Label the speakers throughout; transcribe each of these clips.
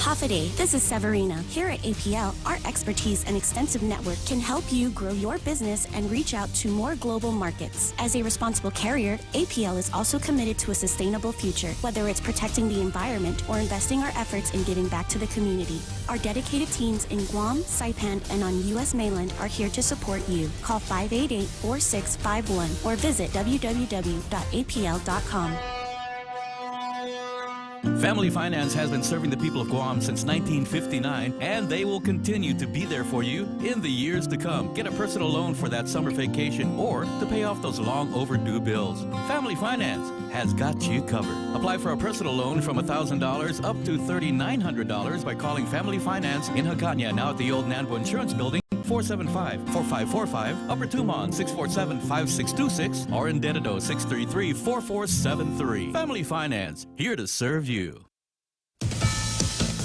Speaker 1: Hafaday, this is Severina. Here at APL, our expertise and extensive network can help you grow your business and reach out to more global markets. As a responsible carrier, APL is also committed to a sustainable future, whether it's protecting the environment or investing our efforts in giving back to the community. Our dedicated teams in Guam, Saipan, and on U.S. mainland are here to support you. Call 588-4651 or visit www.apl.com.
Speaker 2: Family Finance has been serving the people of Guam since 1959, and they will continue to be there for you in the years to come. Get a personal loan for that summer vacation or to pay off those long overdue bills. Family Finance has got you covered. Apply for a personal loan from $1,000 up to $3,900 by calling Family Finance in Hagåtña, now at the old Nanbo Insurance Building, 475-4545, Upper Tumon 647-5626, or in Dededo 633-4473. Family Finance, here to serve you.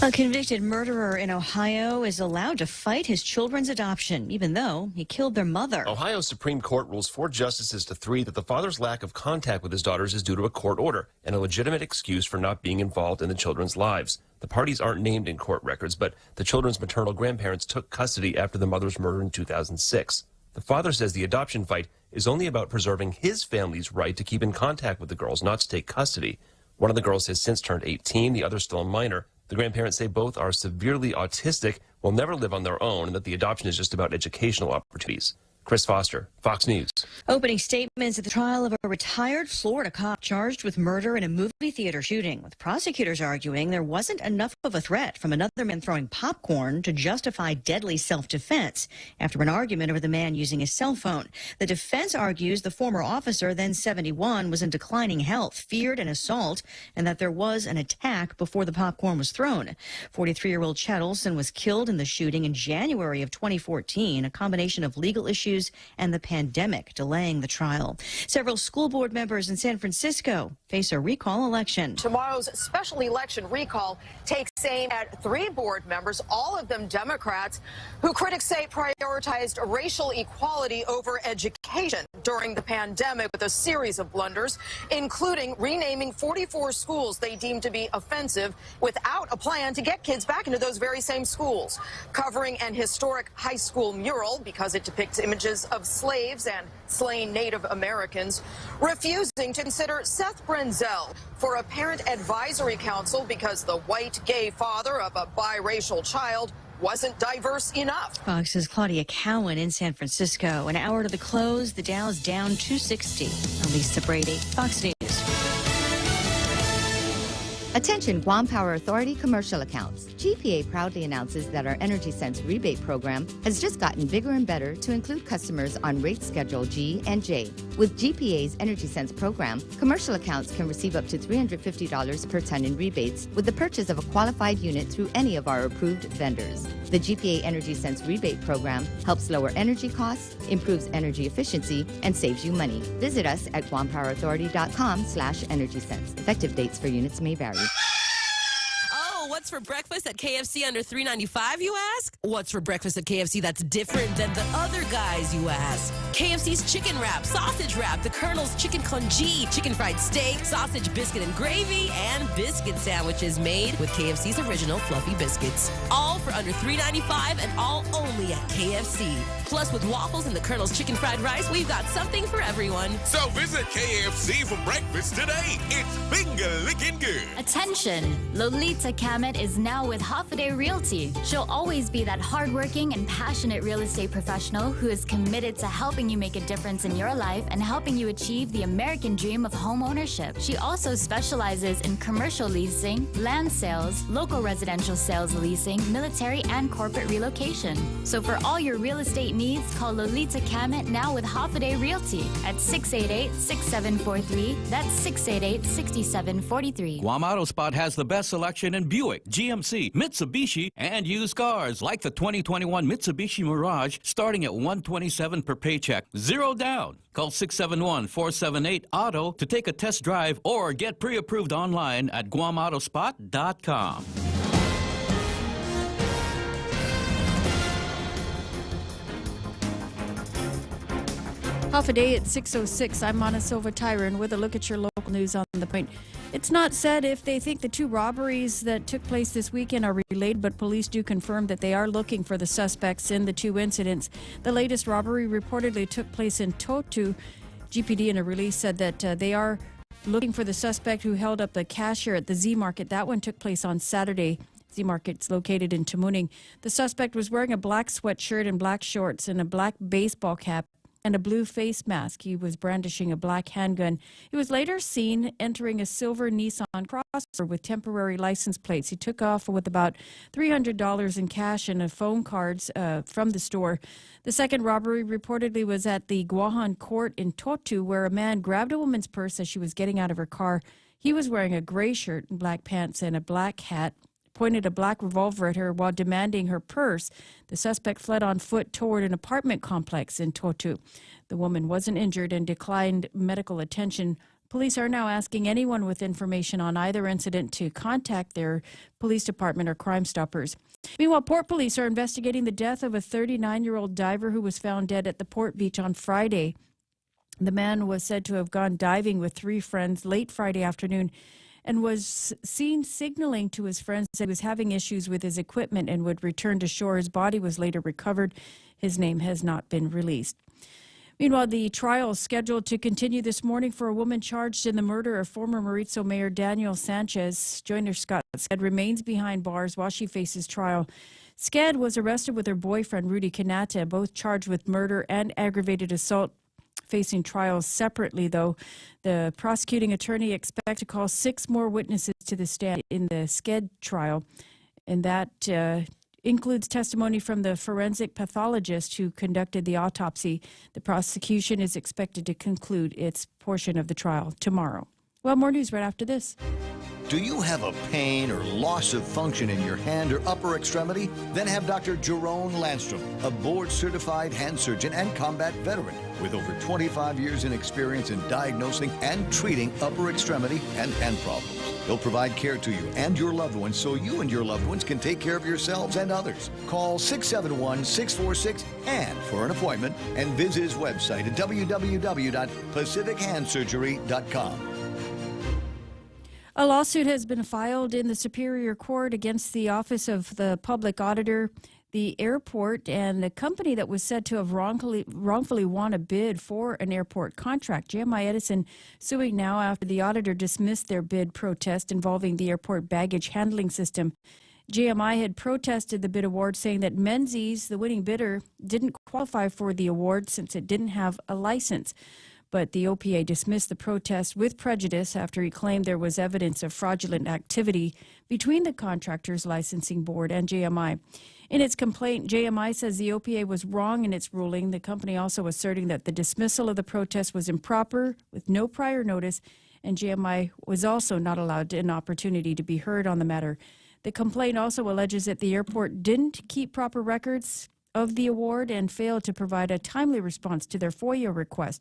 Speaker 3: A convicted murderer in Ohio is allowed to fight his children's adoption, even though he killed their mother.
Speaker 4: Ohio Supreme Court rules 4 justices to 3 that the father's lack of contact with his daughters is due to a court order and a legitimate excuse for not being involved in the children's lives. The parties aren't named in court records, but the children's maternal grandparents took custody after the mother's murder in 2006. The father says the adoption fight is only about preserving his family's right to keep in contact with the girls, not to take custody. One of the girls has since turned 18, the other still a minor. The grandparents say both are severely autistic, will never live on their own, and that the adoption is just about educational opportunities. Chris Foster, Fox News.
Speaker 3: Opening statements at the trial of a retired Florida cop charged with murder in a movie theater shooting, with prosecutors arguing there wasn't enough of a threat from another man throwing popcorn to justify deadly self-defense after an argument over the man using his cell phone. The defense argues the former officer, then 71, was in declining health, feared an assault, and that there was an attack before the popcorn was thrown. 43-year-old Chad Olson was killed in the shooting in January of 2014, a combination of legal issues and the pandemic delaying the trial. Several school board members in San Francisco face a recall election.
Speaker 5: Tomorrow's special election recall takes aim at 3 board members, all of them Democrats, who critics say prioritized racial equality over education during the pandemic with a series of blunders, including renaming 44 schools they deemed to be offensive without a plan to get kids back into those very same schools, covering an historic high school mural because it depicts images of slaves and slain Native Americans, refusing to consider Seth Brenzel for a parent advisory council because the white gay father of a biracial child wasn't diverse enough.
Speaker 3: Fox's Claudia Cowan in San Francisco. An hour to the close, the Dow's down 260. Lisa Brady, Fox News.
Speaker 6: Attention Guam Power Authority commercial accounts. GPA proudly announces that our Energy Sense rebate program has just gotten bigger and better to include customers on rate schedule G and J. With GPA's Energy Sense program, commercial accounts can receive up to $350 per ton in rebates with the purchase of a qualified unit through any of our approved vendors. The GPA Energy Sense rebate program helps lower energy costs, improves energy efficiency, and saves you money. Visit us at guampowerauthority.com/energysense. Effective dates for units may vary.
Speaker 7: Oh, what's for breakfast at KFC under $3.95, you ask? What's for breakfast at KFC that's different than the other guys, you ask? KFC's chicken wrap, sausage wrap, the Colonel's chicken congee, chicken fried steak, sausage biscuit and gravy, and biscuit sandwiches made with KFC's original fluffy biscuits. All for under $3.95 and all only at KFC. Plus, with waffles and the Colonel's chicken fried rice, we've got something for everyone.
Speaker 8: So visit KFC for breakfast today. It's finger-licking good.
Speaker 9: Attention! Lolita Kamet is now with Hafaday Realty. She'll always be that hardworking and passionate real estate professional who is committed to helping you make a difference in your life and helping you achieve the American dream of home ownership. She also specializes in commercial leasing, land sales, local residential sales leasing, military and corporate relocation. So for all your real estate needs, call Lolita Kamet now with Hafaday Realty at 688-6743. That's 688-6743.
Speaker 2: Guam Auto Spot has the best selection in Buick, GMC, Mitsubishi, and used cars like the 2021 Mitsubishi Mirage starting at $127 per paycheck. 0 down. Call 671-478-AUTO to take a test drive or get pre-approved online at guamautospot.com.
Speaker 10: Half a day at 6:06. I'm Mona Silva Tyron with a look at your local news on the point. It's not said if they think the two robberies that took place this weekend are related, but police do confirm that they are looking for the suspects in the two incidents. The latest robbery reportedly took place in Totu. GPD in a release said that they are looking for the suspect who held up the cashier at the Z Market. That one took place on Saturday. Z Market's located in Tamuning. The suspect was wearing a black sweatshirt and black shorts and a black baseball cap and a blue face mask. He was brandishing a black handgun. He was later seen entering a silver Nissan Crossover with temporary license plates. He took off with about $300 in cash and phone cards from the store. The second robbery reportedly was at the Guahan Court in Totu, where a man grabbed a woman's purse as she was getting out of her car. He was wearing a gray shirt and black pants and a black hat, pointed a black revolver at her while demanding her purse. The suspect fled on foot toward an apartment complex in Totu. The woman wasn't injured and declined medical attention. Police are now asking anyone with information on either incident to contact their police department or Crime Stoppers. Meanwhile, Port Police are investigating the death of a 39-year-old diver who was found dead at the Port Beach on Friday. The man was said to have gone diving with three friends late Friday afternoon and was seen signaling to his friends that he was having issues with his equipment and would return to shore. His body was later recovered. His name has not been released. Meanwhile, the trial is scheduled to continue this morning for a woman charged in the murder of former Mauricio Mayor Daniel Sanchez. Joiner Scott Sked remains behind bars while she faces trial. Sked was arrested with her boyfriend, Rudy Kanata, both charged with murder and aggravated assault. Facing trials separately, though, the prosecuting attorney expects to call 6 more witnesses to the stand in the Sked trial, and that includes testimony from the forensic pathologist who conducted the autopsy. The prosecution is expected to conclude its portion of the trial tomorrow. Well, more news right after this.
Speaker 11: Do you have a pain or loss of function in your hand or upper extremity? Then have Dr. Jerome Landstrom, a board-certified hand surgeon and combat veteran with over 25 years in experience in diagnosing and treating upper extremity and hand problems. He'll provide care to you and your loved ones so you and your loved ones can take care of yourselves and others. Call 671-646-HAND for an appointment and visit his website at www.pacifichandsurgery.com.
Speaker 10: A lawsuit has been filed in the Superior Court against the Office of the Public Auditor, the airport, and the company that was said to have wrongfully won a bid for an airport contract. GMI Edison suing now after the auditor dismissed their bid protest involving the airport baggage handling system. GMI had protested the bid award, saying that Menzies, the winning bidder, didn't qualify for the award since it didn't have a license. But the OPA dismissed the protest with prejudice after he claimed there was evidence of fraudulent activity between the contractor's licensing board and JMI. In its complaint, JMI says the OPA was wrong in its ruling. The company also asserting that the dismissal of the protest was improper with no prior notice, and JMI was also not allowed an opportunity to be heard on the matter. The complaint also alleges that the airport didn't keep proper records of the award and failed to provide a timely response to their FOIA request.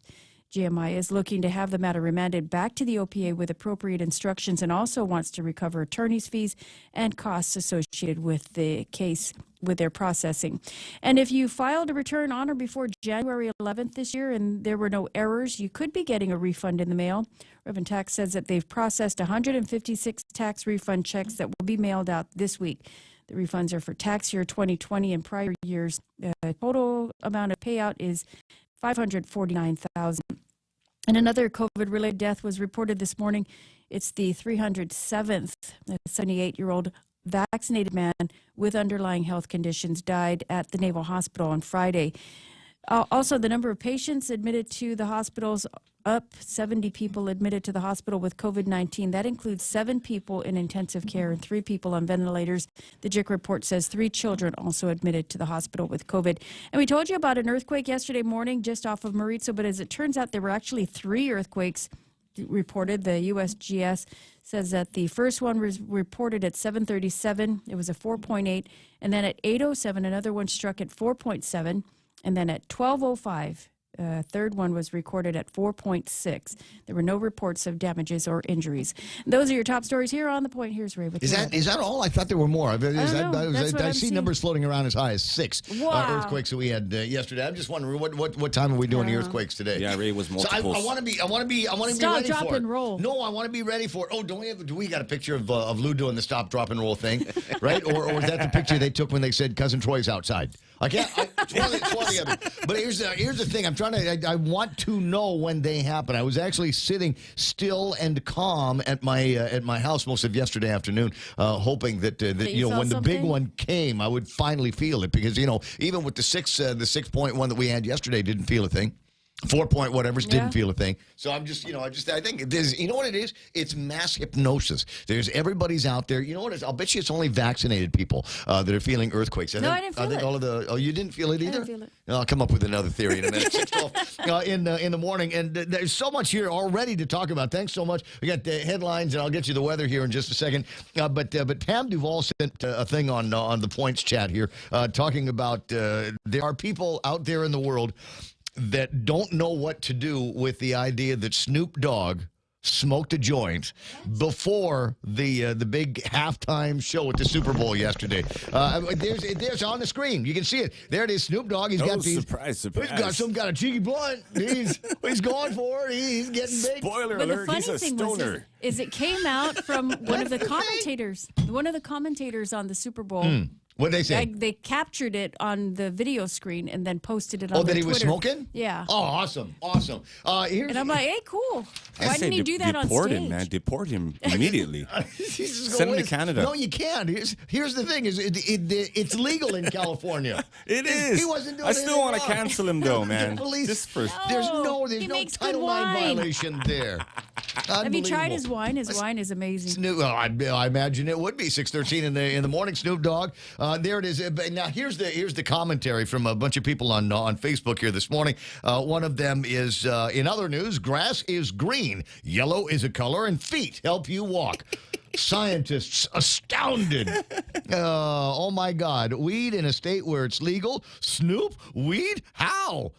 Speaker 10: GMI is looking to have the matter remanded back to the OPA with appropriate instructions and also wants to recover attorney's fees and costs associated with the case with their processing. And if you filed a return on or before January 11th this year and there were no errors, you could be getting a refund in the mail. Reverend Tax says that they've processed 156 tax refund checks that will be mailed out this week. The refunds are for tax year 2020 and prior years. The total amount of payout is $549,000. And another COVID-related death was reported this morning. It's the 307th. A 78-year-old vaccinated man with underlying health conditions died at the Naval Hospital on Friday. Also, the number of patients admitted to the hospitals up, 70 people admitted to the hospital with COVID-19. That includes 7 people in intensive care and 3 people on ventilators. The JIC report says 3 children also admitted to the hospital with COVID. And we told you about an earthquake yesterday morning just off of Mauricio, but as it turns out, there were actually 3 earthquakes reported. The USGS says that the first one was reported at 7:37. It was a 4.8. And then at 8:07, another one struck at 4.7. And then at 12:05, third one was recorded at 4.6. There were no reports of damages or injuries. Those are your top stories here on The Point. Here's Ray with
Speaker 12: Is that all? I thought there were more. I see numbers floating around as high as 6 earthquakes that we had yesterday. I'm just wondering what time are we doing the earthquakes today?
Speaker 13: Yeah, Ray was multiple.
Speaker 12: So I want to be ready for it.
Speaker 10: Stop, drop, and roll.
Speaker 12: No, I want to be ready for it. Oh, do we got a picture of Lou doing the stop, drop, and roll thing, right? Or was that the picture they took when they said Cousin Troy's outside? It's one or the other. But here's the thing. I want to know when they happen. I was actually sitting still and calm at my house most of yesterday afternoon, hoping that when the big one came, I would finally feel it, because even with the 6.1 that we had yesterday, didn't feel a thing. 4 point whatever's didn't feel a thing. So I'm just, I think there's, what it is? It's mass hypnosis. There's everybody's out there. You know what it is? I'll bet you it's only vaccinated people that are feeling earthquakes.
Speaker 10: I didn't feel it.
Speaker 12: You didn't feel it either?
Speaker 10: I didn't feel it.
Speaker 12: I'll come up with another theory in a minute. 6:12 in the morning. And there's so much here already to talk about. Thanks so much. We got the headlines, and I'll get you the weather here in just a second. But Pam Duvall sent a thing on the Points chat here talking about there are people out there in the world that don't know what to do with the idea that Snoop Dogg smoked a joint before the big halftime show at the Super Bowl yesterday. There's on the screen. You can see it. There it is. Snoop Dogg. He's got these.
Speaker 13: Surprise.
Speaker 12: He's got some kind of cheeky blunt. He's going for it. He's getting big.
Speaker 13: Spoiler
Speaker 10: But
Speaker 13: alert,
Speaker 10: the
Speaker 13: he's
Speaker 10: funny
Speaker 13: a
Speaker 10: thing
Speaker 13: stoner.
Speaker 10: is it came out from one of the commentators. One of the commentators on the Super Bowl.
Speaker 12: What'd they say?
Speaker 10: They captured it on the video screen and then posted it on
Speaker 12: that
Speaker 10: their
Speaker 12: he was
Speaker 10: Twitter.
Speaker 12: smoking?
Speaker 10: Yeah.
Speaker 12: Oh, awesome.
Speaker 10: And I'm like, hey, cool. Why didn't he do that on
Speaker 13: Deport
Speaker 10: stage?
Speaker 13: him, man. Deport him immediately. Send him to Canada.
Speaker 12: No, you can't. Here's the thing: it's legal in California.
Speaker 13: It is.
Speaker 12: He wasn't doing
Speaker 13: I still want to
Speaker 12: anything wrong.
Speaker 13: cancel him, though, man.
Speaker 12: The police.
Speaker 13: Just for
Speaker 12: There's
Speaker 10: He
Speaker 12: no
Speaker 10: makes good
Speaker 12: Title IX
Speaker 10: wine.
Speaker 12: violation there.
Speaker 10: Have you tried his wine? His wine is amazing.
Speaker 12: I imagine it would be 6:13 in the morning. Snoop Dogg. There it is. Now here's the commentary from a bunch of people on Facebook here this morning. One of them is in other news: grass is green, yellow is a color, and feet help you walk. Scientists astounded. Oh my God! Weed in a state where it's legal. Snoop weed? How?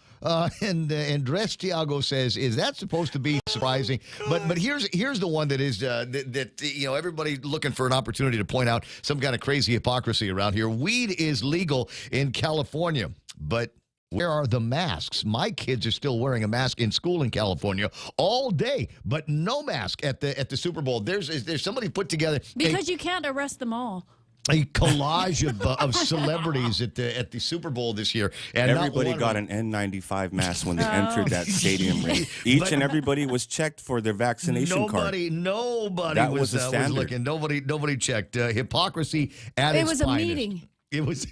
Speaker 12: And Dres Tiago says, "Is that supposed to be surprising?" But here's the one that is that everybody looking for an opportunity to point out some kind of crazy hypocrisy around here. Weed is legal in California, but where are the masks? My kids are still wearing a mask in school in California all day, but no mask at the Super Bowl. There's somebody put together
Speaker 10: Because you can't arrest them all.
Speaker 12: a collage of celebrities at the Super Bowl this year, and
Speaker 13: everybody got an N95 mask when they entered that stadium ring. Each and everybody was checked for their vaccination card.
Speaker 12: Nobody
Speaker 13: That
Speaker 12: was
Speaker 13: was the standard.
Speaker 12: looking. Nobody checked. Hypocrisy at its
Speaker 10: It was
Speaker 12: finest.
Speaker 10: a meeting.
Speaker 12: It was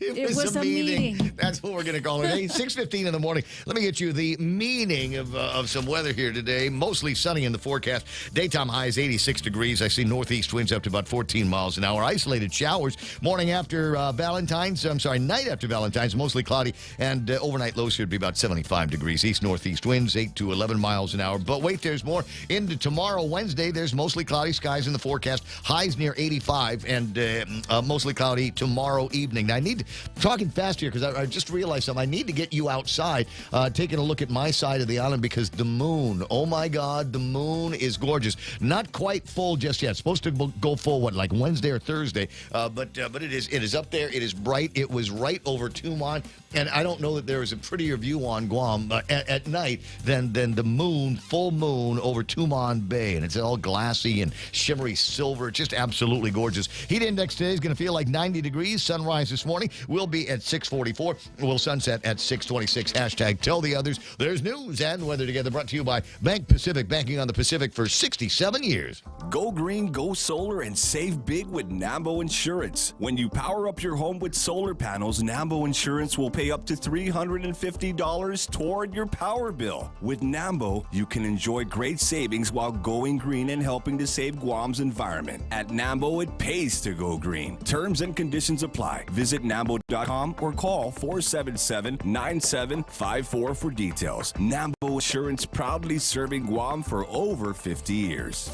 Speaker 12: a meeting. That's what we're going to call it. Hey, 6:15 in the morning. Let me get you the meaning of some weather here today. Mostly sunny in the forecast. Daytime high is 86 degrees. I see northeast winds up to about 14 miles an hour. Isolated showers. Night after Valentine's, mostly cloudy. And overnight low should be about 75 degrees. East-northeast winds, 8 to 11 miles an hour. But wait, there's more. Into tomorrow, Wednesday, there's mostly cloudy skies in the forecast. Highs near 85 and mostly cloudy tomorrow evening. Now, I'm talking fast here because I just realized something. I need to get you outside taking a look at my side of the island because the moon, oh my God, the moon is gorgeous. Not quite full just yet. It's supposed to go full, like Wednesday or Thursday. But it is up there. It is bright. It was right over Tumon. And I don't know that there is a prettier view on Guam at night than the moon, full moon over Tumon Bay. And it's all glassy and shimmery silver. Just absolutely gorgeous. Heat index today is going to feel like 90 degrees. Sunrise this morning will be at 6:44. We'll sunset at 6:26. Hashtag tell the others. There's news and weather together brought to you by Bank Pacific, banking on the Pacific for 67 years.
Speaker 14: Go green, go solar, and save big with Nambo Insurance. When you power up your home with solar panels, Nambo Insurance will pay up to $350 toward your power bill. With Nambo, you can enjoy great savings while going green and helping to save Guam's environment. At Nambo, it pays to go green. Terms and conditions apply. Visit Nambo.com or call 477-9754 for details. Nambo Insurance, proudly serving Guam for over 50 years.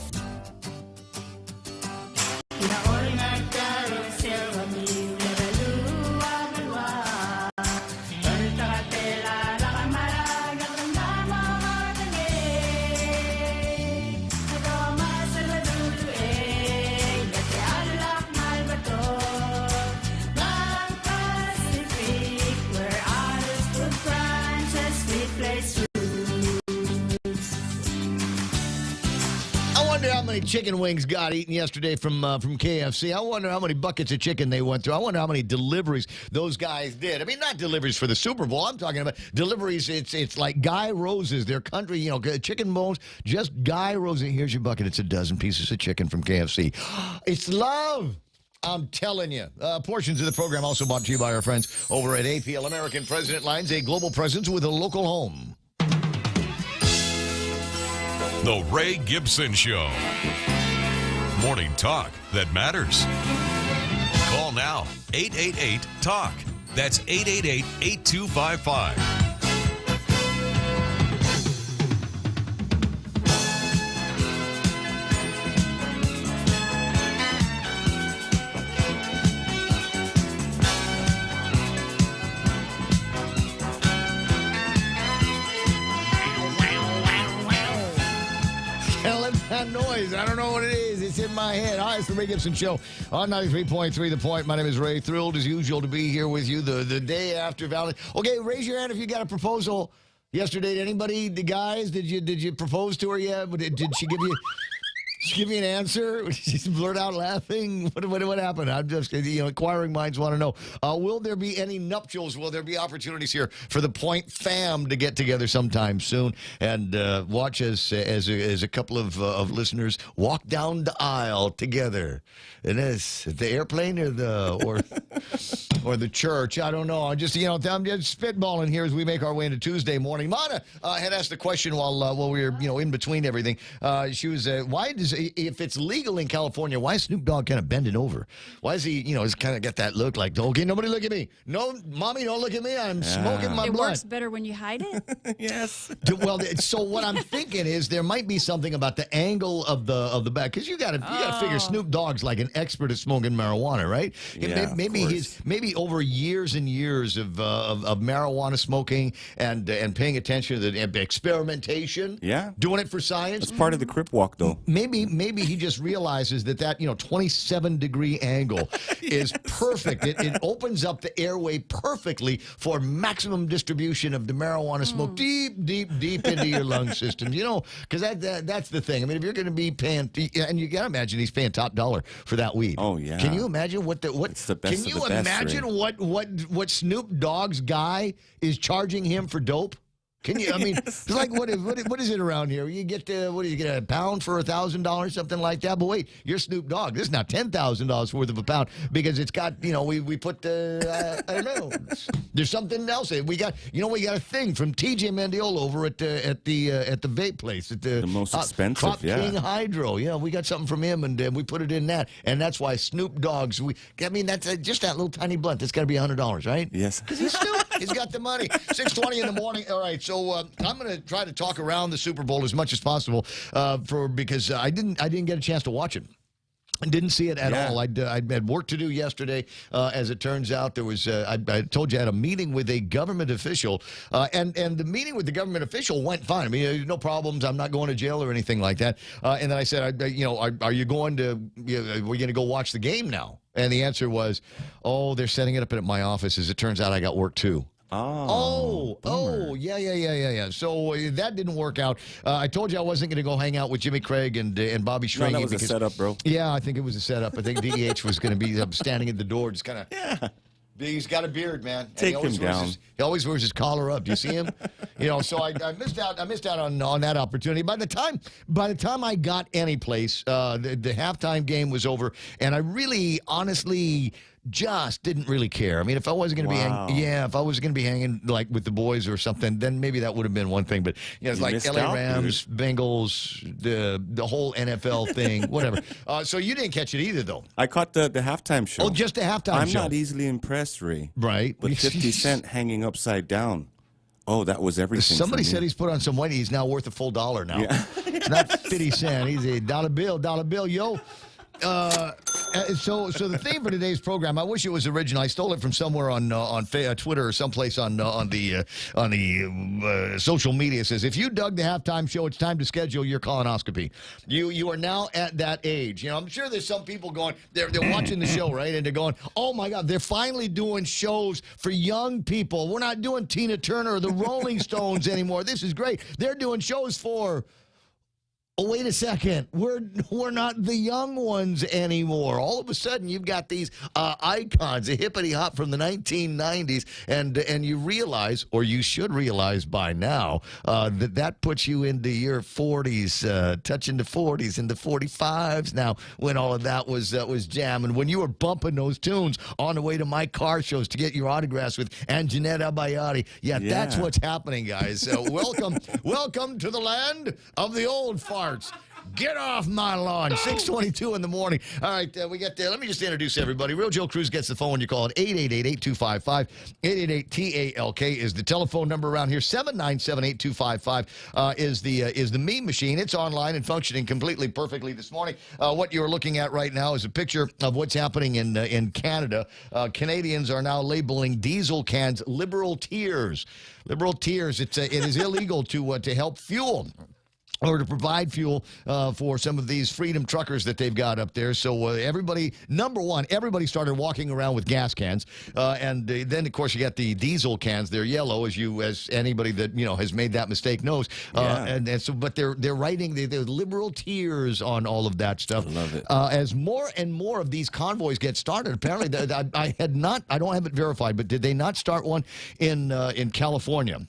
Speaker 12: many chicken wings got eaten yesterday from KFC. I wonder how many buckets of chicken they went through. I wonder how many deliveries those guys did. I mean, not deliveries for the Super Bowl. I'm talking about deliveries. It's like Guy Rose's, their country, chicken bones. Just Guy Rose. Here's your bucket. It's a dozen pieces of chicken from KFC. It's love. I'm telling you. Portions of the program also brought to you by our friends over at APL American President Lines, a global presence with a local home.
Speaker 8: The Ray Gibson Show. Morning talk that matters. Call now, 888-TALK. That's 888-8255.
Speaker 12: That noise, I don't know what it is. It's in my head. Hi, it's the Ray Gibson Show on 93.3 The Point. My name is Ray. Thrilled as usual to be here with you the day after Valentine's. Okay, raise your hand if you got a proposal yesterday to anybody. The guys, did you propose to her yet? Did she give you? She give me an answer? Did she blurt out laughing? What happened? I'm just, inquiring minds want to know. Will there be any nuptials? Will there be opportunities here for the Point fam to get together sometime soon and watch as a couple of listeners walk down the aisle together? And is it the airplane or the church? I don't know. I'm just spitballing here as we make our way into Tuesday morning. Mana had asked the question while we were in between everything. She was why does, if it's legal in California, why is Snoop Dogg kind of bending over? Why is he, he's kind of got that look like, okay, nobody look at me. No, mommy, don't look at me. I'm smoking my blood.
Speaker 10: It works better when you hide it?
Speaker 13: Yes.
Speaker 12: Well, so what I'm thinking is there might be something about the angle of the back, because you got to figure Snoop Dogg's like an expert at smoking marijuana, right?
Speaker 13: Yeah,
Speaker 12: maybe over years and years of marijuana smoking and paying attention to the experimentation.
Speaker 13: Yeah.
Speaker 12: Doing it for science.
Speaker 13: It's part of the Crip Walk, though.
Speaker 12: Maybe he just realizes that 27-degree angle is perfect. It opens up the airway perfectly for maximum distribution of the marijuana smoke deep into your lung system. Because that's the thing. I mean, if you're going to be paying, and you got to imagine he's paying top dollar for that weed.
Speaker 13: Oh yeah.
Speaker 12: Can you imagine what?
Speaker 13: It's the best
Speaker 12: can you
Speaker 13: of the best,
Speaker 12: imagine
Speaker 13: Ray.
Speaker 12: what Snoop Dogg's guy is charging him for dope? Can you? I mean, it's like what is it around here? You get a pound for $1,000, something like that. But wait, you're Snoop Dogg. This is not $10,000 worth of a pound because it's got we put I don't know. There's something else. We got a thing from TJ Mendiola over at the vape place at the
Speaker 13: most expensive
Speaker 12: Crop King Hydro. Yeah, we got something from him and we put it in that, and that's why Snoop Dogg's. That's just that little tiny blunt. That's got to be $100, right?
Speaker 13: Yes.
Speaker 12: Because he's Snoop. He's got the money. 6:20 in the morning. All right, so I'm going to try to talk around the Super Bowl as much as possible because I didn't get a chance to watch it. I didn't see it at all. I had work to do yesterday. As it turns out, there was I told you I had a meeting with a government official, and the meeting with the government official went fine. I mean, no problems. I'm not going to jail or anything like that. And then I said, are you going to? We're going to go watch the game now? And the answer was, oh, they're setting it up at my office. As it turns out, I got work too.
Speaker 13: Oh,
Speaker 12: yeah. So that didn't work out. I told you I wasn't going to go hang out with Jimmy Craig and Bobby Schrager.
Speaker 13: No, that was a setup, bro.
Speaker 12: Yeah, I think it was a setup. I think DEH was going to be standing at the door, just kind of. Yeah. He's got a beard, man.
Speaker 13: Take him down.
Speaker 12: He always wears his collar up. Do you see him? So I missed out. I missed out on that opportunity. By the time I got any place, the halftime game was over, and I really, honestly, just didn't really care. I mean, if I wasn't going to be if I was going to be hanging like with the boys or something, then maybe that would have been one thing. But it's like LA Rams, Bengals, the whole NFL thing, whatever. So you didn't catch it either, though.
Speaker 13: I caught the halftime show.
Speaker 12: Oh, just the halftime show.
Speaker 13: I'm not easily impressed, Ray.
Speaker 12: Right.
Speaker 13: But 50 Cent hanging upside down. Oh, that was everything.
Speaker 12: Somebody said he's put on some weight. He's now worth a full $1 now. Yeah. It's not 50 cents. He's a dollar bill, yo. So the theme for today's program, I wish it was original. I stole it from somewhere on Twitter or someplace on the social media. It says, if you dug the halftime show, it's time to schedule your colonoscopy. You are now at that age. I'm sure there's some people going, they're watching the show, right? And they're going, oh my God, they're finally doing shows for young people. We're not doing Tina Turner or the Rolling Stones anymore. This is great. They're doing shows for oh, wait a second, we're not the young ones anymore. All of a sudden, you've got these icons, a hippity hop from the 1990s, and you realize, or you should realize by now, that puts you into your 40s, touching the 40s and the 45s now, when all of that was jamming. When you were bumping those tunes on the way to my car shows to get your autographs with Anjanette Abayati. Yeah, that's what's happening, guys. So welcome to the land of the old farts. Get off my lawn. 6:22 in the morning. All right, we got there. Let me just introduce everybody. Real Joe Cruz gets the phone when you call it 888-8255. 888-TALK is the telephone number around here. 797-8255 is the meme machine. It's online and functioning completely perfectly this morning. What you're looking at right now is a picture of what's happening in Canada. Canadians are now labeling diesel cans liberal tears. Liberal tears. It is illegal to help fuel or to provide fuel for some of these freedom truckers that they've got up there. So everybody started walking around with gas cans. And then, of course, you got the diesel cans. They're yellow, as anybody that, has made that mistake knows. But they're writing their liberal tears on all of that stuff.
Speaker 13: I love it.
Speaker 12: As more and more of these convoys get started, apparently, I don't have it verified, but did they not start one in California?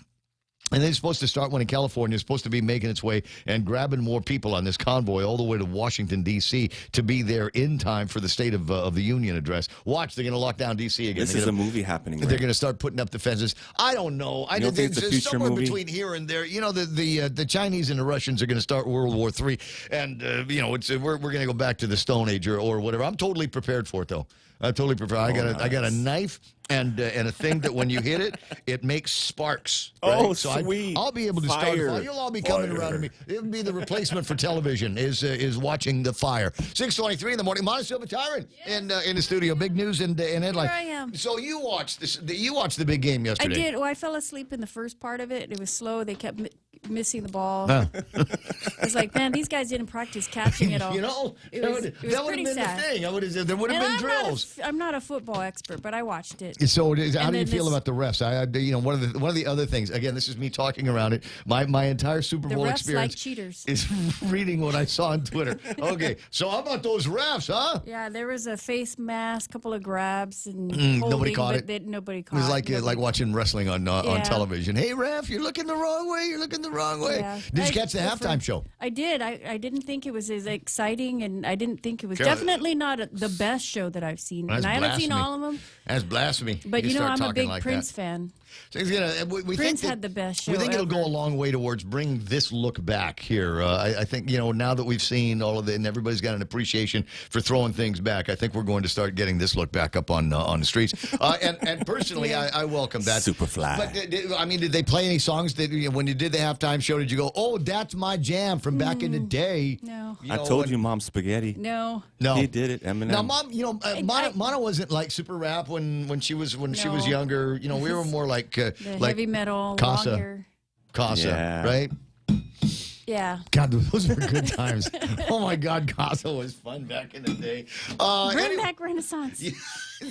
Speaker 12: And they're supposed to start one in California. It's supposed to be making its way and grabbing more people on this convoy all the way to Washington, D.C. to be there in time for the State of the Union address. Watch, they're going to lock down D.C. again.
Speaker 13: This is a movie happening, right?
Speaker 12: They're going to start putting up the fences. I don't know.
Speaker 13: I don't think it's a future
Speaker 12: somewhere
Speaker 13: movie?
Speaker 12: between here and there. The Chinese and the Russians are going to start World War III. And, we're going to go back to the Stone Age or whatever. I'm totally prepared for it, though. I'm totally prepared. I got a knife and a thing that when you hit it, it makes sparks. Right?
Speaker 13: Oh,
Speaker 12: so
Speaker 13: sweet!
Speaker 12: I'll be able to start a fire. You'll all be coming around to me. It'll be the replacement for television is watching the fire. 6:23 in the morning. Monica Silva Tyron in the studio. Big news and headline.
Speaker 10: Here I am.
Speaker 12: So you watched this. You watched the big game yesterday.
Speaker 10: I did. Well, I fell asleep in the first part of it. It was slow. They kept missing the ball. It's like, man, these guys didn't practice catching it all. It was pretty sad.
Speaker 12: The thing. There would have been drills.
Speaker 10: I'm not a football expert, but I watched it.
Speaker 12: So how do you feel about the refs? One of the other things. Again, this is me talking around it. My entire Super Bowl experience
Speaker 10: like cheaters.
Speaker 12: is reading what I saw on Twitter. Okay, so how about those refs, huh?
Speaker 10: Yeah, there was a face mask, couple of grabs, and
Speaker 12: nobody caught it.
Speaker 10: Nobody caught
Speaker 12: it. It was like watching wrestling on television. Hey, ref, you're looking the wrong way. You're looking the wrong way.
Speaker 10: Yeah.
Speaker 12: Did you catch the halftime show?
Speaker 10: I did. I didn't think it was as exciting, and I didn't think it was definitely not the best show that I've seen.
Speaker 12: That's
Speaker 10: and I haven't seen
Speaker 12: blasphemy.
Speaker 10: all of them.
Speaker 12: That's blasphemy.
Speaker 10: But I'm a big
Speaker 12: like
Speaker 10: Prince fan.
Speaker 12: So
Speaker 10: Prince had the best show.
Speaker 12: We think
Speaker 10: ever.
Speaker 12: it'll go a long way towards bringing this look back here. I think now that we've seen all of it and everybody's got an appreciation for throwing things back, I think we're going to start getting this look back up on the streets. And personally, I welcome that.
Speaker 13: Superfly.
Speaker 12: But did they play any songs that when you did the halftime show? Did you go, oh, that's my jam from back in the day?
Speaker 10: No.
Speaker 13: I told you, Mom Spaghetti.
Speaker 10: No.
Speaker 13: He did it. Eminem.
Speaker 12: Now, Mom, Mana wasn't like super rap when she was younger. We were more like
Speaker 10: heavy metal,
Speaker 12: Casa,
Speaker 10: long hair.
Speaker 12: right?
Speaker 10: Yeah.
Speaker 12: God, those were good times. Oh my God, Casa was fun back in the day.
Speaker 10: Bring back Renaissance.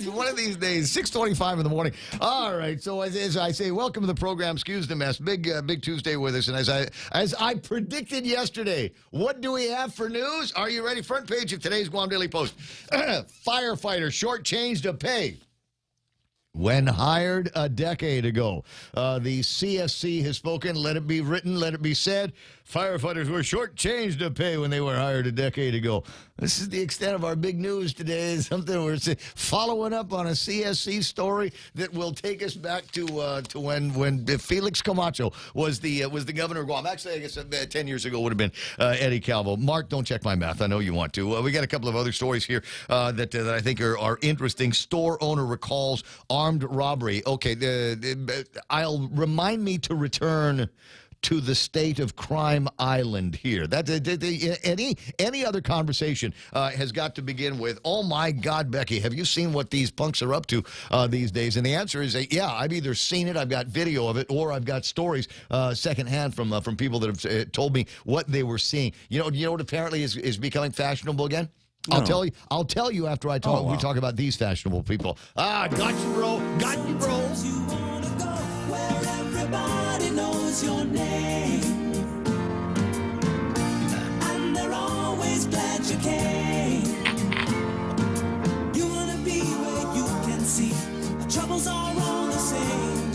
Speaker 12: One of these days, 6:25 in the morning. All right, so as I say, welcome to the program. Excuse the mess. Big Tuesday with us, and as I predicted yesterday, what do we have for news? Are you ready? Front page of today's Guam Daily Post. Firefighter shortchanged a pay when hired a decade ago. The CSC has spoken. Let it be written. Let it be said. Firefighters were shortchanged to pay when they were hired a decade ago. This is the extent of our big news today. Something we're following up on a CSC story that will take us back to when Felix Camacho was the governor of Guam. Actually, I guess 10 years ago would have been Eddie Calvo. Mark, don't check my math. I know you want to. We got a couple of other stories here that I think are interesting. Store owner recalls armed robbery. Okay, I'll remind me to return to the state of Crime Island here. Any other conversation has got to begin with, oh my God, Becky, have you seen what these punks are up to these days? And the answer is, yeah, I've either seen it, I've got video of it, or I've got stories secondhand from people that have told me what they were seeing. You know what apparently is becoming fashionable again? No. I'll tell you after I talk. We talk about these fashionable people. Got you, bro. Got you, bro.
Speaker 15: Everybody knows your name. I educate. You wanna be where you can see the troubles are all the same.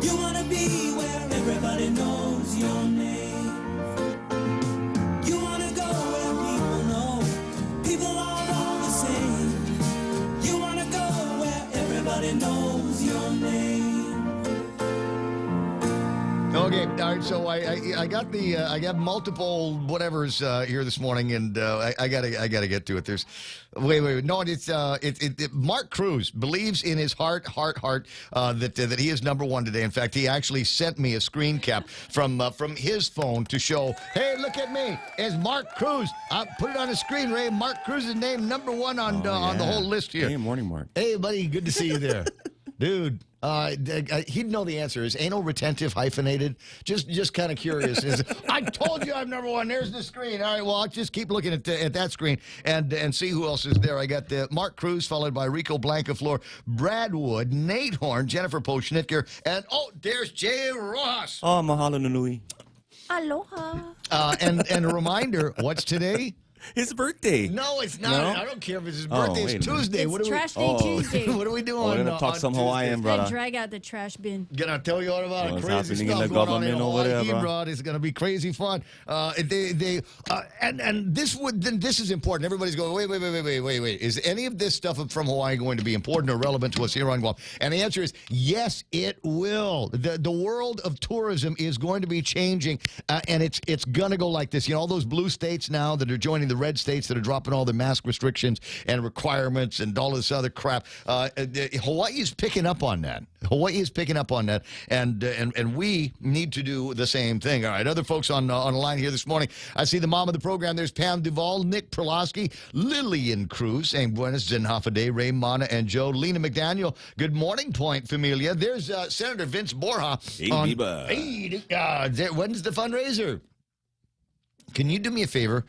Speaker 15: You wanna be where everybody knows your name. You wanna go where people know people are all the same. You wanna go where everybody knows your name.
Speaker 12: Okay, all right. So I got the I got multiple whatevers here this morning, and I gotta get to it. There's wait. No, it's Mark Cruz believes in his heart that he is number one today. In fact, he actually sent me a screen cap from his phone to show. Hey, look at me! It's Mark Cruz. Put it on the screen, Ray. Mark Cruz's name number one on the whole list here.
Speaker 13: Hey, morning, Mark.
Speaker 12: Hey, buddy. Good to see you there, dude. He'd know the answer. Is anal retentive hyphenated? Just kind of curious. I told you I'm number one. There's the screen. All right, well, I'll just keep looking at that screen and see who else is there. I got Mark Cruz, followed by Rico Blancaflor, Brad Wood, Nate Horn, Jennifer Poschnitker, and, there's Jay Rojas.
Speaker 13: Oh, mahalo nui.
Speaker 10: Aloha.
Speaker 12: And a reminder, what's today?
Speaker 13: His birthday.
Speaker 12: No, it's not.
Speaker 13: No?
Speaker 12: I don't care if it's his birthday. It's Tuesday.
Speaker 10: It's Trash Day Tuesday.
Speaker 12: What are we doing?
Speaker 13: We're gonna talk some Hawaiian, brother.
Speaker 10: Drag out the trash bin.
Speaker 12: Gonna tell you all about
Speaker 13: What's
Speaker 12: crazy
Speaker 13: happening
Speaker 12: stuff
Speaker 13: in the
Speaker 12: going on in
Speaker 13: government over there,
Speaker 12: Hawaii,
Speaker 13: bro.
Speaker 12: bro. It's gonna be crazy fun. This is important. Everybody's going, wait. Is any of this stuff from Hawaii going to be important or relevant to us here on Guam? And the answer is yes, it will. The world of tourism is going to be changing, and it's gonna go like this. You know, all those blue states now that are joining the red states that are dropping all the mask restrictions and requirements and all this other crap. Hawaii is picking up on that. And we need to do the same thing. All right, other folks on the line here this morning. I see the mom of the program. There's Pam Duvall, Nick Perlowski, Lillian Cruz, saying buenas and half a day, Ray, Mana, and Joe. Lena McDaniel, good morning, Point Familia. There's Senator Vince Borja.
Speaker 14: Hey, Biba.
Speaker 12: When's the fundraiser? Can you do me a favor?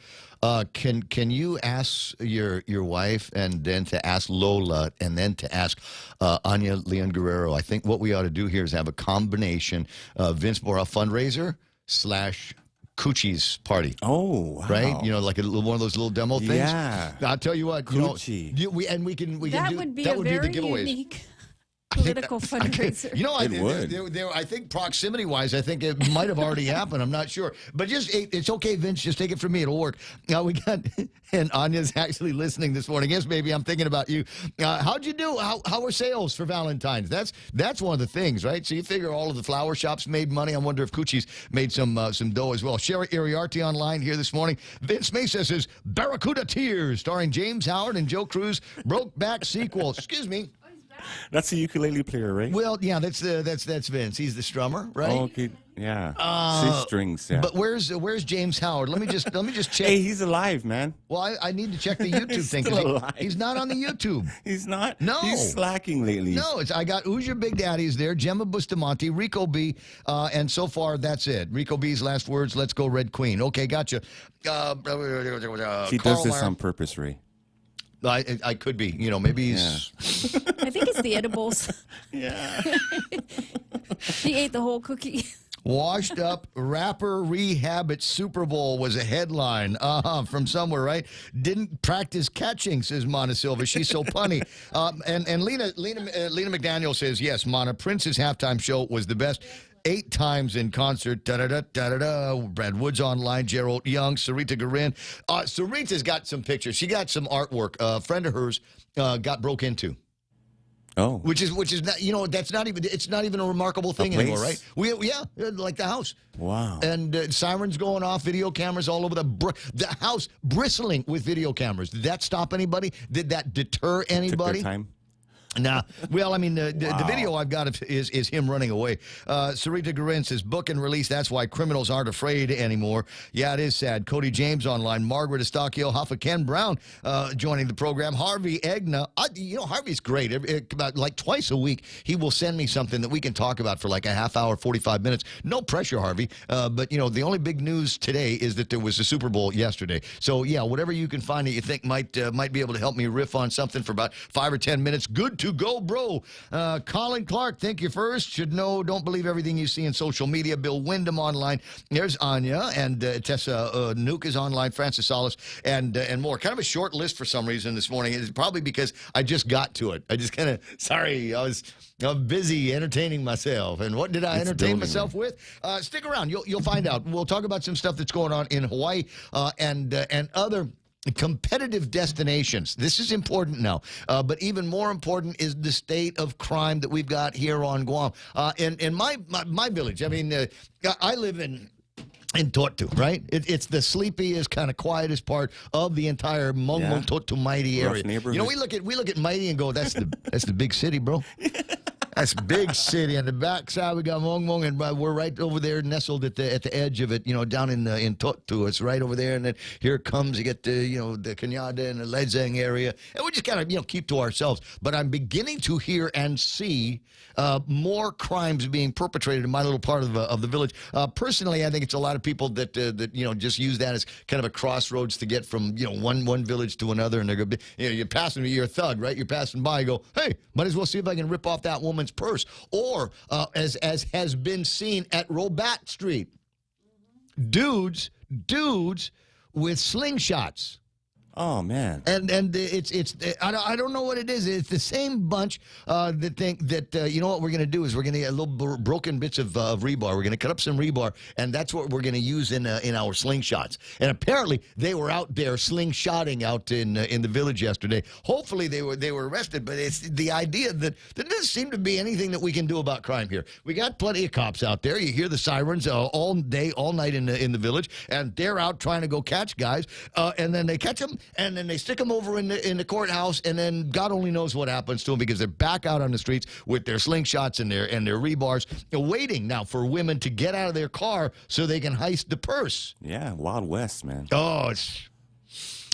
Speaker 12: Can you ask your wife and then to ask Lola and then to ask Anya Leon Guerrero? I think what we ought to do here is have a combination Vince Borja fundraiser / Coochie's party.
Speaker 13: Oh, wow.
Speaker 12: Right? You know, like one of those little demo things.
Speaker 13: Yeah.
Speaker 12: I'll tell you what.
Speaker 13: Coochie.
Speaker 12: We can
Speaker 10: That
Speaker 12: do
Speaker 10: would be
Speaker 12: that
Speaker 10: a
Speaker 12: would be
Speaker 10: very
Speaker 12: the giveaways.
Speaker 10: unique political fundraiser.
Speaker 12: You know,
Speaker 13: would.
Speaker 12: I think proximity-wise, I think it might have already happened. I'm not sure. But it's okay, Vince. Just take it from me. It'll work. Now we got, and Anya's actually listening this morning. Yes, baby, I'm thinking about you. How'd you do? How were sales for Valentine's? That's one of the things, right? So you figure all of the flower shops made money. I wonder if Coochie's made some dough as well. Sherry Iriarte online here this morning. Vince Mesa says, Barracuda Tears, starring James Howard and Joe Cruz, Brokeback sequel. Excuse me.
Speaker 13: That's a ukulele player, right?
Speaker 12: Well, yeah, that's Vince. He's the strummer, right?
Speaker 13: Oh, okay. Yeah. 6 strings. Yeah.
Speaker 12: But where's James Howard? Let me just check.
Speaker 13: Hey, he's alive, man.
Speaker 12: Well, I need to check the YouTube
Speaker 13: He's
Speaker 12: thing.
Speaker 13: still alive.
Speaker 12: He's not on the YouTube.
Speaker 13: He's not?
Speaker 12: No.
Speaker 13: He's slacking lately.
Speaker 12: No, I got Uja Big Daddy is there, Gemma Bustamante, Rico B, and so far that's it. Rico B's last words, let's go Red Queen. Okay, gotcha.
Speaker 13: He
Speaker 12: Carl
Speaker 13: does this
Speaker 12: Meyer.
Speaker 13: on purpose, Ray.
Speaker 12: I could be. You know, maybe he's...
Speaker 10: I think it's the edibles.
Speaker 13: Yeah.
Speaker 10: He ate the whole cookie.
Speaker 12: Washed up rapper rehab at Super Bowl was a headline from somewhere, right? Didn't practice catching, says Mana Silva. She's so punny. And Lena McDaniel says, yes, Mana, Prince's halftime show was the best. 8 times in concert. Brad Wood's online. Gerald Young, Sarita Garin. Sarita's got some pictures. She got some artwork. A friend of hers got broke into.
Speaker 13: Oh,
Speaker 12: which is not, you know, it's not even a remarkable thing anymore, right? Yeah, like the house.
Speaker 13: Wow.
Speaker 12: And sirens going off, video cameras all over the house, bristling with video cameras. Did that stop anybody? Did that deter anybody?
Speaker 13: Took their time.
Speaker 12: Nah. Well, I mean, the video I've got is him running away. Sarita Garin says, book and release. That's why criminals aren't afraid anymore. Yeah, it is sad. Cody James online. Margaret Estachio, Huffa Ken Brown joining the program. Harvey Egna. Harvey's great. About like twice a week, he will send me something that we can talk about for like a half hour, 45 minutes. No pressure, Harvey. But, you know, the only big news today is that there was a Super Bowl yesterday. So, yeah, whatever you can find that you think might be able to help me riff on something for about 5 or 10 minutes. Good to to go, bro. Colin Clark, think you're first. Should know, don't believe everything you see in social media. Bill Wyndham online. There's Anya, and Tessa Nuke is online. Francis Salas, and more. Kind of a short list for some reason this morning. It's probably because I just got to it. I just kind of, sorry, I'm busy entertaining myself. And what did I entertain myself with? Stick around. You'll find out. We'll talk about some stuff that's going on in Hawaii and other competitive destinations. This is important now. But even more important is the state of crime that we've got here on Guam. In my village, I mean, I live in Totu, right? It's the sleepiest, kind of quietest part of the entire Mongmong Totu Mighty area. You know, we look at Mighty and go, that's the big city, bro. That's a big city. On the backside, we got Mongmong, and we're right over there, nestled at the edge of it. You know, down in Totu, it's right over there. And then here it comes. You get the the Kanyada and the Ledzang area, and we just kind of keep to ourselves. But I'm beginning to hear and see more crimes being perpetrated in my little part of the village. Personally, I think it's a lot of people that just use that as kind of a crossroads to get from one village to another, and they're going, you're passing, you're a thug, right? You're passing by, you go, hey, might as well see if I can rip off that woman's purse, or as has been seen at Robat Street, dudes with slingshots.
Speaker 13: Oh man!
Speaker 12: And it's I don't know what it is. It's the same bunch that think that you know what we're going to do is we're going to get a little broken bits of rebar. We're going to cut up some rebar, and that's what we're going to use in our slingshots. And apparently they were out there slingshotting out in the village yesterday. Hopefully they were arrested. But it's the idea that there doesn't seem to be anything that we can do about crime here. We got plenty of cops out there. You hear the sirens all day, all night in the village, and they're out trying to go catch guys, and then they catch them. And then they stick them over in the courthouse, and then God only knows what happens to them because they're back out on the streets with their slingshots and their rebars, waiting now for women to get out of their car so they can heist the purse.
Speaker 13: Yeah, Wild West, man.
Speaker 12: Oh,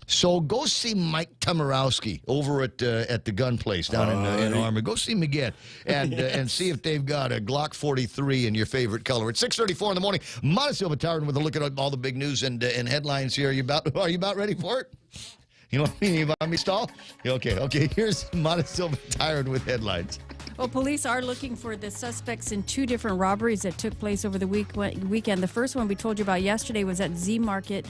Speaker 12: so go see Mike Tomarowski over at the gun place down in Armour. Go see him again and see if they've got a Glock 43 in your favorite color. It's 6:34 in the morning. Montecillo Tyrant with a look at all the big news and headlines here. Are you about ready for it? You know what I mean? You about me stall? Okay. Here's Montecillo Tyrant with headlines.
Speaker 10: Well, police are looking for the suspects in two different robberies that took place over the weekend. The first one we told you about yesterday was at Z Market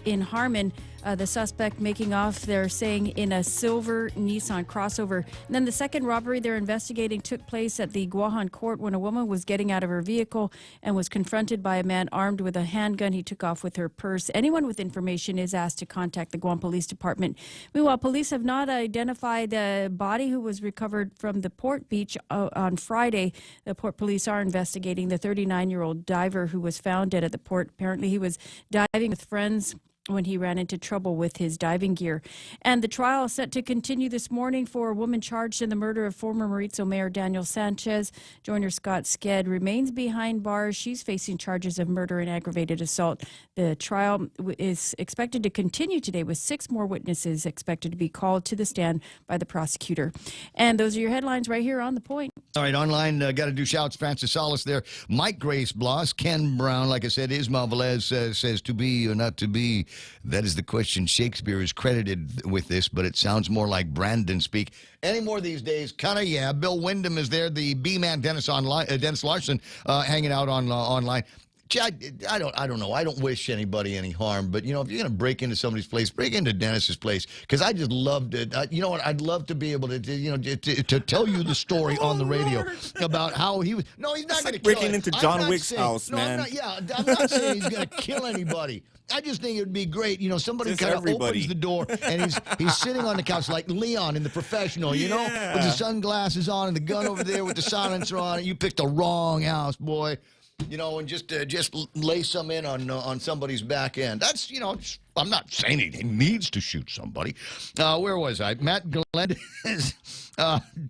Speaker 10: in Harmon. The suspect making off, they're saying, in a silver Nissan crossover. And then the second robbery they're investigating took place at the Guahan court when a woman was getting out of her vehicle and was confronted by a man armed with a handgun. He took off with her purse. Anyone with information is asked to contact the Guam Police Department. Meanwhile, police have not identified the body who was recovered from the Port Beach on Friday. The Port Police are investigating the 39-year-old diver who was found dead at the port. Apparently, he was diving with friends when he ran into trouble with his diving gear. And the trial is set to continue this morning for a woman charged in the murder of former Maritzo Mayor Daniel Sanchez. Joiner Scott Sked remains behind bars. She's facing charges of murder and aggravated assault. The trial is expected to continue today with 6 more witnesses expected to be called to the stand by the prosecutor. And those are your headlines right here on The Point.
Speaker 12: All right, online, got to do shouts. Francis Salas there. Mike Grace Bloss, Ken Brown, like I said, Ismail Velez says to be or not to be. That is the question. Shakespeare is credited with this, but it sounds more like Brandon speak. Any more these days? Kind of, yeah. Bill Wyndham is there. The B-man Dennis Larson hanging out online. I don't know. I don't wish anybody any harm, but, if you're going to break into somebody's place, break into Dennis's place, because I just loved it. You know what? I'd love to be able to tell you the story on the radio about how he was. No, he's not going to kill
Speaker 13: breaking into John Wick's house, man.
Speaker 12: I'm not saying he's going to kill anybody. I just think it would be great. Somebody kind of opens the door and he's sitting on the couch like Leon in The Professional, with the sunglasses on and the gun over there with the silencer on it. You picked the wrong house, boy. And just lay some in on somebody's back end. That's, I'm not saying he needs to shoot somebody. Where was I? Matt Glenn,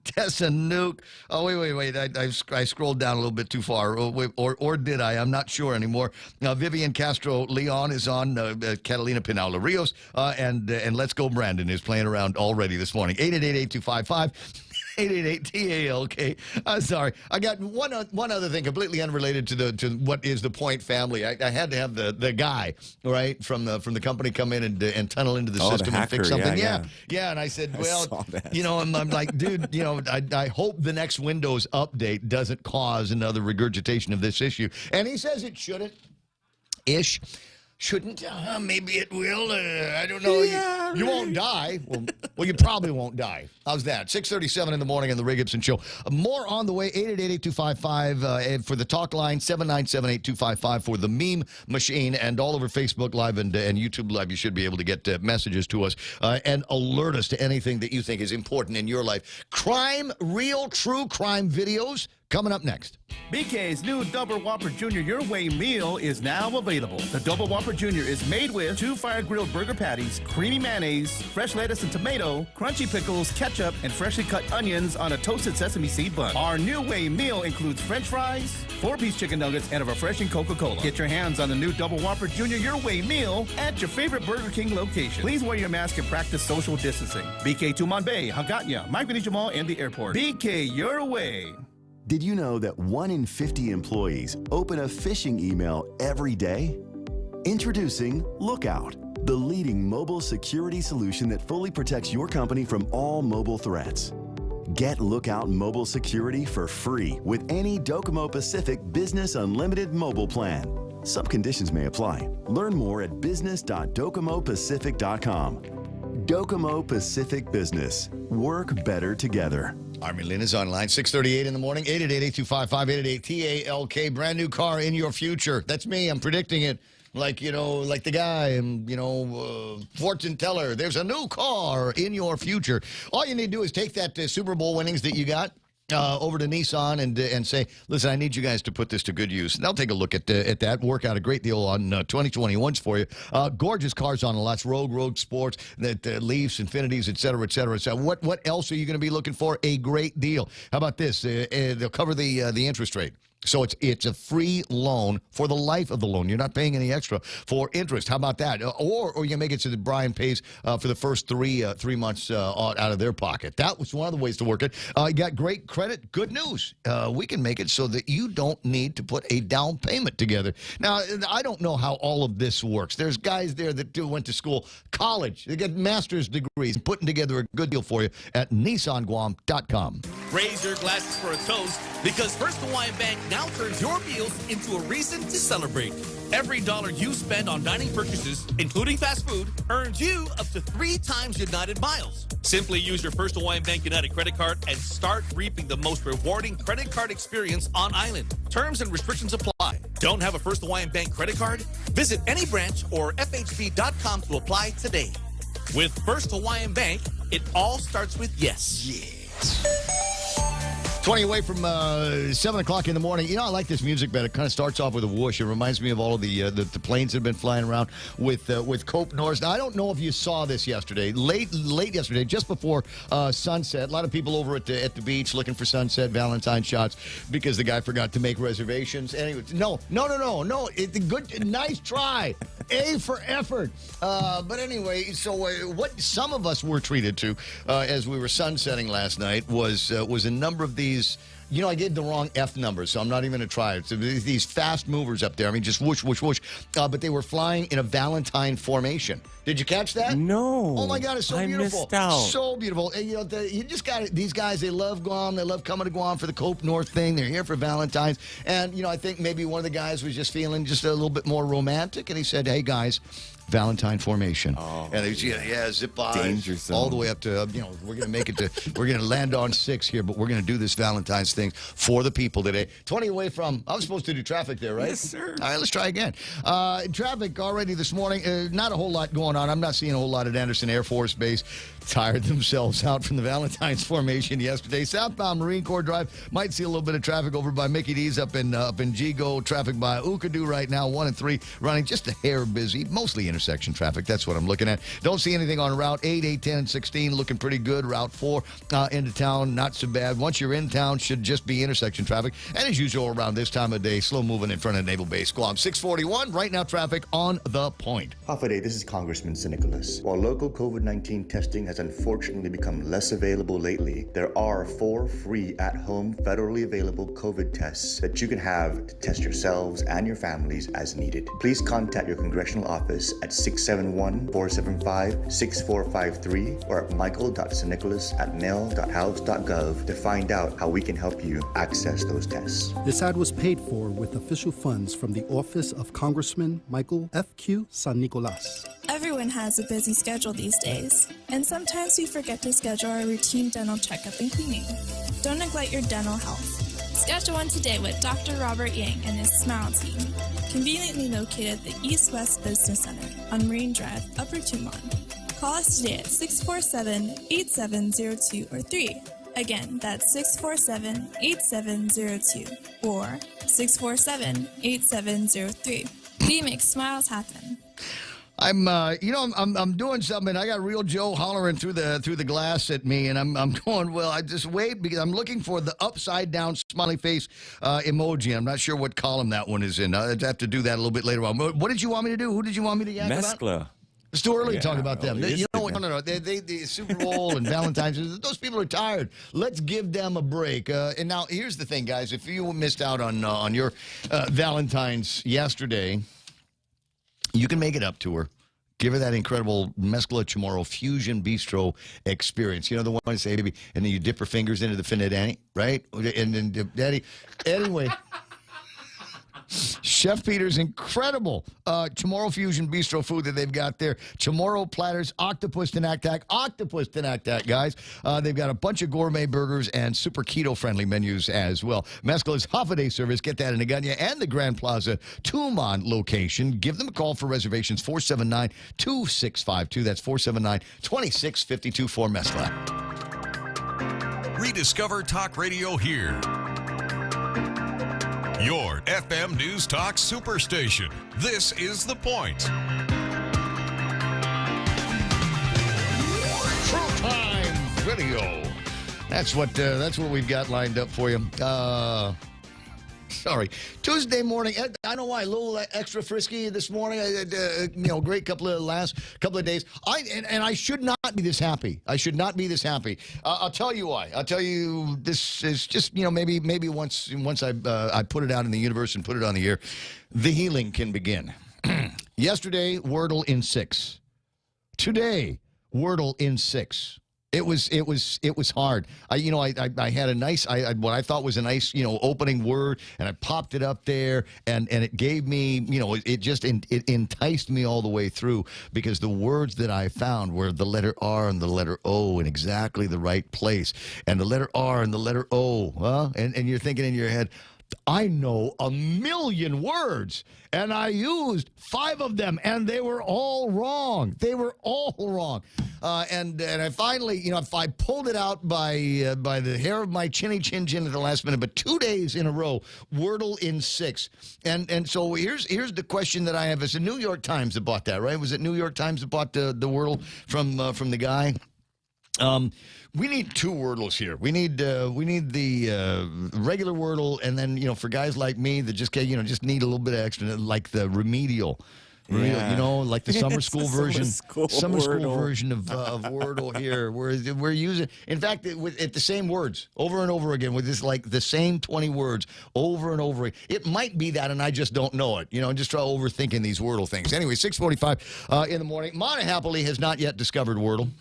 Speaker 12: Tessa Nuke. Oh, wait. I scrolled down a little bit too far. Or did I? I'm not sure anymore. Vivian Castro Leon is on. Catalina Pinaula Rios. And Let's Go Brandon is playing around already this morning. 888-8255. 888-TALK. Sorry, I got one other thing completely unrelated to what is the Point family. I had to have the guy right from the company come in and tunnel into the system and fix something. Yeah. And I said, well, I'm like, dude, I hope the next Windows update doesn't cause another regurgitation of this issue. And he says it shouldn't. Shouldn't. Maybe it will. I don't know.
Speaker 13: Yeah,
Speaker 12: you won't die. Well, you probably won't die. How's that? 6:37 in the morning on the Ray Gibson Show. More on the way. 888-8255 for the talk line. 797-8255 for the meme machine. And all over Facebook Live and YouTube Live, you should be able to get messages to us and alert us to anything that you think is important in your life. Crime, real, true crime videos. Coming up next.
Speaker 16: BK's new Double Whopper Jr. Your Way meal is now available. The Double Whopper Jr. is made with 2 fire-grilled burger patties, creamy mayonnaise, fresh lettuce and tomato, crunchy pickles, ketchup, and freshly cut onions on a toasted sesame seed bun. Our New Way meal includes french fries, 4-piece chicken nuggets, and a refreshing Coca-Cola. Get your hands on the new Double Whopper Jr. Your Way meal at your favorite Burger King location. Please wear your mask and practice social distancing. BK Tumon Bay, Hagåtña, Micronesia Mall, and the airport. BK Your Way.
Speaker 17: Did you know that 1 in 50 employees open a phishing email every day? Introducing Lookout, the leading mobile security solution that fully protects your company from all mobile threats. Get Lookout Mobile Security for free with any Docomo Pacific Business Unlimited mobile plan. Some conditions may apply. Learn more at business.docomopacific.com. Docomo Pacific Business. Work better together.
Speaker 12: Army Lynn is online, 6:38 in the morning, 888-8255, 888-TALK, brand new car in your future. That's me. I'm predicting it like the guy, and, fortune teller. There's a new car in your future. All you need to do is take that Super Bowl winnings that you got over to Nissan and say, listen, I need you guys to put this to good use. And they'll take a look at that, work out a great deal on 2021s for you. Gorgeous cars on the lots, Rogue Sports, Leafs, Infinities, et cetera, et cetera. So what else are you going to be looking for? A great deal. How about this? They'll cover the interest rate. So it's a free loan for the life of the loan. You're not paying any extra for interest. How about that? Or you can make it so that Brian pays for the first three months out of their pocket. That was one of the ways to work it. You got great credit. Good news. We can make it so that you don't need to put a down payment together. Now, I don't know how all of this works. There's guys there that went to school, college. They get master's degrees. Putting together a good deal for you at NissanGuam.com.
Speaker 18: Raise your glasses for a toast because First Hawaiian Bank now turns your meals into a reason to celebrate. Every dollar you spend on dining purchases, including fast food, earns you up to 3 times United miles. Simply use your First Hawaiian Bank United credit card and start reaping the most rewarding credit card experience on island. Terms and restrictions apply. Don't have a First Hawaiian Bank credit card? Visit any branch or FHB.com to apply today. With First Hawaiian Bank, it all starts with yes.
Speaker 12: Yes. 20 away from 7 o'clock in the morning. I like this music bed. It kind of starts off with a whoosh. It reminds me of all of the planes that have been flying around with Cope Norris. Now, I don't know if you saw this yesterday. Late yesterday, just before sunset. A lot of people over at the beach looking for sunset Valentine shots because the guy forgot to make reservations. Anyway, no. Good, nice try. A for effort. But anyway, so what some of us were treated to as we were sunsetting last night was a number of these. I gave the wrong F numbers, so I'm not even going to try it. So these fast movers up there, just whoosh, whoosh, whoosh. But they were flying in a Valentine formation. Did you catch that?
Speaker 13: No.
Speaker 12: Oh, my God, it's so beautiful.
Speaker 13: I missed out.
Speaker 12: So beautiful. And, you just got it. These guys, they love Guam. They love coming to Guam for the Cope North thing. They're here for Valentine's. And, I think maybe one of the guys was just feeling just a little bit more romantic. And he said, hey, guys, Valentine formation.
Speaker 13: Oh,
Speaker 12: and zip by
Speaker 13: danger zone.
Speaker 12: All the way up to, we're going to make it to, we're going to land on 6 here, but we're going to do this Valentine's thing for the people today. 20 away from, I was supposed to do traffic there, right?
Speaker 13: Yes, sir.
Speaker 12: All right, let's try again. Traffic already this morning, not a whole lot going on. I'm not seeing a whole lot at Anderson Air Force Base. Tired themselves out from the Valentine's formation yesterday. Southbound Marine Corps Drive might see a little bit of traffic over by Mickey D's up in Gigo. Traffic by Ukadu right now, 1 and 3 running just a hair busy, mostly intersection traffic. That's what I'm looking at. Don't see anything on Route 8, 8, 10, and 16 looking pretty good. Route 4 into town, not so bad. Once you're in town, should just be intersection traffic. And as usual around this time of day, slow moving in front of Naval Base Guam. 641, right now traffic on the point.
Speaker 19: Half a day, this is Congressman Nicholas. While local COVID-19 testing has has unfortunately become less available lately, there are 4 free at-home federally available COVID tests that you can have to test yourselves and your families as needed. Please contact your congressional office at 671-475-6453 or at michael.snicholas@mail.house.gov to find out how we can help you access those tests.
Speaker 20: This ad was paid for with official funds from the Office of Congressman Michael F.Q. San Nicolas.
Speaker 21: Everyone has a busy schedule these days, and sometimes we forget to schedule our routine dental checkup and cleaning. Don't neglect your dental health. Schedule one today with Dr. Robert Yang and his Smile team, conveniently located at the East West Business Center on Marine Drive, Upper Tumon. Call us today at 647-8702 or 3. Again, that's 647-8702 or 647-8703. We make smiles happen.
Speaker 12: I'm doing something. I got Real Joe hollering through the glass at me, and I'm going, well, I just wait because I'm looking for the upside down smiley face emoji. I'm not sure what column that one is in. I'd have to do that a little bit later on. What did you want me to do? Who did you want me to yak about?
Speaker 13: Mescla.
Speaker 12: It's too early to talk about them.
Speaker 13: No.
Speaker 12: The Super Bowl and Valentine's, those people are tired. Let's give them a break. And now, here's the thing, guys. If you missed out on your Valentine's yesterday, you can make it up to her. Give her that incredible Mescla Chamorro Fusion Bistro experience. You know, the one I say, baby, and then you dip her fingers into the finna Danny, right? And then Daddy. Anyway. Chef Peter's incredible Chamorro Fusion Bistro food that they've got there. Chamorro platters, octopus tenactac, guys. They've got a bunch of gourmet burgers and super keto-friendly menus as well. Mescla's half-a-day service, get that in Agunya and the Grand Plaza Tumon location. Give them a call for reservations, 479-2652. That's 479-2652 for Mescla.
Speaker 8: Rediscover Talk Radio here. Your FM News Talk Superstation. This is The Point.
Speaker 12: True Time Video. That's what we've got lined up for you. Sorry. Tuesday morning. I don't know why. A little extra frisky this morning. Great couple of days. I should not be this happy. I should not be this happy. I'll tell you why. I'll tell you this is just, maybe once I put it out in the universe and put it on the air, the healing can begin. Yesterday, Wordle in 6. Today, Wordle in 6. It was hard. I had a nice, what I thought was a nice, opening word, and I popped it up there, and it gave me, it enticed me all the way through, because the words that I found were the letter R and the letter O in exactly the right place, and the letter R and the letter O, and you're thinking in your head, I know a million words, and I used 5 of them, and they were all wrong. They were all wrong. And I finally, I pulled it out by the hair of my chinny chin at the last minute, but 2 days in a row, Wordle in 6. And so here's the question that I have. It's the New York Times that bought that, right? Was it New York Times that bought the Wordle from the guy? We need 2 Wordles here. We need the regular Wordle, and then for guys like me that just need a little bit of extra, like the remedial.
Speaker 13: Yeah.
Speaker 12: Like the summer school version,
Speaker 13: school
Speaker 12: version of Wordle here. We're using, in fact, at the same words over and over again with this, like the same 20 words over and over. It might be that, and I just don't know it. Just try overthinking these Wordle things. Anyway, 6:45 in the morning. Mona happily has not yet discovered Wordle.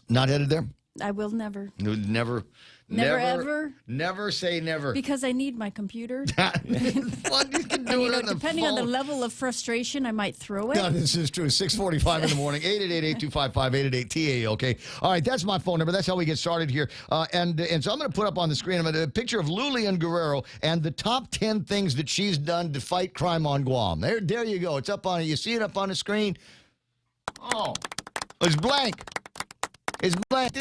Speaker 12: Not headed there?
Speaker 10: I will never.
Speaker 12: Never ever? Never say never.
Speaker 10: Because I need my computer.
Speaker 12: Well, you can do it on the
Speaker 10: depending
Speaker 12: phone.
Speaker 10: on the level of frustration, I might throw it.
Speaker 12: No, this is true. 6:45 in the morning, 888-825-5888, okay? All right, that's my phone number. That's how we get started here. And so I'm going to put up on the screen a picture of Lulian Guerrero and the top 10 things that she's done to fight crime on Guam. There you go. It's up on it. You see it up on the screen? Oh, it's blank. It's blank.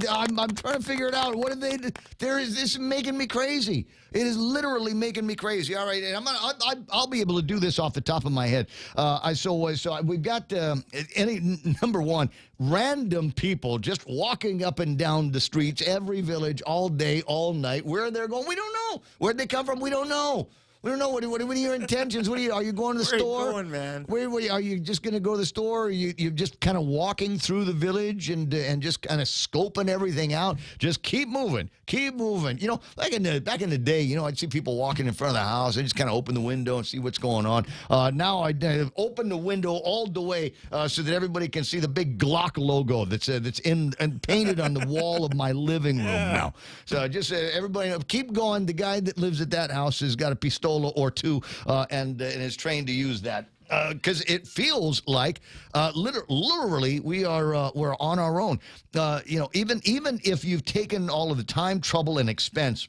Speaker 12: I'm trying to figure it out. What did they do? This is making me crazy. It is literally making me crazy. All right, and I'll be able to do this off the top of my head. So we've got number 1, random people just walking up and down the streets, every village, all day, all night. Where they're going, we don't know. Where'd they come from? We don't know. We don't know what are your intentions. Are you going to the
Speaker 13: Where
Speaker 12: store?
Speaker 13: Are you going, man?
Speaker 12: Where are you just going to go to the store? Or you're just kind of walking through the village and just kind of scoping everything out. Just keep moving. You know, back in the day, I'd see people walking in front of the house. I just kind of open the window and see what's going on. Now I open the window all the way so that everybody can see the big Glock logo that's in and painted on the wall of my living room now. So just everybody keep going. The guy that lives at that house has got a pistola or two and is trained to use that. Because it feels like literally we're on our own. Even if you've taken all of the time, trouble, and expense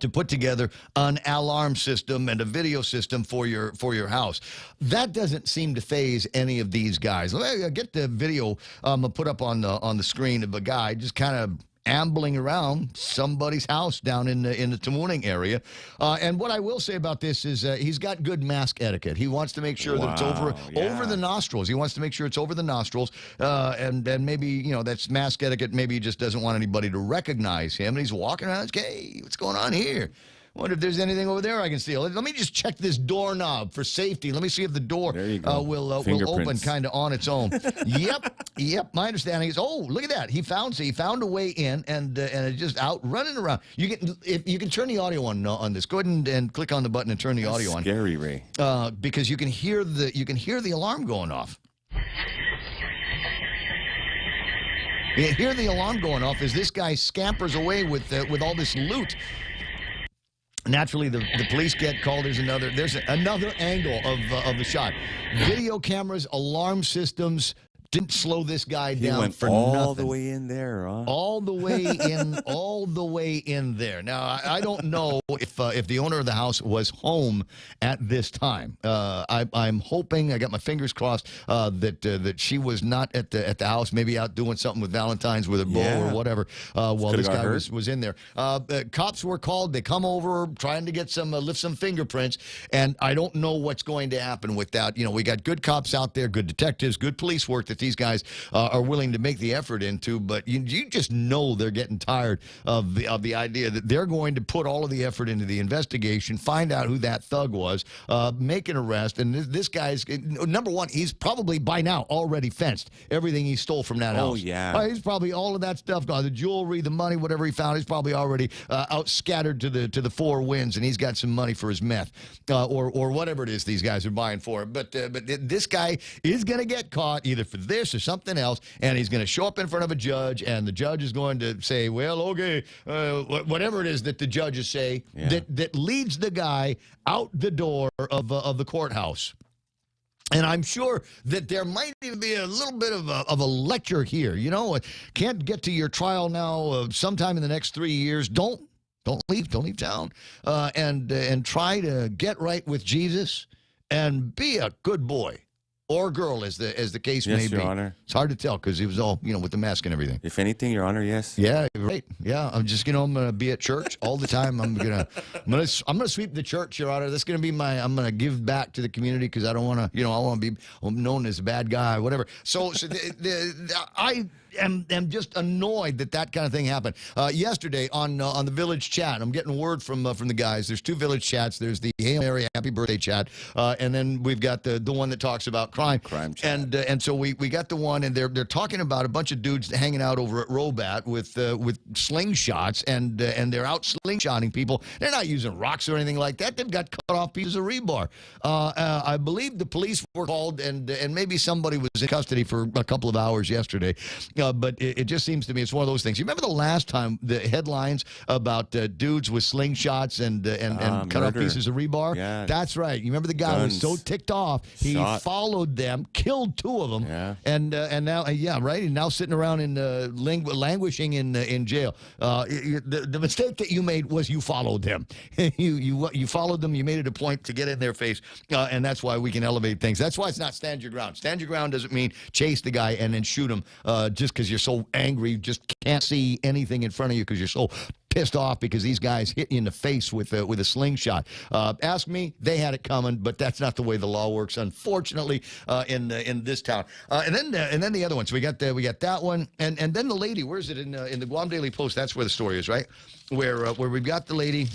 Speaker 12: to put together an alarm system and a video system for your house, that doesn't seem to faze any of these guys. Get the video put up on the screen of a guy just kind of ambling around somebody's house down in the Tamuning area. And what I will say about this is he's got good mask etiquette. He wants to make sure that it's over the nostrils. He wants to make sure it's over the nostrils. And maybe, that's mask etiquette. Maybe he just doesn't want anybody to recognize him. And he's walking around. Hey, what's going on here? Wonder if there's anything over there I can steal. Let me just check this doorknob for safety. Let me see if the door will open kind of on its own. Yep. My understanding is, look at that. He found a way in, and it's just out running around. You can turn the audio on this. Go ahead and click on the button and turn the audio on.
Speaker 13: Scary, Ray.
Speaker 12: Because you can hear the alarm going off. You can hear the alarm going off as this guy scampers away with all this loot. Naturally, the police get called. There's another angle of the shot. Video cameras, alarm systems didn't slow this guy down.
Speaker 13: He went
Speaker 12: for
Speaker 13: all
Speaker 12: nothing.
Speaker 13: the way in there, huh?
Speaker 12: All the way in there. Now, I don't know if the owner of the house was home at this time. I'm hoping, I got my fingers crossed, that she was not at the house, maybe out doing something with Valentine's with her beau or whatever, while this guy was in there. Cops were called. They come over trying to get lift some fingerprints, and I don't know what's going to happen with that. We got good cops out there, good detectives, good police work that these guys are willing to make the effort into, but you just know they're getting tired of the idea that they're going to put all of the effort into the investigation, find out who that thug was, make an arrest, and this guy's, number one, he's probably by now already fenced everything he stole from that house.
Speaker 13: Oh, yeah.
Speaker 12: He's probably all of that stuff gone, the jewelry, the money, whatever he found, he's probably already out scattered to the four winds, and he's got some money for his meth, or whatever it is these guys are buying for. But this guy is going to get caught either for this or something else, and he's going to show up in front of a judge, and the judge is going to say, well, okay, whatever it is that the judges say, that leads the guy out the door of the courthouse. And I'm sure that there might even be a little bit of a lecture here. Can't get to your trial now sometime in the next 3 years. Don't leave town, and try to get right with Jesus and be a good boy. Or girl, as the case may be.
Speaker 13: Your Honor.
Speaker 12: It's hard to tell because he was all, with the mask and everything.
Speaker 13: If anything, Your Honor, yes.
Speaker 12: Yeah, right. Yeah, I'm just, I'm going to be at church all the time. I'm gonna sweep the church, Your Honor. That's going to be I'm going to give back to the community because I don't want to, I want to be known as a bad guy, whatever. So I am just annoyed that kind of thing happened. Yesterday on the village chat, I'm getting word from the guys. There's two village chats. There's the Hail Mary Happy Birthday chat, and then we've got the one that talks about crime chat. And so we got the one, and they're talking about a bunch of dudes hanging out over at Robat with slingshots, and they're out slingshotting people. They're not using rocks or anything like that. They've got cut off pieces of rebar. I believe the police were called, and maybe somebody was in custody for a couple of hours yesterday. But it just seems to me it's one of those things. You remember the last time the headlines about dudes with slingshots and cut off pieces of rebar?
Speaker 13: Yeah.
Speaker 12: That's right. You remember the guy was so ticked off he followed them, killed two of them, and now right, and now sitting around in languishing in jail. The mistake that you made was you followed them. you followed them. You made it a point to get in their face, and that's why we can elevate things. That's why it's not stand your ground. Stand your ground doesn't mean chase the guy and then shoot him just because you're so angry, you just can't see anything in front of you because you're so pissed off because these guys hit you in the face with a slingshot. Ask me, they had it coming, but that's not the way the law works, unfortunately, in this town. And then the other one. So we got that one, and then the lady. Where is it in the Guam Daily Post? That's where the story is, right? Where we've got the lady.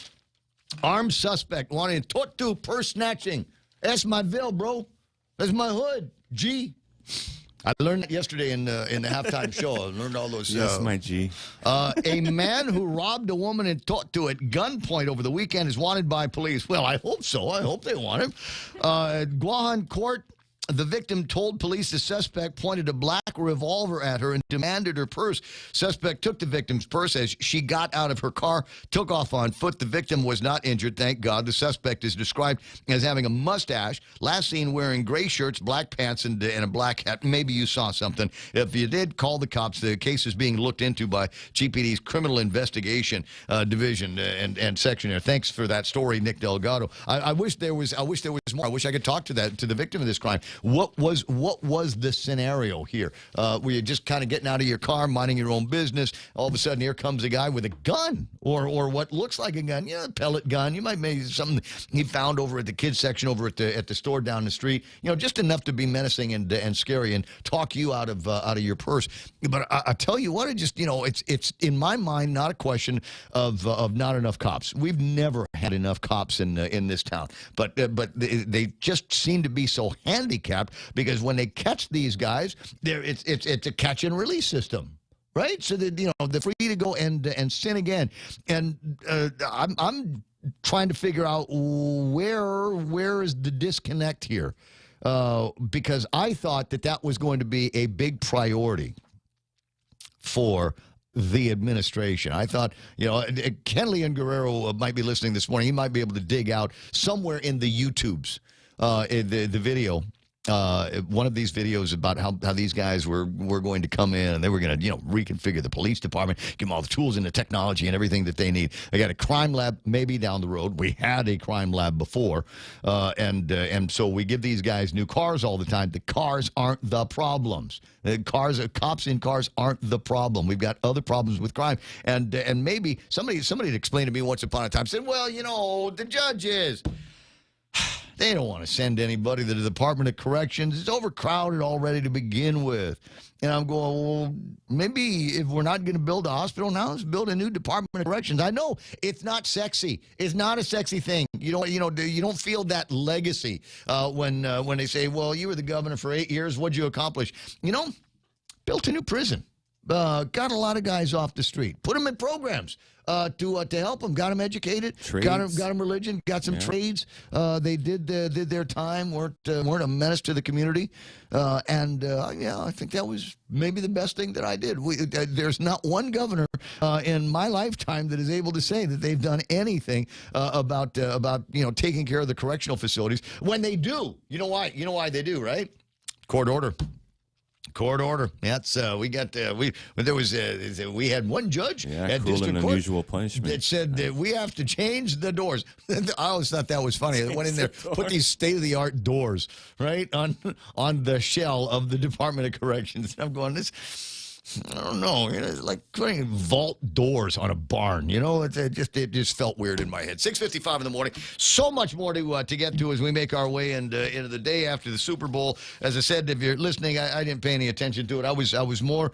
Speaker 12: Armed suspect wanted in Tortu purse snatching. That's my Ville, bro. That's my hood. G. I learned that yesterday in the halftime show. I learned all those.
Speaker 13: Yes, my G.
Speaker 12: A man who robbed a woman and Tortu at gunpoint over the weekend is wanted by police. Well, I hope so. I hope they want him. Guahan Court. The victim told police the suspect pointed a black revolver at her and demanded her purse. Suspect took the victim's purse as she got out of her car, took off on foot. The victim was not injured, thank God. The suspect is described as having a mustache, last seen wearing gray shirts, black pants, and a black hat. Maybe you saw something. If you did, call the cops. The case is being looked into by GPD's Criminal Investigation Division and section there. Thanks for that story, Nick Delgado. I wish there was more. I wish I could talk to the victim of this crime. What was the scenario here? Were you just kind of getting out of your car, minding your own business? All of a sudden, here comes a guy with a gun, or what looks like a gun, a pellet gun. You might maybe something he found over at the kids section over at the store down the street. Just enough to be menacing and scary and talk you out of your purse. But I tell you what, it's in my mind not a question of not enough cops. We've never had enough cops in this town, but they just seem to be so handicapped because when they catch these guys, it's a catch and release system, right? So that they're free to go and sin again. And I'm trying to figure out where is the disconnect here, because I thought that was going to be a big priority for the administration. I thought, Kenley and Guerrero might be listening this morning. He might be able to dig out somewhere in the YouTubes, the video. One of these videos about how these guys were going to come in and they were going to reconfigure the police department, give them all the tools and the technology and everything that they need. They got a crime lab maybe down the road. We had a crime lab before, and so we give these guys new cars all the time. The cars aren't the problems. Cops in cars aren't the problem. We've got other problems with crime, and maybe somebody had explained to me once upon a time, said, well, the judges, they don't want to send anybody to the Department of Corrections. It's overcrowded already to begin with. And I'm going, well, maybe if we're not going to build a hospital now, let's build a new Department of Corrections. I know it's not sexy. It's not a sexy thing. You don't feel that legacy when they say, well, you were the governor for 8 years. What'd you accomplish? Built a new prison. Got a lot of guys off the street. Put them in programs to help them. Got them educated.
Speaker 13: Trades.
Speaker 12: Got them religion. Got some trades. They did their time. Weren't a menace to the community. I think that was maybe the best thing that I did. There's not one governor in my lifetime that is able to say that they've done anything about taking care of the correctional facilities. When they do, you know why? You know why they do, right? Court order. Court order. That's we had one judge at
Speaker 13: cruel
Speaker 12: district
Speaker 13: and
Speaker 12: court
Speaker 13: unusual punishment
Speaker 12: that said that we have to change the doors. I always thought that was funny. They went in there, put these state-of-the-art doors right on the shell of the Department of Corrections. I'm going, I don't know. It's like putting vault doors on a barn. It just felt weird in my head. 6:55 in the morning. So much more to get to as we make our way into the day after the Super Bowl. As I said, if you're listening, I didn't pay any attention to it. I was more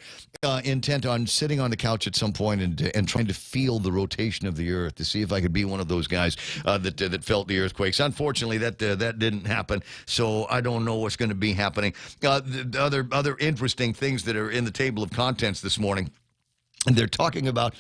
Speaker 12: intent on sitting on the couch at some point and trying to feel the rotation of the earth to see if I could be one of those guys that felt the earthquakes. Unfortunately, that didn't happen. So I don't know what's going to be happening. The other interesting things that are in the table of contents this morning. And they're talking about,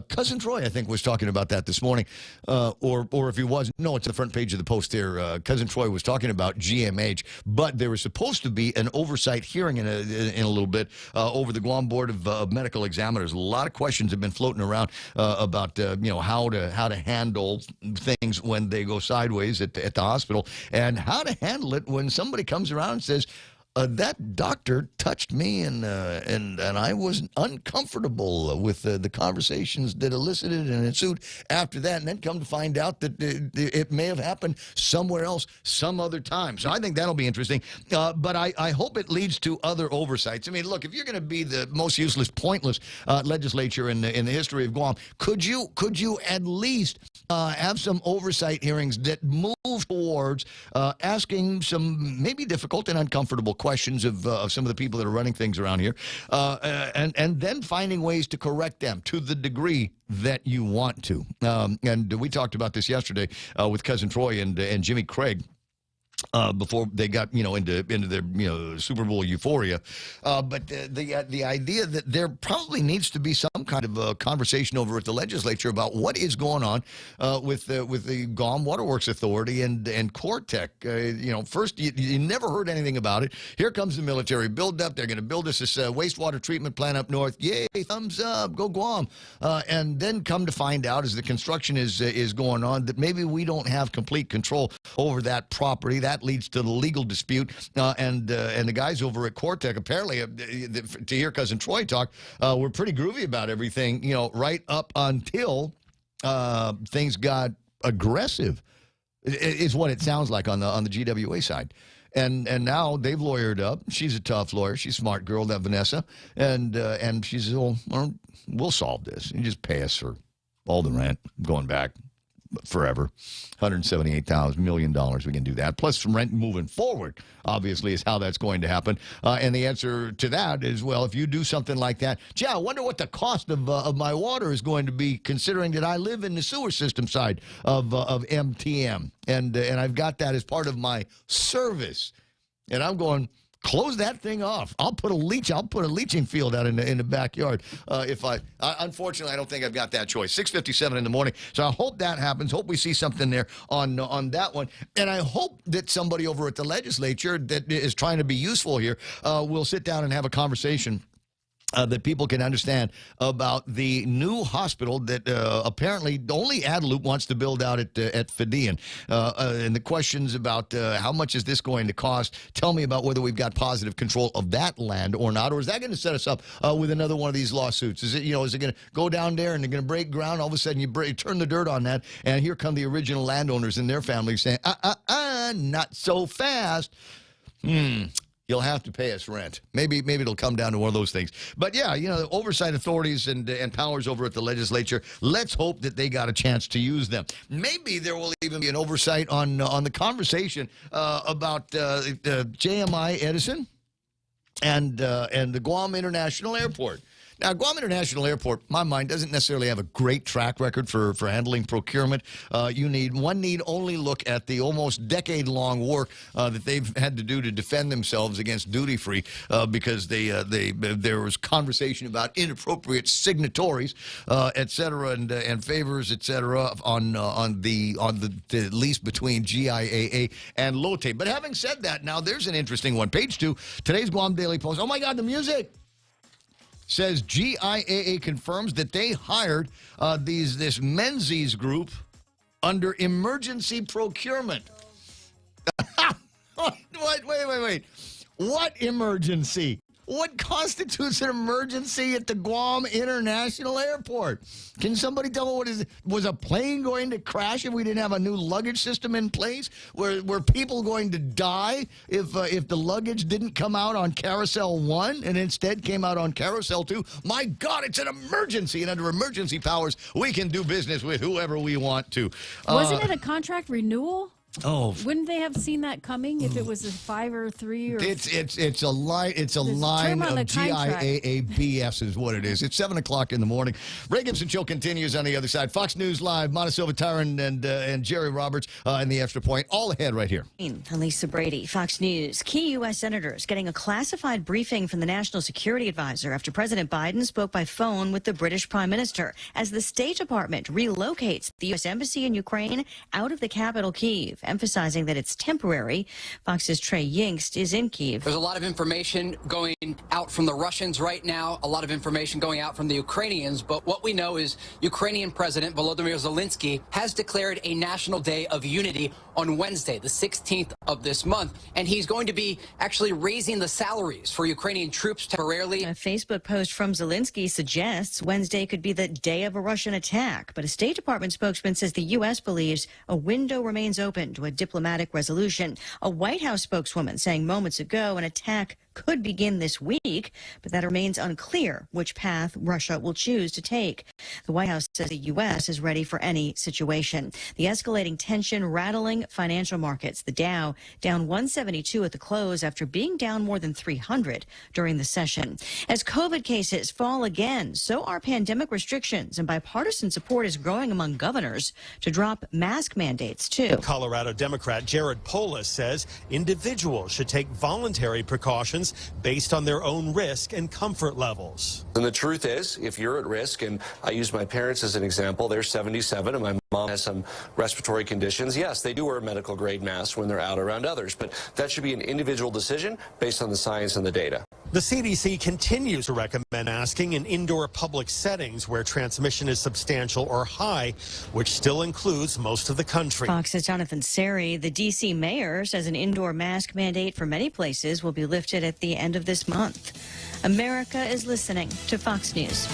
Speaker 12: Cousin Troy, I think, was talking about that this morning. Or if he wasn't, no, it's the front page of the Post there. Cousin Troy was talking about GMH, but there was supposed to be an oversight hearing in a little bit over the Guam Board of Medical Examiners. A lot of questions have been floating around about, how to handle things when they go sideways at the hospital and how to handle it when somebody comes around and says, that doctor touched me, and I was uncomfortable with the conversations that elicited and ensued after that, and then come to find out that it may have happened somewhere else some other time. So I think that'll be interesting. But I hope it leads to other oversights. I mean, look, if you're going to be the most useless, pointless legislature in the history of Guam, could you at least have some oversight hearings that move towards asking some maybe difficult and uncomfortable questions of some of the people that are running things around here, and then finding ways to correct them to the degree that you want to. And we talked about this yesterday with Cousin Troy and Jimmy Craig. Before they got into their Super Bowl euphoria, but the idea that there probably needs to be some kind of a conversation over at the legislature about what is going on with the Guam Waterworks Authority and Cortec. First you never heard anything about it. Here comes the military build up. They're going to build us this wastewater treatment plant up north. Yay! Thumbs up! Go Guam! And then come to find out as the construction is going on that maybe we don't have complete control over that property. That leads to the legal dispute, and the guys over at Cortec apparently, to hear Cousin Troy talk, were pretty groovy about everything, right up until things got aggressive. Is what it sounds like on the GWA side. And now they've lawyered up. She's a tough lawyer. She's a smart girl, that Vanessa, and she says, "Well, we'll solve this. You just pay us for all the rent going back." Forever, $178 million. We can do that. Plus rent moving forward, obviously, is how that's going to happen. And the answer to that is, well, if you do something like that, gee, I wonder what the cost of my water is going to be, considering that I live in the sewer system side of MTM, and I've got that as part of my service. And I'm going, close that thing off. I'll put a leaching field out in the backyard. Unfortunately, I don't think I've got that choice. 6:57 in the morning. So I hope that happens. Hope we see something there on that one. And I hope that somebody over at the legislature that is trying to be useful here will sit down and have a conversation that people can understand about the new hospital that apparently only Adelup wants to build out at Fidian. And the questions about how much is this going to cost? Tell me about whether we've got positive control of that land or not. Or is that going to set us up with another one of these lawsuits? Is it going to go down there and they're going to break ground? All of a sudden you turn the dirt on that, and here come the original landowners and their families saying, not so fast. You'll have to pay us rent. Maybe it'll come down to one of those things. But yeah, the oversight authorities and powers over at the legislature, let's hope that they got a chance to use them. Maybe there will even be an oversight on the conversation about JMI Edison and the Guam International Airport. Now, Guam International Airport, in my mind, doesn't necessarily have a great track record for handling procurement. One need only look at the almost decade-long work that they've had to do to defend themselves against duty-free because there was conversation about inappropriate signatories, et cetera, and favors, et cetera, on the lease between GIAA and LOTE. But having said that, now there's an interesting one. Page 2, today's Guam Daily Post. Oh, my God, the music! Says GIAA confirms that they hired this Menzies group under emergency procurement. Wait. What emergency? What constitutes an emergency at the Guam International Airport? Can somebody tell me what is it? Was a plane going to crash if we didn't have a new luggage system in place? Were people going to die if the luggage didn't come out on Carousel 1 and instead came out on Carousel 2? My God, it's an emergency, and under emergency powers, we can do business with whoever we want to.
Speaker 10: Wasn't it a contract renewal?
Speaker 12: Oh,
Speaker 10: wouldn't they have seen that coming if it was a 5 or 3 or?
Speaker 12: It's a line. It's a line of GIAA BS is what it is. It's 7 o'clock in the morning. Ray Gibson Show continues on the other side. Fox News Live. Montecillo Tyron and Jerry Roberts in the Extra Point. All ahead right here.
Speaker 3: Lisa Brady, Fox News. Key U.S. senators getting a classified briefing from the National Security Advisor after President Biden spoke by phone with the British Prime Minister as the State Department relocates the U.S. Embassy in Ukraine out of the capital, Kyiv, emphasizing that it's temporary. Fox's Trey Yingst is in Kyiv.
Speaker 1: There's a lot of information going out from the Russians right now, a lot of information going out from the Ukrainians, but what we know is Ukrainian President Volodymyr Zelensky has declared a national day of unity on Wednesday, the 16th of this month, and he's going to be actually raising the salaries for Ukrainian troops temporarily.
Speaker 3: A Facebook post from Zelensky suggests Wednesday could be the day of a Russian attack, but a State Department spokesman says the U.S. believes a window remains open to a diplomatic resolution. A White House spokeswoman saying moments ago an attack could begin this week, but that remains unclear which path Russia will choose to take. The White House says the U.S. is ready for any situation. The escalating tension rattling financial markets. The Dow down 172 at the close after being down more than 300 during the session. As COVID cases fall again, so are pandemic restrictions, and bipartisan support is growing among governors to drop mask mandates, too.
Speaker 4: Colorado Democrat Jared Polis says individuals should take voluntary precautions based on their own risk and comfort levels.
Speaker 22: And the truth is, if you're at risk, and I use my parents as an example, they're 77 and my mom has some respiratory conditions. Yes, they do wear a medical grade mask when they're out around others, but that should be an individual decision based on the science and the data.
Speaker 4: The CDC continues to recommend masking in indoor public settings where transmission is substantial or high, which still includes most of the country.
Speaker 3: Fox's Jonathan Seri, the D.C. mayor, says an indoor mask mandate for many places will be lifted at the end of this month. America is listening to Fox News.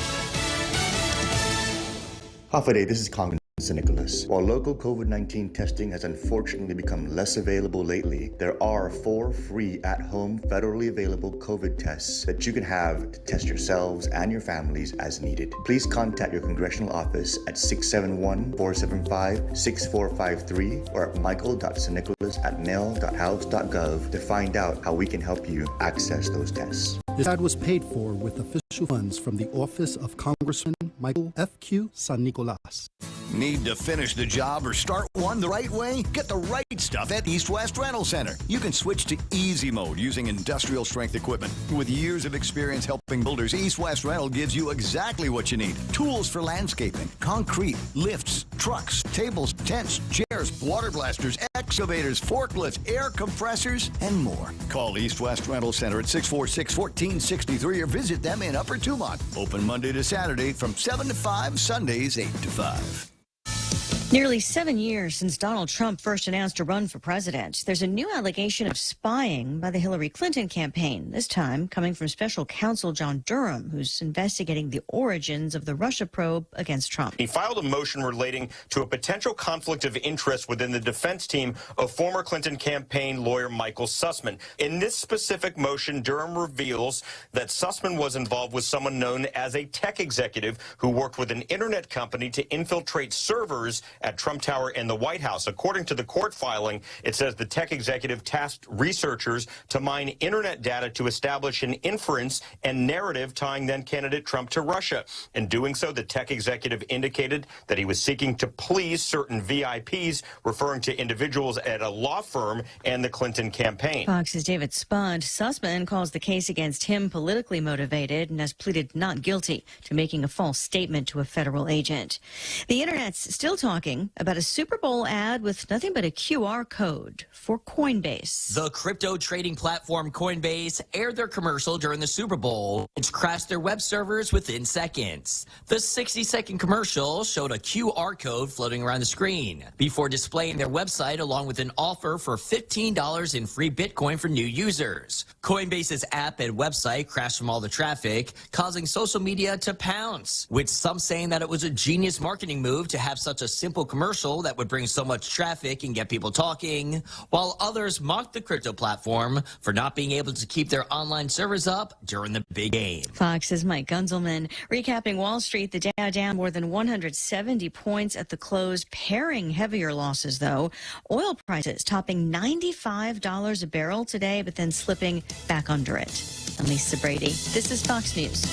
Speaker 19: Half a day, this is Congressman Nicholas. While local COVID-19 testing has unfortunately become less available lately, there are 4 free at-home federally available COVID tests that you can have to test yourselves and your families as needed. Please contact your congressional office at 671-475-6453 or at michael.snicholas@mail.house.gov to find out how we can help you access those tests.
Speaker 20: This ad was paid for with official funds from the office of Congressman Michael F.Q. San Nicolas.
Speaker 11: Need to finish the job or start one the right way? Get the right stuff at East West Rental Center. You can switch to easy mode using industrial strength equipment. With years of experience helping builders, East West Rental gives you exactly what you need. Tools for landscaping, concrete, lifts, trucks, tables, tents, chairs, water blasters, excavators, forklifts, air compressors, and more. Call East West Rental Center at 646-1463 or visit them in Upper Tumont. Open Monday to Saturday from 7 to 5, Sundays 8 to 5.
Speaker 3: Nearly 7 years since Donald Trump first announced a run for president, there's a new allegation of spying by the Hillary Clinton campaign, this time coming from special counsel John Durham, who's investigating the origins of the Russia probe against Trump.
Speaker 23: He filed a motion relating to a potential conflict of interest within the defense team of former Clinton campaign lawyer Michael Sussman. In this specific motion, Durham reveals that Sussman was involved with someone known as a tech executive who worked with an internet company to infiltrate servers at Trump Tower and the White House. According to the court filing, it says the tech executive tasked researchers to mine internet data to establish an inference and narrative tying then candidate Trump to Russia. In doing so, the tech executive indicated that he was seeking to please certain VIPs, referring to individuals at a law firm and the Clinton campaign.
Speaker 3: Fox's David Spud. Sussman calls the case against him politically motivated and has pleaded not guilty to making a false statement to a federal agent. The internet's still talking about a Super Bowl ad with nothing but a QR code for Coinbase.
Speaker 24: The crypto trading platform Coinbase aired their commercial during the Super Bowl, which crashed their web servers within seconds. The 60-second commercial showed a QR code floating around the screen before displaying their website along with an offer for $15 in free Bitcoin for new users. Coinbase's app and website crashed from all the traffic, causing social media to pounce, with some saying that it was a genius marketing move to have such a simple commercial that would bring so much traffic and get people talking, while others mocked the crypto platform for not being able to keep their online servers up during the big game.
Speaker 3: Fox's Mike Gunzelman. Recapping Wall Street, the Dow down more than 170 points at the close, pairing heavier losses, though. Oil prices topping $95 a barrel today, but then slipping back under it. I'm Lisa Brady. This is Fox News.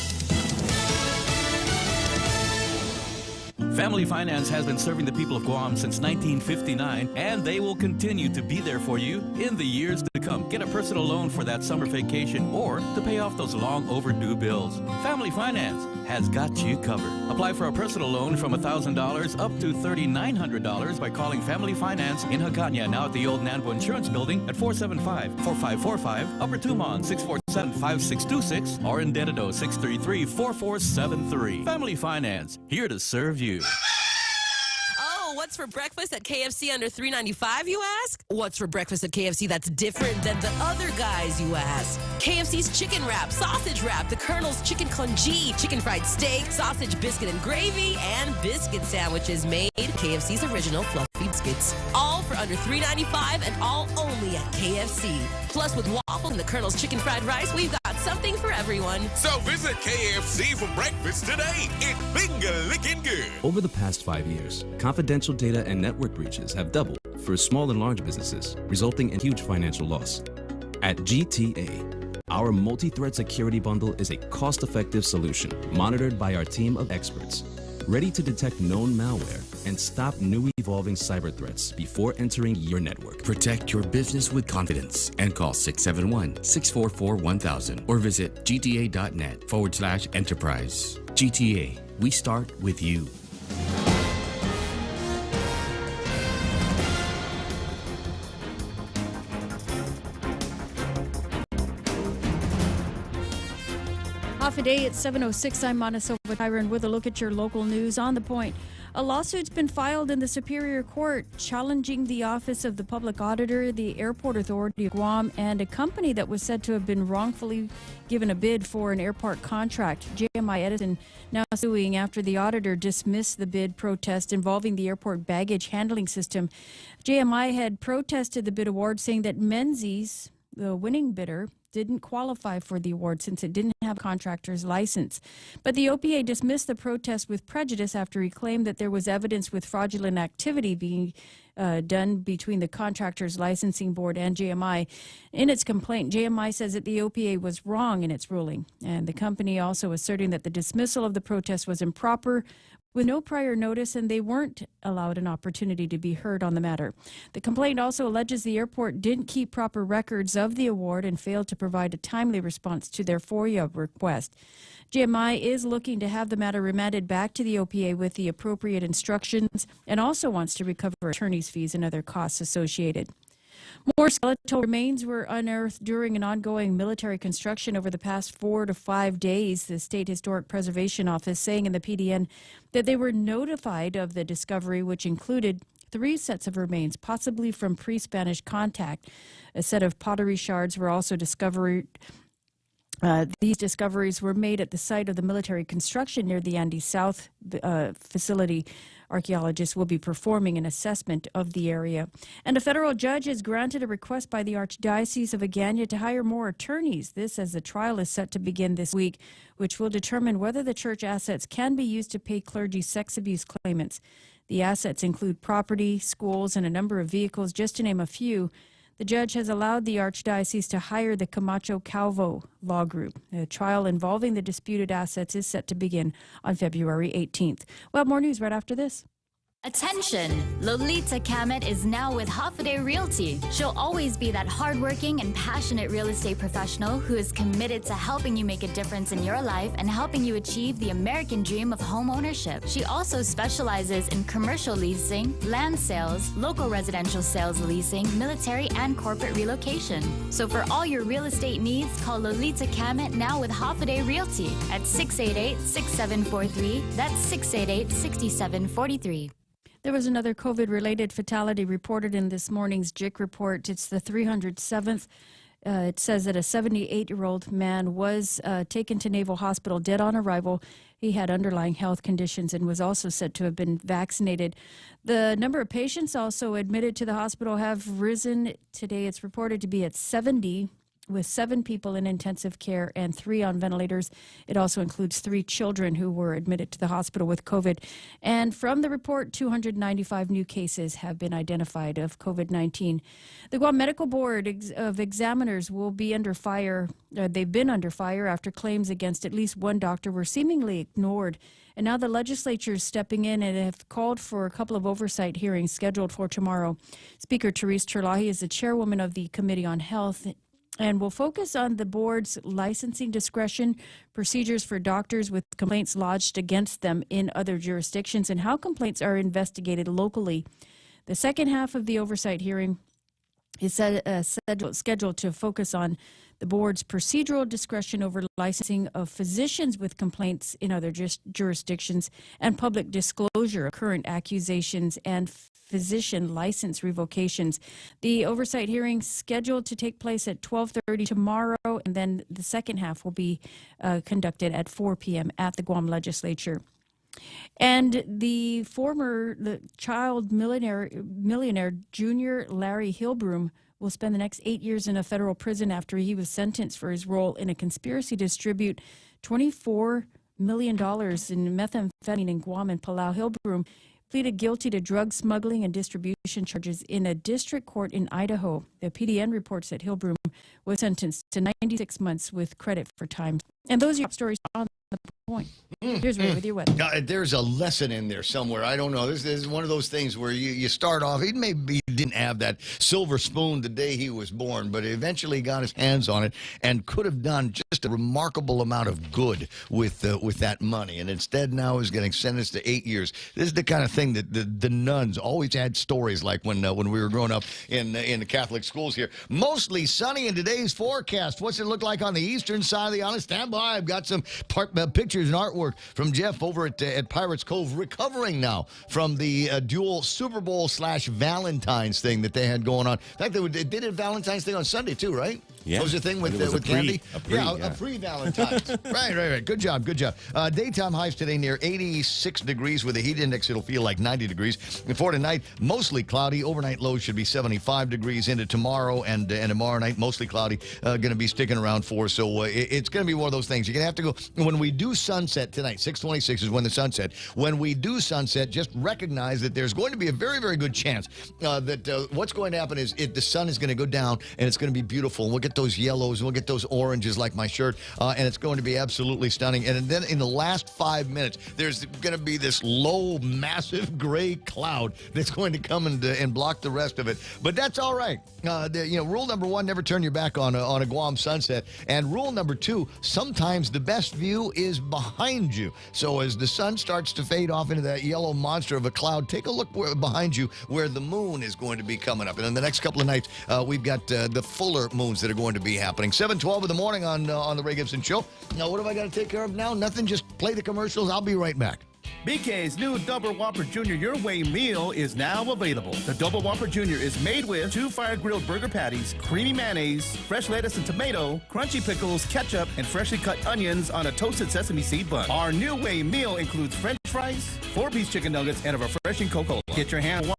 Speaker 2: Family Finance has been serving the people of Guam since 1959, and they will continue to be there for you in the years to come. Get a personal loan for that summer vacation or to pay off those long overdue bills. Family Finance has got you covered. Apply for a personal loan from $1,000 up to $3,900 by calling Family Finance in Hagåtña, now at the old Nambo Insurance Building at 475-4545, Upper Tumon 647-5626, or in Dededo 633-4473. Family Finance, here to serve you.
Speaker 7: Oh, what's for breakfast at KFC under $3.95, you ask? What's for breakfast at KFC that's different than the other guys, you ask? KFC's chicken wrap, sausage wrap, the Colonel's chicken congee, chicken fried steak, sausage biscuit and gravy, and biscuit sandwiches made KFC's original fluffy biscuits. All for under $3.95 and all only at KFC. Plus, with waffles and the Colonel's chicken fried rice, we've got something for everyone.
Speaker 8: So visit KFC for breakfast today. It's finger-licking good.
Speaker 5: Over the past 5 years, confidential data and network breaches have doubled for small and large businesses, resulting in huge financial loss. At GTA, our multi-threat security bundle is a cost-effective solution monitored by our team of experts, ready to detect known malware and stop new evolving cyber threats before entering your network.
Speaker 6: Protect your business with confidence and call 671-644-1000 or visit gta.net/enterprise. GTA, we start with you.
Speaker 10: Off a day at 7:06. I'm Monica Tyron with a look at your local news on the point. A lawsuit's been filed in the Superior Court challenging the Office of the Public Auditor, the Airport Authority of Guam, and a company that was said to have been wrongfully given a bid for an airport contract. JMI Edison now suing after the auditor dismissed the bid protest involving the airport baggage handling system. JMI had protested the bid award, saying that Menzies, the winning bidder, didn't qualify for the award since it didn't have a contractor's license. But the OPA dismissed the protest with prejudice after he claimed that there was evidence with fraudulent activity being done between the contractor's licensing board and JMI. In its complaint, JMI says that the OPA was wrong in its ruling, and the company also asserting that the dismissal of the protest was improper with no prior notice, and they weren't allowed an opportunity to be heard on the matter. The complaint also alleges the airport didn't keep proper records of the award and failed to provide a timely response to their FOIA request. JMI is looking to have the matter remanded back to the OPA with the appropriate instructions and also wants to recover attorney's fees and other costs associated. More skeletal remains were unearthed during an ongoing military construction over the past 4 to 5 days, the State Historic Preservation Office saying in the PDN that they were notified of the discovery, which included 3 sets of remains, possibly from pre-Spanish contact. A set of pottery shards were also discovered. These discoveries were made at the site of the military construction near the Andes South facility. Archaeologists will be performing an assessment of the area. And a federal judge has granted a request by the Archdiocese of Agana to hire more attorneys. This as the trial is set to begin this week, which will determine whether the church assets can be used to pay clergy sex abuse claimants. The assets include property, schools, and a number of vehicles, just to name a few. The judge has allowed the Archdiocese to hire the Camacho Calvo Law Group. A trial involving the disputed assets is set to begin on February 18th. Well, more news right after this.
Speaker 9: Attention! Lolita Kamet is now with Hoffaday Realty. She'll always be that hardworking and passionate real estate professional who is committed to helping you make a difference in your life and helping you achieve the American dream of home ownership. She also specializes in commercial leasing, land sales, local residential sales leasing, military and corporate relocation. So for all your real estate needs, call Lolita Kamet now with Hoffaday Realty at 688-6743. That's 688-6743.
Speaker 10: There was another COVID-related fatality reported in this morning's JIC report. It's the 307th. It says that a 78-year-old man was taken to Naval Hospital dead on arrival. He had underlying health conditions and was also said to have been vaccinated. The number of patients also admitted to the hospital have risen. Today it's reported to be at 70, with 7 people in intensive care and 3 on ventilators. It also includes 3 children who were admitted to the hospital with COVID. And from the report, 295 new cases have been identified of COVID-19. The Guam Medical Board of Examiners will be under fire. They've been under fire after claims against at least one doctor were seemingly ignored. And now the legislature is stepping in and have called for a couple of oversight hearings scheduled for tomorrow. Speaker Therese Terlahi is the chairwoman of the Committee on Health and will focus on the board's licensing discretion, procedures for doctors with complaints lodged against them in other jurisdictions, and how complaints are investigated locally. The second half of the oversight hearing is scheduled to focus on the board's procedural discretion over licensing of physicians with complaints in other jurisdictions and public disclosure of current accusations and physician license revocations. The oversight hearing scheduled to take place at 12:30 tomorrow, and then the second half will be conducted at 4 p.m. at the Guam Legislature. And the child millionaire Junior Larry Hillbroom will spend the next 8 years in a federal prison after he was sentenced for his role in a conspiracy to distribute $24 million in methamphetamine in Guam and Palau. Hillbroom pleaded guilty to drug smuggling and distribution charges in a district court in Idaho. The PDN reports that Hillbroom was sentenced to 96 months with credit for time. And those are your top stories on the point. Here's Ray with your weather.
Speaker 12: There's a lesson in there somewhere. I don't know. This is one of those things where you start off, he maybe didn't have that silver spoon the day he was born, but eventually got his hands on it and could have done just a remarkable amount of good with that money. And instead now is getting sentenced to 8 years. This is the kind of thing that the nuns always had stories like when we were growing up in the Catholic schools here. Mostly sunny in today's forecast. What's it look like on the eastern side of the island? Stand by. I've got some pictures and artwork from Jeff over at Pirates Cove, recovering now from the dual Super Bowl / Valentine's thing that they had going on. In fact, they did a Valentine's thing on Sunday too, right?
Speaker 13: Yeah.
Speaker 12: What was the thing with Candy? A pre-Valentine's. Right. Good job. Daytime highs today near 86 degrees with a heat index. It'll feel like 90 degrees. And for tonight, mostly cloudy. Overnight lows should be 75 degrees into tomorrow, and tomorrow night, mostly cloudy. Going to be sticking around 4. So it's going to be one of those things. You're going to have to go. When we do sunset tonight, 6:26 is when the sunset. When we do sunset, just recognize that there's going to be a very, very good chance that what's going to happen is the sun is going to go down, and it's going to be beautiful. And we'll get those yellows, and we'll get those oranges like my shirt, and it's going to be absolutely stunning. And then in the last 5 minutes, there's going to be this low, massive gray cloud that's going to come and block the rest of it. But that's all right. Rule number 1, never turn your back on a Guam sunset. And rule number 2, sometimes the best view is behind you. So as the sun starts to fade off into that yellow monster of a cloud, take a look behind you where the moon is going to be coming up. And in the next couple of nights, we've got the fuller moons that are going to be happening. 7:12 in the morning on the Ray Gibson Show. Now, what have I got to take care of now? Nothing. Just play the commercials. I'll be right back.
Speaker 2: BK's new Double Whopper Jr. Your Way meal is now available. The Double Whopper Jr. is made with 2 fire-grilled burger patties, creamy mayonnaise, fresh lettuce and tomato, crunchy pickles, ketchup, and freshly cut onions on a toasted sesame seed bun. Our New Way meal includes french fries, 4-piece chicken nuggets, and a refreshing Coca-Cola. Get your hand on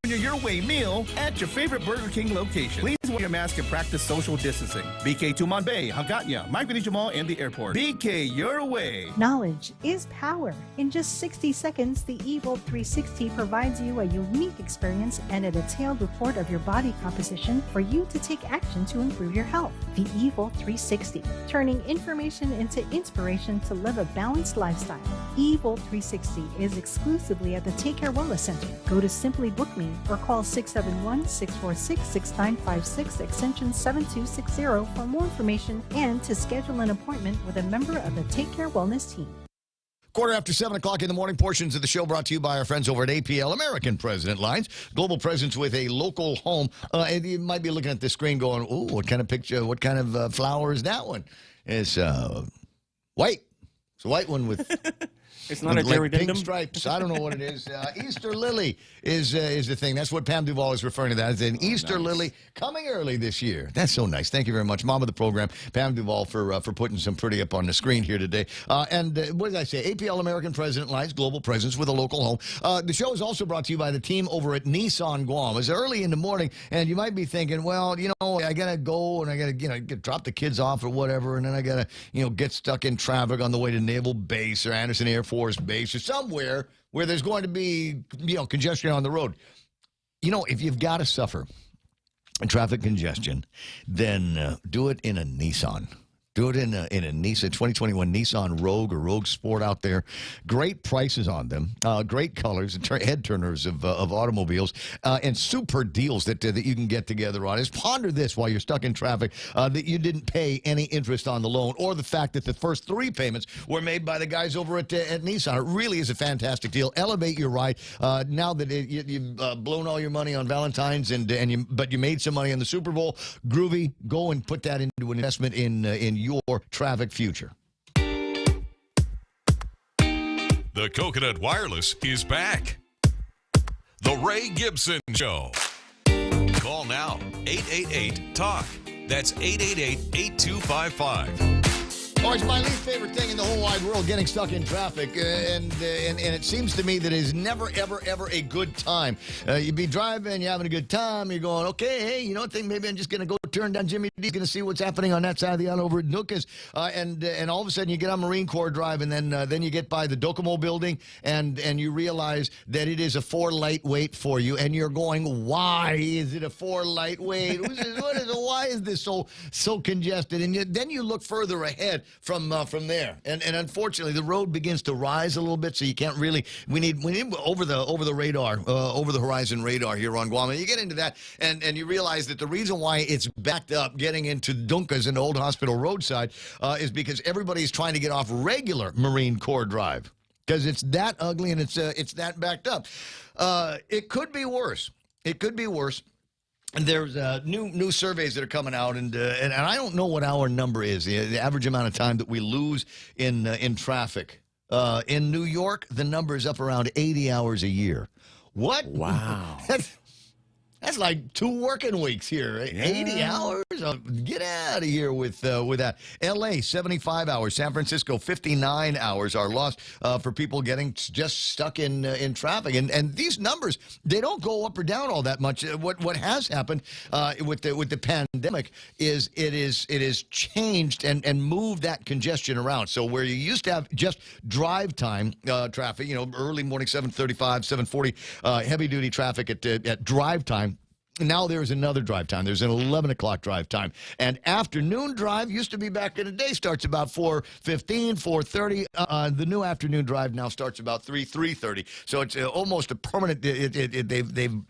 Speaker 2: Your Way meal at your favorite Burger King location. Please wear your mask and practice social distancing. BK Tumon Bay, Hagåtña, Micronesia Mall, and the airport. BK Your Way.
Speaker 14: Knowledge is power. In just 60 seconds, the Evil 360 provides you a unique experience and a detailed report of your body composition for you to take action to improve your health. The Evil 360, turning information into inspiration to live a balanced lifestyle. Evil 360 is exclusively at the Take Care Wellness Center. Go to Simply Book Me or call 671-646-6956 extension 7260 for more information and to schedule an appointment with a member of the Take Care Wellness team.
Speaker 12: 7:15 in the morning, portions of the show brought to you by our friends over at APL, American President Lines, global presence with a local home. And you might be looking at the screen going, "Ooh, what kind of picture, what kind of flower is that one?" It's white. It's a white one with
Speaker 13: It's not a Jerry
Speaker 12: pink
Speaker 13: Dindum?
Speaker 12: stripes. I don't know what it is. Easter lily is the thing. That's what Pam Duvall is referring to. That as an Easter lily coming early this year. That's so nice. Thank you very much, Mom of the program, Pam Duvall, for putting some pretty up on the screen here today. And what did I say? APL American President Lines, global presence with a local home. The show is also brought to you by the team over at Nissan Guam. It's early in the morning, and you might be thinking, well, I gotta go and I gotta drop the kids off or whatever, and then I gotta get stuck in traffic on the way to Naval Base or Anderson Air Force Base or somewhere where there's going to be congestion on the road. If you've got to suffer traffic congestion, then do it in a Nissan. Do it in a Nissan 2021 Nissan Rogue or Rogue Sport out there. Great prices on them, great colors, and head turners of automobiles, and super deals that you can get together on. Just ponder this while you're stuck in traffic, that you didn't pay any interest on the loan, or the fact that the first 3 payments were made by the guys over at Nissan. It really is a fantastic deal. Elevate your ride now that you've blown all your money on Valentine's, but you made some money on the Super Bowl. Groovy, go and put that into an investment in your traffic future.
Speaker 8: The Coconut Wireless is back. The Ray Gibson Show. Call now, 888-TALK. That's 888-8255.
Speaker 12: Or it's my least favorite thing in the whole wide world, getting stuck in traffic. And it seems to me that it is never, ever, ever a good time. You'd be driving, you're having a good time, you're going, okay, hey, you know what, maybe I'm just going to go turn down Jimmy D's, going to see what's happening on that side of the island over at Nukas. And all of a sudden you get on Marine Corps Drive, and then you get by the Docomo building, and you realize that it is a 4-light wait for you, and you're going, why is it a 4-light wait? Why is this so congested? And then you look further ahead from there, and unfortunately the road begins to rise a little bit, so you can't really. We need over the radar, over the horizon radar here on Guam. And you get into that, and you realize that the reason why it's backed up getting into Dunkas and Old Hospital Roadside is because everybody's trying to get off regular Marine Corps Drive because it's that ugly and it's that backed up. It could be worse. It could be worse. And there's new surveys that are coming out, and I don't know what our number is, the average amount of time that we lose in traffic. In New York, the number is up around 80 hours a year. What? Wow. That's like 2 working weeks here. Yeah. 80 hours? Get out of here with that. L.A., 75 hours. San Francisco, 59 hours are lost for people getting just stuck in traffic. And these numbers, they don't go up or down all that much. What has happened with the pandemic is it is changed and moved that congestion around. So where you used to have just drive time traffic, early morning, 7:35, 7:40, heavy-duty traffic at drive time. Now there's another drive time. There's an 11 o'clock drive time. And afternoon drive used to be back in the day, starts about 4:15, 4:30. The new afternoon drive now starts about 3:30. So it's almost a permanent, they've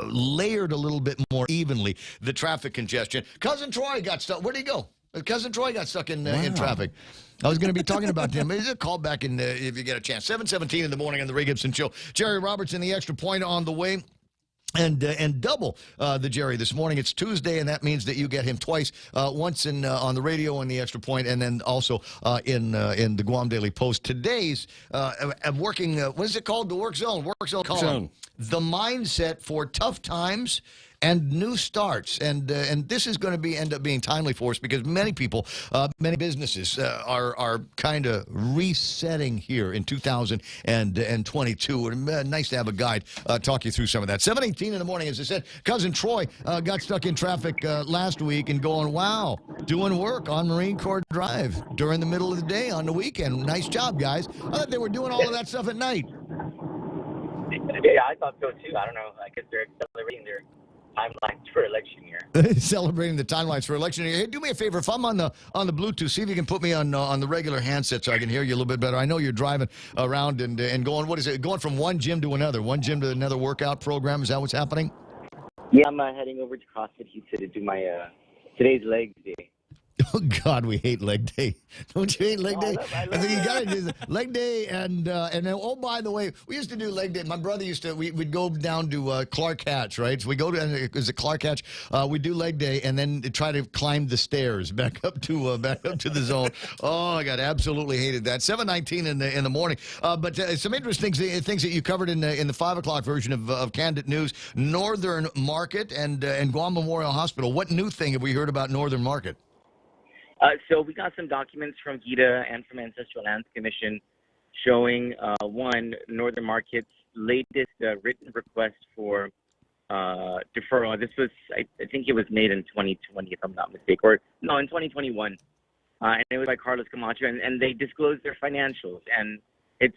Speaker 12: layered a little bit more evenly the traffic congestion. Cousin Troy got stuck. Where'd he go? Cousin Troy got stuck in traffic. I was going to be talking about him. Is a call back in if you get a chance. 7:17 in the morning on the Ray Gibson Show. Jerry Robertson, the Extra Point on the way. And double the Jerry this morning. It's Tuesday, and that means that you get him twice, once on the radio on the Extra Point, and then also in the Guam Daily Post. Today's working, what is it called? The Work Zone column. The mindset for tough times and new starts, and this is going to end up being timely for us because many people, many businesses are kind of resetting here in 2022. And nice to have a guide talk you through some of that. 7:18 in the morning, as I said. Cousin Troy got stuck in traffic last week and going, wow, doing work on Marine Corps Drive during the middle of the day on the weekend. Nice job, guys. I thought they were doing all of that stuff at night.
Speaker 15: Yeah, I thought so too. I don't know. I guess they're accelerating their timelines for election year.
Speaker 12: Celebrating the timelines for election year. Hey, do me a favor. If I'm on the Bluetooth, see if you can put me on the regular handset so I can hear you a little bit better. I know you're driving around and going. What is it? Going from one gym to another workout program. Is that what's happening?
Speaker 15: Yeah, I'm heading over to CrossFit Houston to do my today's legs day.
Speaker 12: Oh God, we hate leg day. Don't you hate leg day? I think you got to do leg day, and then, oh, by the way, we used to do leg day. My brother used to. We'd go down to Clark Hatch, right? So we go to is it Clark Hatch? We do leg day, and then try to climb the stairs back up to the zone. Oh, I got absolutely hated that. 7:19 in the morning. But some interesting things that you covered in the 5 o'clock version of Candid News. Northern Market and Guam Memorial Hospital. What new thing have we heard about Northern Market?
Speaker 15: So we got some documents from GITA and from Ancestral Lands Commission showing, one, Northern Market's latest written request for deferral. This was, I think it was made in 2020, if I'm not mistaken, or no, in 2021. And it was by Carlos Camacho, and they disclosed their financials. And it's,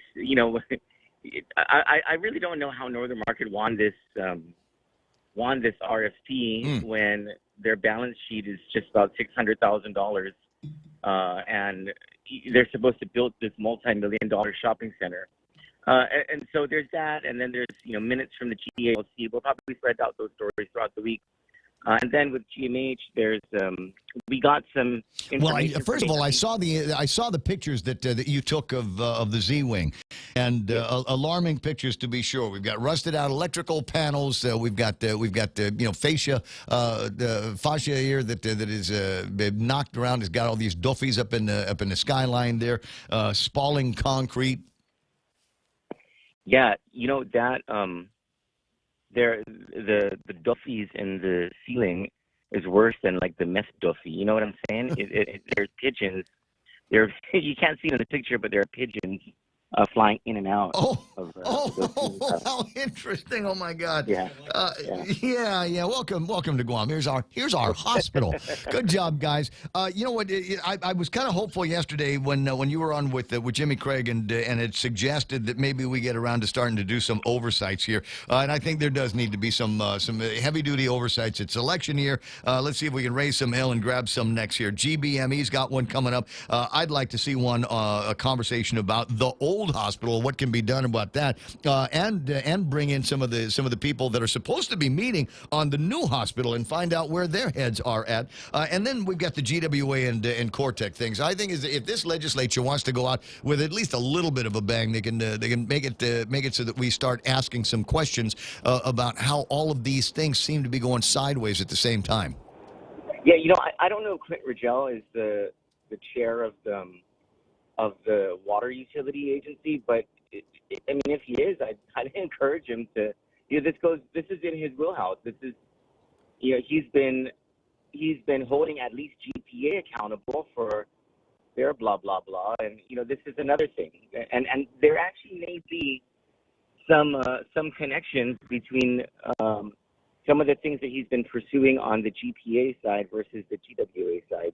Speaker 15: I really don't know how Northern Market won this RFP when their balance sheet is just about $600,000, and they're supposed to build this multi-million-dollar shopping center. And so there's that, and then there's minutes from the GALC. We'll probably spread out those stories throughout the week. And then with GMH, there's we got some information.
Speaker 12: Well, first of all, I saw the pictures that you took of the Z-wing, and alarming pictures to be sure. We've got rusted out electrical panels. We've got fascia here that is knocked around. It's got all these duffies up in the skyline there, spalling concrete.
Speaker 15: Yeah, that. The duffies in the ceiling is worse than like the mess duffy. You know what I'm saying? There's pigeons There, you can't see it in the picture, but there are pigeons flying in and out.
Speaker 12: How interesting! Oh my God!
Speaker 15: Yeah.
Speaker 12: Yeah. Welcome to Guam. Here's our hospital. Good job, guys. You know what? I was kind of hopeful yesterday when you were on with Jimmy Craig and it suggested that maybe we get around to starting to do some oversights here. And I think there does need to be some heavy duty oversights. It's election year. Let's see if we can raise some hell and grab some next year. GBME's got one coming up. I'd like to see a conversation about the old hospital, what can be done about that, and bring in some of the people that are supposed to be meeting on the new hospital and find out where their heads are at. And then we've got the GWA and Cortec things. I think if this legislature wants to go out with at least a little bit of a bang, they can make it so that we start asking some questions about how all of these things seem to be going sideways at the same time.
Speaker 15: Yeah, I don't know. Clint Rigel is the chair of the water utility agency, but if he is, I'd encourage him to. This is in his wheelhouse. This is, he's been holding at least GPA accountable for their blah blah blah, and this is another thing, and there actually may be some connections between some of the things that he's been pursuing on the GPA side versus the GWA side.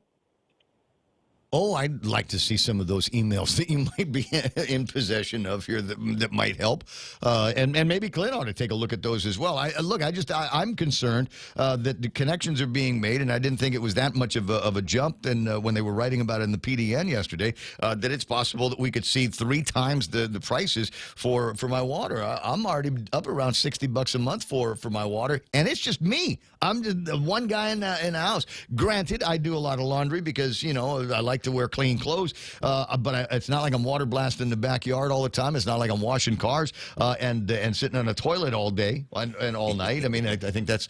Speaker 12: Oh, I'd like to see some of those emails that you might be in possession of here that might help, and maybe Clint ought to take a look at those as well. I'm concerned that the connections are being made, and I didn't think it was that much of a jump. And when they were writing about it in the PDN yesterday, that it's possible that we could see 3 times the prices for my water. I'm already up around $60 a month for my water, and it's just me. I'm just one guy in the house. Granted, I do a lot of laundry because I like to wear clean clothes, but it's not like I'm water blasting the backyard all the time. It's not like I'm washing cars and sitting on a toilet all day and all night. I mean, I think that's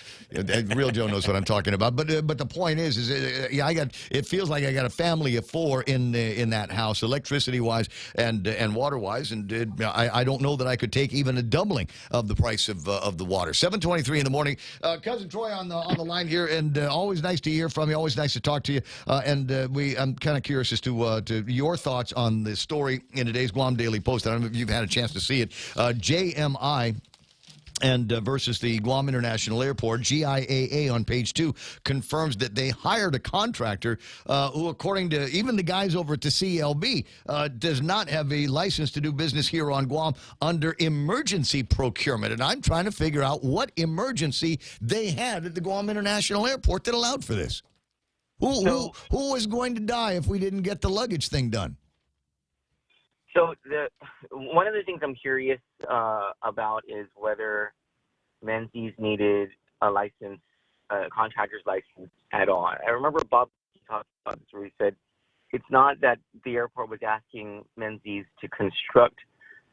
Speaker 12: real Joe knows what I'm talking about. But the point is it feels like I got a family of 4 in that house, electricity wise and water wise, and I don't know that I could take even a doubling of the price of the water. 7:23 in the morning. Cousin Troy on the line here, and always nice to hear from you. Always nice to talk to you. I'm kind of curious as to your thoughts on the story in today's Guam Daily Post. I don't know if you've had a chance to see it. JMI and versus the Guam International Airport, GIAA on page 2 confirms that they hired a contractor who, according to even the guys over at the CLB, does not have a license to do business here on Guam under emergency procurement. And I'm trying to figure out what emergency they had at the Guam International Airport that allowed for this. Who was going to die if we didn't get the luggage thing done?
Speaker 15: So one of the things I'm curious about is whether Menzies needed a license, a contractor's license at all. I remember Bob talked about this where he said it's not that the airport was asking Menzies to construct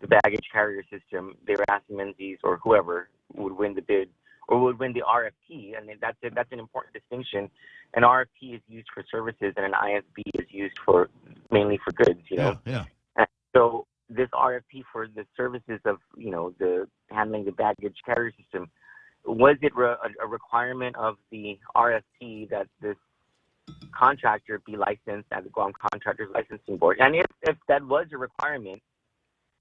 Speaker 15: the baggage carrier system. They were asking Menzies or whoever would win the bid or would win the RFP, and that's an important distinction. An RFP is used for services, and an ISB is used mainly for goods.
Speaker 12: Yeah.
Speaker 15: And so this RFP for the services of the handling the baggage carrier system, was it a requirement of the RFP that this contractor be licensed at the Guam Contractors Licensing Board? And if that was a requirement,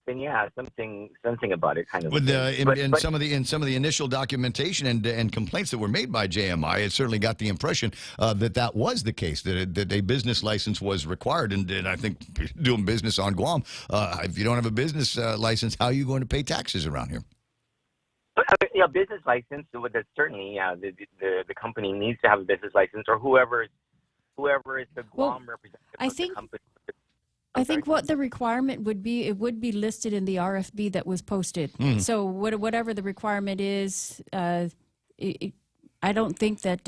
Speaker 15: then yeah, something about it kind of.
Speaker 12: In some of the initial documentation and complaints that were made by JMI, it certainly got the impression that was the case, that a business license was required. And I think doing business on Guam, if you don't have a business license, how are you going to pay taxes around here?
Speaker 15: Yeah, business license. Certainly, yeah, the company needs to have a business license, or whoever is the Guam representative of the company.
Speaker 10: I think what the requirement would be, it would be listed in the RFP that was posted. So whatever the requirement is, I don't think that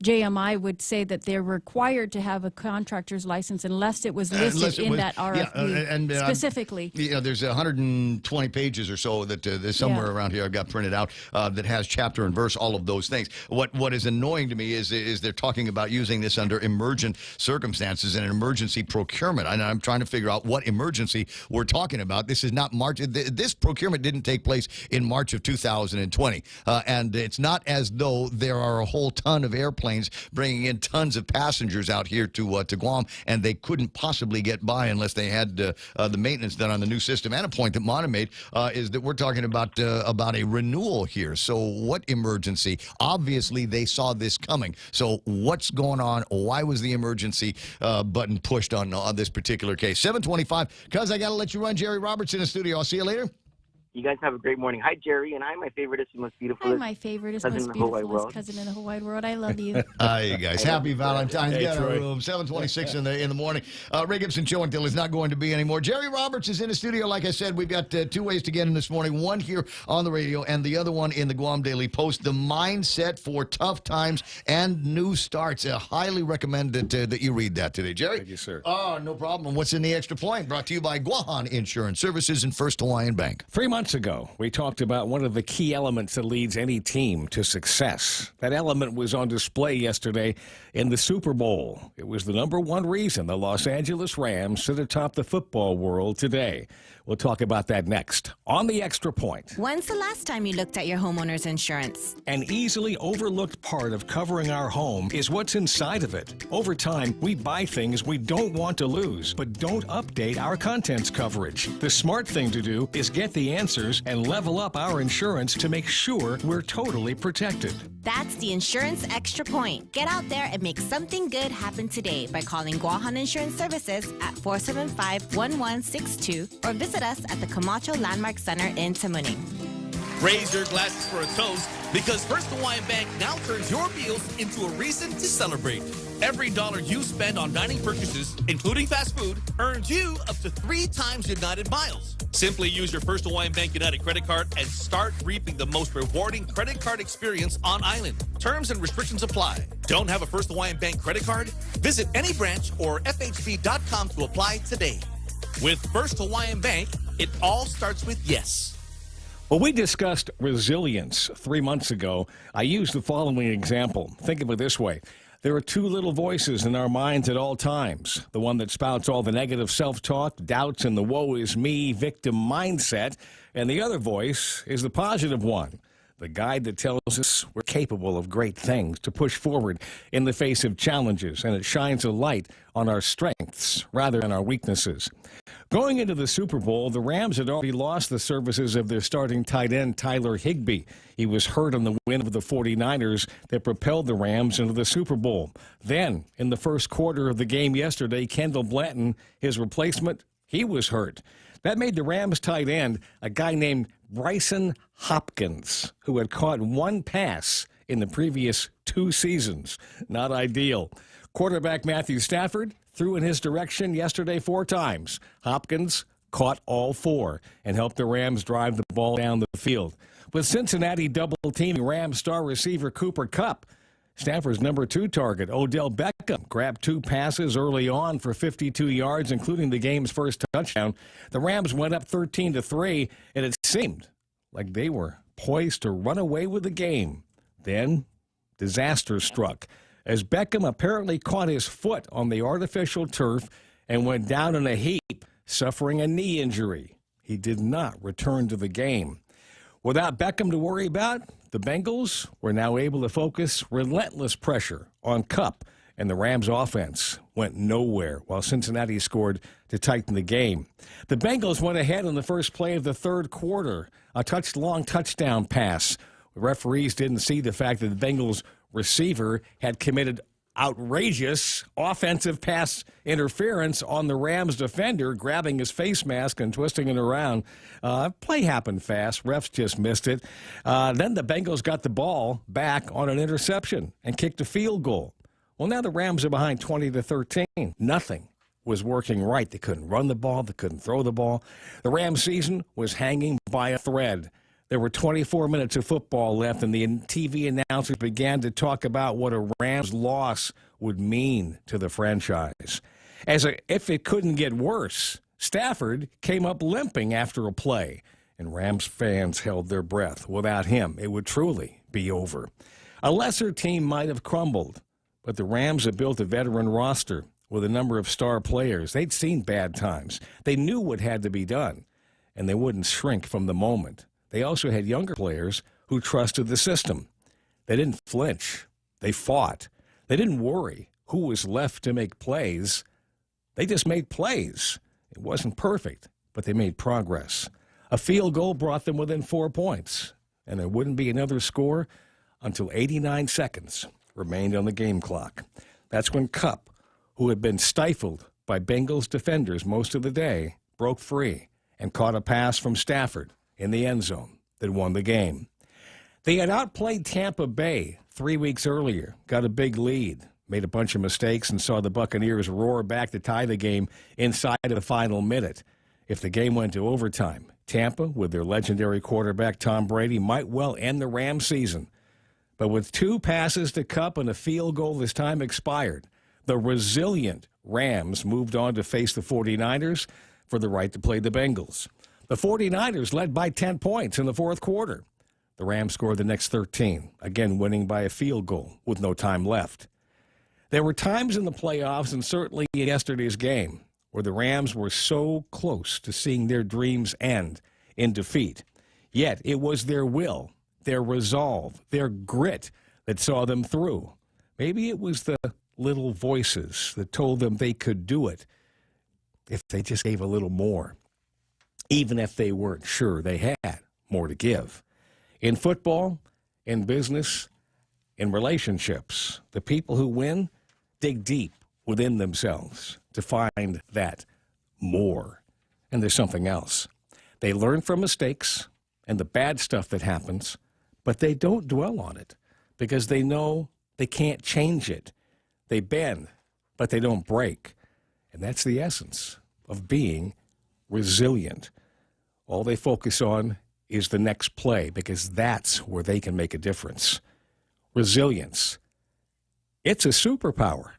Speaker 10: JMI would say that they're required to have a contractor's license unless it was listed in that RFP specifically.
Speaker 12: There's 120 pages or so that there's somewhere around here I've got printed out that has chapter and verse, all of those things. What is annoying to me is they're talking about using this under emergent circumstances and an emergency procurement. And I'm trying to figure out what emergency we're talking about. This is not March. This procurement didn't take place in March of 2020. And it's not as though there there are a whole ton of airplanes bringing in tons of passengers out here to Guam, and they couldn't possibly get by unless they had the maintenance done on the new system. And a point that Mona made is that we're talking about a renewal here. So what emergency? Obviously, they saw this coming. So what's going on? Why was the emergency button pushed on this particular case? 7:25, because I got to let you run. Jerry Roberts in the studio. I'll see you later.
Speaker 15: You guys have a great morning. Hi, Jerry, and hi, my favoriteest and most beautiful.
Speaker 10: Hi, my favoriteest, most beautiful cousin in the whole wide world. I love you.
Speaker 12: Hi, you guys. Happy Valentine's.
Speaker 16: Hey,
Speaker 12: Get out of
Speaker 16: Troy.
Speaker 12: room. 7:26 in the morning. Ray Gibson show until is not going to be anymore. Jerry Roberts is in the studio. Like I said, we've got two ways to get in this morning. One here on the radio, and the other one in the Guam Daily Post. The mindset for tough times and new starts. I highly recommend that you read that today, Jerry.
Speaker 16: Thank you, sir.
Speaker 12: Oh, no problem. What's in the extra point? Brought to you by Guahan Insurance Services and First Hawaiian Bank.
Speaker 16: 3 months ago, we talked about one of the key elements that leads any team to success. That element was on display yesterday in the Super Bowl. It was the number one reason the Los Angeles Rams sit atop the football world today. We'll talk about that next on the Extra Point.
Speaker 17: When's the last time you looked at your homeowner's insurance?
Speaker 16: An easily overlooked part of covering our home is what's inside of it. Over time, we buy things we don't want to lose, but don't update our contents coverage. The smart thing to do is get the answers and level up our insurance to make sure we're totally protected.
Speaker 17: That's the Insurance Extra Point. Get out there and make something good happen today by calling Guahan Insurance Services at 475-1162 or visit us at the Camacho Landmark Center in Tamuning.
Speaker 18: Raise your glasses for a toast because First Hawaiian Bank now turns your meals into a reason to celebrate. Every dollar you spend on dining purchases, including fast food, earns you up to 3 times United miles. Simply use your First Hawaiian Bank United credit card and start reaping the most rewarding credit card experience on island. Terms and restrictions apply. Don't have a First Hawaiian Bank credit card? Visit any branch or FHB.com to apply today. With First Hawaiian Bank, it all starts with yes.
Speaker 16: Well, we discussed resilience 3 months ago. I used the following example. Think of it this way. There are 2 little voices in our minds at all times. The one that spouts all the negative self-talk, doubts, and the woe is me victim mindset. And the other voice is the positive one. The guide that tells us we're capable of great things, to push forward in the face of challenges, and it shines a light on our strengths rather than our weaknesses. Going into the Super Bowl, the Rams had already lost the services of their starting tight end, Tyler Higbee. He was hurt on the win of the 49ers that propelled the Rams into the Super Bowl. Then, in the first quarter of the game yesterday, Kendall Blanton, his replacement, he was hurt. That made the Rams tight end a guy named Bryson Hopkins, who had caught 1 pass in the previous 2 seasons. Not ideal. Quarterback Matthew Stafford threw in his direction yesterday 4 times. Hopkins caught all 4 and helped the Rams drive the ball down the field. With Cincinnati double-teaming Rams star receiver Cooper Kupp, Stafford's number 2 target, Odell Beckham, grabbed 2 passes early on for 52 yards, including the game's first touchdown. The Rams went up 13-3, and it seemed like they were poised to run away with the game. Then, disaster struck, as Beckham apparently caught his foot on the artificial turf and went down in a heap, suffering a knee injury. He did not return to the game. Without Beckham to worry about, the Bengals were now able to focus relentless pressure on Kupp, and the Rams' offense went nowhere while Cincinnati scored to tighten the game. The Bengals went ahead on the first play of the third quarter, a long touchdown pass. The referees didn't see the fact that the Bengals receiver had committed outrageous offensive pass interference on the Rams defender, grabbing his face mask and twisting it around. Play happened fast. Refs just missed it. Then the Bengals got the ball back on an interception and kicked a field goal. Well, now the Rams are behind 20-13. Nothing was working right. They couldn't run the ball. They couldn't throw the ball. The Rams season was hanging by a thread. There were 24 minutes of football left, and the TV announcers began to talk about what a Rams loss would mean to the franchise. If it couldn't get worse, Stafford came up limping after a play, and Rams fans held their breath. Without him, it would truly be over. A lesser team might have crumbled, but the Rams had built a veteran roster with a number of star players. They'd seen bad times. They knew what had to be done, and they wouldn't shrink from the moment. They also had younger players who trusted the system. They didn't flinch. They fought. They didn't worry who was left to make plays. They just made plays. It wasn't perfect, but they made progress. A field goal brought them within 4 points, and there wouldn't be another score until 89 seconds remained on the game clock. That's when Kupp, who had been stifled by Bengals defenders most of the day, broke free and caught a pass from Stafford in the end zone that won the game. They had outplayed Tampa Bay 3 weeks earlier, got a big lead, made a bunch of mistakes, and saw the Buccaneers roar back to tie the game inside of the final minute. If the game went to overtime, Tampa, with their legendary quarterback Tom Brady, might well end the Rams season. But with 2 passes to Kupp and a field goal as time expired, the resilient Rams moved on to face the 49ers for the right to play the Bengals. The 49ers led by 10 points in the fourth quarter. The Rams scored the next 13, again winning by a field goal with no time left. There were times in the playoffs, and certainly in yesterday's game, where the Rams were so close to seeing their dreams end in defeat. Yet it was their will, their resolve, their grit that saw them through. Maybe it was the little voices that told them they could do it if they just gave a little more, even if they weren't sure they had more to give. In football, in business, in relationships, the people who win dig deep within themselves to find that more. And there's something else. They learn from mistakes and the bad stuff that happens, but they don't dwell on it because they know they can't change it. They bend, but they don't break. And that's the essence of being resilient. All they focus on is the next play because that's where they can make a difference. Resilience. It's a superpower.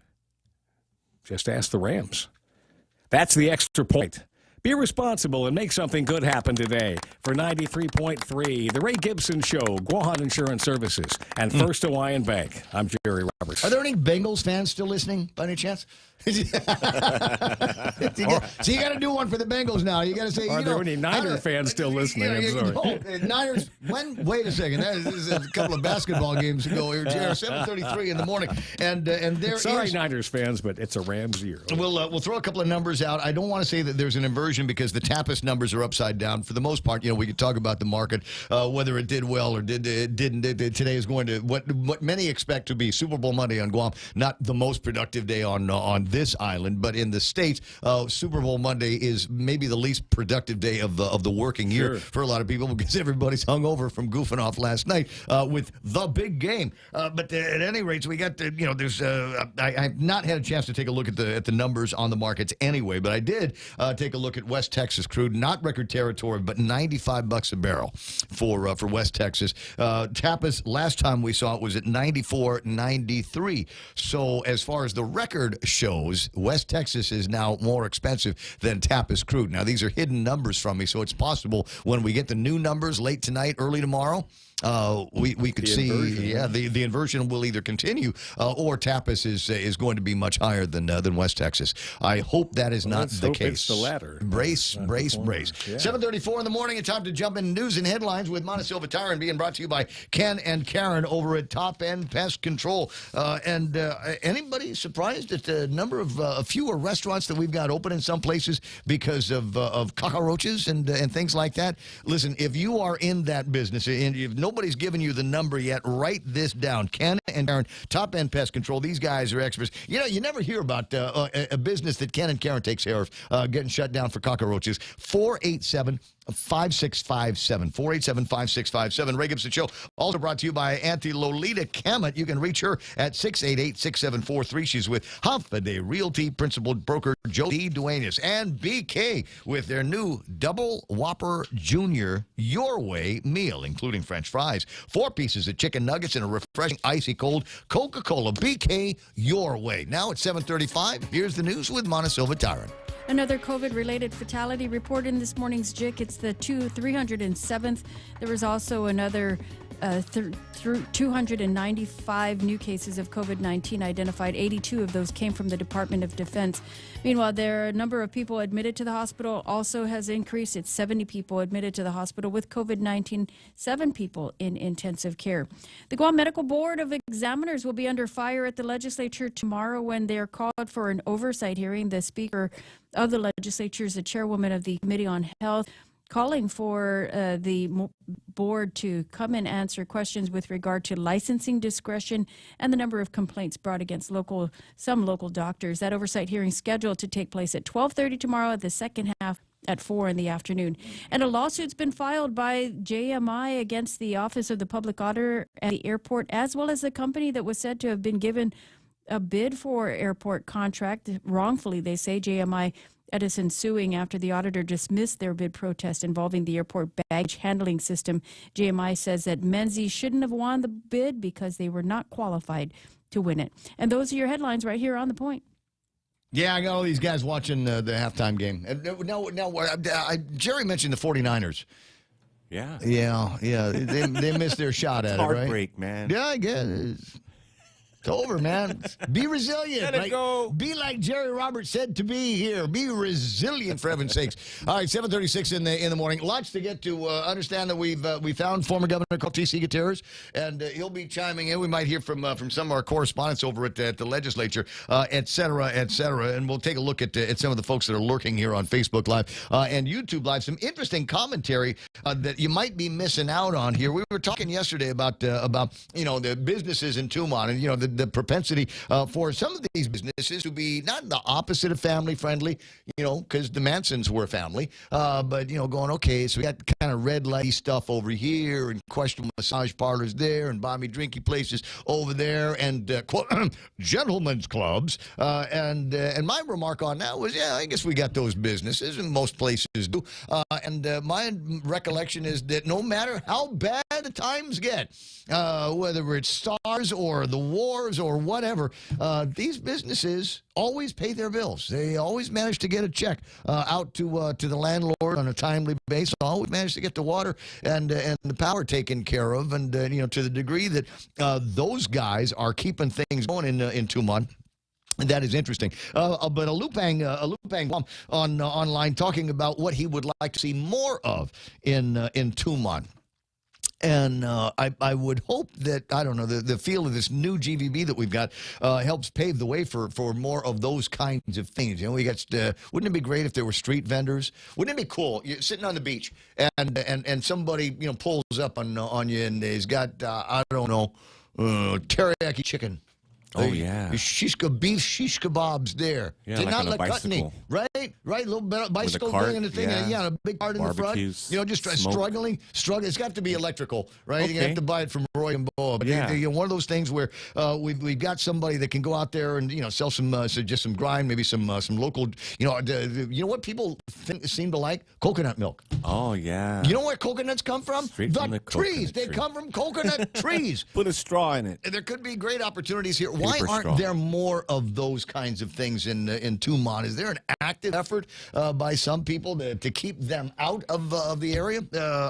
Speaker 16: Just ask the Rams. That's the extra point. Be responsible and make something good happen today. For 93.3, The Ray Gibson Show, Guahan Insurance Services, and First Hawaiian Bank. I'm Jerry Roberts.
Speaker 12: Are there any Bengals fans still listening, by any chance? So you got to do one for the Bengals now. You got to say,
Speaker 16: Are there any Niner fans still listening? I'm sorry.
Speaker 12: Niners, wait a second. This is a couple of basketball games ago here, Jerry, 7:33 in the morning. And there
Speaker 16: Sorry,
Speaker 12: is...
Speaker 16: Niners fans, but it's a Rams year.
Speaker 12: We'll throw a couple of numbers out. I don't want to say that there's an inversion because the Tapas numbers are upside down. For the most part, we could talk about the market, whether it did well or didn't. Today is going to, what many expect to be Super Bowl Monday on Guam, not the most productive day on this island, but in the States, Super Bowl Monday is maybe the least productive day of the working year for a lot of people because everybody's hungover from goofing off last night with the big game. But at any rate, so we got there's I've not had a chance to take a look at the numbers on the markets anyway, but I did take a look at West Texas crude, not record territory, but $95 a barrel for West Texas. Tapas, last time we saw it was at $94.93. So as far as the record shows, West Texas is now more expensive than Tapas crude. Now, these are hidden numbers from me, so it's possible when we get the new numbers late tonight, early tomorrow, we could see, the inversion will either continue or Tapas is going to be much higher than West Texas. I hope that is not the case.
Speaker 16: It's the latter.
Speaker 12: Brace.
Speaker 16: Yeah.
Speaker 12: 7:34 in the morning. It's time to jump in news and headlines with Montesilva Tire and being brought to you by Ken and Karen over at Top End Pest Control. Anybody surprised at the number of fewer restaurants that we've got open in some places because of cockroaches and things like that? Listen, if you are in that business and if nobody's given you the number yet, write this down. Ken and Karen, Top End Pest Control. These guys are experts. You never hear about a business that Ken and Karen takes care of getting shut down for cockroaches. 487-5657. 487-5657. Ray Gibson Show. Also brought to you by Auntie Lolita Kamet. You can reach her at 688-6743. She's with Holiday Realty Principal Broker Joe D. Duenas and BK with their new Double Whopper Junior Your Way meal, including French fries, 4 pieces of chicken nuggets, and a refreshing icy cold Coca-Cola. BK Your Way. Now at 7:35. Here's the news with Montesilva Tyrant.
Speaker 10: Another COVID-related fatality report in this morning's JIC. It's the 307th. There was also another 295 new cases of COVID-19 identified. 82 of those came from the Department of Defense. Meanwhile, the number of people admitted to the hospital also has increased. It's 70 people admitted to the hospital with COVID-19, 7 people in intensive care. The Guam Medical Board of Examiners will be under fire at the legislature tomorrow when they're called for an oversight hearing. The Speaker of the legislature is the chairwoman of the Committee on Health, calling for the board to come and answer questions with regard to licensing discretion and the number of complaints brought against some local doctors. That oversight hearing is scheduled to take place at 12:30 tomorrow, at the second half at 4 in the afternoon. And a lawsuit's been filed by JMI against the Office of the Public Auditor at the airport, as well as the company that was said to have been given a bid for airport contract. Wrongfully, they say. JMI Edison suing after the auditor dismissed their bid protest involving the airport baggage handling system. JMI says that Menzies shouldn't have won the bid because they were not qualified to win it. And those are your headlines right here on The Point.
Speaker 12: Yeah, I got all these guys watching the halftime game. Jerry mentioned the 49ers.
Speaker 13: Yeah.
Speaker 12: Yeah. They missed their shot at it, right?
Speaker 13: Heartbreak, man.
Speaker 12: Yeah, I guess. It's over, man. Be resilient.
Speaker 13: Let it go.
Speaker 12: Be like Jerry Roberts said to be here. Be resilient, for heaven's sakes. All right, 7:36 in the morning. Lots to get to. Understand that we found former Governor T.C. Gutierrez, and he'll be chiming in. We might hear from some of our correspondents over at the legislature, et cetera, and we'll take a look at some of the folks that are lurking here on Facebook Live and YouTube Live. Some interesting commentary that you might be missing out on here. We were talking yesterday about the businesses in Tumon, and the propensity for some of these businesses to be not the opposite of family friendly, because the Mansons were a family, but going, okay, so we got kind of red lighty stuff over here and questionable massage parlors there and Bobby drinky places over there and gentlemen's clubs, and my remark on that was, yeah, I guess we got those businesses, and most places do, and my recollection is that no matter how bad the times get, whether it's SARS or the wars or whatever, these businesses always pay their bills. They always manage to get a check out to the landlord on a timely basis. Always manage to get the water and the power taken care of, and to the degree that those guys are keeping things going in Tumon. And that is interesting. But a Lupang online talking about what he would like to see more of in Tumon. And I would hope that, I don't know, the feel of this new GVB that we've got helps pave the way for more of those kinds of things. We got. Wouldn't it be great if there were street vendors? Wouldn't it be cool? You're sitting on the beach and somebody pulls up on you and he's got I don't know, teriyaki chicken.
Speaker 13: Oh, yeah.
Speaker 12: Shish kebabs there.
Speaker 13: Yeah,
Speaker 12: They're
Speaker 13: like
Speaker 12: not
Speaker 13: on a
Speaker 12: like
Speaker 13: bicycle.
Speaker 12: Right, little bicycle
Speaker 13: cart,
Speaker 12: thing and the thing,
Speaker 13: yeah.
Speaker 12: A big cart in the front.
Speaker 13: Barbecues,
Speaker 12: Just
Speaker 13: smoke.
Speaker 12: struggling. It's got to be electrical, right?
Speaker 13: Okay.
Speaker 12: You have to buy it from Roy and Boa. But one of those things where we've got somebody that can go out there and sell some just some grind, maybe some local. What people seem to like? Coconut milk.
Speaker 13: Oh yeah.
Speaker 12: You know where coconuts come from?
Speaker 13: Straight from the
Speaker 12: trees.
Speaker 13: coconut
Speaker 12: They
Speaker 13: tree.
Speaker 12: come from coconut trees.
Speaker 13: Put a straw in it.
Speaker 12: There could be great opportunities here. Why
Speaker 13: Paper
Speaker 12: aren't
Speaker 13: straw.
Speaker 12: there more of those kinds of things in Tumon? Is there an active effort by some people to keep them out of the area?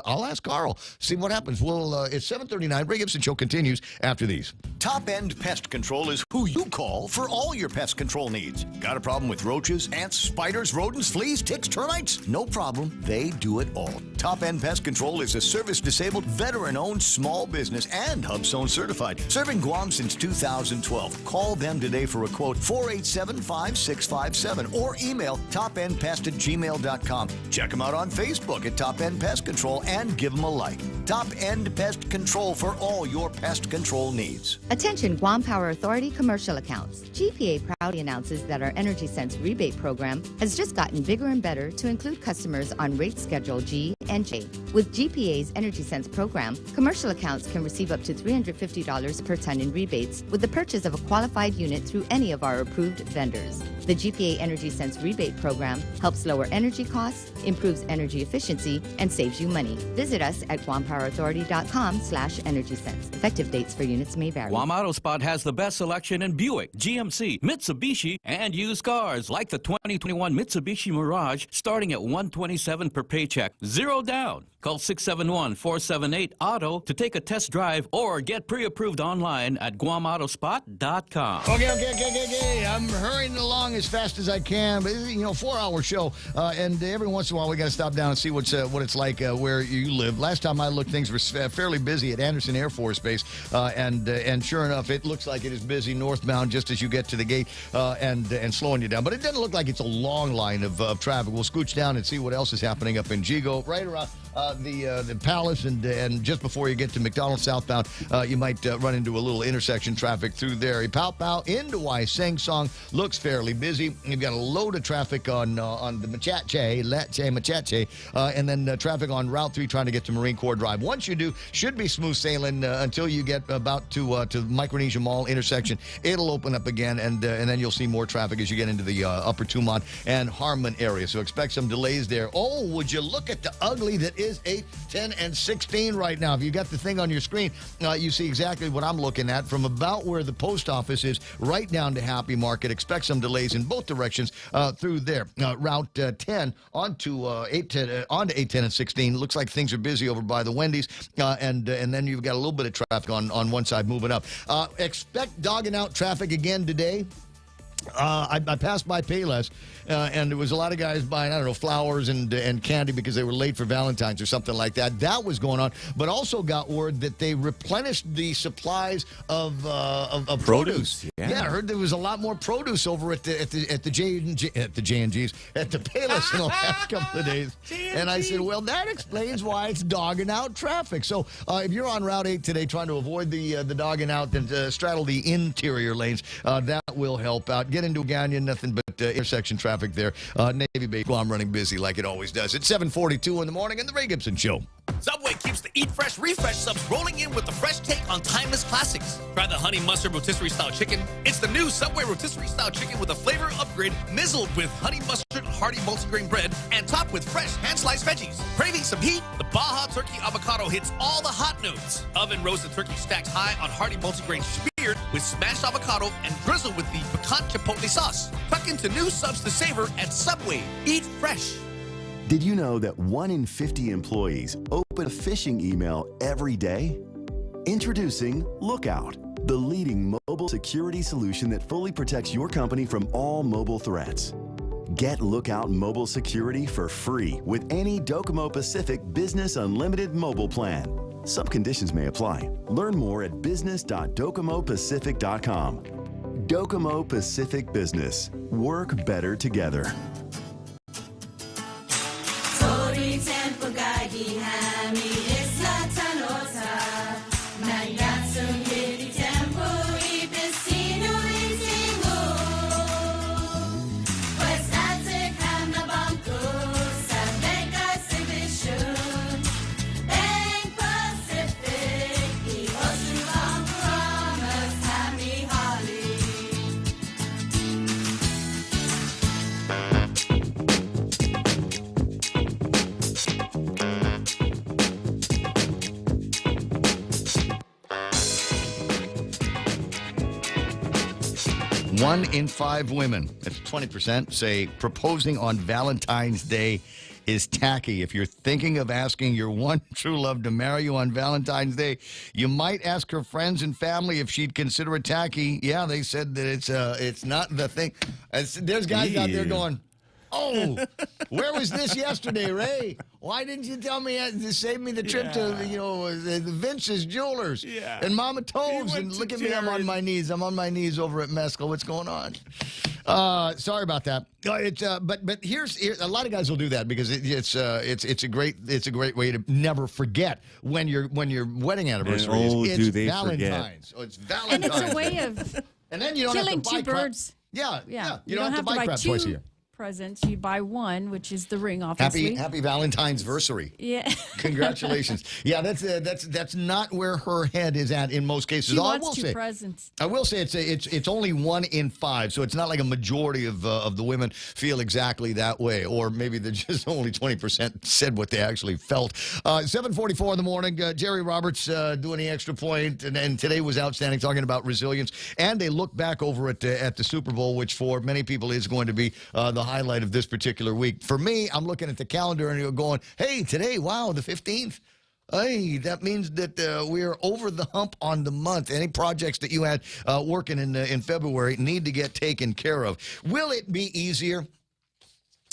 Speaker 12: I'll ask Carl. See what happens. It's 7:39. Ray Gibson Show continues after these.
Speaker 11: Top End Pest Control is who you call for all your pest control needs. Got a problem with roaches, ants, spiders, rodents, fleas, ticks, termites? No problem. They do it all. Top End Pest Control is a service-disabled, veteran-owned small business and HubZone certified. Serving Guam since 2012. Call them today for a quote, 487-5657, or email topendpest@gmail.com. Check them out on Facebook at Top End Pest Control and give them a like. Top End Pest Control for all your pest control needs.
Speaker 1: Attention Guam Power Authority commercial accounts. GPA proudly announces that our Energy Sense rebate program has just gotten bigger and better to include customers on rate schedule G and J. With GPA's Energy Sense program, commercial accounts can receive up to $350 per ton in rebates with the purchase of a qualified unit through any of our approved vendors. The GPA Energy Sense rebate program helps lower energy costs, improves energy efficiency, and saves you money. Visit us at guampowerauthority.com/energysense. Effective dates for units may vary.
Speaker 2: Guam Auto Spot has the best selection in Buick, GMC, Mitsubishi, Mitsubishi, and used cars like the 2021 Mitsubishi Mirage starting at $127 per paycheck. Zero down. Call 671-478-AUTO to take a test drive or get pre-approved online at GuamAutospot.com.
Speaker 12: Okay. I'm hurrying along as fast as I can. But, 4-hour show. And every once in a while, we got to stop down and see what it's like where you live. Last time I looked, things were fairly busy at Anderson Air Force Base. And sure enough, it looks like it is busy northbound just as you get to the gate and slowing you down. But it doesn't look like it's a long line of traffic. We'll scooch down and see what else is happening up in Jigo, right around the Palace, and just before you get to McDonald's southbound, you might run into a little intersection traffic through there. Pow into Sing Song looks fairly busy. You've got a load of traffic on the Machache, and then traffic on Route 3 trying to get to Marine Corps Drive. Once you do, should be smooth sailing until you get about to Micronesia Mall intersection. It'll open up again, and then you'll see more traffic as you get into the Upper Tumon and Harmon area. So expect some delays there. Oh, would you look at the ugly that is 8, 10, and 16 right now. If you got the thing on your screen, you see exactly what I'm looking at from about where the post office is right down to Happy Market. Expect some delays in both directions through there. Route 10 onto 810 and 16. Looks like things are busy over by the Wendy's, and then you've got a little bit of traffic on one side moving up. Expect dogging out traffic again today. I passed by Payless, and there was a lot of guys buying, flowers and candy because they were late for Valentine's or something like that. That was going on, but also got word that they replenished the supplies of produce. Yeah, I heard there was a lot more produce over at the J&G's, at the Payless in the last couple of days. And I said, well, that explains why it's dogging out traffic. So if you're on Route 8 today trying to avoid the dogging out and straddle the interior lanes, that will help out. Get into Gagnon, nothing but intersection traffic there. Navy Bay, Guam running busy like it always does. It's 7:42 in the morning and the Ray Gibson Show.
Speaker 18: Subway keeps the Eat Fresh Refresh subs rolling in with a fresh take on timeless classics. Try the honey mustard rotisserie style chicken. It's the new Subway rotisserie style chicken with a flavor upgrade, nizzled with honey mustard hearty multigrain bread and topped with fresh hand-sliced veggies. Craving some heat? The Baja Turkey Avocado hits all the hot notes. Oven roasted turkey stacked high on hearty multigrain speared with smashed avocado and drizzled with the piquant chipotle sauce. Tuck into new subs to savor at Subway. Eat fresh.
Speaker 4: Did you know that 1 in 50 employees open a phishing email every day? Introducing Lookout, the leading mobile security solution that fully protects your company from all mobile threats. Get Lookout Mobile Security for free with any Docomo Pacific Business Unlimited mobile plan. Some conditions may apply. Learn more at business.docomopacific.com. Docomo Pacific Business. Work better together.
Speaker 12: One in 5 women, that's 20%, say proposing on Valentine's Day is tacky. If you're thinking of asking your one true love to marry you on Valentine's Day, you might ask her friends and family if she'd consider it tacky. Yeah, they said that it's not the thing. There's guys out there going, oh, where was this yesterday, Ray? Why didn't you tell me to save me the trip to, the Vince's Jewelers and Mama Toves? And look at me, I'm on my knees. I'm on my knees over at Mescal. What's going on? Sorry about that. But here's a lot of guys will do that because it's a great way to never forget when your wedding anniversary is. It's Valentine's.
Speaker 10: Forget.
Speaker 12: Oh, it's Valentine's.
Speaker 10: And it's a way of
Speaker 12: and then you don't
Speaker 10: killing
Speaker 12: have to buy
Speaker 10: two birds.
Speaker 12: Yeah. You don't have to
Speaker 10: buy
Speaker 12: crap twice a year.
Speaker 10: presents. You buy one, which is the ring, obviously.
Speaker 12: Happy Valentine's anniversary.
Speaker 10: Yeah.
Speaker 12: Congratulations. Yeah, that's not where her head is at in most cases.
Speaker 10: She
Speaker 12: I
Speaker 10: wants
Speaker 12: will
Speaker 10: two
Speaker 12: say,
Speaker 10: presents.
Speaker 12: I will say it's only 1 in 5, so it's not like a majority of the women feel exactly that way, or maybe they're just only 20% said what they actually felt. 7:44 in the morning. Jerry Roberts doing the extra point, and today was outstanding, talking about resilience and a look back over at the Super Bowl, which for many people is going to be the highlight of this particular week. For me, I'm looking at the calendar and you're going, hey, today, wow, the 15th. Hey, that means that we're over the hump on the month. Any projects that you had working in February need to get taken care of. Will it be easier?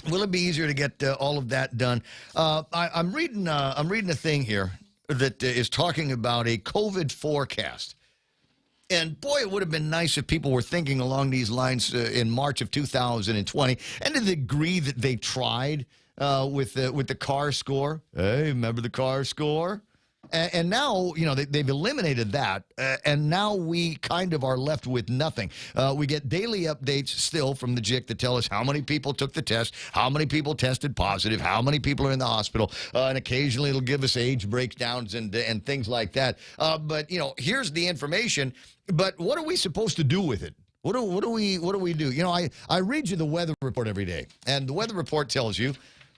Speaker 12: Will it be easier to get all of that done? I'm reading a thing here that is talking about a COVID forecast. And boy, it would have been nice if people were thinking along these lines in March of 2020, and to the degree that they tried with the CAR score. Hey, remember the CAR score? And now, they've eliminated that, and now we kind of are left with nothing. We get daily updates still from the JIC that tell us how many people took the test, how many people tested positive, how many people are in the hospital, and occasionally it'll give us age breakdowns and things like that. But here's the information. But what are we supposed to do with it? What do we do? I read you the weather report every day, and the weather report tells you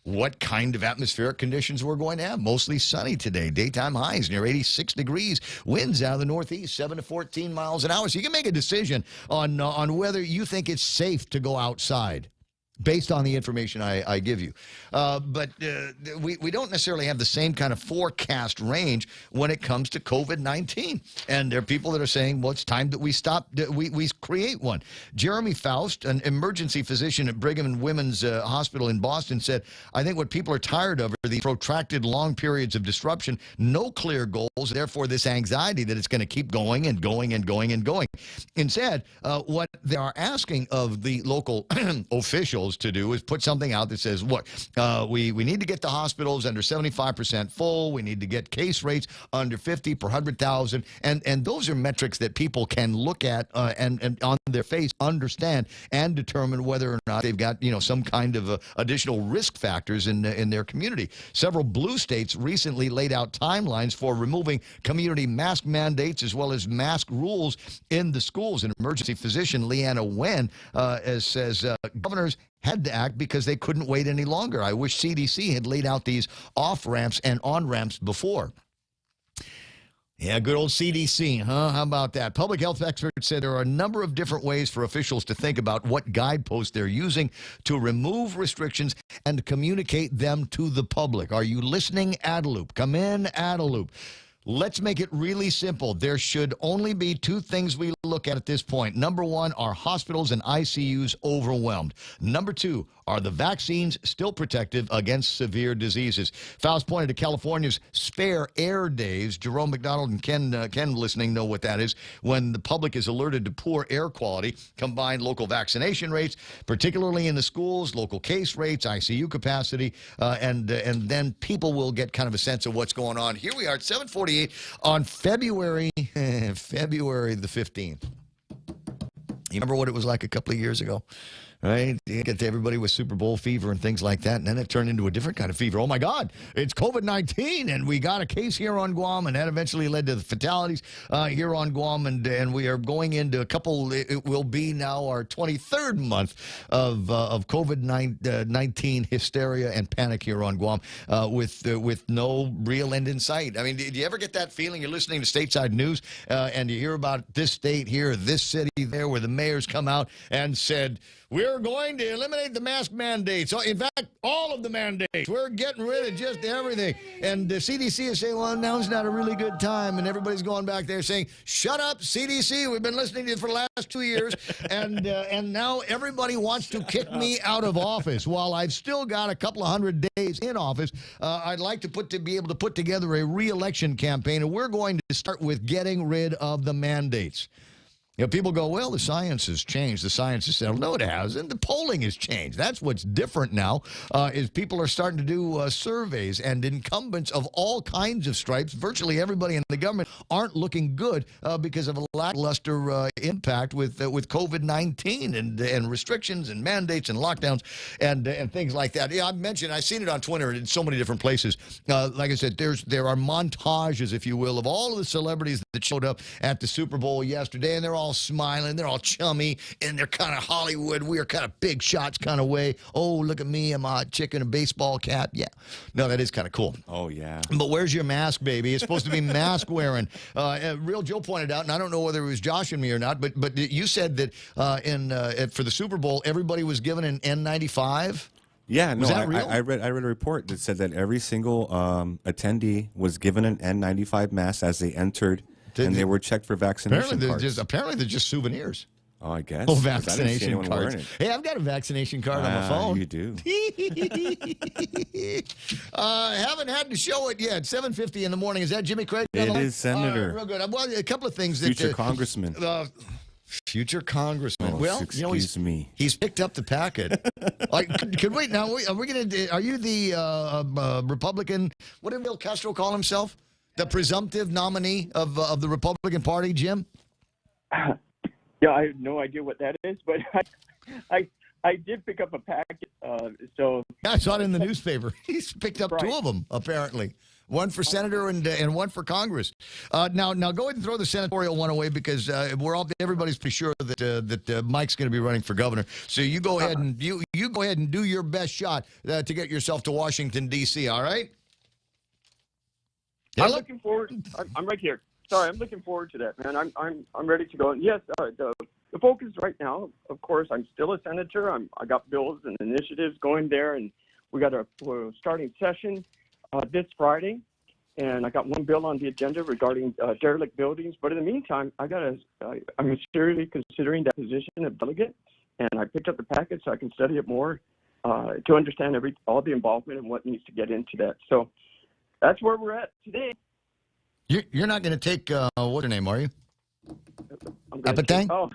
Speaker 12: what kind of atmospheric conditions we're going to have. Mostly sunny today. Daytime highs near 86 degrees. Winds out of the northeast, 7 to 14 miles an hour. So you can make a decision on whether you think it's safe to go outside based on the information I give you. But we don't necessarily have the same kind of forecast range when it comes to COVID-19. And there are people that are saying, well, it's time that we stop, we create one. Jeremy Faust, an emergency physician at Brigham and Women's Hospital in Boston, said, I think what people are tired of are the protracted long periods of disruption, no clear goals, therefore this anxiety that it's going to keep going and going and going and going. Instead, what they are asking of the local officials to do is put something out that says, look, we need to get the hospitals under 75% full. We need to get case rates under 50 per 100,000. And those are metrics that people can look at and on their face understand and determine whether or not they've got, some kind of additional risk factors in their community. Several blue states recently laid out timelines for removing community mask mandates as well as mask rules in the schools. An emergency physician, Leanna Wen, says governors had to act because they couldn't wait any longer. I wish CDC had laid out these off-ramps and on-ramps before. Yeah, good old CDC, huh? How about that? Public health experts said there are a number of different ways for officials to think about what guideposts they're using to remove restrictions and communicate them to the public. Are you listening, Adeloop? Come in, Adeloop. Let's make it really simple. There should only be two things we look at this point. Number one, are hospitals and ICUs overwhelmed? Number two, are the vaccines still protective against severe diseases? Faust pointed to California's spare air days. Jerome McDonald and Ken listening know what that is. When the public is alerted to poor air quality, combined local vaccination rates, particularly in the schools, local case rates, ICU capacity, and then people will get kind of a sense of what's going on. Here we are at 7:48 on February the 15th. You remember what it was like a couple of years ago? Right? You get to everybody with Super Bowl fever and things like that, and then it turned into a different kind of fever. Oh, my God, it's COVID-19, and we got a case here on Guam, and that eventually led to the fatalities here on Guam, and we are going into a couple, it will be now our 23rd month of COVID-19 hysteria and panic here on Guam with no real end in sight. I mean, do you ever get that feeling? You're listening to stateside news, and you hear about this state here, this city there, where the mayors come out and said, we're going to eliminate the mask mandates. In fact, all of the mandates. We're getting rid of just everything. And the CDC is saying, well, now's not a really good time. And everybody's going back there saying, shut up, CDC. We've been listening to you for the last 2 years. And now everybody wants to kick me out of office. While I've still got a couple of hundred days in office, I'd like to be able to put together a re-election campaign. And we're going to start with getting rid of the mandates. people go, well, the science has changed. The science has settled. No, it hasn't. The polling has changed. That's what's different now, is people are starting to do surveys, and incumbents of all kinds of stripes, virtually everybody in the government, aren't looking good because of a lackluster impact with COVID-19 and restrictions and mandates and lockdowns and things like that. Yeah, I've seen it on Twitter in so many different places. Like I said, there are montages, if you will, of all of the celebrities that showed up at the Super Bowl yesterday, and they're all smiling, they're all chummy, and they're kind of Hollywood, we're kind of big shots kind of way. Oh, look at me, I'm a hot chick in a baseball cap. Yeah, no, that is kind of cool.
Speaker 13: Oh, yeah.
Speaker 12: But where's your mask, baby? It's supposed to be mask wearing. Real Joe pointed out, and I don't know whether it was Josh and me or not, but you said that for the Super Bowl, everybody was given an N95.
Speaker 13: Yeah, no,
Speaker 12: Was that real?
Speaker 13: I read a report that said that every single attendee was given an N95 mask as they entered, and they were checked for vaccination cards.
Speaker 12: Apparently, they're just souvenirs.
Speaker 13: Oh, I guess.
Speaker 12: Oh,
Speaker 13: 'Cause I didn't see
Speaker 12: vaccination
Speaker 13: anyone
Speaker 12: cards.
Speaker 13: wearing it.
Speaker 12: Hey, I've got a vaccination card on my phone.
Speaker 13: You do.
Speaker 12: Haven't had to show it yet. 7:50 in the morning. Is that Jimmy Craig?
Speaker 13: It is, Senator.
Speaker 12: Real good. Well, a couple of things.
Speaker 13: Future congressman.
Speaker 12: Future congressman.
Speaker 13: Oh,
Speaker 12: well,
Speaker 13: excuse me.
Speaker 12: He's picked up the packet. Could wait now. Are we going to? Are you the Republican? What did Bill Castro call himself? The presumptive nominee of the Republican Party, Jim?
Speaker 19: Yeah, I have no idea what that is, but I did pick up a packet. So
Speaker 12: yeah, I saw it in the newspaper. He's picked up two of them apparently. One for senator and one for Congress. Now go ahead and throw the senatorial one away because everybody's pretty sure that Mike's going to be running for governor. So you go ahead and you go ahead and do your best shot to get yourself to Washington D.C. All right?
Speaker 19: I'm looking forward. I'm right here. Sorry, I'm looking forward to that, man. I'm ready to go. And yes, the focus right now, of course, I'm still a senator. I got bills and initiatives going there, and we're starting session this Friday, and I got one bill on the agenda regarding derelict buildings. But in the meantime, I'm seriously considering that position of delegate, and I picked up the packet so I can study it more to understand all the involvement and what needs to get into that. So that's where we're at today.
Speaker 12: You're not going to take what's her name, are you? Apatang?
Speaker 19: Oh.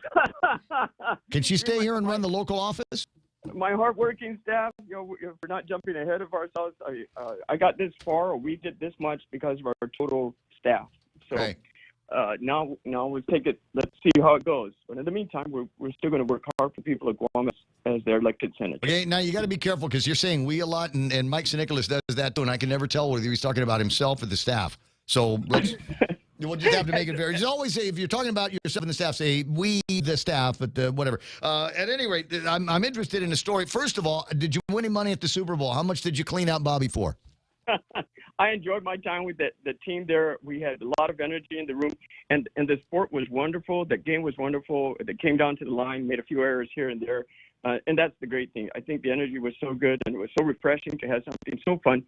Speaker 12: Can she stay here and run the local office?
Speaker 19: My hardworking staff, we're not jumping ahead of ourselves. I got this far, or we did this much because of our total staff. So now let's take it. Let's see how it goes. But in the meantime, we're still going to work hard for people of Guam as their elected senator.
Speaker 12: Okay, now you got to be careful because you're saying we a lot, and Mike Nicholas does that too, and I can never tell whether he's talking about himself or the staff. So we'll just have to make it very. Just always say, if you're talking about yourself and the staff, say we, the staff, but whatever. At any rate, I'm interested in the story. First of all, did you win any money at the Super Bowl? How much did you clean out Bobby for?
Speaker 19: I enjoyed my time with the team there. We had a lot of energy in the room, and the sport was wonderful. The game was wonderful. It came down to the line, made a few errors here and there. And that's the great thing. I think the energy was so good, and it was so refreshing to have something so fun,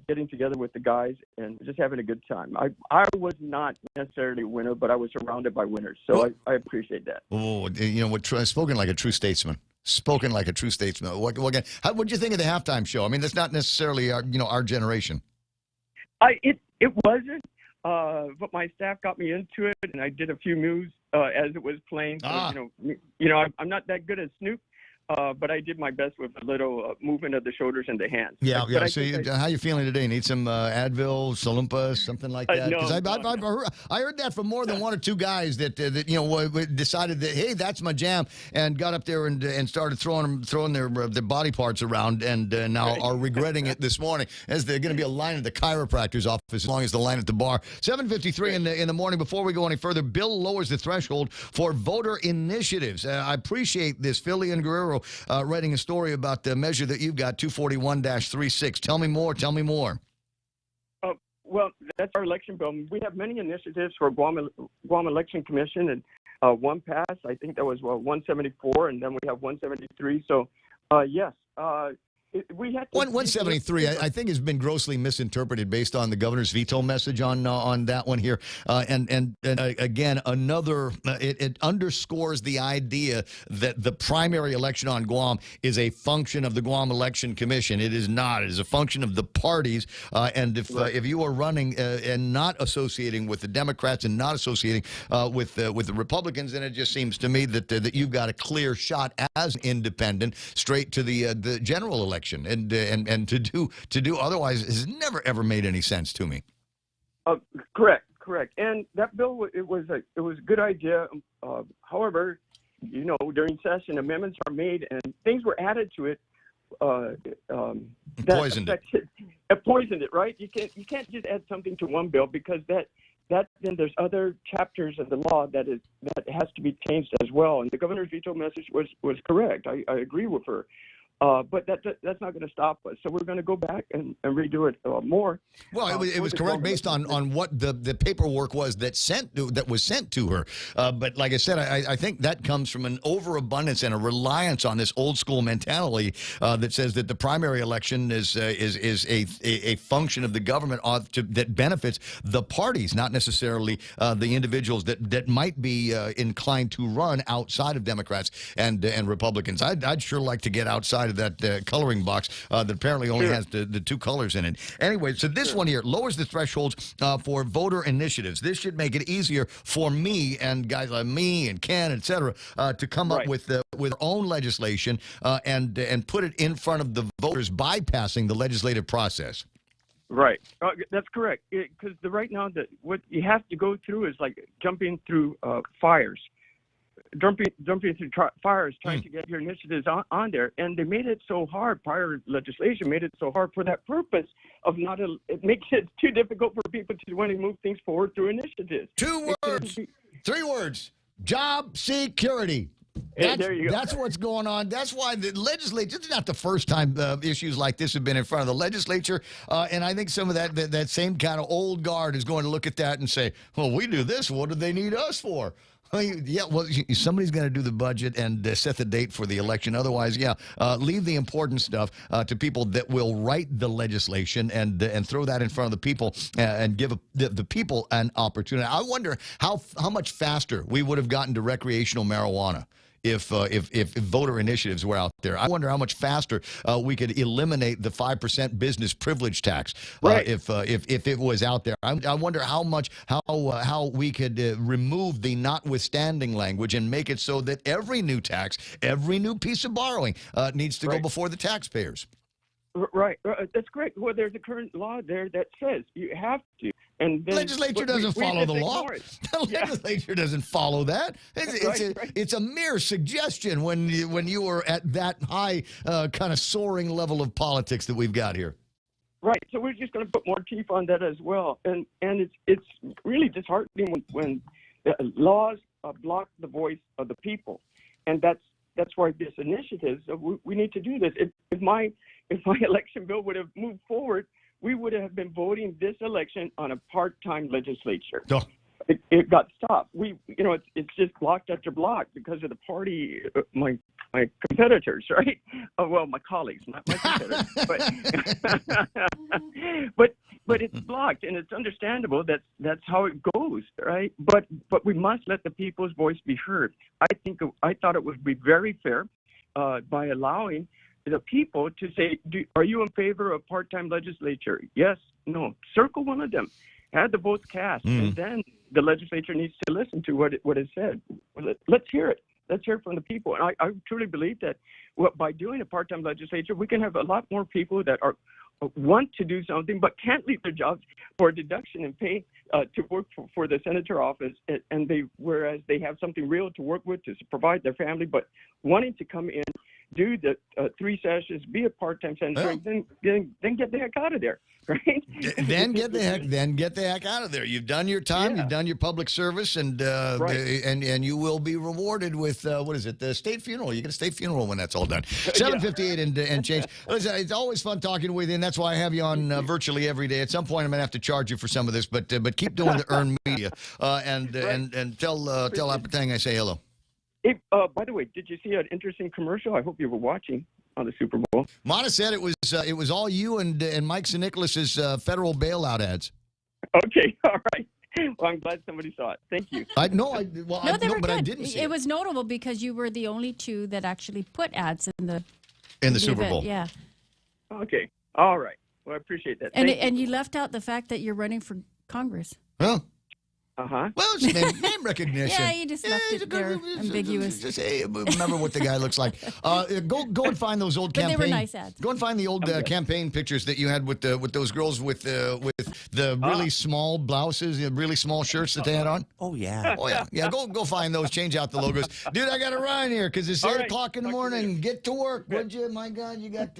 Speaker 19: getting together with the guys and just having a good time. I was not necessarily a winner, but I was surrounded by winners, so I appreciate that.
Speaker 12: Oh, spoken like a true statesman. Spoken like a true statesman. What did you think of the halftime show? I mean, that's not necessarily our generation.
Speaker 19: It wasn't, but my staff got me into it, and I did a few moves as it was playing. So, I'm not that good at Snoop. But I did my best with a little movement of the shoulders and the hands.
Speaker 12: Yeah. So how you feeling today? Need some Advil, Salumpa, something like that? Because I heard that from more than one or two guys that decided that, hey, that's my jam, and got up there and started throwing their body parts around, and now are regretting it this morning, as they're going to be a line at the chiropractor's office as long as the line at the bar. 7:53 in the morning. Before we go any further, Bill lowers the threshold for voter initiatives. I appreciate this. Philly and Guerrero writing a story about the measure that you've got, 241-36. Tell me more.
Speaker 19: Well, that's our election bill. We have many initiatives for Guam Election Commission, and one passed. I think that was 174, and then we have 173. So, yes, we had to
Speaker 12: 173, I think, has been grossly misinterpreted based on the governor's veto message on that one here. And again, another, it underscores the idea that the primary election on Guam is a function of the Guam Election Commission. It is not. It is a function of the parties. And if you are running and not associating with the Democrats and not associating with the Republicans, then it just seems to me that you've got a clear shot as independent straight to the general election. And to do otherwise has never ever made any sense to me.
Speaker 19: Correct. And that bill, it was a good idea. However, during session, amendments are made and things were added to it.
Speaker 12: Poisoned
Speaker 19: it. Poisoned it, right? You can't just add something to one bill because that then there's other chapters of the law that has to be changed as well. And the governor's veto message was correct. I agree with her. But that's not going to stop us. So we're going to go back and redo it more.
Speaker 12: Well, it was correct based on what the paperwork was that was sent to her. But like I said, I think that comes from an overabundance and a reliance on this old school mentality that says that the primary election is a function of the government that benefits the parties, not necessarily the individuals that might be inclined to run outside of Democrats and Republicans. I'd sure like to get outside of that coloring box that apparently only has the two colors in it. Anyway, so this one here lowers the thresholds for voter initiatives. This should make it easier for me and guys like me and Ken, et cetera, to come up with their own legislation and put it in front of the voters, bypassing the legislative process.
Speaker 19: Right. That's correct. Because right now, what you have to go through is like jumping through fires. Jumping through fires, trying to get your initiatives on there, and they made it so hard. Prior legislation made it so hard for that purpose of it makes it too difficult for people to want to move things forward through initiatives.
Speaker 12: 2 words, 3 words: job security.
Speaker 19: There you go.
Speaker 12: That's what's going on. That's why the legislature, it's not the first time issues like this have been in front of the legislature. And I think some of that same kind of old guard is going to look at that and say, well, we do this. What do they need us for? Yeah, well, somebody's going to do the budget and set the date for the election. Otherwise, leave the important stuff to people that will write the legislation and throw that in front of the people and give the people an opportunity. I wonder how much faster we would have gotten to recreational marijuana if voter initiatives were out there. I wonder how much faster we could eliminate the 5% business privilege tax if it was out there. I wonder how we could remove the notwithstanding language and make it so that every new tax, every new piece of borrowing needs to go before the taxpayers.
Speaker 19: Right. That's correct. Well, there's a current law there that says you have to. And then,
Speaker 12: legislature doesn't follow the law. The legislature doesn't follow that. It's a mere suggestion when you are at that high kind of soaring level of politics that we've got here.
Speaker 19: Right. So we're just going to put more teeth on that as well. And it's really disheartening when laws block the voice of the people. And that's why this initiative. So we need to do this. If my election bill would have moved forward, we would have been voting this election on a part-time legislature.
Speaker 12: Oh.
Speaker 19: It got stopped. It's just block after block because of the party, my competitors, right? Well, my colleagues, not my competitors. But it's blocked, and it's understandable. That's how it goes, right? But we must let the people's voice be heard. I thought it would be very fair by allowing the people to say, are you in favor of part-time legislature? Yes, no. Circle one of them. Have the votes cast, and then the legislature needs to listen to what it said. Let's hear it. Let's hear it from the people. And I truly believe that by doing a part-time legislature, we can have a lot more people that want to do something but can't leave their jobs for a deduction and pay to work for the senator office, whereas they have something real to work with to provide their family, but wanting to come in, do the 3 sessions, be a part-time senator, then get the heck out of there, right?
Speaker 12: Then get the heck out of there. You've done your time, you've done your public service, and you will be rewarded with what is it? The state funeral. You get a state funeral when that's all done. 7:58 and change. Listen, it's always fun talking with you, and that's why I have you on virtually every day. At some point, I'm gonna have to charge you for some of this, but keep doing the earned media and tell Apatang I say hello.
Speaker 19: Hey, by the way, did you see an interesting commercial? I hope you were watching. on the Super Bowl.
Speaker 12: Mana said it was all you and Mike St. Nicholas's federal bailout ads.
Speaker 19: Okay, all right. Well, I'm glad somebody saw it. Thank you.
Speaker 10: They were
Speaker 12: but
Speaker 10: good.
Speaker 12: I didn't see it.
Speaker 10: It was notable because you were the only two that actually put ads in the
Speaker 12: Super
Speaker 10: event.
Speaker 12: Bowl.
Speaker 10: Yeah.
Speaker 19: Okay, all right. Well, I appreciate that.
Speaker 10: And you left out the fact that you're running for Congress.
Speaker 12: Oh.
Speaker 19: Uh-huh.
Speaker 12: Well, it's name recognition.
Speaker 10: Yeah, you just left it there ambiguous.
Speaker 12: Just hey, remember what the guy looks like. Go and find those old
Speaker 10: But
Speaker 12: campaign.
Speaker 10: they were nice ads.
Speaker 12: Go and find the old campaign pictures that you had with those girls with the really small blouses, the really small shirts that they had on.
Speaker 13: Oh yeah.
Speaker 12: Oh yeah. Go find those. Change out the logos, dude. I got to run here because it's 8:00 in the morning. Get to work, would you? My God, you got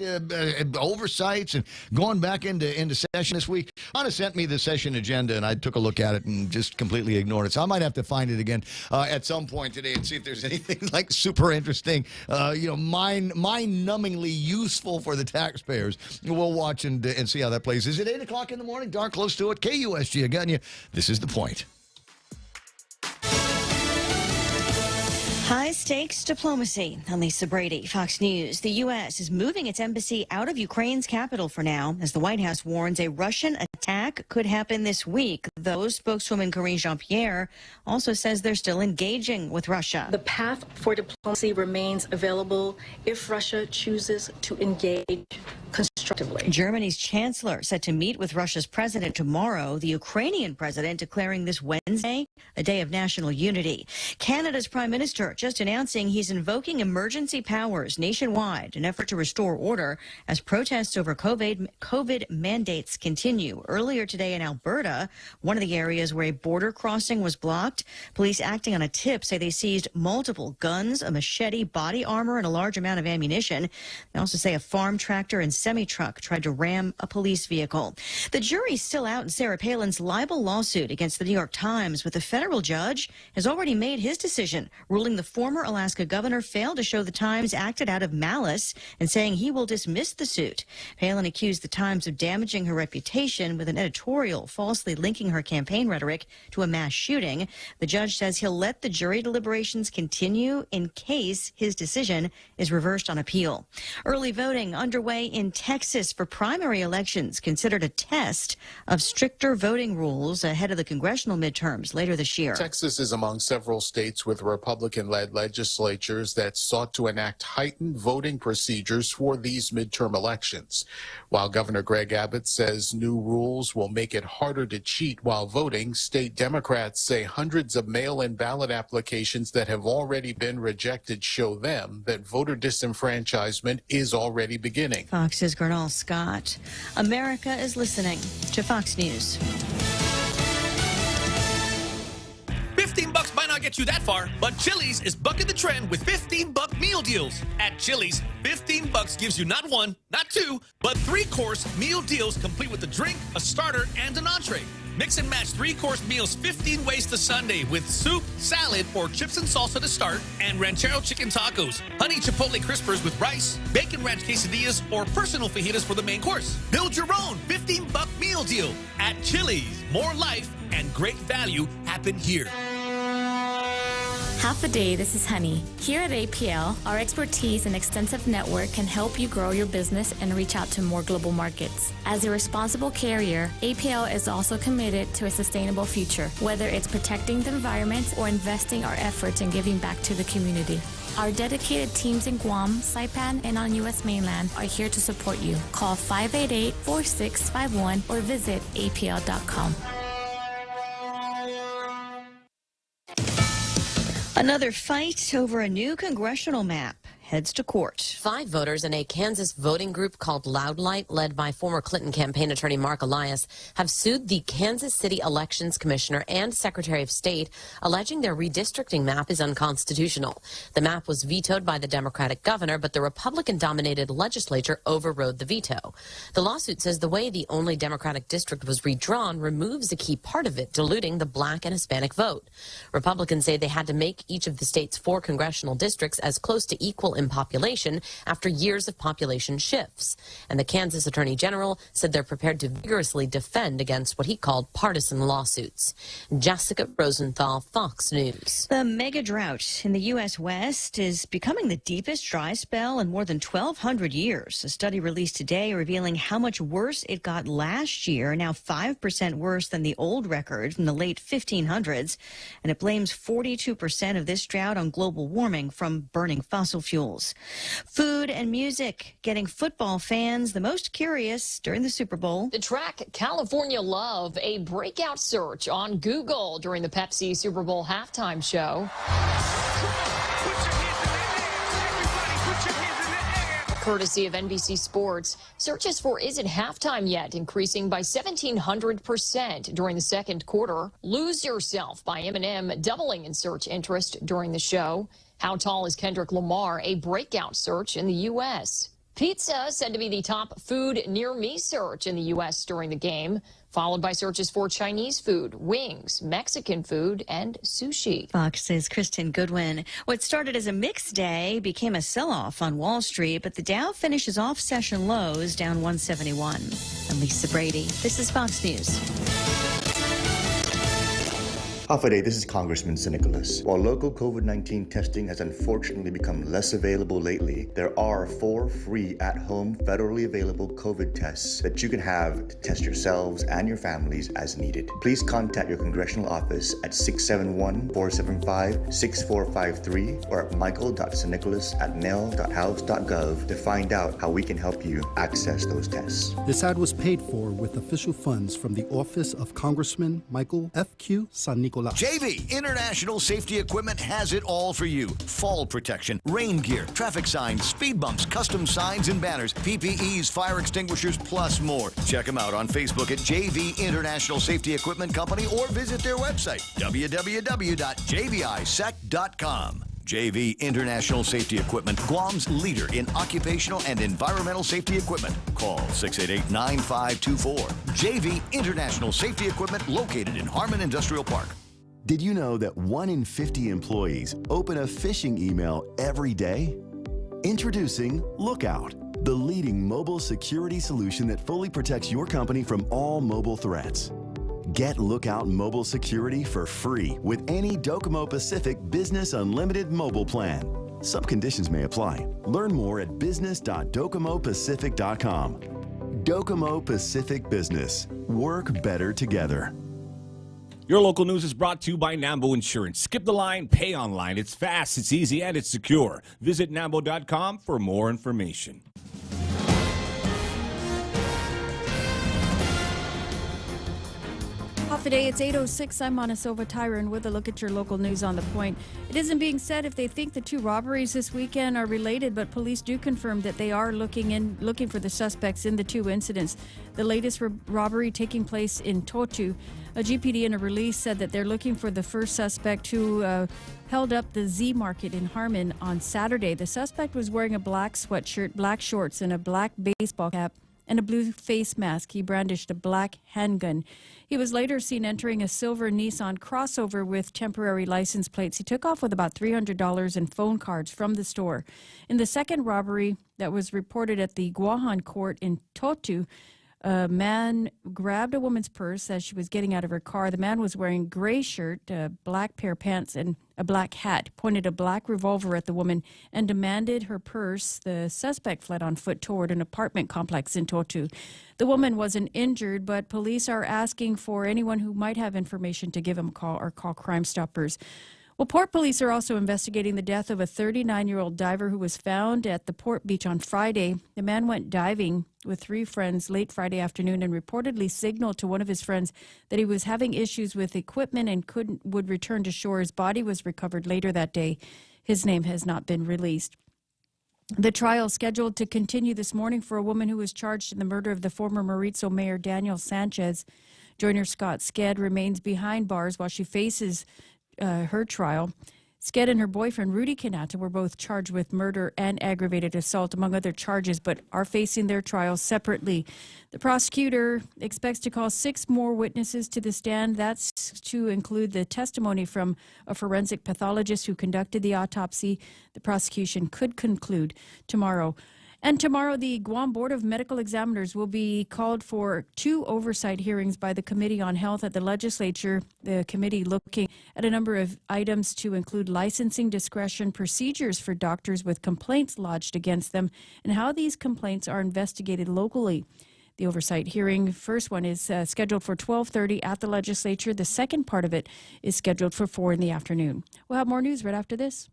Speaker 12: oversights and going back into session this week. Anna sent me the session agenda and I took a look at it and just completely ignored it. So I might have to find it again at some point today and see if there's anything like super interesting, mind-numbingly useful for the taxpayers. We'll watch and see how that plays. Is it 8:00 in the morning? Darn close to it. KUSG, I got you. This is The Point.
Speaker 3: High-stakes diplomacy. I'm Lisa Brady, Fox News. The U.S. is moving its embassy out of Ukraine's capital for now, as the White House warns a Russian attack could happen this week. Though spokeswoman Karine Jean-Pierre also says they're still engaging with Russia.
Speaker 20: The path for diplomacy remains available if Russia chooses to engage constructively.
Speaker 3: Germany's chancellor set to meet with Russia's president tomorrow, the Ukrainian president declaring this Wednesday a day of national unity. Canada's prime minister just announcing he's invoking emergency powers nationwide in an effort to restore order as protests over COVID mandates continue. Earlier today in Alberta, one of the areas where a border crossing was blocked, police acting on a tip say they seized multiple guns, a machete, body armor, and a large amount of ammunition. They also say a farm tractor and semi-truck tried to ram a police vehicle. The jury's still out in Sarah Palin's libel lawsuit against the New York Times, but the federal judge has already made his decision, ruling the former Alaska governor failed to show the Times acted out of malice and saying he will dismiss the suit. Palin accused the Times of damaging her reputation with an editorial falsely linking her campaign rhetoric to a mass shooting. The judge says he'll let the jury deliberations continue in case his decision is reversed on appeal. Early voting underway in Texas for primary elections, considered a test of stricter voting rules ahead of the congressional midterms later this year.
Speaker 21: Texas is among several states with Republican-led legislatures that sought to enact heightened voting procedures for these midterm elections. While Governor Greg Abbott says new rules will make it harder to cheat while voting, state Democrats say hundreds of mail-in ballot applications that have already been rejected show them that voter disenfranchisement is already beginning.
Speaker 3: Fox's Gernal Scott. America is listening to Fox News.
Speaker 18: $15 might not get you that far, but Chili's is bucking the trend with $15 meal deals. At Chili's, $15 gives you not one, not two, but three-course meal deals complete with a drink, a starter, and an entree. Mix and match three-course meals 15 ways to Sunday with soup, salad, or chips and salsa to start, and ranchero chicken tacos, honey chipotle crispers with rice, bacon ranch quesadillas, or personal fajitas for the main course. Build your own $15 meal deal at Chili's. More life and great value happen here.
Speaker 9: Half a day, this is Honey. Here at APL, our expertise and extensive network can help you grow your business and reach out to more global markets. As a responsible carrier, APL is also committed to a sustainable future, whether it's protecting the environment or investing our efforts in giving back to the community. Our dedicated teams in Guam, Saipan, and on U.S. mainland are here to support you. Call 588-4651 or visit apl.com.
Speaker 3: Another fight over a new congressional map heads to court.
Speaker 7: 5 voters in a Kansas voting group called Loud Light, led by former Clinton campaign attorney Mark Elias, have sued the Kansas City Elections Commissioner and Secretary of State, alleging their redistricting map is unconstitutional. The map was vetoed by the Democratic governor, but the Republican-dominated legislature overrode the veto. The lawsuit says the way the only Democratic district was redrawn removes a key part of it, diluting the black and Hispanic vote. Republicans say they had to make each of the state's 4 congressional districts as close to equal in population after years of population shifts. And the Kansas Attorney General said they're prepared to vigorously defend against what he called partisan lawsuits. Jessica Rosenthal, Fox News.
Speaker 3: The mega drought in the U.S. West is becoming the deepest dry spell in more than 1,200 years. A study released today revealing how much worse it got last year, now 5% worse than the old record from the late 1500s. And it blames 42% of this drought on global warming from burning fossil fuels. Food and music getting football fans the most curious during the Super Bowl.
Speaker 5: The track California Love, a breakout search on Google during the Pepsi Super Bowl halftime show. Courtesy of NBC Sports, searches for Is It Halftime Yet increasing by 1,700% during the second quarter. Lose Yourself by Eminem doubling in search interest during the show. How Tall is Kendrick Lamar, a breakout search in the U.S. Pizza said to be the top food near me search in the U.S. during the game, followed by searches for Chinese food, wings, Mexican food, and sushi.
Speaker 3: Fox's Kristen Goodwin. What started as a mixed day became a sell-off on Wall Street, but the Dow finishes off session lows down 171. I'm Lisa Brady. This is Fox News.
Speaker 22: Half a day, this is Congressman Nicholas. While local COVID-19 testing has unfortunately become less available lately, there are 4 free at-home federally available COVID tests that you can have to test yourselves and your families as needed. Please contact your congressional office at 671-475-6453 or at michael.snicholas@mail.house.gov to find out how we can help you access those tests.
Speaker 23: This ad was paid for with official funds from the Office of Congressman Michael F.Q. San Nicolas.
Speaker 11: JV International Safety Equipment has it all for you. Fall protection, rain gear, traffic signs, speed bumps, custom signs and banners, PPEs, fire extinguishers, plus more. Check them out on Facebook at JV International Safety Equipment Company or visit their website, www.jvisec.com. JV International Safety Equipment, Guam's leader in occupational and environmental safety equipment. Call 688-9524. JV International Safety Equipment, located in Harmon Industrial Park.
Speaker 4: Did you know that 1 in 50 employees open a phishing email every day? Introducing Lookout, the leading mobile security solution that fully protects your company from all mobile threats. Get Lookout Mobile Security for free with any Docomo Pacific Business Unlimited mobile plan. Some conditions may apply. Learn more at business.docomopacific.com. Docomo Pacific Business. Work better together.
Speaker 6: Your local news is brought to you by Nambo Insurance. Skip the line, pay online. It's fast, it's easy, and it's secure. Visit Nambo.com for more information.
Speaker 10: Off the day, it's 8:06. I'm Monisova Tyron with a look at your local news on the point. It isn't being said if they think the 2 robberies this weekend are related, but police do confirm that they are looking for the suspects in the 2 incidents. The latest robbery taking place in Totu. A GPD in a release said that they're looking for the first suspect who held up the Z Market in Harmon on Saturday. The suspect was wearing a black sweatshirt, black shorts, and a black baseball cap and a blue face mask. He brandished a black handgun. He was later seen entering a silver Nissan crossover with temporary license plates. He took off with about $300 in phone cards from the store. In the second robbery that was reported at the Guahan court in Totu, a man grabbed a woman's purse as she was getting out of her car. The man was wearing a gray shirt, a black pair of pants, and a black hat, pointed a black revolver at the woman, and demanded her purse. The suspect fled on foot toward an apartment complex in Totu. The woman wasn't injured, but police are asking for anyone who might have information to give him a call or call Crime Stoppers. Well, Port police are also investigating the death of a 39-year-old diver who was found at the Port Beach on Friday. The man went diving with 3 friends late Friday afternoon and reportedly signaled to one of his friends that he was having issues with equipment and would return to shore. His body was recovered later that day. His name has not been released. The trial scheduled to continue this morning for a woman who was charged in the murder of the former Maritzo Mayor Daniel Sanchez. Joiner Scott Sked remains behind bars while she faces her trial. Sked and her boyfriend, Rudy Kanata, were both charged with murder and aggravated assault, among other charges, but are facing their trials separately. The prosecutor expects to call 6 more witnesses to the stand. That's to include the testimony from a forensic pathologist who conducted the autopsy. The prosecution could conclude tomorrow. And tomorrow, the Guam Board of Medical Examiners will be called for 2 oversight hearings by the Committee on Health at the legislature. The committee looking at a number of items to include licensing discretion, procedures for doctors with complaints lodged against them, and how these complaints are investigated locally. The oversight hearing, first one is scheduled for 12:30 at the legislature. The second part of it is scheduled for 4 in the afternoon. We'll have more news right after this.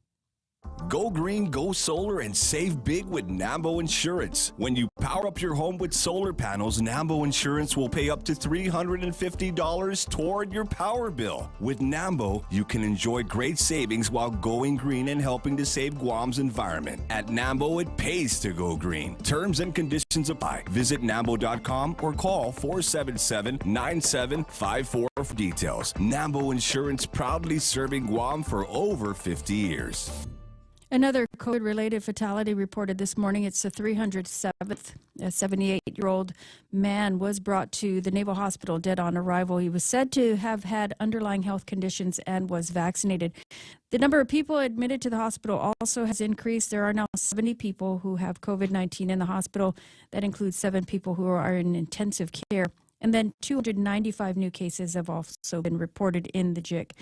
Speaker 8: Go green, go solar, and save big with Nambo Insurance. When you power up your home with solar panels, Nambo Insurance will pay up to $350 toward your power bill. With Nambo, you can enjoy great savings while going green and helping to save Guam's environment. At Nambo, it pays to go green. Terms and conditions apply. Visit Nambo.com or call 477-9754 for details. Nambo Insurance, proudly serving Guam for over 50 years.
Speaker 10: Another COVID-related fatality reported this morning. It's the 307th. A 78-year-old man was brought to the Naval Hospital dead on arrival. He was said to have had underlying health conditions and was vaccinated. The number of people admitted to the hospital also has increased. There are now 70 people who have COVID-19 in the hospital. That includes 7 people who are in intensive care. And then 295 new cases have also been reported in the JIC.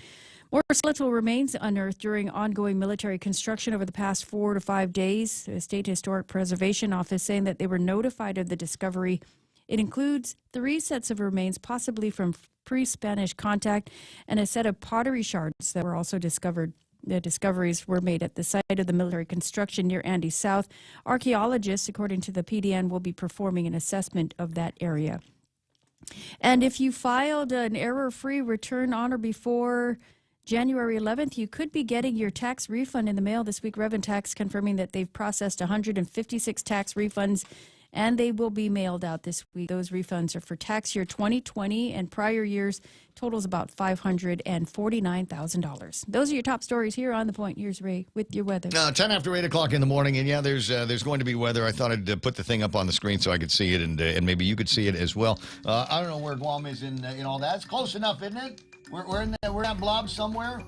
Speaker 10: More skeletal remains unearthed during ongoing military construction over the past 4 to 5 days. The State Historic Preservation Office saying that they were notified of the discovery. It includes 3 sets of remains, possibly from pre-Spanish contact, and a set of pottery shards that were also discovered. The discoveries were made at the site of the military construction near Andes South. Archaeologists, according to the PDN, will be performing an assessment of that area. And if you filed an error-free return on or before January 11th, you could be getting your tax refund in the mail this week. Rev and Tax confirming that they've processed 156 tax refunds, and they will be mailed out this week. Those refunds are for tax year 2020 and prior years. Totals about $549,000. Those are your top stories here on The Point. Here's Ray with your weather.
Speaker 12: 10 after 8 o'clock in the morning, and yeah, there's going to be weather. I thought I'd put the thing up on the screen so I could see it, and maybe you could see it as well. I don't know where Guam is in all that. It's close enough, isn't it? We're in that blob somewhere.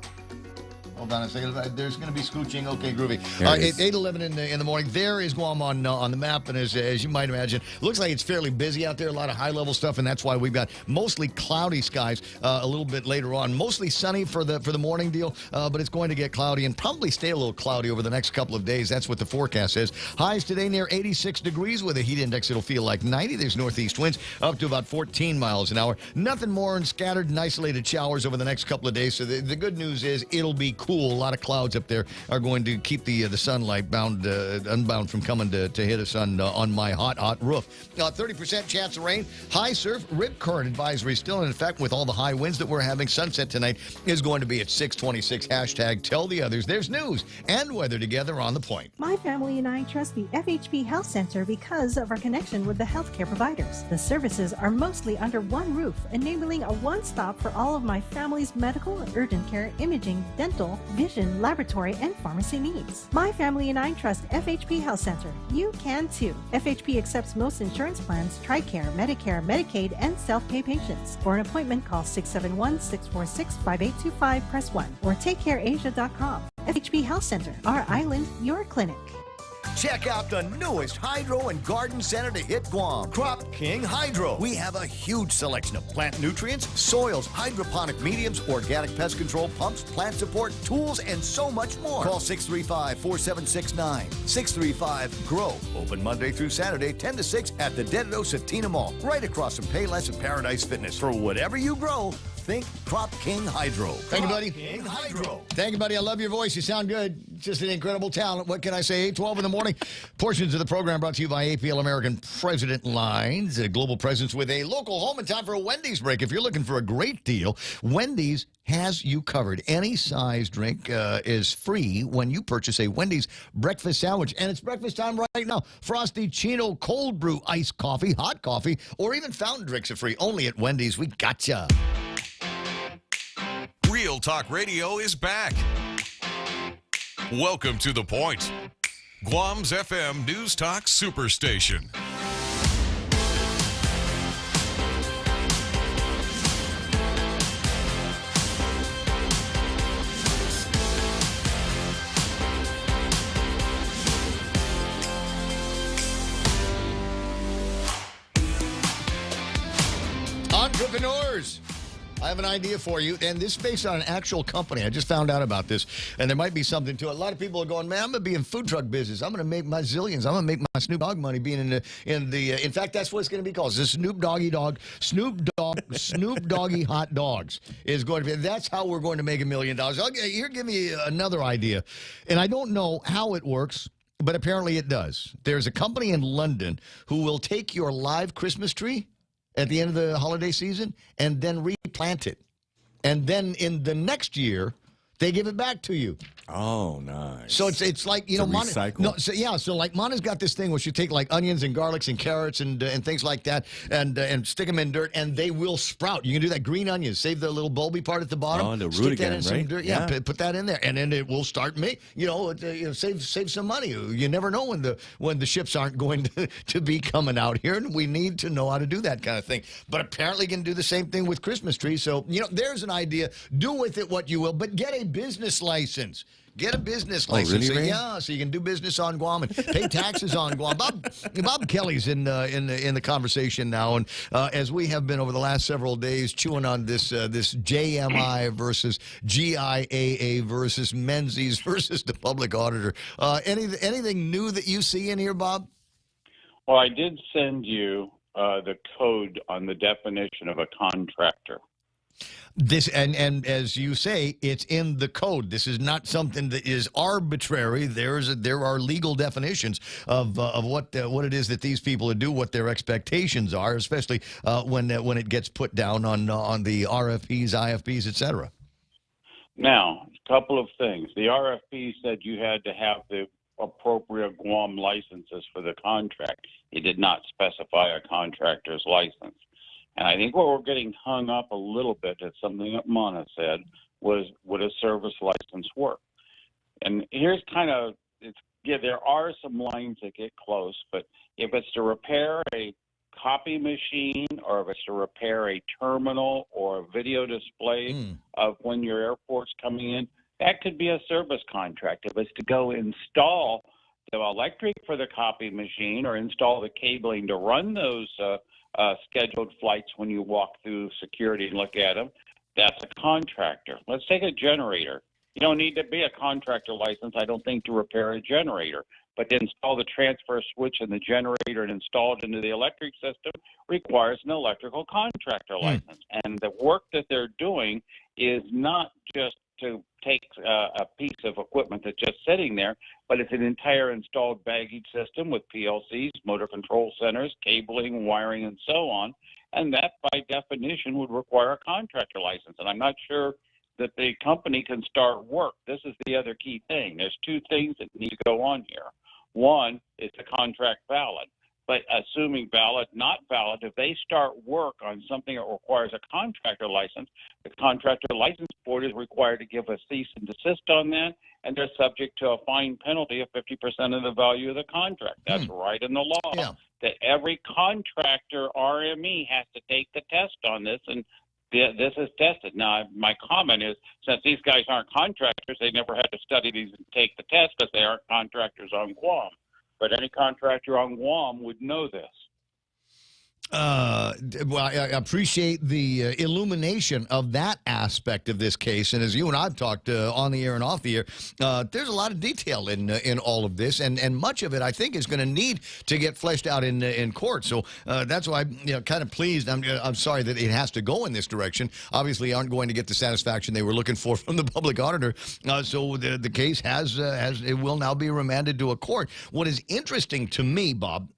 Speaker 12: Hold on a second. There's going to be scooching. Okay, groovy. 8:11 in the morning. There is Guam on the map, and as you might imagine, looks like it's fairly busy out there. A lot of high-level stuff, and that's why we've got mostly cloudy skies a little bit later on. Mostly sunny for the morning deal, but it's going to get cloudy and probably stay a little cloudy over the next couple of days. That's what the forecast says. Highs today near 86 degrees with a heat index. It'll feel like 90. There's northeast winds up to about 14 miles an hour. Nothing more than scattered and isolated showers over the next couple of days. So the good news is it'll be cool. A lot of clouds up there are going to keep the sunlight unbound from coming to hit us on my hot roof. 30% chance of rain. High surf, rip current advisory still in effect with all the high winds that we're having. Sunset tonight is going to be at 6:26. Hashtag tell the others. There's news and weather together on The Point.
Speaker 14: My family and I trust the FHP Health Center because of our connection with the healthcare providers. The services are mostly under one roof, enabling a one-stop for all of my family's medical, urgent care, imaging, dental, vision, laboratory, and pharmacy needs. My family and I trust FHP Health Center. You can too. FHP accepts most insurance plans, TRICARE, Medicare, Medicaid, and self-pay patients. For an appointment, call 671-646-5825, press 1, or takecareasia.com. FHP Health Center, our island, your clinic.
Speaker 11: Check out the newest hydro and garden center to hit Guam, Crop King Hydro. We have a huge selection of plant nutrients, soils, hydroponic mediums, organic pest control pumps, plant support, tools, and so much more. Call 635-4769. 635-GROW. Open Monday through Saturday, 10 to 6 at the Deditos at Tina Mall, right across from Payless and Paradise Fitness. For whatever you grow, think Crop King Hydro.
Speaker 12: Thank you, buddy.
Speaker 11: King Hydro.
Speaker 12: Thank you, buddy. I love your voice. You sound good. Just an incredible talent. What can I say? 8:12 in the morning. Portions of the program brought to you by APL American President Lines, a global presence with a local home in time for a Wendy's break. If you're looking for a great deal, Wendy's has you covered. Any size drink is free when you purchase a Wendy's breakfast sandwich. And it's breakfast time right now. Frosty Chino cold brew iced coffee, hot coffee, or even fountain drinks are free. Only at Wendy's. We gotcha.
Speaker 15: Real Talk Radio is back. Welcome to The Point, Guam's FM News Talk Superstation.
Speaker 12: Entrepreneurs, I have an idea for you, and this is based on an actual company. I just found out about this, and there might be something to it. A lot of people are going, man, I'm going to be in food truck business. I'm going to make my zillions. I'm going to make my Snoop Dogg money being in fact, that's what it's going to be called. The Snoop Doggy hot dogs is going to be, that's how we're going to make $1 million. Okay, here, give me another idea, and I don't know how it works, but apparently it does. There's a company in London who will take your live Christmas tree at the end of the holiday season and then replant it. And then in the next year, they give it back to you.
Speaker 13: Oh, nice.
Speaker 12: So it's like, you know,
Speaker 13: recycle.
Speaker 12: So like Mana's got this thing where she take like onions and garlics and carrots and things like that and stick them in dirt and they will sprout. You can do that. Green onions, save the little bulby part at the bottom.
Speaker 13: Oh, and the root
Speaker 12: stick
Speaker 13: again,
Speaker 12: that in some
Speaker 13: right?
Speaker 12: dirt. Yeah, put that in there, and then it will start save some money. You never know when the ships aren't going to be coming out here, and we need to know how to do that kind of thing. But apparently, you can do the same thing with Christmas trees. So there's an idea. Do with it what you will, but get a business license. Get a business license.
Speaker 13: Really, Ray?
Speaker 12: Yeah, so you can do business on Guam and pay taxes on Guam. Bob Kelly's in the conversation now, and as we have been over the last several days chewing on this JMI versus GIAA versus Menzies versus the public auditor. Anything new that you see in here, Bob?
Speaker 16: Well, I did send you the code on the definition of a contractor.
Speaker 12: This and as you say, it's in the code. This is not something that is arbitrary. There are legal definitions of what it is that these people do, what their expectations are, especially when it gets put down on the RFPs, IFPs, etc.
Speaker 16: Now, a couple of things. The RFP said you had to have the appropriate Guam licenses for the contract. It did not specify a contractor's license. And I think what we're getting hung up a little bit at something that Mana said was, would a service license work? And here's there are some lines that get close, but if it's to repair a copy machine or if it's to repair a terminal or a video display of when your airport's coming in, that could be a service contract. If it's to go install the electric for the copy machine or install the cabling to run those scheduled flights when you walk through security and look at them, that's a contractor. Let's take a generator. You don't need to be a contractor license, I don't think, to repair a generator. But to install the transfer switch in the generator and install it into the electric system requires an electrical contractor license. And the work that they're doing is not just to take a piece of equipment that's just sitting there, but it's an entire installed baggage system with PLCs, motor control centers, cabling, wiring, and so on. And that, by definition, would require a contractor license. And I'm not sure that the company can start work. This is the other key thing. There's two things that need to go on here. One is the contract valid. But assuming valid, not valid, if they start work on something that requires a contractor license, the contractor license board is required to give a cease and desist on that, and they're subject to a fine penalty of 50% of the value of the contract. That's right in the law. That every contractor RME has to take the test on this, and this is tested. Now, my comment is, since these guys aren't contractors, they never had to study these and take the test because they aren't contractors on Guam. But any contractor on Guam would know this.
Speaker 12: Well, I appreciate the illumination of that aspect of this case. And as you and I've talked on the air and off the air, there's a lot of detail in all of this. And much of it, I think, is going to need to get fleshed out in court. So that's why I'm kind of pleased. I'm sorry that it has to go in this direction. Obviously, aren't going to get the satisfaction they were looking for from the public auditor. So the case it will now be remanded to a court. What is interesting to me, Bob,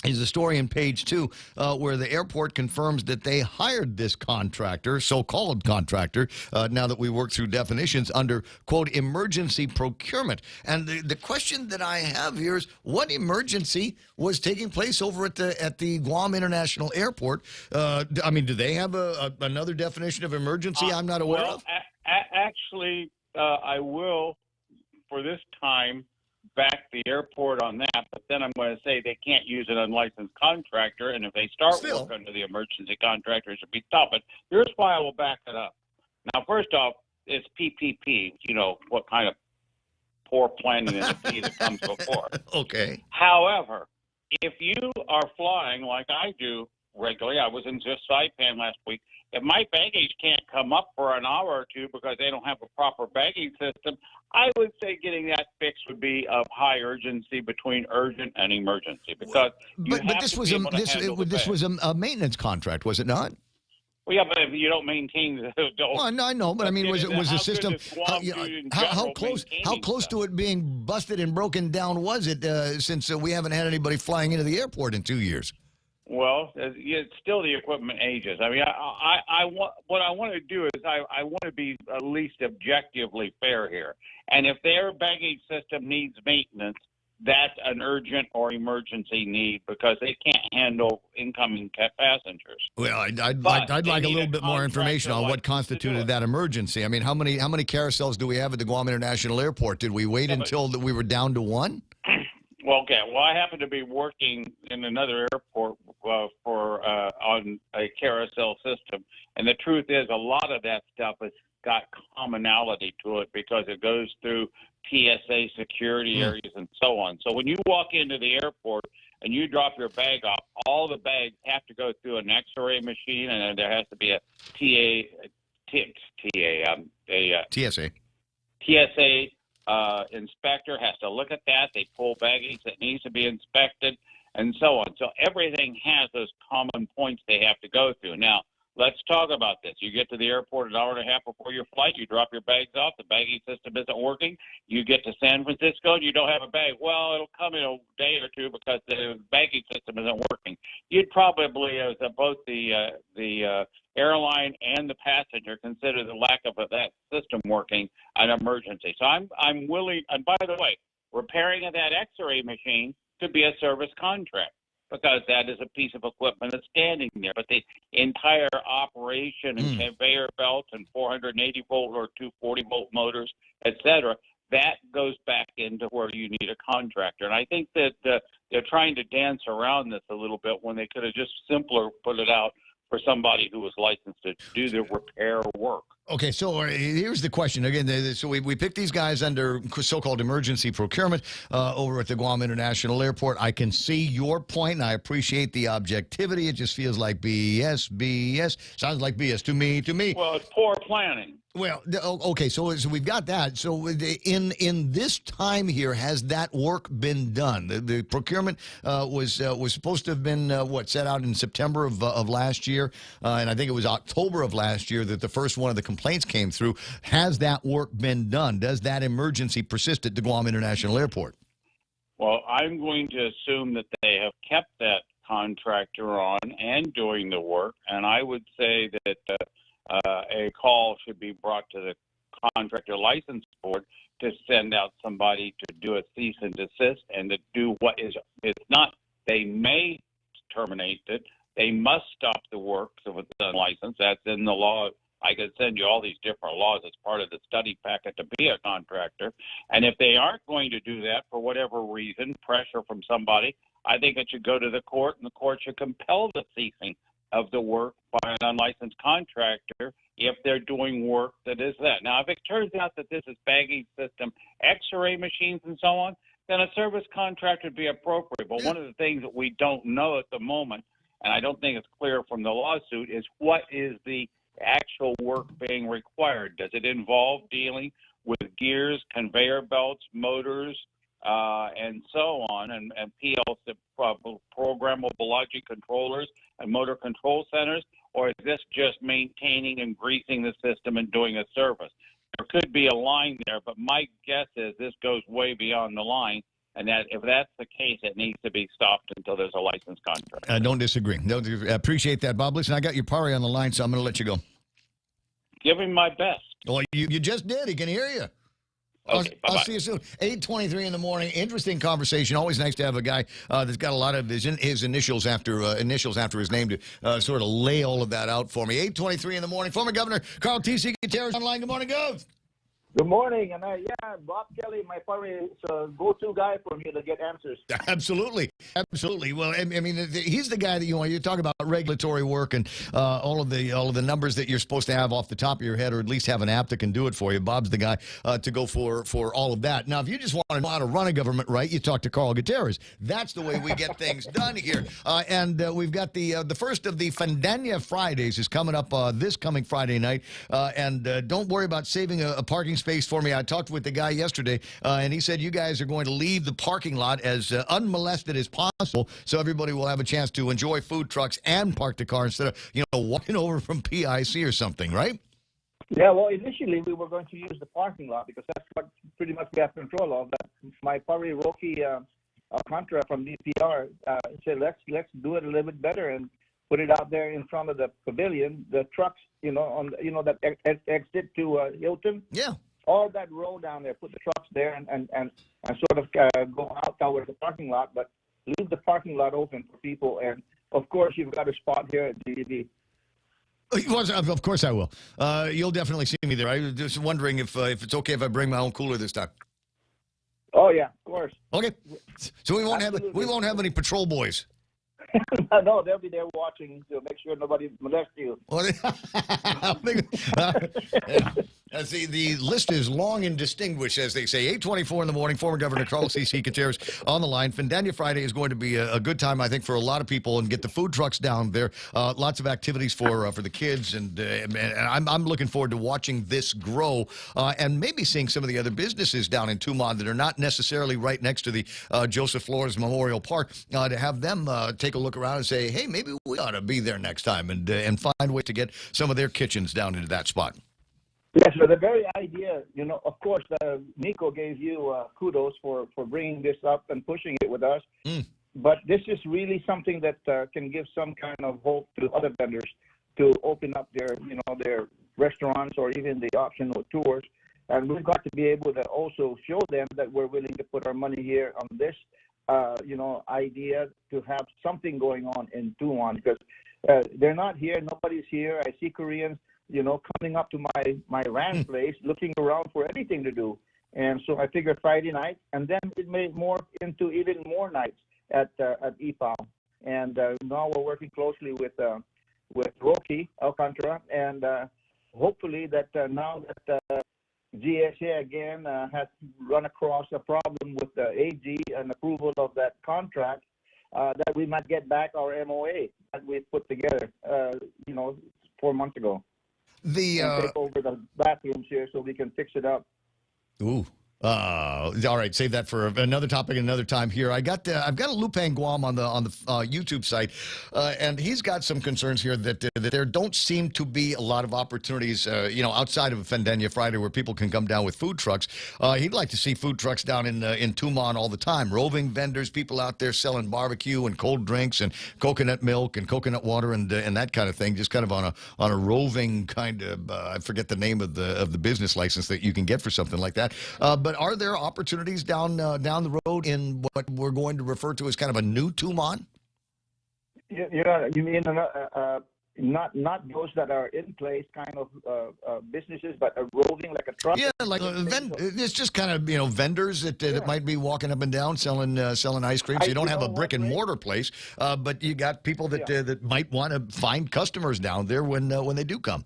Speaker 12: is the story in page 2 where the airport confirms that they hired this contractor, so-called contractor, now that we work through definitions, under, quote, emergency procurement. And the question that I have here is, what emergency was taking place over at the Guam International Airport? I mean, do they have another definition of emergency I'm not aware of?
Speaker 16: Actually, I will airport on that, but then I'm going to say they can't use an unlicensed contractor, and if they start work under the emergency contractor, it should be stopped. But here's why I will back it up. Now, first off, it's PPP. You know what kind of poor planning is a P that comes before.
Speaker 12: Okay.
Speaker 16: However, if you are flying like I do regularly, I was in just Saipan last week. If my baggage can't come up for an hour or two because they don't have a proper bagging system, I would say getting that fixed would be of high urgency between urgent and emergency, because
Speaker 12: But this was a maintenance contract, was it not?
Speaker 16: Well, yeah, but if you don't maintain the
Speaker 12: well, no, I know, but I mean, was the system how close to it being busted and broken down was it? Since we haven't had anybody flying into the airport in 2 years.
Speaker 16: Well, it's still the equipment ages. I mean, I want what I want to do is I want to be at least objectively fair here. And if their baggage system needs maintenance, that's an urgent or emergency need because they can't handle incoming passengers.
Speaker 12: Well, I'd like a little bit more information on what constituted that emergency. I mean, how many carousels do we have at the Guam International Airport? Did we wait until we were down to one?
Speaker 16: Well, okay. Well, I happen to be working in another airport on a carousel system, and the truth is, a lot of that stuff has got commonality to it because it goes through TSA security areas and so on. So when you walk into the airport and you drop your bag off, all the bags have to go through an X-ray machine, and there has to be a TSA inspector has to look at that. They pull baggage that needs to be inspected and so on. So everything has those common points they have to go through. Now, let's talk about this. You get to the airport an hour and a half before your flight. You drop your bags off. The bagging system isn't working. You get to San Francisco and you don't have a bag. Well, it'll come in a day or two because the bagging system isn't working. You'd probably, as both the airline and the passenger, consider the lack of that system working an emergency. So I'm willing. And by the way, repairing of that X-ray machine could be a service contract, because that is a piece of equipment that's standing there. But the entire operation and conveyor belts and 480-volt or 240-volt motors, et cetera, that goes back into where you need a contractor. And I think that they're trying to dance around this a little bit when they could have just simpler put it out for somebody who was licensed to do the repair work.
Speaker 12: Okay, so here's the question. Again, so we picked these guys under so-called emergency procurement over at the Guam International Airport. I can see your point, and I appreciate the objectivity. It just feels like BS. Sounds like BS to me.
Speaker 16: Well, it's poor planning.
Speaker 12: Well, okay, so we've got that. So in this time here, has that work been done? The procurement was supposed to have been, set out in September of last year, and I think it was October of last year that the first one of the complaints came through. Has that work been done? Does that emergency persist at the Guam International Airport?
Speaker 16: Well, I'm going to assume that they have kept that contractor on and doing the work, and I would say that a call should be brought to the contractor license board to send out somebody to do a cease and desist and to do what is, it's not, they may terminate it, they must stop the work if it's unlicensed. That's in the law. I could send you all these different laws as part of the study packet to be a contractor. And if they aren't going to do that for whatever reason, pressure from somebody, I think it should go to the court, and the court should compel the ceasing of the work by an unlicensed contractor if they're doing work that is that. Now, if it turns out that this is bagging system, X-ray machines and so on, then a service contract would be appropriate. But one of the things that we don't know at the moment, and I don't think it's clear from the lawsuit, is what is the actual work being required. Does it involve dealing with gears, conveyor belts, motors, and so on, and PLC, programmable logic controllers and motor control centers, or is this just maintaining and greasing the system and doing a service? There could be a line there, but my guess is this goes way beyond the line, and that if that's the case, it needs to be stopped until there's a licensed contract.
Speaker 12: I don't disagree. Appreciate that, Bob. Listen, I got your Pari on the line, so I'm going to let you go.
Speaker 16: Give him my best.
Speaker 12: Well, you just did. He can hear you.
Speaker 16: Okay,
Speaker 12: I'll see you soon. 8:23 in the morning. Interesting conversation. Always nice to have a guy that's got a lot of his initials after his name to sort of lay all of that out for me. 8:23 in the morning. Former Governor Carl T.C. Gutierrez online. Good morning, Gov.
Speaker 1: Good morning, and Bob Kelly, my probably is a go-to guy for me to get answers.
Speaker 12: Absolutely, absolutely. Well, I mean, he's the guy that you talk about regulatory work and all of the numbers that you're supposed to have off the top of your head, or at least have an app that can do it for you. Bob's the guy to go for all of that. Now, if you just want to know how to run a government right, you talk to Carl Gutierrez. That's the way we get things done here. And we've got the first of the Fandania Fridays is coming up this coming Friday night. And don't worry about saving a parking space for me. I talked with the guy yesterday, and he said you guys are going to leave the parking lot as unmolested as possible, so everybody will have a chance to enjoy food trucks and park the car instead of walking over from PIC or something, right?
Speaker 1: Yeah, well, initially we were going to use the parking lot because that's what pretty much we have control of. But my probably Rocky Alcantara from DPR said let's do it a little bit better and put it out there in front of the pavilion. The trucks, on that exit to Hilton.
Speaker 12: Yeah.
Speaker 1: All that road down there, put the trucks there and sort of go out towards the parking lot, but leave the parking lot open for people. And, of course, you've got a spot here at DDB.
Speaker 12: Of course I will. You'll definitely see me there. I was just wondering if it's okay if I bring my own cooler this time.
Speaker 1: Oh, yeah, of course.
Speaker 12: Okay. So we won't have any patrol boys.
Speaker 1: No, they'll be there watching to make sure nobody molests you.
Speaker 12: See, the list is long and distinguished, as they say. 8:24 in the morning, former Governor Carl C.C. Gutierrez on the line. Fandania Friday is going to be a good time, I think, for a lot of people, and get the food trucks down there. Lots of activities for the kids, and I'm looking forward to watching this grow and maybe seeing some of the other businesses down in Tumon that are not necessarily right next to the Joseph Flores Memorial Park to have them take a look around and say, hey, maybe we ought to be there next time and find ways to get some of their kitchens down into that spot.
Speaker 1: Yes, so the very idea, of course, Nico gave you kudos for bringing this up and pushing it with us. But this is really something that can give some kind of hope to other vendors to open up their restaurants or even the option of tours. And we've got to be able to also show them that we're willing to put our money here on this idea to have something going on in Tuwan, because they're not here. Nobody's here. I see Koreans, coming up to my ranch place, looking around for anything to do. And so I figured Friday night, and then it made morph into even more nights at EPAL. And now we're working closely with Rocky Alcantara, and hopefully that now that GSA again has run across a problem with the AG and approval of that contract, that we might get back our MOA that we put together, 4 months ago. And take over the bathrooms here so we can fix it up.
Speaker 12: Ooh. All right, save that for another topic another time here. I've got a Lupang Guam on the YouTube site, and he's got some concerns here that there don't seem to be a lot of opportunities, outside of Fandania Friday where people can come down with food trucks. He'd like to see food trucks down in Tumon all the time, roving vendors, people out there selling barbecue and cold drinks and coconut milk and coconut water and that kind of thing, just kind of on a roving kind of I forget the name of the business license that you can get for something like that. But are there opportunities down the road in what we're going to refer to as kind of a new Tumon?
Speaker 1: You mean not those that are in place kind of businesses, but are roving like a truck?
Speaker 12: Yeah, like it's just kind of vendors that might be walking up and down selling ice cream. So you don't have a brick and mortar place, but you got people that might want to find customers down there when they do come.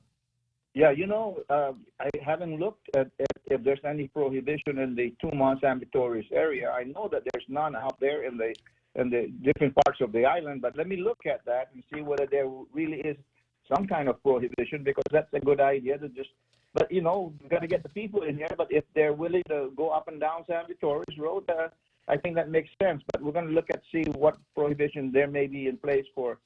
Speaker 1: Yeah, I haven't looked at if there's any prohibition in the Tumon San Vittorius area. I know that there's none out there in the different parts of the island, but let me look at that and see whether there really is some kind of prohibition, because that's a good idea to just. But we've got to get the people in here. But if they're willing to go up and down San Vittorius Road, I think that makes sense. But we're going to look at see what prohibition there may be in place for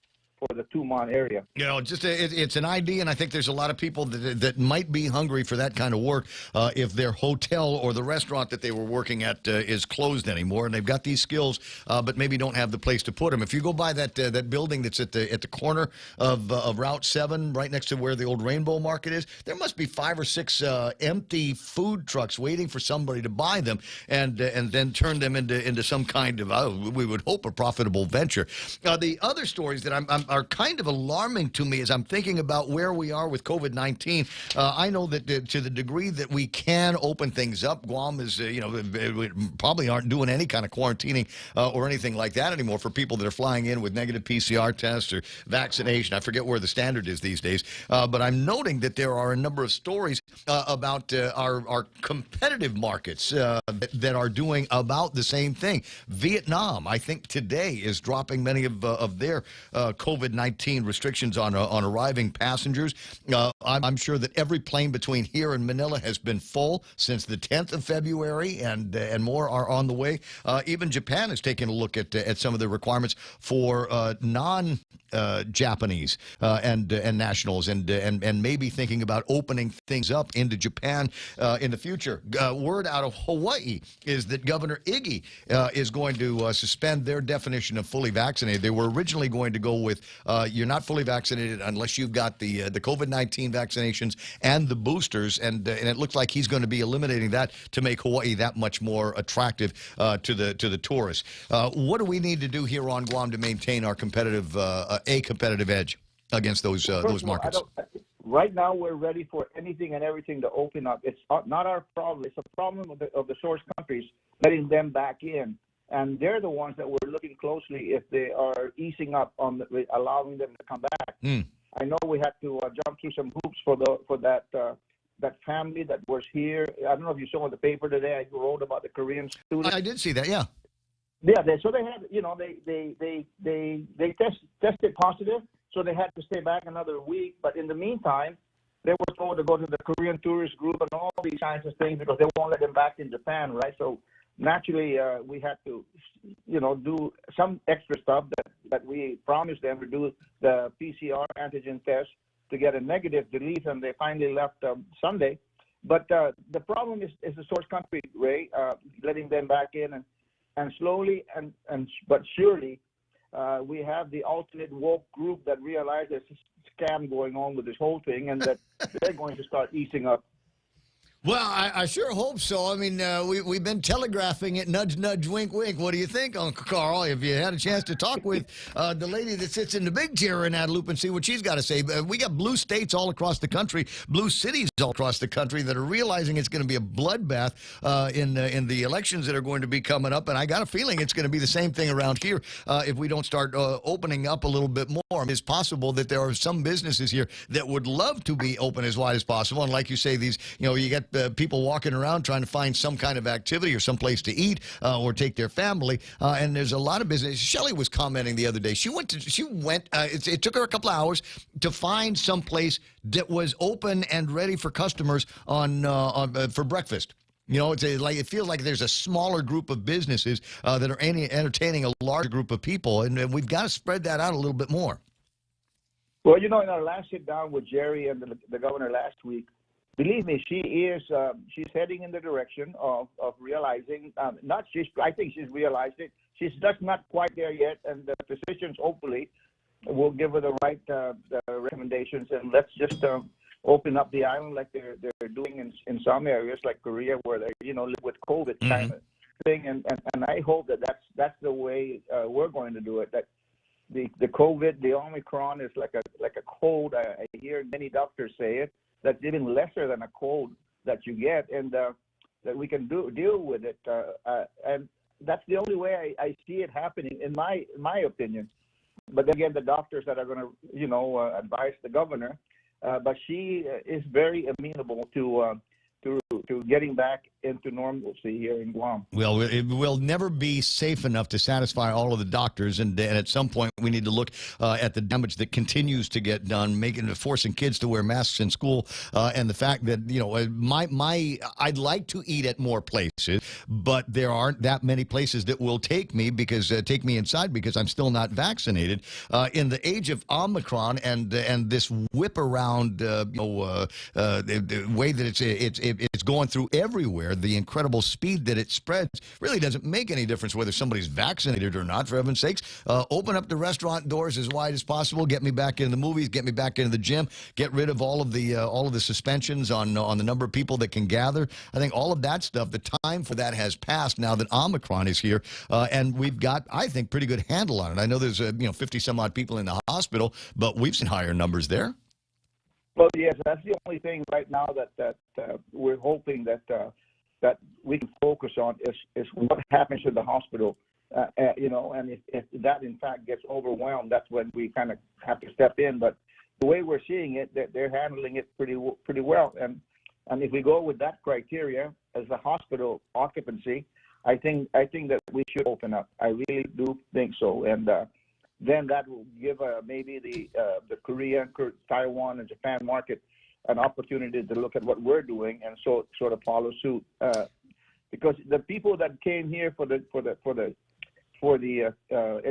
Speaker 1: the Tumon area.
Speaker 12: It's an idea, and I think there's a lot of people that might be hungry for that kind of work if their hotel or the restaurant that they were working at is closed anymore, and they've got these skills, but maybe don't have the place to put them. If you go by that building that's at the corner of Route 7, right next to where the old Rainbow Market is, there must be 5 or 6 empty food trucks waiting for somebody to buy them and then turn them into some kind of, we would hope, a profitable venture. The other stories that I'm are kind of alarming to me as I'm thinking about where we are with COVID-19. I know that to the degree that we can open things up, Guam is, we probably aren't doing any kind of quarantining or anything like that anymore for people that are flying in with negative PCR tests or vaccination. I forget where the standard is these days. But I'm noting that there are a number of stories about our competitive markets that are doing about the same thing. Vietnam, I think today, is dropping many of their COVID-19 restrictions on arriving passengers. I'm sure that every plane between here and Manila has been full since the 10th of February, and more are on the way. Even Japan has taken a look at some of the requirements for Japanese and nationals, and maybe thinking about opening things up into Japan in the future. Word out of Hawaii is that Governor Iggy is going to suspend their definition of fully vaccinated. They were originally going to go with you're not fully vaccinated unless you've got the COVID-19 vaccinations and the boosters, and it looks like he's going to be eliminating that to make Hawaii that much more attractive to the tourists. What do we need to do here on Guam to maintain our competitive edge against those markets?
Speaker 1: Right now, we're ready for anything and everything to open up. It's not our problem. It's a problem of the source countries, letting them back in. And they're the ones that we're looking closely if they are easing up on allowing them to come back. I know we had to jump through some hoops for that family that was here. I don't know if you saw in the paper today. I wrote about the Korean student.
Speaker 12: I did see that. Yeah.
Speaker 1: Yeah. So they had, they tested positive, so they had to stay back another week. But in the meantime, they were told to go to the Korean tourist group and all these kinds of things because they won't let them back in Japan, right? So naturally, we had to, do some extra stuff that we promised them to do the PCR antigen test to get a negative to leave, and they finally left Sunday. But the problem is the source country, Ray, letting them back in, and slowly but surely, we have the alternate woke group that realized there's a scam going on with this whole thing, and that they're going to start easing up.
Speaker 12: Well, I sure hope so. I mean, we've been telegraphing it, nudge, nudge, wink, wink. What do you think, Uncle Carl? If you had a chance to talk with the lady that sits in the big chair in Guadalupe and see what she's got to say. We got blue states all across the country, blue cities all across the country that are realizing it's going to be a bloodbath in the elections that are going to be coming up. And I got a feeling it's going to be the same thing around here if we don't start opening up a little bit more. It's possible that there are some businesses here that would love to be open as wide as possible. And like you say, these, you get people walking around trying to find some kind of activity or some place to eat or take their family. And there's a lot of business. Shelley was commenting the other day. It took her a couple of hours to find some place that was open and ready for customers for breakfast. It feels like there's a smaller group of businesses that are entertaining a larger group of people, and we've got to spread that out a little bit more.
Speaker 1: Well, in our last sit down with Jerry and the governor last week, believe me, she's heading in the direction of realizing. I think she's realized it. She's just not quite there yet, and the physicians hopefully will give her the right the recommendations, and let's just open up the island like they're doing in some areas like Korea, where they live with COVID kind of thing, and I hope that's the way we're going to do it. That the COVID, the Omicron is like a cold. I hear many doctors say it. That's even lesser than a cold that you get, and that we can deal with it. And that's the only way I see it happening, in my opinion. But then again, the doctors that are going to, advise the governor. But she is very amenable to getting back into normalcy here in Guam.
Speaker 12: Well, it will never be safe enough to satisfy all of the doctors, and at some point we need to look at the damage that continues to get done, forcing kids to wear masks in school, and the fact that I'd like to eat at more places, but there aren't that many places that will take me inside because I'm still not vaccinated. In the age of Omicron and this whip around the way that it's going going through everywhere, the incredible speed that it spreads really doesn't make any difference whether somebody's vaccinated or not, for heaven's sakes. Open up the restaurant doors as wide as possible. Get me back into the movies. Get me back into the gym. Get rid of all of the suspensions on the number of people that can gather. I think all of that stuff, the time for that has passed now that Omicron is here. And we've got, I think, pretty good handle on it. I know there's 50 some odd people in the hospital, but we've seen higher numbers there.
Speaker 1: Well, yes, that's the only thing right now that we're hoping that we can focus on is what happens in the hospital. And if that in fact gets overwhelmed, that's when we kind of have to step in. But the way we're seeing it, they're handling it pretty well. And if we go with that criteria as the hospital occupancy, I think that we should open up. I really do think so. And then that will give maybe the Korea, Taiwan, and Japan market an opportunity to look at what we're doing and so sort of follow suit. Because the people that came here for the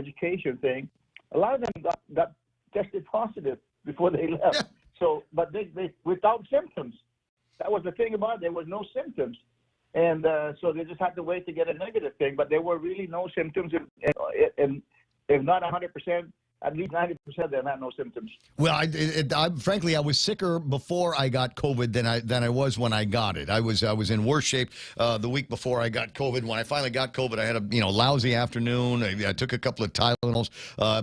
Speaker 1: education thing, a lot of them got tested positive before they left. Yeah. So, but they without symptoms. That was the thing about it. There was no symptoms. And so they just had to wait to get a negative thing. But there were really no symptoms. And if not 100%, at least 90% of them had no symptoms.
Speaker 12: Well, frankly, I was sicker before I got COVID than I was when I got it. I was in worse shape the week before I got COVID. When I finally got COVID, I had a lousy afternoon. I took a couple of Tylenols,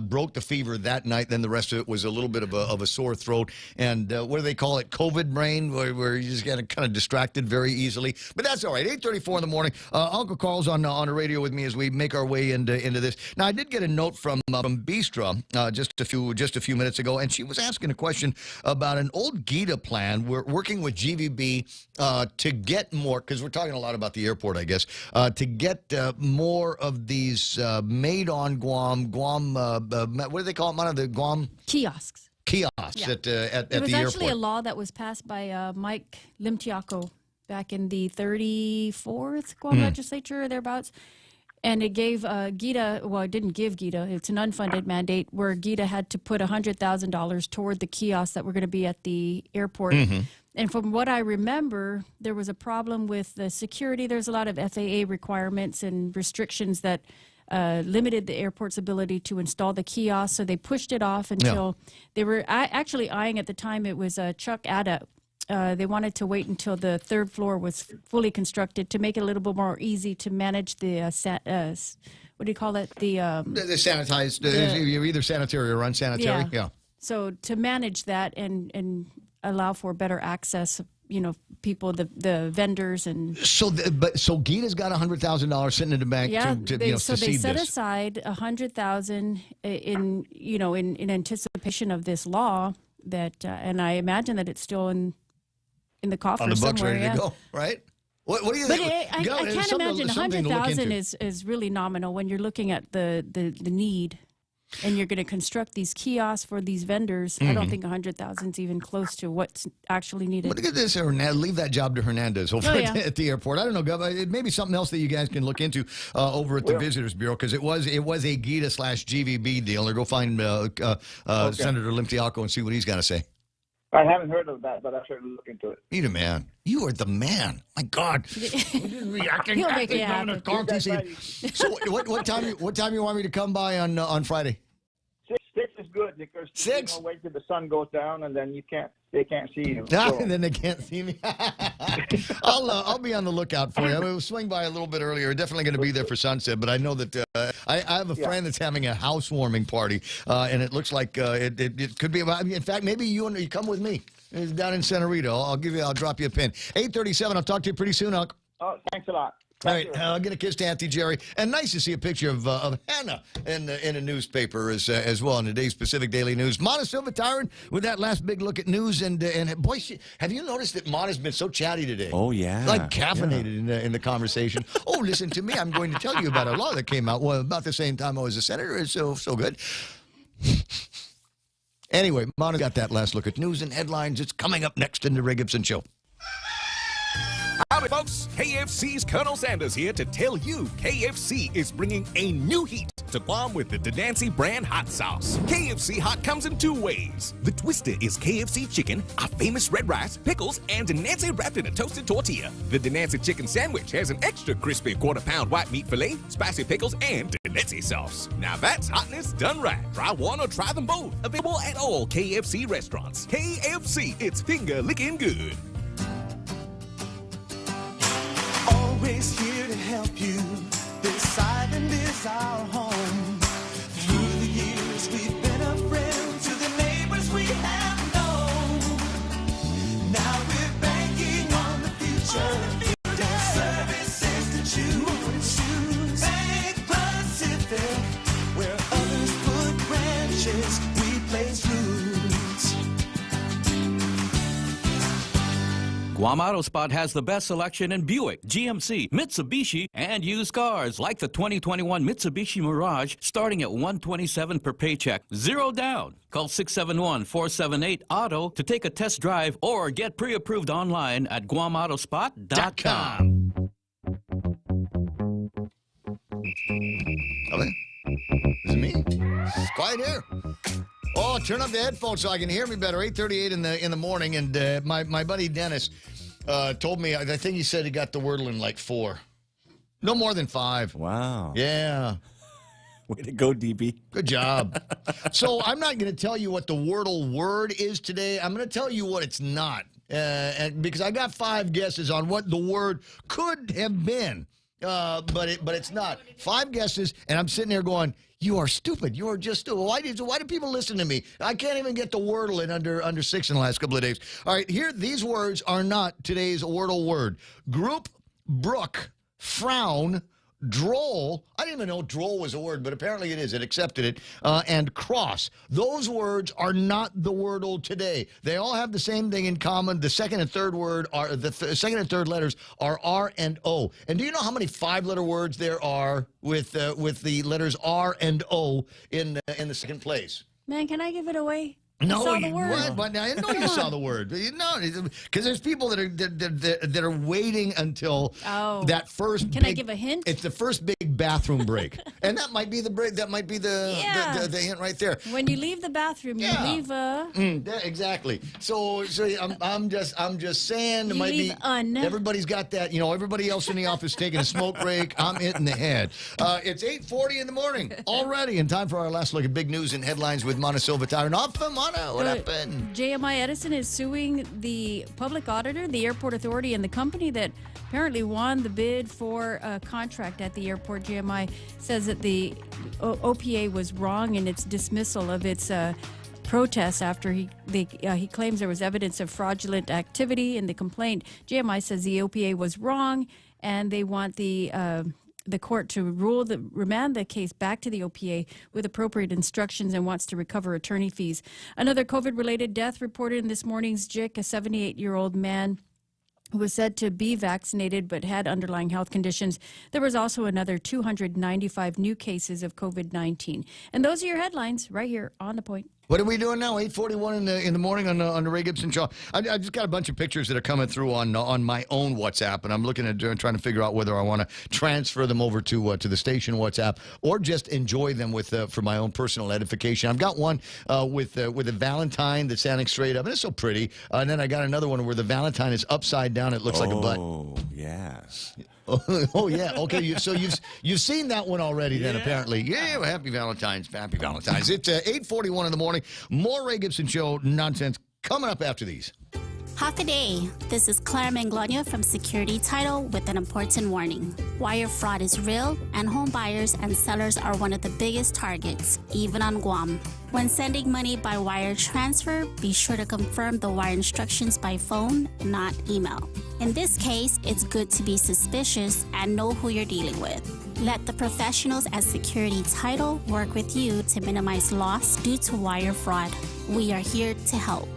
Speaker 12: broke the fever that night. Then the rest of it was a little bit of a sore throat. And what do they call it? COVID brain, where you just get kind of distracted very easily. But that's all right. 8:34 in the morning. Uncle Carl's on the radio with me as we make our way into this. Now, I did get a note from Bistra just a few minutes ago, and she was asking a question about an old GITA plan. We're working with GVB to get more, because we're talking a lot about the airport, I guess, to get more of these made on Guam, what do they call them? One of the Guam
Speaker 10: kiosks.
Speaker 12: Yeah. at the airport.
Speaker 10: It was actually a law that was passed by Mike Limtiaco back in the 34th Guam legislature or thereabouts. And it gave GITA, well, it didn't give GITA, it's an unfunded mandate where GITA had to put $100,000 toward the kiosks that were going to be at the airport. Mm-hmm. And from what I remember, there was a problem with the security. There's a lot of FAA requirements and restrictions that limited the airport's ability to install the kiosks. So they pushed it off until they were actually eyeing at the time, it was Chuck Adda. They wanted to wait until the third floor was fully constructed to make it a little bit more easy to manage the, what do you call it? The
Speaker 12: sanitized, you're either sanitary or unsanitary. Yeah.
Speaker 10: So to manage that and allow for better access, people, the vendors and.
Speaker 12: So GITA's got $100,000 sitting in the bank
Speaker 10: so they set aside $100,000 in anticipation of this law that, and I imagine that it's still in the coffer
Speaker 12: on the books
Speaker 10: somewhere,
Speaker 12: ready to go, right? What do you think?
Speaker 10: I can't imagine 100,000 is really nominal when you're looking at the need, and you're going to construct these kiosks for these vendors. I don't think 100,000 is even close to what's actually needed.
Speaker 12: But look at this, Hernandez. Leave that job to Hernandez over at the airport. I don't know, Gov. It may be something else that you guys can look into over at the Visitors Bureau, because it was a GITA/GVB deal. Or go find Senator Limtiaco and see what he's got to say.
Speaker 1: I haven't heard of that, but I'll certainly look into it.
Speaker 12: You're the man. You are the man. My God.
Speaker 10: He'll make it happen.
Speaker 12: So what time you want me to come by on Friday?
Speaker 1: 6 is good, because
Speaker 12: 6.
Speaker 1: Wait till the sun goes down, and then they can't see you.
Speaker 12: And then they can't see me. I'll be on the lookout for you. We'll swing by a little bit earlier. Definitely going to be there for sunset, but I know that I have a friend that's having a housewarming party, and it looks like it could be about. In fact, maybe you come with me. It's down in Centerito. I'll drop you a pin. 8:37. I'll talk to you pretty soon, Unc.
Speaker 1: Oh, thanks a lot.
Speaker 12: All right, I'll get a kiss to Auntie Jerry. And nice to see a picture of Hannah in a newspaper as well in today's Pacific Daily News. Mana Silva Tyron with that last big look at news. And boy, have you noticed that Mana's been so chatty today?
Speaker 13: Oh, yeah.
Speaker 12: Like caffeinated in the conversation. Oh, listen to me. I'm going to tell you about a law that came out about the same time I was a senator. It's so good. Anyway, Mana's got that last look at news and headlines. It's coming up next in the Ray Gibson Show.
Speaker 2: folks. KFC's Colonel Sanders here to tell you KFC is bringing a new heat to Guam with the Denancy brand hot sauce. KFC hot comes in two ways. The twister is KFC chicken, our famous red rice, pickles, and Denancy wrapped in a toasted tortilla. The Denancy chicken sandwich has an extra crispy quarter-pound white meat fillet, spicy pickles, and Denancy sauce. Now that's hotness done right. Try one or try them both. Available at all KFC restaurants. KFC, it's finger-licking good.
Speaker 17: Always here to help you. This island is our home. Through the years, we've been a friend to the neighbors we have known. Now we're banking on the future. Their services to choose. Bank Pacific, where others put branches, we place roots.
Speaker 19: Guam Auto Spot has the best selection in Buick, GMC, Mitsubishi, and used cars like the 2021 Mitsubishi Mirage starting at $127 per paycheck. Zero down. Call 671-478-AUTO to take a test drive or get pre-approved online at GuamAutospot.com.
Speaker 12: Okay. Is it me? It's quiet here. Oh, turn up the headphones so I can hear me better. 8:38 in the morning, and my buddy Dennis told me, I think he said he got the Wordle in like 4. No more than 5.
Speaker 13: Wow.
Speaker 12: Yeah.
Speaker 13: Way to go, DB.
Speaker 12: Good job. So I'm not going to tell you what the Wordle word is today. I'm going to tell you what it's not, and because I got 5 guesses on what the word could have been, but it's not. 5 guesses, and I'm sitting there going, you are stupid. You are just stupid. Why do people listen to me? I can't even get the Wordle in under 6 in the last couple of days. All right, here, these words are not today's Wordle word. Group, brook, frown, droll. I didn't even know droll was a word, but apparently it is. It accepted it. And cross. Those words are not the Wordle today. They all have the same thing in common. The second and third word are second and third letters are R and O. And do you know how many 5-letter words there are with the letters R and O in the second place?
Speaker 10: Man, can I give it away?
Speaker 12: No,
Speaker 10: saw the word.
Speaker 12: What? But I know you saw the word. No, because there's people that are waiting until that first.
Speaker 10: Can I give a hint?
Speaker 12: It's the first big bathroom break, and that might be the break. That might be the hint right there.
Speaker 10: When you leave the bathroom, you leave a.
Speaker 12: Exactly. So I'm just saying it might be. Everybody's got that. You know, everybody else in the office taking a smoke break. I'm hitting the head. It's 8:40 in the morning already, and time for our last look at big news and headlines with Montecillo Tire. What happened?
Speaker 10: JMI Edison is suing the public auditor, the airport authority, and the company that apparently won the bid for a contract at the airport. JMI says that the OPA was wrong in its dismissal of its protests after he claims there was evidence of fraudulent activity in the complaint. JMI says the OPA was wrong, and they want the court to remand the case back to the OPA with appropriate instructions and wants to recover attorney fees. Another COVID-related death reported in this morning's JIC, a 78-year-old man who was said to be vaccinated but had underlying health conditions. There was also another 295 new cases of COVID-19. And those are your headlines right here on The Point.
Speaker 12: What are we doing now? 8:41 in the morning on the Ray Gibson show. I just got a bunch of pictures that are coming through on my own WhatsApp, and I'm looking at trying to figure out whether I want to transfer them over to the station WhatsApp or just enjoy them for my own personal edification. I've got one with a Valentine that's standing straight up, and it's so pretty. And then I got another one where the Valentine is upside down. It looks like a butt.
Speaker 13: Oh yes.
Speaker 12: Oh yeah. Okay. So you've seen that one already then apparently. Yeah. Well, happy Valentine's. Happy Valentine's. It's 8:41 in the morning. More Ray Gibson show nonsense coming up after these.
Speaker 24: Half a day. This is Clara Manglonia from Security Title with an important warning. Wire fraud is real, and home buyers and sellers are one of the biggest targets, even on Guam. When sending money by wire transfer, be sure to confirm the wire instructions by phone, not email. In this case, it's good to be suspicious and know who you're dealing with. Let the professionals at Security Title work with you to minimize loss due to wire fraud. We are here to help.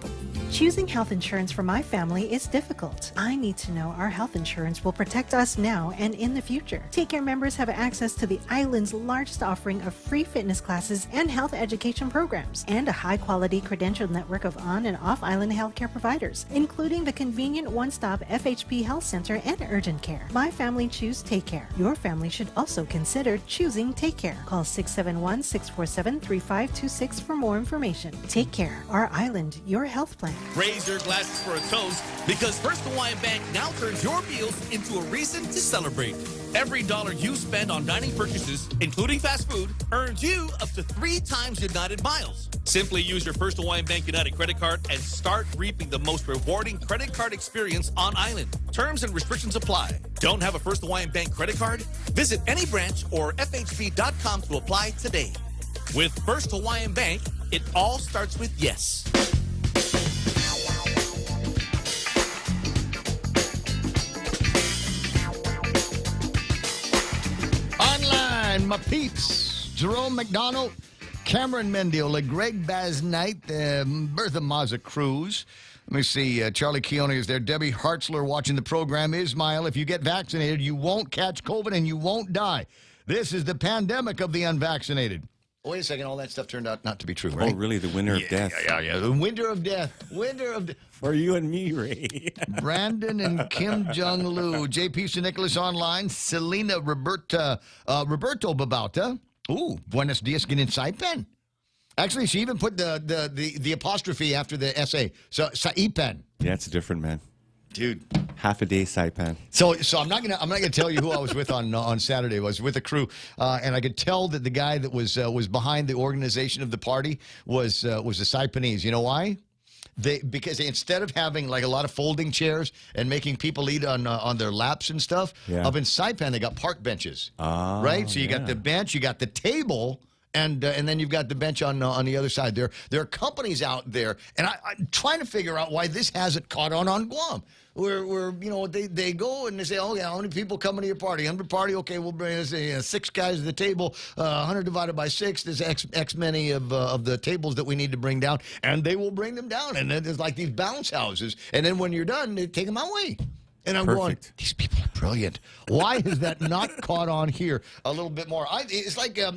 Speaker 14: Choosing health insurance for my family is difficult. I need to know our health insurance will protect us now and in the future. Take Care members have access to the island's largest offering of free fitness classes and health education programs, and a high-quality credentialed network of on- and off-island healthcare providers, including the convenient one-stop FHP Health Center and urgent care. My family choose Take Care. Your family should also consider choosing Take Care. Call 671-647-3526 for more information. Take Care. Our island, your health plan.
Speaker 9: Raise your glasses for a toast because First Hawaiian Bank now turns your meals into a reason to celebrate. Every dollar you spend on dining purchases, including fast food, earns you up to 3 times United miles. Simply use your First Hawaiian Bank United credit card and start reaping the most rewarding credit card experience on island. Terms and restrictions apply. Don't have a First Hawaiian Bank credit card? Visit any branch or FHB.com to apply today. With First Hawaiian Bank, it all starts with yes.
Speaker 12: Online, my peeps. Jerome McDonald, Cameron Mendiola, Greg Basnight, Bertha Mazza Cruz. Let me see. Charlie Keone is there. Debbie Hartzler watching the program. Ismail, if you get vaccinated, you won't catch COVID and you won't die. This is the pandemic of the unvaccinated. Wait a second. All that stuff turned out not to be true, right?
Speaker 13: Oh, really? The winter of death.
Speaker 12: Yeah. The winter of death. Winter of death.
Speaker 13: For you and me, Ray.
Speaker 12: Brandon and Kim Jong-lu. JP St. Nicholas online. Selena Roberto Babauta. Ooh, Buenos Dias in Saipan. Actually, she even put the apostrophe after the SA. So Saipan.
Speaker 13: Yeah, it's different, man.
Speaker 12: Dude.
Speaker 13: Half a day Saipan.
Speaker 12: So I'm not gonna tell you who I was with on Saturday. I was with a crew, and I could tell that the guy that was behind the organization of the party was a Saipanese. You know why? Because instead of having like a lot of folding chairs and making people eat on their laps and stuff, up in Saipan they got park benches. Right? So you got the bench, you got the table. And then you've got the bench on the other side. There are companies out there, and I'm trying to figure out why this hasn't caught on Guam. Where they go and they say, oh yeah, how many people coming to your party? 100 party, okay, we'll bring 6 guys to the table. 100 divided by 6, there's X many of the tables that we need to bring down, and they will bring them down. And then there's like these bounce houses, and then when you're done, they take them away. And I'm going, these people are brilliant. Why has that not caught on here a little bit more? It's like, give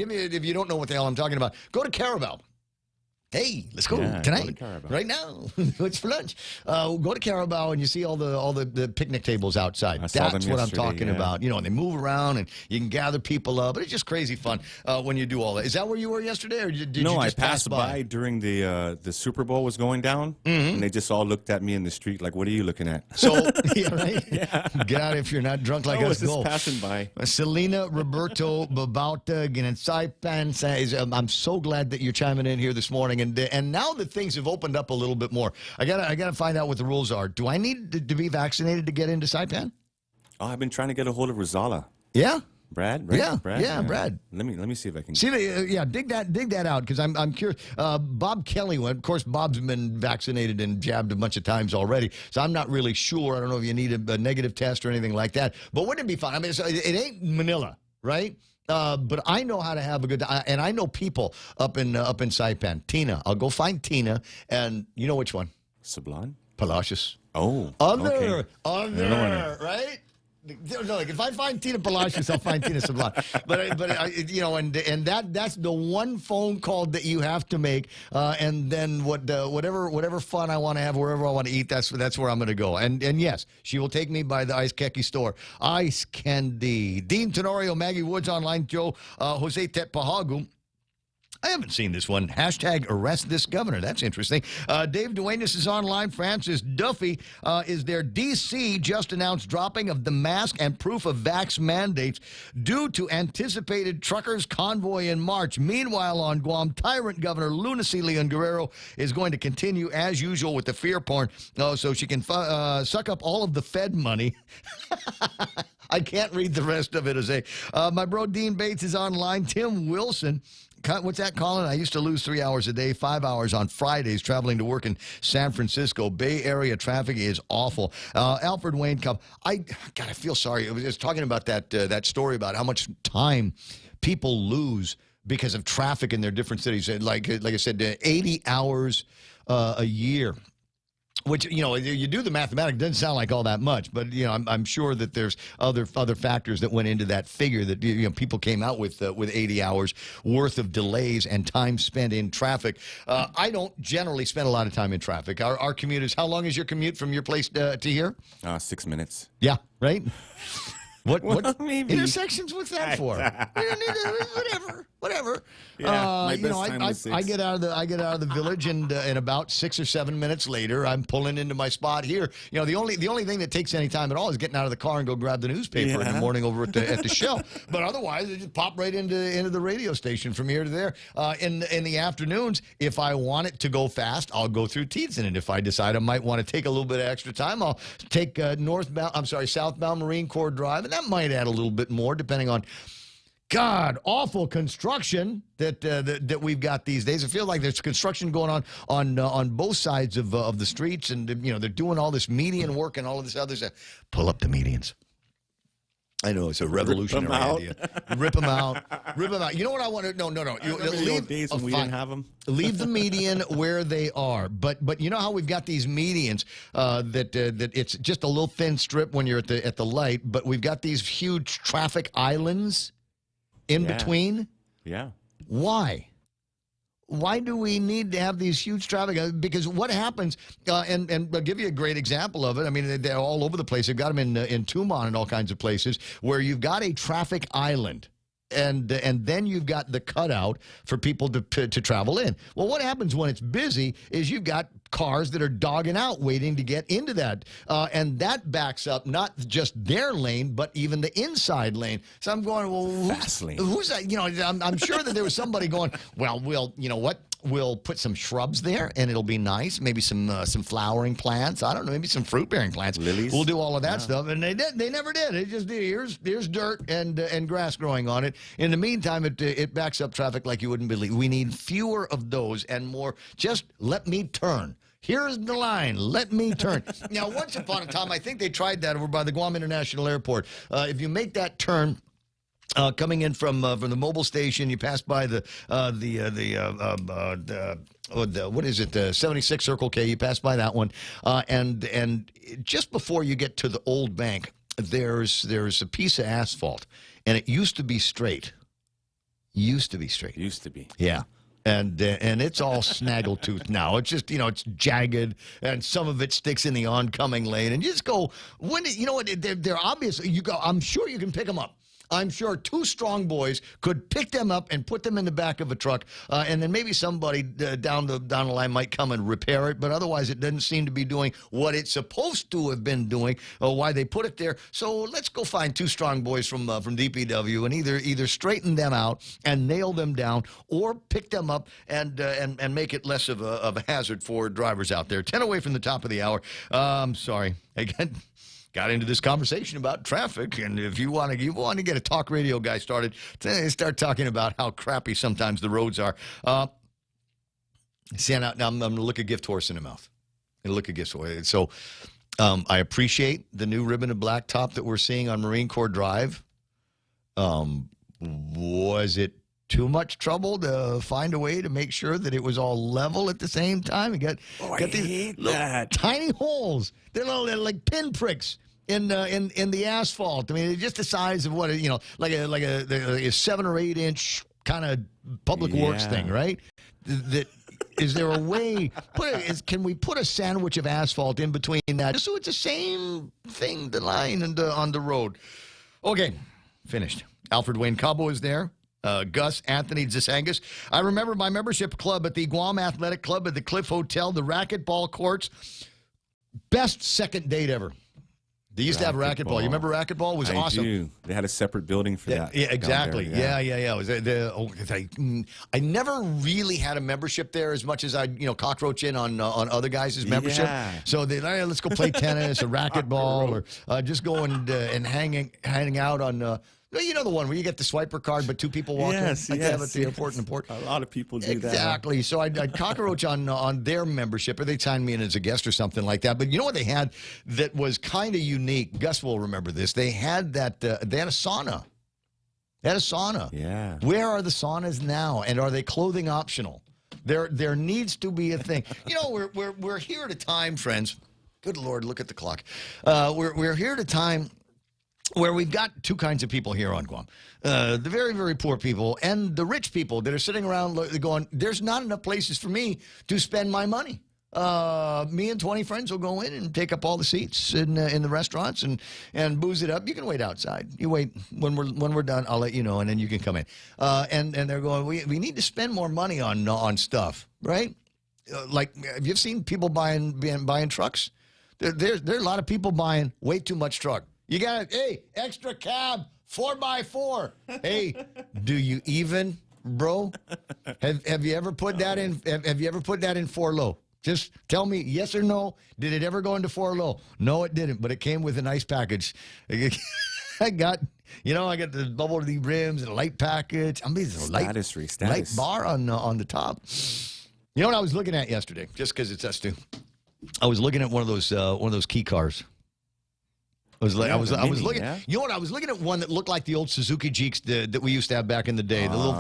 Speaker 12: me, if you don't know what the hell I'm talking about, go to Carabao. Hey, let's go tonight, right now. What's for lunch? Go to Carabao and you see all the picnic tables outside. That's what I'm talking about. You know, and they move around and you can gather people up. But it's just crazy fun when you do all that. Is that where you were yesterday, or did you just
Speaker 13: passed by during the Super Bowl was going down, and they just all looked at me in the street like, "What are you looking at?"
Speaker 12: So, yeah, right? Get out if you're not drunk like us.
Speaker 13: Just passing by.
Speaker 12: Selena Roberto Babauta Saipan says, I'm so glad that you're chiming in here this morning. And now that things have opened up a little bit more, I gotta find out what the rules are. Do I need to be vaccinated to get into Saipan?
Speaker 13: Oh, I've been trying to get a hold of Rosala.
Speaker 12: Yeah.
Speaker 13: Brad? Right?
Speaker 12: Yeah,
Speaker 13: Brad?
Speaker 12: Yeah, Brad.
Speaker 13: Let me see if I can.
Speaker 12: See, dig that out, because I'm curious. Bob Kelly went. Of course, Bob's been vaccinated and jabbed a bunch of times already, so I'm not really sure. I don't know if you need a negative test or anything like that. But wouldn't it be fun? I mean, it ain't Manila, right? But I know how to have a good time, and I know people up in Saipan. Tina, I'll go find Tina, and you know which one?
Speaker 13: Sublime?
Speaker 12: Palacios.
Speaker 13: Oh,
Speaker 12: other,
Speaker 13: right?
Speaker 12: No, like if I find Tina Palacios, I'll find Tina Sublime. But and that's the one phone call that you have to make, and then whatever fun I want to have, wherever I want to eat, that's where I'm going to go. And yes, she will take me by the Ice Keki store. Ice Candy. Dean Tenorio, Maggie Woods online, Joe Jose Tetpahagu. I haven't seen this one. Hashtag arrest this governor. That's interesting. Dave Duenas is online. Francis Duffy is there. D.C. just announced dropping of the mask and proof of vax mandates due to anticipated truckers' convoy in March. Meanwhile, on Guam, tyrant Governor Lunacy Leon Guerrero is going to continue, as usual, with the fear porn so she can suck up all of the Fed money. I can't read the rest of it, Jose. My bro Dean Bates is online. Tim Wilson. What's that, Colin? I used to lose 3 hours a day, 5 hours on Fridays traveling to work in San Francisco. Bay Area traffic is awful. Alfred Wayne Cup. I feel sorry. I was just talking about that story about how much time people lose because of traffic in their different cities. Like I said, 80 hours a year. Which, you do the mathematics, doesn't sound like all that much, but, I'm sure that there's other factors that went into that figure that, people came out with 80 hours worth of delays and time spent in traffic. I don't generally spend a lot of time in traffic. Our commute is, how long is your commute from your place to here?
Speaker 13: 6 minutes.
Speaker 12: Yeah, right? What
Speaker 13: maybe.
Speaker 12: intersections? What's that for? Whatever.
Speaker 13: Yeah, my best time was 6.
Speaker 12: I get out of the village, and about 6 or 7 minutes later, I'm pulling into my spot here. The only thing that takes any time at all is getting out of the car and go grab the newspaper in the morning over at the Shell. But otherwise, I just pop right into the radio station from here to there. In the afternoons, if I want it to go fast, I'll go through Tietzen, and if I decide I might want to take a little bit of extra time, I'll take southbound Marine Corps Drive, and that might add a little bit more depending on awful construction that we've got these days. I feel like there's construction going on both sides of the streets, and they're doing all this median work and all of this other stuff. Pull up the medians. I know it's a revolutionary idea. Rip them out. You know what I want to? No.
Speaker 13: Leave days when we didn't have them.
Speaker 12: Leave the median where they are. But you know how we've got these medians that it's just a little thin strip when you're at the light, but we've got these huge traffic islands in between.
Speaker 13: Yeah.
Speaker 12: Why? Why do we need to have these huge traffic? Because what happens, and I'll give you a great example of it. I mean, they're all over the place. They've got them in Tumon and all kinds of places where you've got a traffic island. And then you've got the cutout for people to travel in. Well, what happens when it's busy is you've got cars that are dogging out waiting to get into that. And that backs up not just their lane, but even the inside lane. So I'm going, well,
Speaker 13: fast lane.
Speaker 12: Who's that? I'm sure that there was somebody going, well, you know what? We'll put some shrubs there, and it'll be nice. Maybe some flowering plants. I don't know. Maybe some fruit-bearing plants.
Speaker 13: Lilies.
Speaker 12: We'll do all of that stuff, and they did. They never did. It just here's dirt and grass growing on it. In the meantime, it backs up traffic like you wouldn't believe. We need fewer of those and more. Just let me turn. Here's the line. Let me turn. Now, once upon a time, I think they tried that over by the Guam International Airport. If you make that turn. Coming in from the mobile station, you pass by the 76 Circle K. You pass by that one, and just before you get to the old bank, there's a piece of asphalt, and it used to be straight. Used to be. Yeah. And it's all snaggletooth now. It's just, it's jagged, and some of it sticks in the oncoming lane. And you just go, they're obvious. You go, I'm sure you can pick them up. I'm sure 2 strong boys could pick them up and put them in the back of a truck, and then maybe somebody down the line might come and repair it, but otherwise it doesn't seem to be doing what it's supposed to have been doing, why they put it there. So let's go find 2 strong boys from DPW and either straighten them out and nail them down, or pick them up and make it less of a hazard for drivers out there. 10 away from the top of the hour. Sorry. Again. Got into this conversation about traffic, and if you want to get a talk radio guy started, start talking about how crappy sometimes the roads are. Now I'm going to look a gift horse in the mouth. So I appreciate the new ribbon of blacktop that we're seeing on Marine Corps Drive. Was it too much trouble to find a way to make sure that it was all level at the same time? You got these little tiny holes. They're like pinpricks in the asphalt. I mean, it's just the size of what like a 7 or 8 inch kind of public works thing, right? That is there a way? Can we put a sandwich of asphalt in between that, just so it's the same thing, the line and on the road? Okay, finished. Alfred Wayne Cabo is there. Gus, Anthony, Zisangus. I remember my membership club at the Guam Athletic Club at the Cliff Hotel, the racquetball courts. Best second date ever. They used to have racquetball. You remember racquetball? It was awesome.
Speaker 13: I do. They had a separate building for that.
Speaker 12: Yeah, exactly. Yeah. It was I never really had a membership there as much as I, cockroach in on other guys' membership. Yeah. So let's go play tennis or racquetball or just go and hanging out on. You know the one where you get the swiper card, but 2 people walk in? Like they have at the airport in the port.
Speaker 13: A lot of people do that.
Speaker 12: Exactly. So I'd cockroach on their membership, or they'd sign me in as a guest or something like that. But you know what they had that was kind of unique? Gus will remember this. They had they had a sauna. They had a sauna.
Speaker 13: Yeah.
Speaker 12: Where are the saunas now? And are they clothing optional? There needs to be a thing. You know, we're here at a time, friends. Good Lord, look at the clock. We're here at a time where we've got two kinds of people here on Guam. The very, very poor people and the rich people that are sitting around going, there's not enough places for me to spend my money. Me and 20 friends will go in and take up all the seats in the restaurants and booze it up. You can wait outside. You wait when we're done. I'll let you know, and then you can come in. And they're going, we need to spend more money on stuff, right? Like, have you seen people buying trucks? There are a lot of people buying way too much truck. You got hey, extra cab, 4x4. Hey, do you even, bro? Have you ever put that in? Have you ever put that in 4 low? Just tell me yes or no. Did it ever go into 4 low? No, it didn't, but it came with a nice package. I got the bubble to the rims and a light package. I mean, it's a light bar on the top. You know what I was looking at yesterday? Just because it's us two. I was looking at one of those key cars. I was looking. Yeah? You know what? I was looking at one that looked like the old Suzuki Jeeps that we used to have back in the day. The little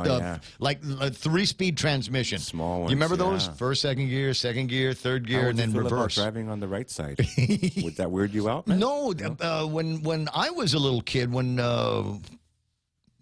Speaker 12: like a 3-speed transmission.
Speaker 13: Small ones.
Speaker 12: You remember those? First, second gear, third gear, and then reverse.
Speaker 13: Driving on the right side. Would that weird you out? Man?
Speaker 12: No. When I was a little kid, no,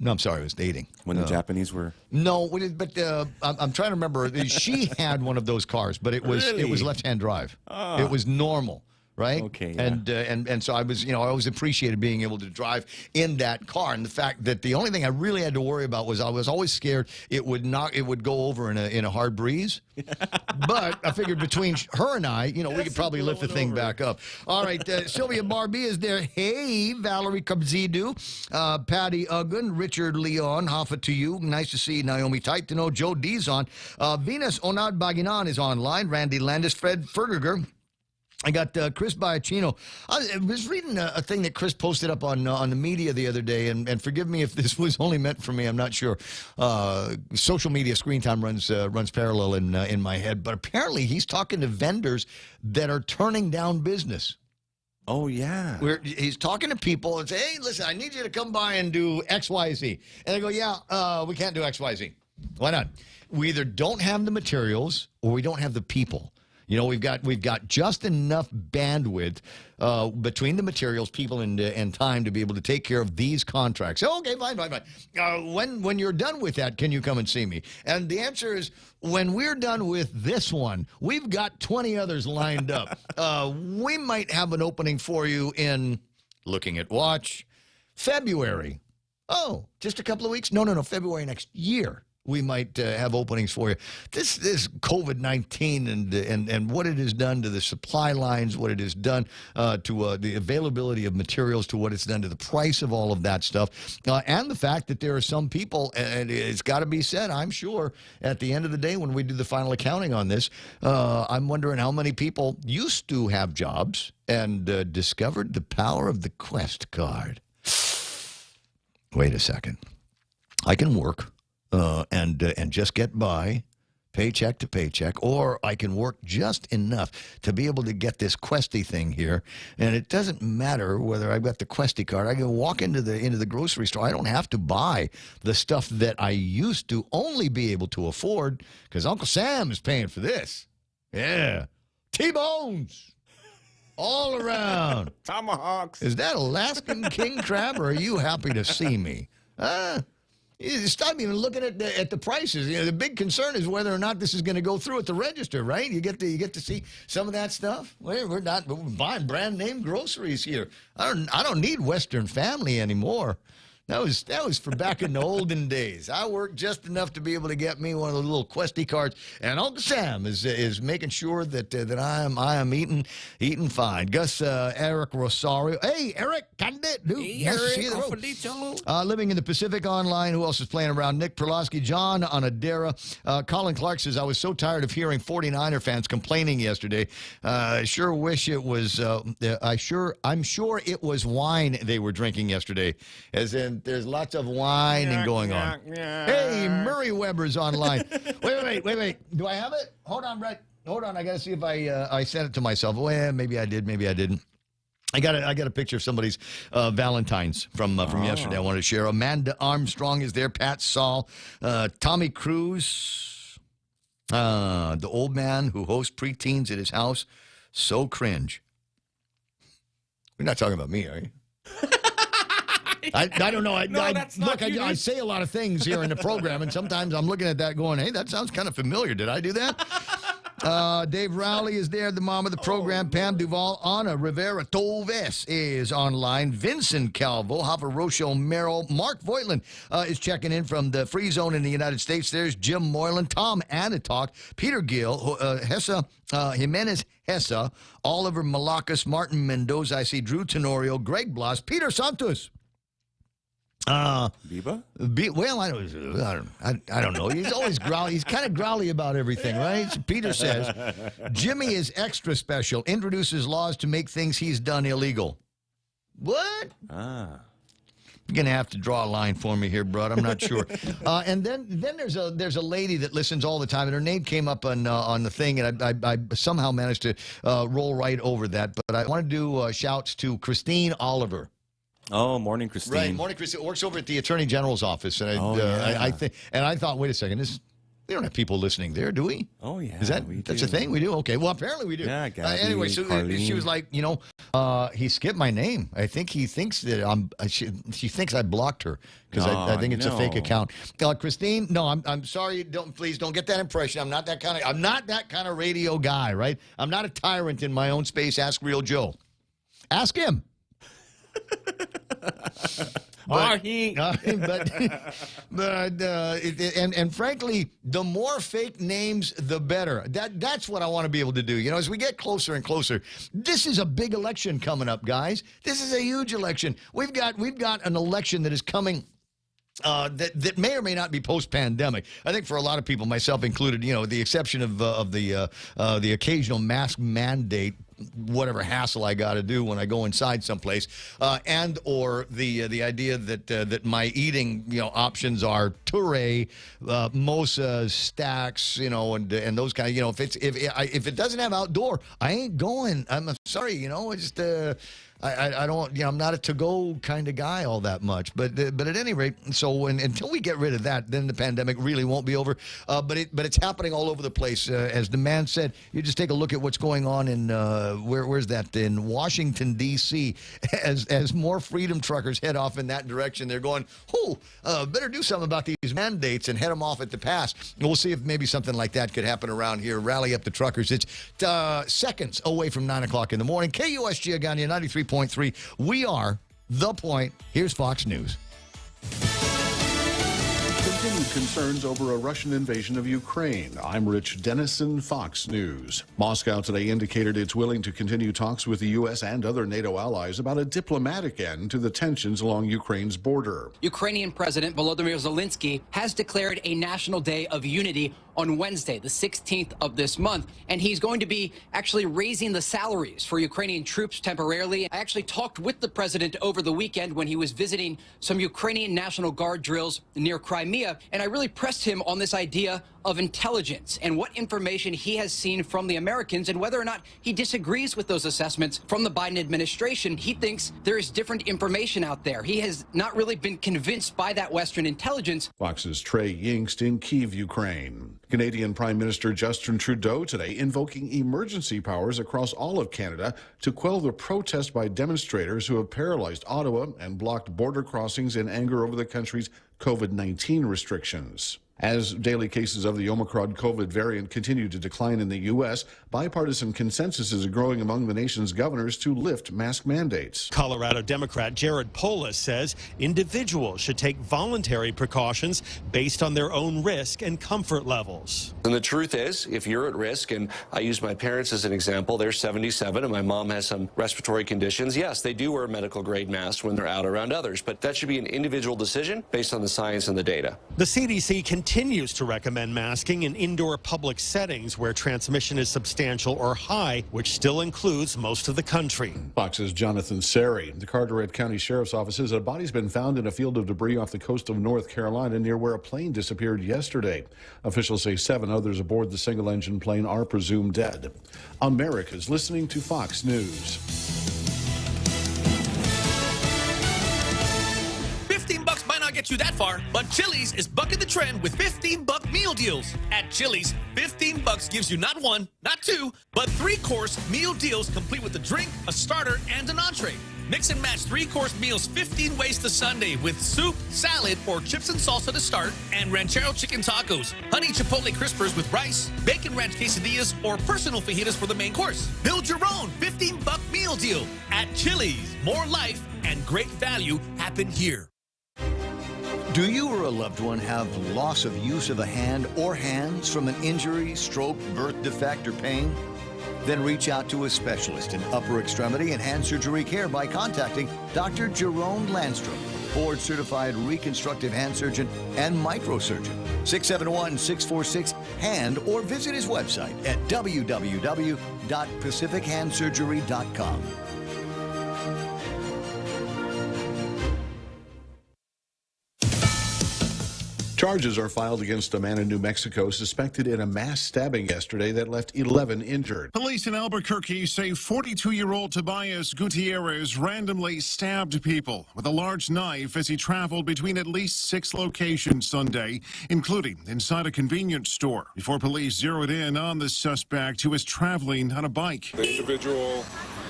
Speaker 12: I'm sorry, I was dating.
Speaker 13: When the Japanese were...
Speaker 12: No, but I'm trying to remember. She had one of those cars, but it was left-hand drive. It was normal. Right. Okay. Yeah. And so I was, I always appreciated being able to drive in that car, and the fact that the only thing I really had to worry about was I was always scared it would go over in a hard breeze. But I figured between her and I, we could probably lift the thing back up. All right, Sylvia Barbie is there. Hey, Valerie Kabzidu, Patty Uggan, Richard Leon, Hafa to you. Nice to see Naomi Tight to know. Joe D's on. Venus Onad Baginan is online. Randy Landis, Fred Ferdiger. I got Chris Biacchino. I was reading a thing that Chris posted up on the media the other day, and forgive me if this was only meant for me. I'm not sure. Social media screen time runs parallel in my head, but apparently he's talking to vendors that are turning down business.
Speaker 13: Oh, yeah.
Speaker 12: He's talking to people and say, hey, listen, I need you to come by and do X, Y, Z. And they go, yeah, we can't do X, Y, Z. Why not? We either don't have the materials or we don't have the people. We've got just enough bandwidth between the materials, people, and time to be able to take care of these contracts. Okay, fine. When you're done with that, can you come and see me? And the answer is, when we're done with this one, we've got 20 others lined up. We might have an opening for you in, looking at watch, February. Oh, just a couple of weeks? No, February next year. We might have openings for you. This COVID-19 and what it has done to the supply lines, what it has done to the availability of materials, to what it's done to the price of all of that stuff, and the fact that there are some people, and it's got to be said, I'm sure, at the end of the day when we do the final accounting on this, I'm wondering how many people used to have jobs and discovered the power of the Quest card. Wait a second. I can work. And just get by, paycheck to paycheck, or I can work just enough to be able to get this Questy thing here. And it doesn't matter whether I've got the Questy card. I can walk into the grocery store. I don't have to buy the stuff that I used to only be able to afford because Uncle Sam is paying for this. Yeah, T-bones all around.
Speaker 13: Tomahawks.
Speaker 12: Is that Alaskan king crab, or are you happy to see me? Stop even looking at the prices. The big concern is whether or not this is going to go through at the register, right? You get to see some of that stuff. We're buying brand name groceries here. I don't need Western Family anymore. That was for back in the olden days. I worked just enough to be able to get me one of those little Questy cards, and Uncle Sam is making sure that I am eating fine. Gus Eric Rosario. Hey, Eric, Candid.
Speaker 9: Hey, Eric.
Speaker 12: Living in the Pacific online. Who else is playing around? Nick Perlowski, John Onadera. Colin Clark says, I was so tired of hearing 49er fans complaining yesterday. Sure wish it was. I'm sure it was wine they were drinking yesterday, as in. There's lots of whining going on. Hey, Murray Weber's online. Wait. Do I have it? Hold on, Brett. Hold on. I got to see if I sent it to myself. Well, maybe I did. Maybe I didn't. I got a picture of somebody's Valentine's from yesterday. I wanted to share. Amanda Armstrong is there. Pat Saul, Tommy Cruz. The old man who hosts preteens at his house, so cringe. You're not talking about me, are you? I don't know. I say a lot of things here in the program, and sometimes I'm looking at that going, hey, that sounds kind of familiar. Did I do that? Dave Rowley is there, the mom of the program. Pam Duval, Ana Rivera Toves is online. Vincent Calvo, Hopper Rochelle Merrill, Mark Voigtland is checking in from the Free Zone in the United States. There's Jim Moylan, Tom Anatok, Peter Gill, Hessa, Jimenez Hessa, Oliver Malacas, Martin Mendoza. I see Drew Tenorio, Greg Blas, Peter Santos.
Speaker 13: Biba?
Speaker 12: Well, I don't know. He's always growly. He's kind of growly about everything, right? Peter says, Jimmy is extra special, introduces laws to make things he's done illegal. What? You're going to have to draw a line for me here, bro. I'm not sure. And then there's a lady that listens all the time, and her name came up on the thing, and I somehow managed to roll right over that. But I want to do shouts to Christine Oliver.
Speaker 13: Oh, morning, Christine.
Speaker 12: Right, morning, Christine. Works over at the Attorney General's office, and I thought, wait a second, we don't have people listening there, do we?
Speaker 13: Oh yeah,
Speaker 12: that's a thing we do? Okay, well apparently we do.
Speaker 13: Yeah, Gabby,
Speaker 12: anyway, so she was like, he skipped my name. I think he thinks that she thinks I blocked her because I think it's a fake account. Christine, no, I'm sorry. Please don't get that impression. I'm not that kind of radio guy, right? I'm not a tyrant in my own space. Ask Real Joe. Ask him. And frankly, the more fake names, the better. That's what I want to be able to do. As we get closer and closer, this is a big election coming up, guys. This is a huge election. We've got an election that is coming. That may or may not be post-pandemic. I think for a lot of people, myself included, the exception of the occasional mask mandate, whatever hassle I got to do when I go inside someplace, and or the idea that my eating options are Touré, Mosa, Stacks, and those kind of if it doesn't have outdoor, I ain't going. I'm sorry, I just. I don't, I'm not a to-go kind of guy all that much. But at any rate, so until we get rid of that, then the pandemic really won't be over. But it's happening all over the place. As the man said, you just take a look at what's going on in, where's that? In Washington, D.C. As more freedom truckers head off in that direction, they're going, better do something about these mandates and head them off at the pass. And we'll see if maybe something like that could happen around here. Rally up the truckers. It's seconds away from 9 o'clock in the morning. KUSG Agania 93.3. We are The Point. Here's Fox News.
Speaker 7: Continued concerns over a Russian invasion of Ukraine. I'm Rich Dennison, Fox News. Moscow today indicated it's willing to continue talks with the U.S. and other NATO allies about a diplomatic end to the tensions along Ukraine's border.
Speaker 18: Ukrainian President Volodymyr Zelensky has declared a national day of unity on Wednesday, the 16th of this month, and he's going to be actually raising the salaries for Ukrainian troops temporarily. I actually talked with the president over the weekend when he was visiting some Ukrainian National Guard drills near Crimea, and I really pressed him on this idea of intelligence and what information he has seen from the Americans and whether or not he disagrees with those assessments from the Biden administration. He thinks there is different information out there. He has not really been convinced by that Western intelligence.
Speaker 7: Fox's Trey Yingst in Kyiv, Ukraine. Canadian Prime Minister Justin Trudeau today invoking emergency powers across all of Canada to quell the protest by demonstrators who have paralyzed Ottawa and blocked border crossings in anger over the country's COVID-19 restrictions. As daily cases of the Omicron COVID variant continue to decline in the U.S., bipartisan consensus is growing among the nation's governors to lift mask mandates.
Speaker 20: Colorado Democrat Jared Polis says individuals should take voluntary precautions based on their own risk and comfort levels.
Speaker 21: And the truth is, if you're at risk, and I use my parents as an example, they're 77 and my mom has some respiratory conditions, yes, they do wear medical grade masks when they're out around others, but that should be an individual decision based on the science and the data.
Speaker 20: The CDC continues to recommend masking in indoor public settings where transmission is substantial or high, which still includes most of the country.
Speaker 7: Fox's Jonathan Seri. The Carteret County Sheriff's Office says a body's been found in a field of debris off the coast of North Carolina near where a plane disappeared yesterday. Officials say 7 others aboard the single-engine plane are presumed dead. America's listening to Fox News.
Speaker 9: $15 buy not get you that far, but Chili's is bucking the trend with $15 meal deals. At Chili's, $15 gives you not one, not two, but 3-course meal deals complete with a drink, a starter, and an entree. Mix and match 3-course meals 15 ways to Sunday with soup, salad, or chips and salsa to start, and ranchero chicken tacos, honey chipotle crispers with rice, bacon ranch quesadillas, or personal fajitas for the main course. Build your own $15 meal deal at Chili's. More life and great value happen here.
Speaker 11: Do you or a loved one have loss of use of a hand or hands from an injury, stroke, birth defect, or pain? Then reach out to a specialist in upper extremity and hand surgery care by contacting Dr. Jerome Landstrom, board-certified reconstructive hand surgeon and microsurgeon. 671-646-HAND or visit his website at www.pacifichandsurgery.com.
Speaker 7: Charges are filed against a man in New Mexico suspected in a mass stabbing yesterday that left 11 injured.
Speaker 3: Police in Albuquerque say 42-year-old Tobias Gutierrez randomly stabbed people with a large knife as he traveled between at least 6 locations Sunday, including inside a convenience store, before police zeroed in on the suspect who was traveling on a bike.
Speaker 5: The individual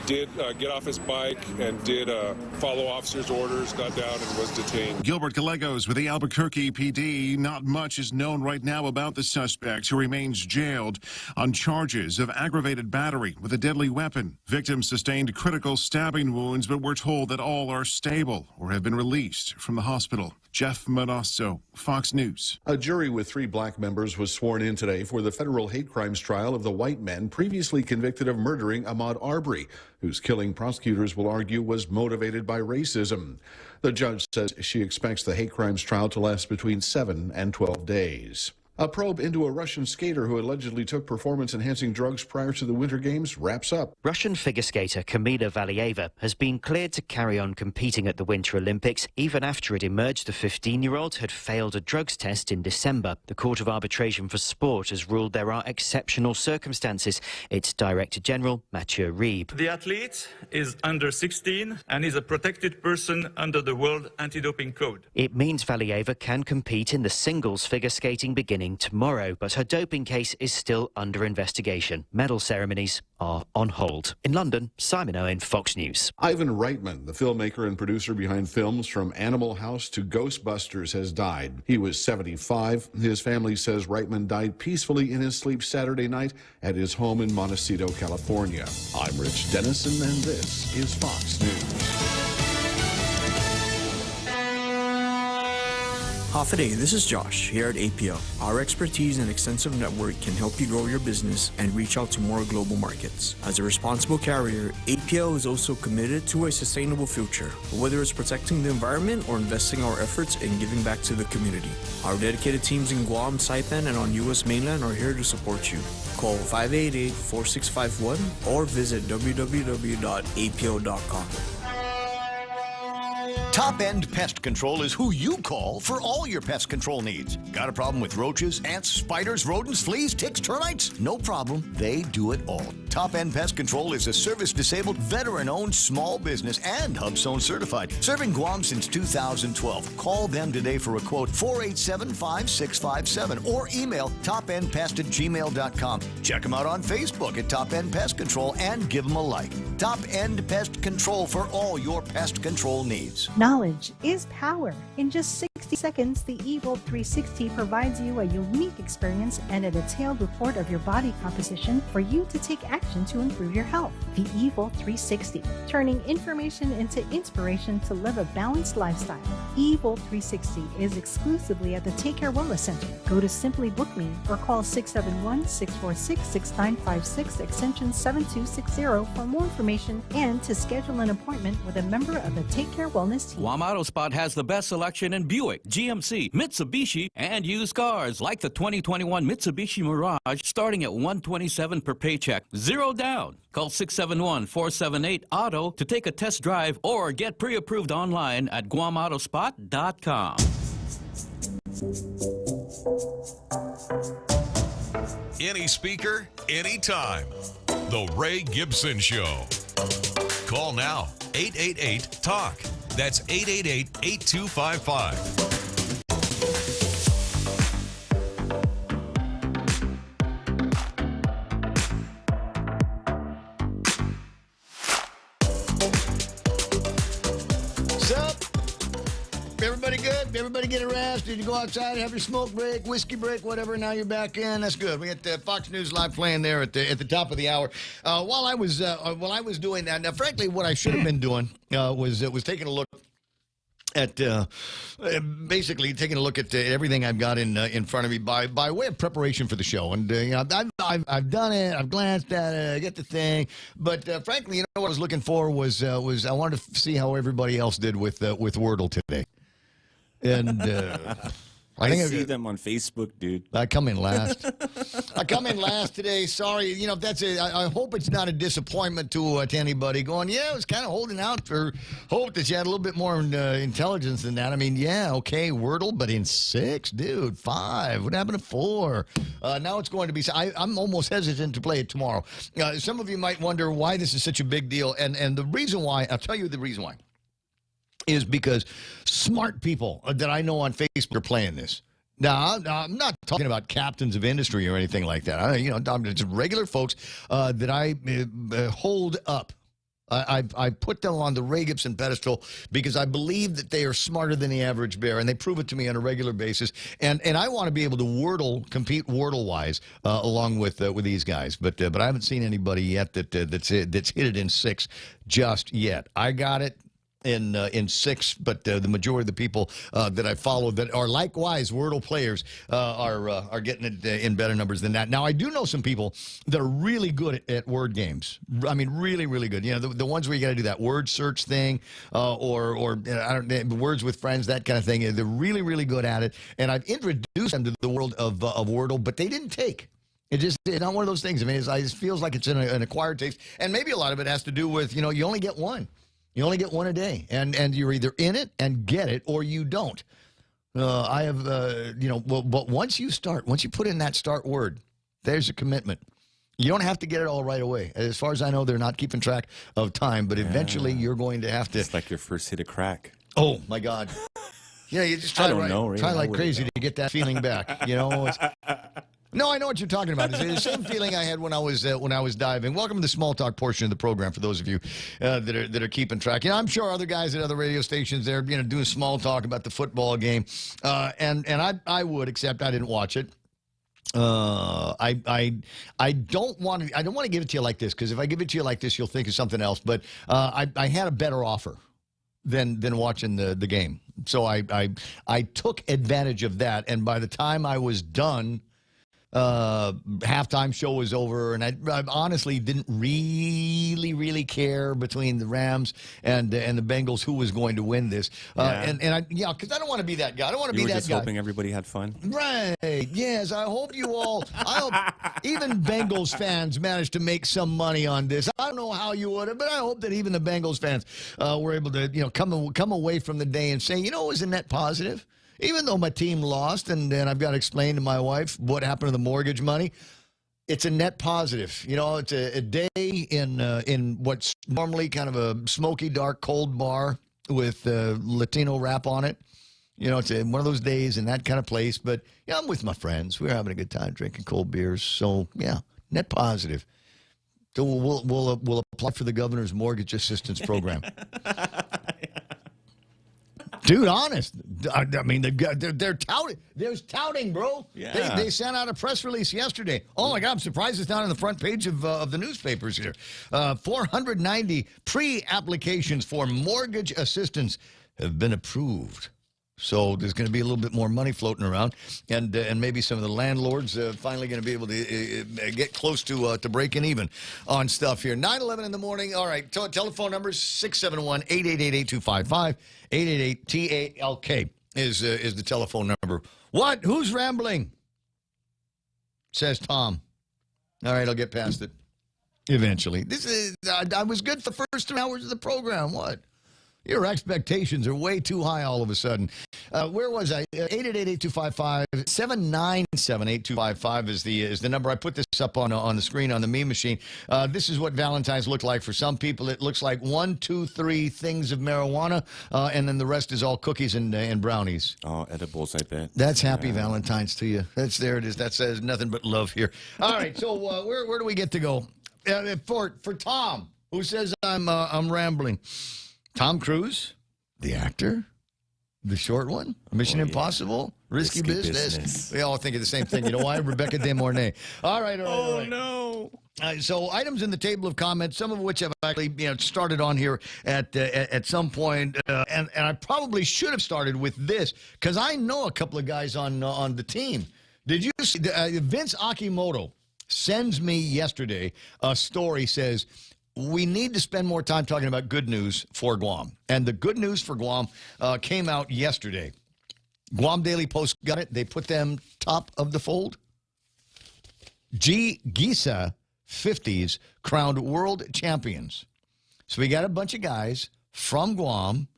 Speaker 5: did get off his bike and did follow officers' orders, got down and was detained.
Speaker 3: Gilbert Gallegos with the Albuquerque PD. Not much is known right now about the suspect, who remains jailed on charges of aggravated battery with a deadly weapon. Victims sustained critical stabbing wounds, but we're told that all are stable or have been released from the hospital. Jeff Manasso, Fox News.
Speaker 7: A jury with 3 black members was sworn in today for the federal hate crimes trial of the white men previously convicted of murdering Ahmaud Arbery, whose killing prosecutors will argue was motivated by racism. The judge says she expects the hate crimes trial to last between 7 and 12 days. A probe into a Russian skater who allegedly took performance-enhancing drugs prior to the Winter Games wraps up.
Speaker 22: Russian figure skater Kamila Valieva has been cleared to carry on competing at the Winter Olympics, even after it emerged the 15-year-old had failed a drugs test in December. The Court of Arbitration for Sport has ruled there are exceptional circumstances. Its Director General, Mathieu Reeb.
Speaker 23: The athlete is under 16 and is a protected person under the World Anti-Doping Code.
Speaker 22: It means Valieva can compete in the singles figure skating beginning tomorrow, but her doping case is still under investigation. Medal ceremonies are on hold. In London, Simon Owen, Fox News.
Speaker 7: Ivan Reitman, the filmmaker and producer behind films from Animal House to Ghostbusters, has died. He was 75. His family says Reitman died peacefully in his sleep Saturday night at his home in Montecito, California. I'm Rich Dennison, and this is Fox News.
Speaker 25: Half a day, this is Josh here at APO. Our expertise and extensive network can help you grow your business and reach out to more global markets. As a responsible carrier, APO is also committed to a sustainable future, whether it's protecting the environment or investing our efforts in giving back to the community. Our dedicated teams in Guam, Saipan, and on U.S. mainland are here to support you. Call 588-4651 or visit www.apo.com.
Speaker 11: Top End Pest Control is who you call for all your pest control needs. Got a problem with roaches, ants, spiders, rodents, fleas, ticks, termites? No problem. They do it all. Top End Pest Control is a service-disabled, veteran-owned small business and HubZone certified. Serving Guam since 2012. Call them today for a quote, 487-5657, or email topendpest@gmail.com. Check them out on Facebook at Top End Pest Control and give them a like. Top End Pest Control for all your pest control needs.
Speaker 14: Knowledge is power. In just 60 seconds, the Evil 360 provides you a unique experience and a detailed report of your body composition for you to take action to improve your health. The Evil 360, turning information into inspiration to live a balanced lifestyle. Evil 360 is exclusively at the Take Care Wellness Center. Go to Simply Book Me or call 671-646-6956 extension 7260 for more information and to schedule an appointment with a member of the Take Care Wellness team.
Speaker 19: Guam Auto Spot has the best selection in Buick, GMC, Mitsubishi, and used cars like the 2021 Mitsubishi Mirage starting at $127 per paycheck. Zero down. Call 671-478-AUTO to take a test drive or get pre-approved online at GuamAutospot.com.
Speaker 15: Any speaker, anytime. The Ray Gibson Show. Call now, 888-TALK. That's 888-8255.
Speaker 12: Sup? Everybody good? Everybody get a rest? Did you go outside, have your smoke break, whiskey break, whatever? Now you're back in. That's good. We got Fox News Live playing there at the top of the hour. While I was doing that, now frankly, what I should have been doing was taking a look at basically taking a look at everything I've got in front of me by way of preparation for the show. And I've done it. I've glanced at it. I get the thing. But frankly, you know what I was looking for was I wanted to see how everybody else did with Wordle today. And
Speaker 13: I see them on Facebook, dude.
Speaker 12: I come in last. I come in last today. Sorry, you know, that's it. I hope it's not a disappointment to anybody going, yeah, I was kind of holding out for hope that you had a little bit more intelligence than that. I mean, yeah, okay, Wordle, but in 6, dude, 5. What happened to 4? Now it's going to be, I'm almost hesitant to play it tomorrow. Some of you might wonder why this is such a big deal. And the reason why, I'll tell you the reason why. Is because smart people that I know on Facebook are playing this. Now, I'm not talking about captains of industry or anything like that. I'm just regular folks that I hold up. I put them on the Ray Gibson pedestal because I believe that they are smarter than the average bear, and they prove it to me on a regular basis. And I want to be able to compete Wordle-wise along with these guys. But I haven't seen anybody yet that's hit it in 6 just yet. I got it in 6, but the majority of the people that I follow that are likewise Wordle players are getting it in better numbers than that. Now, I do know some people that are really good at word games. I mean, really, really good. You know, the ones where you got to do that word search thing or I don't know, words with friends, that kind of thing. They're really, really good at it. And I've introduced them to the world of Wordle, but they didn't take. It's not one of those things. I mean, it feels like it's an acquired taste. And maybe a lot of it has to do with, you know, you only get one. You only get one a day, and you're either in it and get it, or you don't. I have, but once you put in that start word, there's a commitment. You don't have to get it all right away. As far as I know, they're not keeping track of time, but eventually you're going to have to.
Speaker 13: It's like your first hit of crack.
Speaker 12: Oh, my God. Yeah, you just try like crazy to get that feeling back. You know, no, I know what you're talking about. It's the same feeling I had when I was diving. Welcome to the small talk portion of the program for those of you that are keeping track. You know, I'm sure other guys at other radio stations there, you know, doing small talk about the football game, and I would, except I didn't watch it. I don't want to give it to you like this, because if I give it to you like this, you'll think of something else. But I had a better offer than watching the game, so I took advantage of that, and by the time I was done. Halftime show was over, and I honestly didn't really care between the Rams and the Bengals who was going to win this. Because I don't want to be that guy. I don't want to be that guy. You were just
Speaker 13: hoping everybody had fun,
Speaker 12: right? Yes, I hope you all. I hope even Bengals fans managed to make some money on this. I don't know how you would have, but I hope that even the Bengals fans were able to, you know, come away from the day and say, you know, it was a net positive. Even though my team lost, and I've got to explain to my wife what happened to the mortgage money, it's a net positive. You know, it's a day in what's normally kind of a smoky, dark, cold bar with Latino rap on it. You know, it's one of those days in that kind of place. But yeah, I'm with my friends. We're having a good time drinking cold beers. So yeah, net positive. So we'll apply for the governor's mortgage assistance program. Dude, honest. I mean, they're touting. There's touting, bro.
Speaker 13: Yeah.
Speaker 12: They sent out a press release yesterday. Oh, my God, I'm surprised it's not on the front page of the newspapers here. 490 pre-applications for mortgage assistance have been approved. So there's going to be a little bit more money floating around, and maybe some of the landlords finally going to be able to get close to breaking even on stuff here. 9:11 in the morning. All right, telephone numbers 671-888-8255. 888-TALK is the telephone number. What? Who's rambling? Says Tom. All right, I'll get past it eventually. This is I was good for the first 3 hours of the program. What? Your expectations are way too high all of a sudden. Where was I? 888-8255, 797-8255 is the number. I put this up on the screen on the meme machine. This is what Valentine's look like for some people. It looks like 1, 2, 3 things of marijuana, and then the rest is all cookies and brownies.
Speaker 13: Oh, edibles, I bet.
Speaker 12: That's happy Valentine's to you. There it is. That says nothing but love here. All right, so where do we get to go? For Tom, who says I'm rambling. Tom Cruise, the actor, the short one, Mission Impossible, Risky Business. We all think of the same thing. You know why? Rebecca De Mornay. All right.
Speaker 9: No.
Speaker 12: So items in the table of comments, some of which have actually started on here at some point, and I probably should have started with this because I know a couple of guys on the team. Did you see Vince Akimoto sends me yesterday a story, says, we need to spend more time talking about good news for Guam. And the good news for Guam came out yesterday. Guam Daily Post got it. They put them top of the fold. Gisa 50s crowned world champions. So we got a bunch of guys from Guam,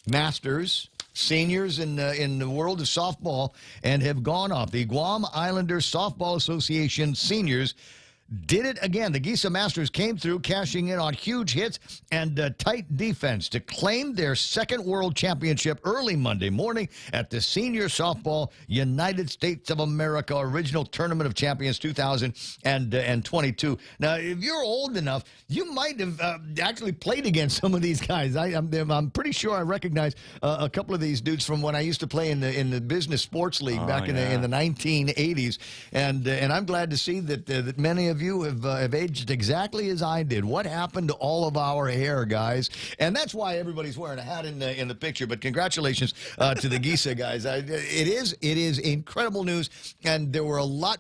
Speaker 12: masters, seniors in the world of softball, and have gone off. The Guam Islanders Softball Association seniors did it again. The Gisa Masters came through, cashing in on huge hits and tight defense to claim their second world championship early Monday morning at the Senior Softball United States of America Original Tournament of Champions 2022. Now, if you're old enough, you might have actually played against some of these guys. I'm pretty sure I recognize a couple of these dudes from when I used to play in the Business Sports League back in the 1980s, and I'm glad to see that many of you have aged exactly as I did. What happened to all of our hair, guys? And that's why everybody's wearing a hat in the picture. But congratulations to the Gisa guys. It is incredible news, and there were a lot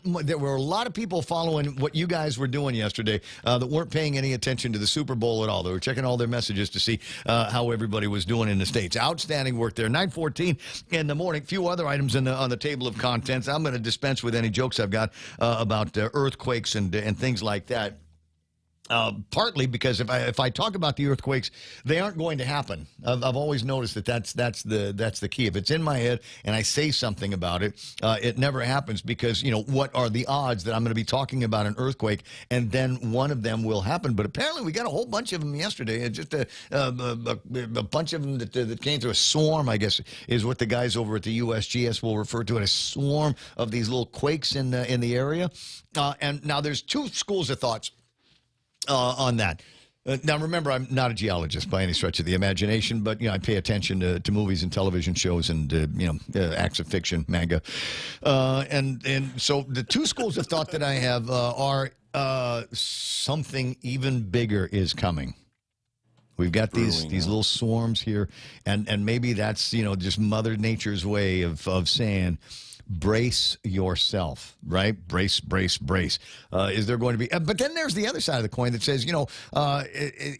Speaker 12: of people following what you guys were doing yesterday that weren't paying any attention to the Super Bowl at all. They were checking all their messages to see how everybody was doing in the States. Outstanding work there. 9:14 in the morning. Few other items on the table of contents. I'm going to dispense with any jokes I've got about earthquakes and things like that. Partly because if I talk about the earthquakes, they aren't going to happen. I've always noticed that's the key. If it's in my head and I say something about it, it never happens because what are the odds that I'm going to be talking about an earthquake and then one of them will happen? But apparently we got a whole bunch of them yesterday. Just a bunch of them that came through. A swarm, I guess, is what the guys over at the USGS will refer to it. A swarm of these little quakes in the area. And now there's two schools of thoughts on that. Now, remember, I'm not a geologist by any stretch of the imagination, but I pay attention to movies and television shows and acts of fiction, manga, and so the two schools of thought that I have are something even bigger is coming. We've got these little swarms here, and maybe that's just Mother Nature's way of saying, brace yourself, right? Brace. Is there going to be... but then there's the other side of the coin that says,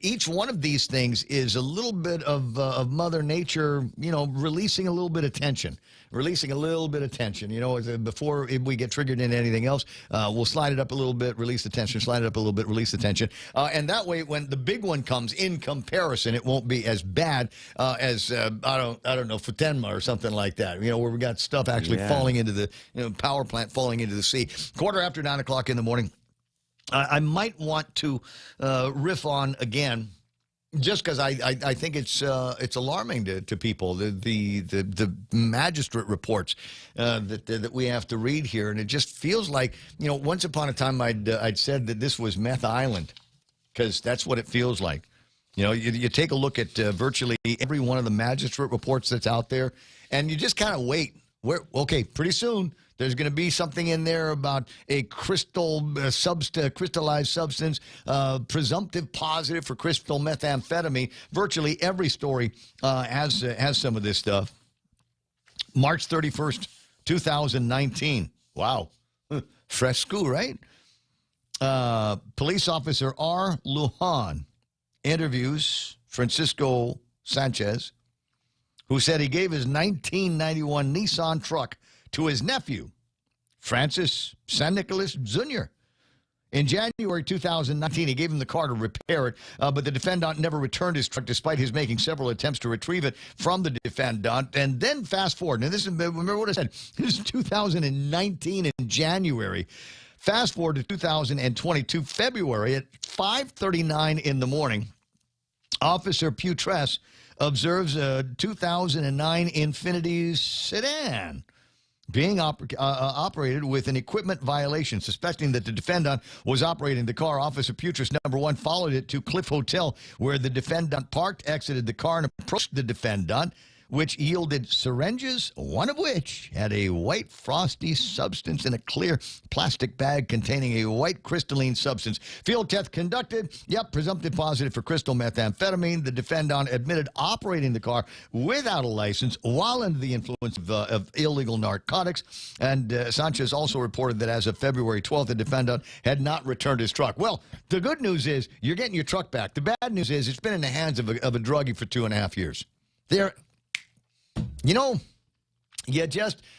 Speaker 12: each one of these things is a little bit of Mother Nature, releasing a little bit of tension. Before we get triggered into anything else, we'll slide it up a little bit, release the tension, slide it up a little bit, release the tension. And that way, when the big one comes, in comparison, it won't be as bad as, I don't know, Futenma or something like that, where we got stuff actually falling into the power plant, falling into the sea. 9:15 in the morning. I might want to riff on again, just because I think it's alarming to people, the magistrate reports that we have to read here, and it just feels like once upon a time I'd said that this was Meth Island, because that's what it feels like. You take a look at virtually every one of the magistrate reports that's out there, and you just kind of wait. Okay, pretty soon there's going to be something in there about a crystallized substance, presumptive positive for crystal methamphetamine. Virtually every story has some of this stuff. March 31st, 2019. Wow. Fresh school, right? Police officer R. Lujan interviews Francisco Sanchez, who said he gave his 1991 Nissan truck to his nephew, Francis San Nicolas Jr. In January 2019, he gave him the car to repair it, but the defendant never returned his truck despite his making several attempts to retrieve it from the defendant. And then fast forward. Now, this is, remember what I said. This is 2019 in January. Fast forward to 2022 February at 5:39 in the morning. Officer Putress observes a 2009 Infiniti sedan being operated with an equipment violation. Suspecting that the defendant was operating the car, Officer Putress, number one, followed it to Cliff Hotel, where the defendant parked, exited the car, and approached the defendant, which yielded syringes, one of which had a white frosty substance in a clear plastic bag containing a white crystalline substance. Field test conducted. Yep, presumptive positive for crystal methamphetamine. The defendant admitted operating the car without a license while under the influence of illegal narcotics. And Sanchez also reported that as of February 12th, the defendant had not returned his truck. Well, the good news is you're getting your truck back. The bad news is it's been in the hands of a druggie for 2.5 years. You know,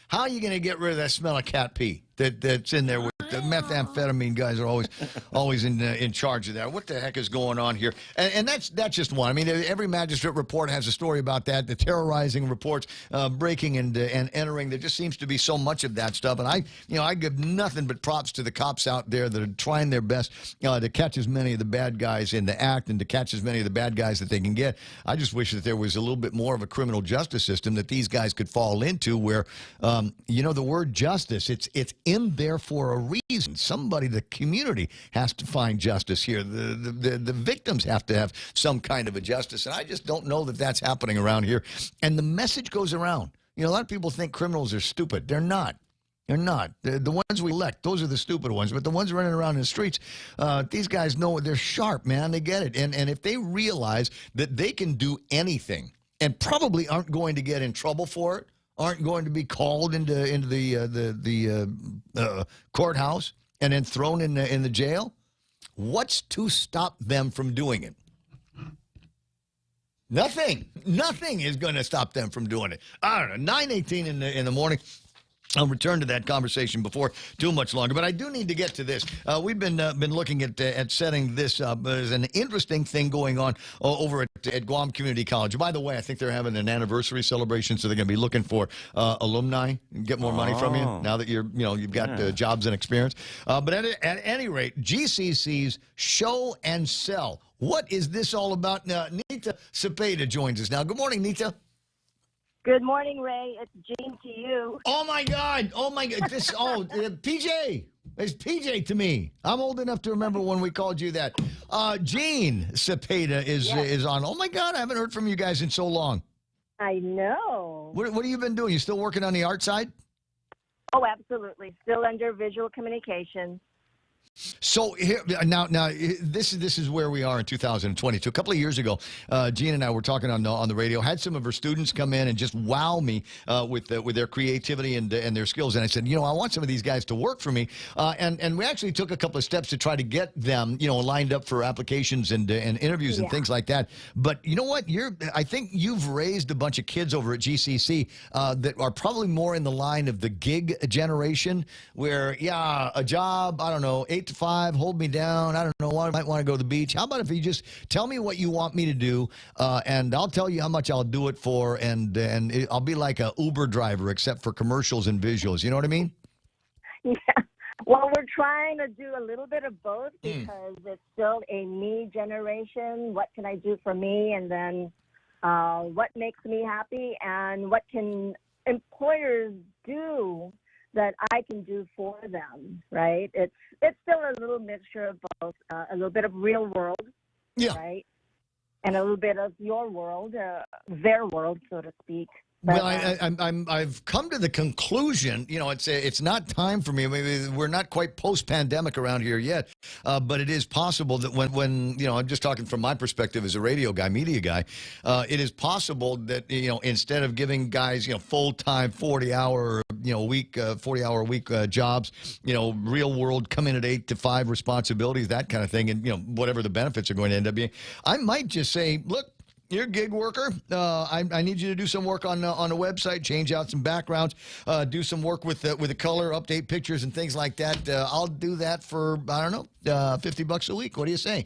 Speaker 12: how are you going to get rid of that smell of cat pee that's in there? With the methamphetamine guys are always in charge of that. What the heck is going on here? And that's just one. I mean, every magistrate report has a story about that. The terrorizing reports, breaking and entering. There just seems to be so much of that stuff. And I give nothing but props to the cops out there that are trying their best to catch as many of the bad guys in the act and to catch as many of the bad guys that they can get. I just wish that there was a little bit more of a criminal justice system that these guys could fall into, where the word justice, it's in there for a reason. Somebody, the community, has to find justice here. The victims have to have some kind of a justice, and I just don't know that that's happening around here. And the message goes around. A lot of people think criminals are stupid. They're not. They're not. The ones we elect, those are the stupid ones. But the ones running around in the streets, these guys know they're sharp, man. They get it. And if they realize that they can do anything and probably aren't going to get in trouble for it, aren't going to be called into the courthouse and then thrown in the jail, what's to stop them from doing it? Nothing. Nothing is going to stop them from doing it. I don't know. 9:18 in the morning. I'll return to that conversation before too much longer, but I do need to get to this. We've been looking at setting this up. There's an interesting thing going on over at Guam Community College. By the way, I think they're having an anniversary celebration, so they're going to be looking for alumni and get more money from you now that you've got jobs and experience. But at any rate, GCC's Show and Sell. What is this all about? Now, Nita Cepeda joins us now. Good morning, Nita.
Speaker 1: Good morning, Ray. It's Jean to you.
Speaker 12: Oh, my God. Oh, my God. PJ. It's PJ to me. I'm old enough to remember when we called you that. Jean Cepeda is on. Oh, my God. I haven't heard from you guys in so long.
Speaker 1: I know.
Speaker 12: What have you been doing? You still working on the art side?
Speaker 1: Oh, absolutely. Still under visual communication.
Speaker 12: So here now, this is where we are in 2022. A couple of years ago, Jean and I were talking on the radio. Had some of her students come in and just wow me with their creativity and their skills. And I said, I want some of these guys to work for me. And we actually took a couple of steps to try to get them, lined up for applications and interviews and things like that. But you know what? I think you've raised a bunch of kids over at GCC that are probably more in the line of the gig generation, where a job, I don't know, 8 to 5, hold me down. I don't know, I might want to go to the beach. How about if you just tell me what you want me to do, and I'll tell you how much I'll do it for, and I'll be like a Uber driver, except for commercials and visuals. You know what I mean?
Speaker 1: Yeah. Well, we're trying to do a little bit of both because it's still a me generation. What can I do for me? And then what makes me happy? And what can employers do that I can do for them, right? It's still a little mixture of both, a little bit of real world, right? And a little bit of your world, their world, so to speak. But,
Speaker 12: well, I've come to the conclusion, it's not time for me. Maybe we're not quite post-pandemic around here yet, but it is possible that when I'm just talking from my perspective as a radio guy, media guy, it is possible that, instead of giving guys, full-time 40-hour, week, 40-hour week jobs, real world, come in at 8 to 5 responsibilities, that kind of thing, and, whatever the benefits are going to end up being, I might just say, look, You're a gig worker. I need you to do some work on the website, change out some backgrounds, do some work with the color, update pictures and things like that. I'll do that for, I don't know, $50 a week. What do you say?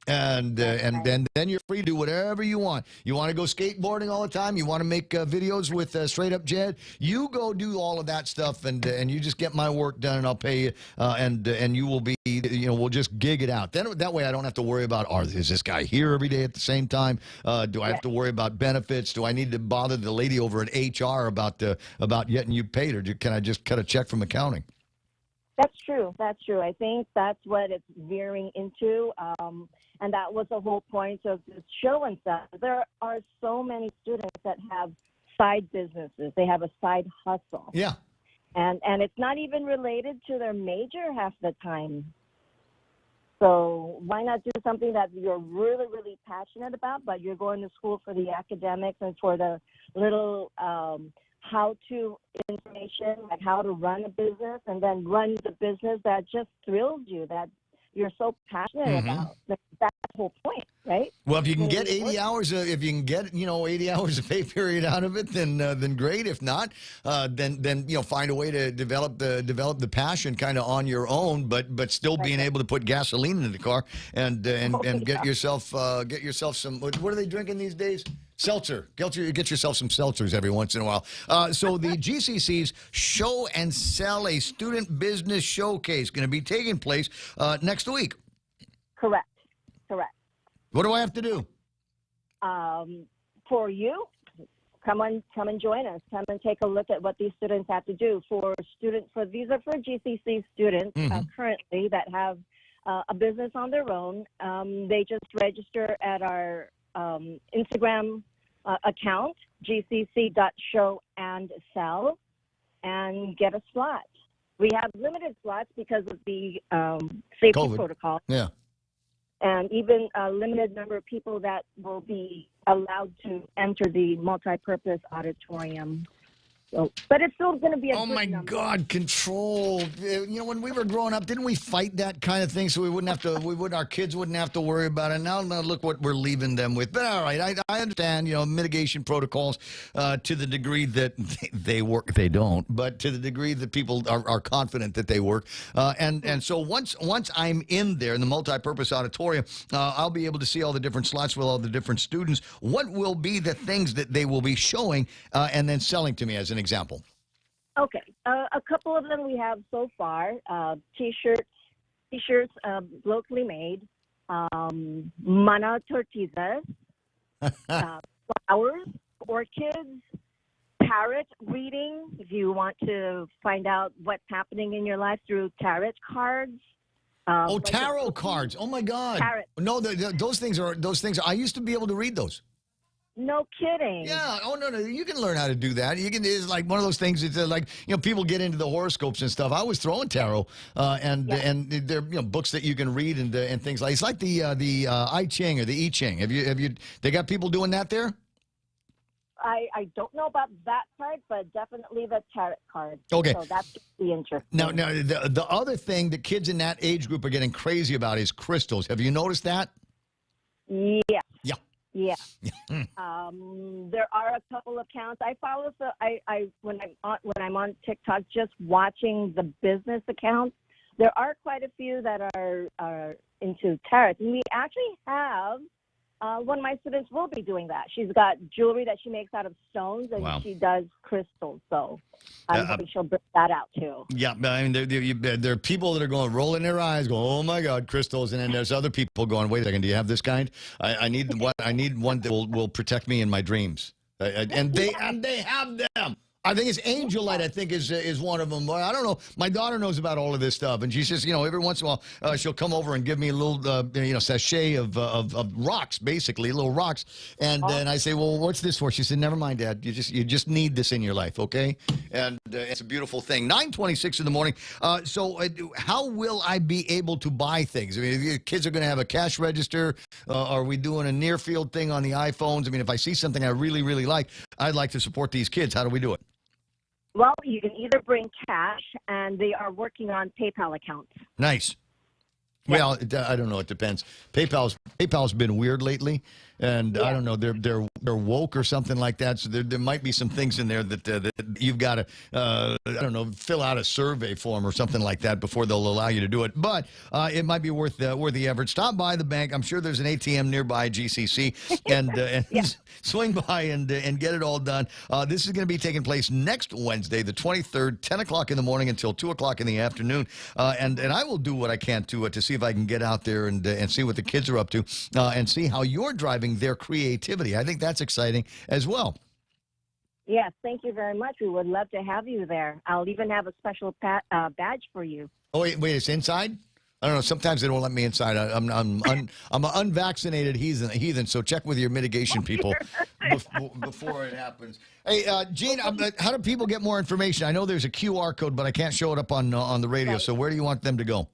Speaker 12: And then you're free to do whatever you want. You want to go skateboarding all the time? You want to make videos with Straight Up Jed? You go do all of that stuff, and you just get my work done, and I'll pay you. And you will be, we'll just gig it out. Then that way I don't have to worry about, is this guy here every day at the same time? Do I have to worry about benefits? Do I need to bother the lady over at HR about getting you paid, or can I just cut a check from accounting?
Speaker 1: That's true. That's true. I think that's what it's veering into. And that was the whole point of this show and stuff. There are so many students that have side businesses. They have a side hustle.
Speaker 12: Yeah.
Speaker 1: And it's not even related to their major half the time. So why not do something that you're really, really passionate about, but you're going to school for the academics and for the little how-to information, like how to run a business, and then run the business that just thrills you, that you're so passionate about. That's the whole point, right?
Speaker 12: Well, if you can get 80 hours, if you can get 80 hours of pay period out of it, then great. If not, then find a way to develop the passion kind of on your own, but still being able to put gasoline in the car and get yourself some. What are they drinking these days? Seltzer. Get yourself some seltzers every once in a while. So the GCC's Show and Sell, a student business showcase, going to be taking place next week.
Speaker 1: Correct.
Speaker 12: What do I have to do?
Speaker 1: For you, come and join us. Come and take a look at what these students have to do. These are for GCC students currently that have a business on their own. They just register at our Instagram account, gcc.showandsell, and get a slot. We have limited slots because of the safety
Speaker 12: COVID protocol. Yeah.
Speaker 1: And even a limited number of people that will be allowed to enter the multi-purpose auditorium. So, but it's still going to be a
Speaker 12: oh my number. God, control! When we were growing up, didn't we fight that kind of thing so we wouldn't have to? Our kids wouldn't have to worry about it. Now look what we're leaving them with. But all right, I understand. Mitigation protocols to the degree that they work, they don't. But to the degree that people are confident that they work, and so once I'm in there in the multi-purpose auditorium, I'll be able to see all the different slots with all the different students. What will be the things that they will be showing and then selling to me as an example?
Speaker 1: Okay, a couple of them we have so far. T-shirts locally made, mana tortillas, flowers, orchids, tarot reading. If you want to find out what's happening in your life through tarot cards.
Speaker 12: Tarot cards! Oh my God!
Speaker 1: Tarot.
Speaker 12: No, those things are. I used to be able to read those.
Speaker 1: No kidding.
Speaker 12: Yeah. Oh no. You can learn how to do that. It's like one of those things. It's like people get into the horoscopes and stuff. I was throwing tarot, and they're books that you can read and things like. It's like the I Ching or the I Ching. Have you? They got people doing that there?
Speaker 1: I don't know about that part, but definitely the tarot card.
Speaker 12: Okay.
Speaker 1: So that's the interesting.
Speaker 12: Now the other thing that kids in that age group are getting crazy about is crystals. Have you noticed that?
Speaker 1: Yeah.
Speaker 12: Yeah.
Speaker 1: Yeah. There are a couple of accounts I follow. So when I'm on TikTok, just watching the business accounts, there are quite a few that are into tarot, and we actually have one of my students will be doing that. She's got jewelry that she makes out of stones, and she does crystals. So I'm hoping she'll bring that out too.
Speaker 12: Yeah, I mean, there are people that are rolling their eyes, going, "Oh my God, crystals!" And then there's other people going, "Wait a second, do you have this kind? I need one. I need one that will protect me in my dreams." And they have them. I think it's Angelite, I think, is one of them. I don't know. My daughter knows about all of this stuff. And she says, every once in a while, she'll come over and give me a little, sachet of rocks, basically, little rocks. And then I say, well, what's this for? She said, never mind, Dad. You just need this in your life, okay? And it's a beautiful thing. 9:26 in the morning. So how will I be able to buy things? I mean, if kids are going to have a cash register. Are we doing a near field thing on the iPhones? I mean, if I see something I really, really like, I'd like to support these kids. How do we do it?
Speaker 1: Well, you can either bring cash, and they are working on PayPal accounts.
Speaker 12: Nice. Yeah. Well, I don't know. It depends. PayPal's been weird lately. And I don't know, they're woke or something like that. So there might be some things in there that you've got to, I don't know, fill out a survey form or something like that before they'll allow you to do it. But it might be worth the effort. Stop by the bank. I'm sure there's an ATM nearby GCC, and swing by and get it all done. This is going to be taking place next Wednesday, the 23rd, 10 o'clock in the morning until 2 o'clock in the afternoon. And I will do what I can to see if I can get out there and see what the kids are up to and see how you're driving their creativity. I think that's exciting as well.
Speaker 1: Yes, thank you very much. We would love to have you there. I'll even have a special badge for you.
Speaker 12: Oh, wait, it's inside? I don't know. Sometimes they don't let me inside. I'm an unvaccinated heathen, so check with your mitigation people before it happens. Hey, Gene, how do people get more information? I know there's a QR code, but I can't show it up on the radio,
Speaker 1: Right.
Speaker 12: so where do you want them to go?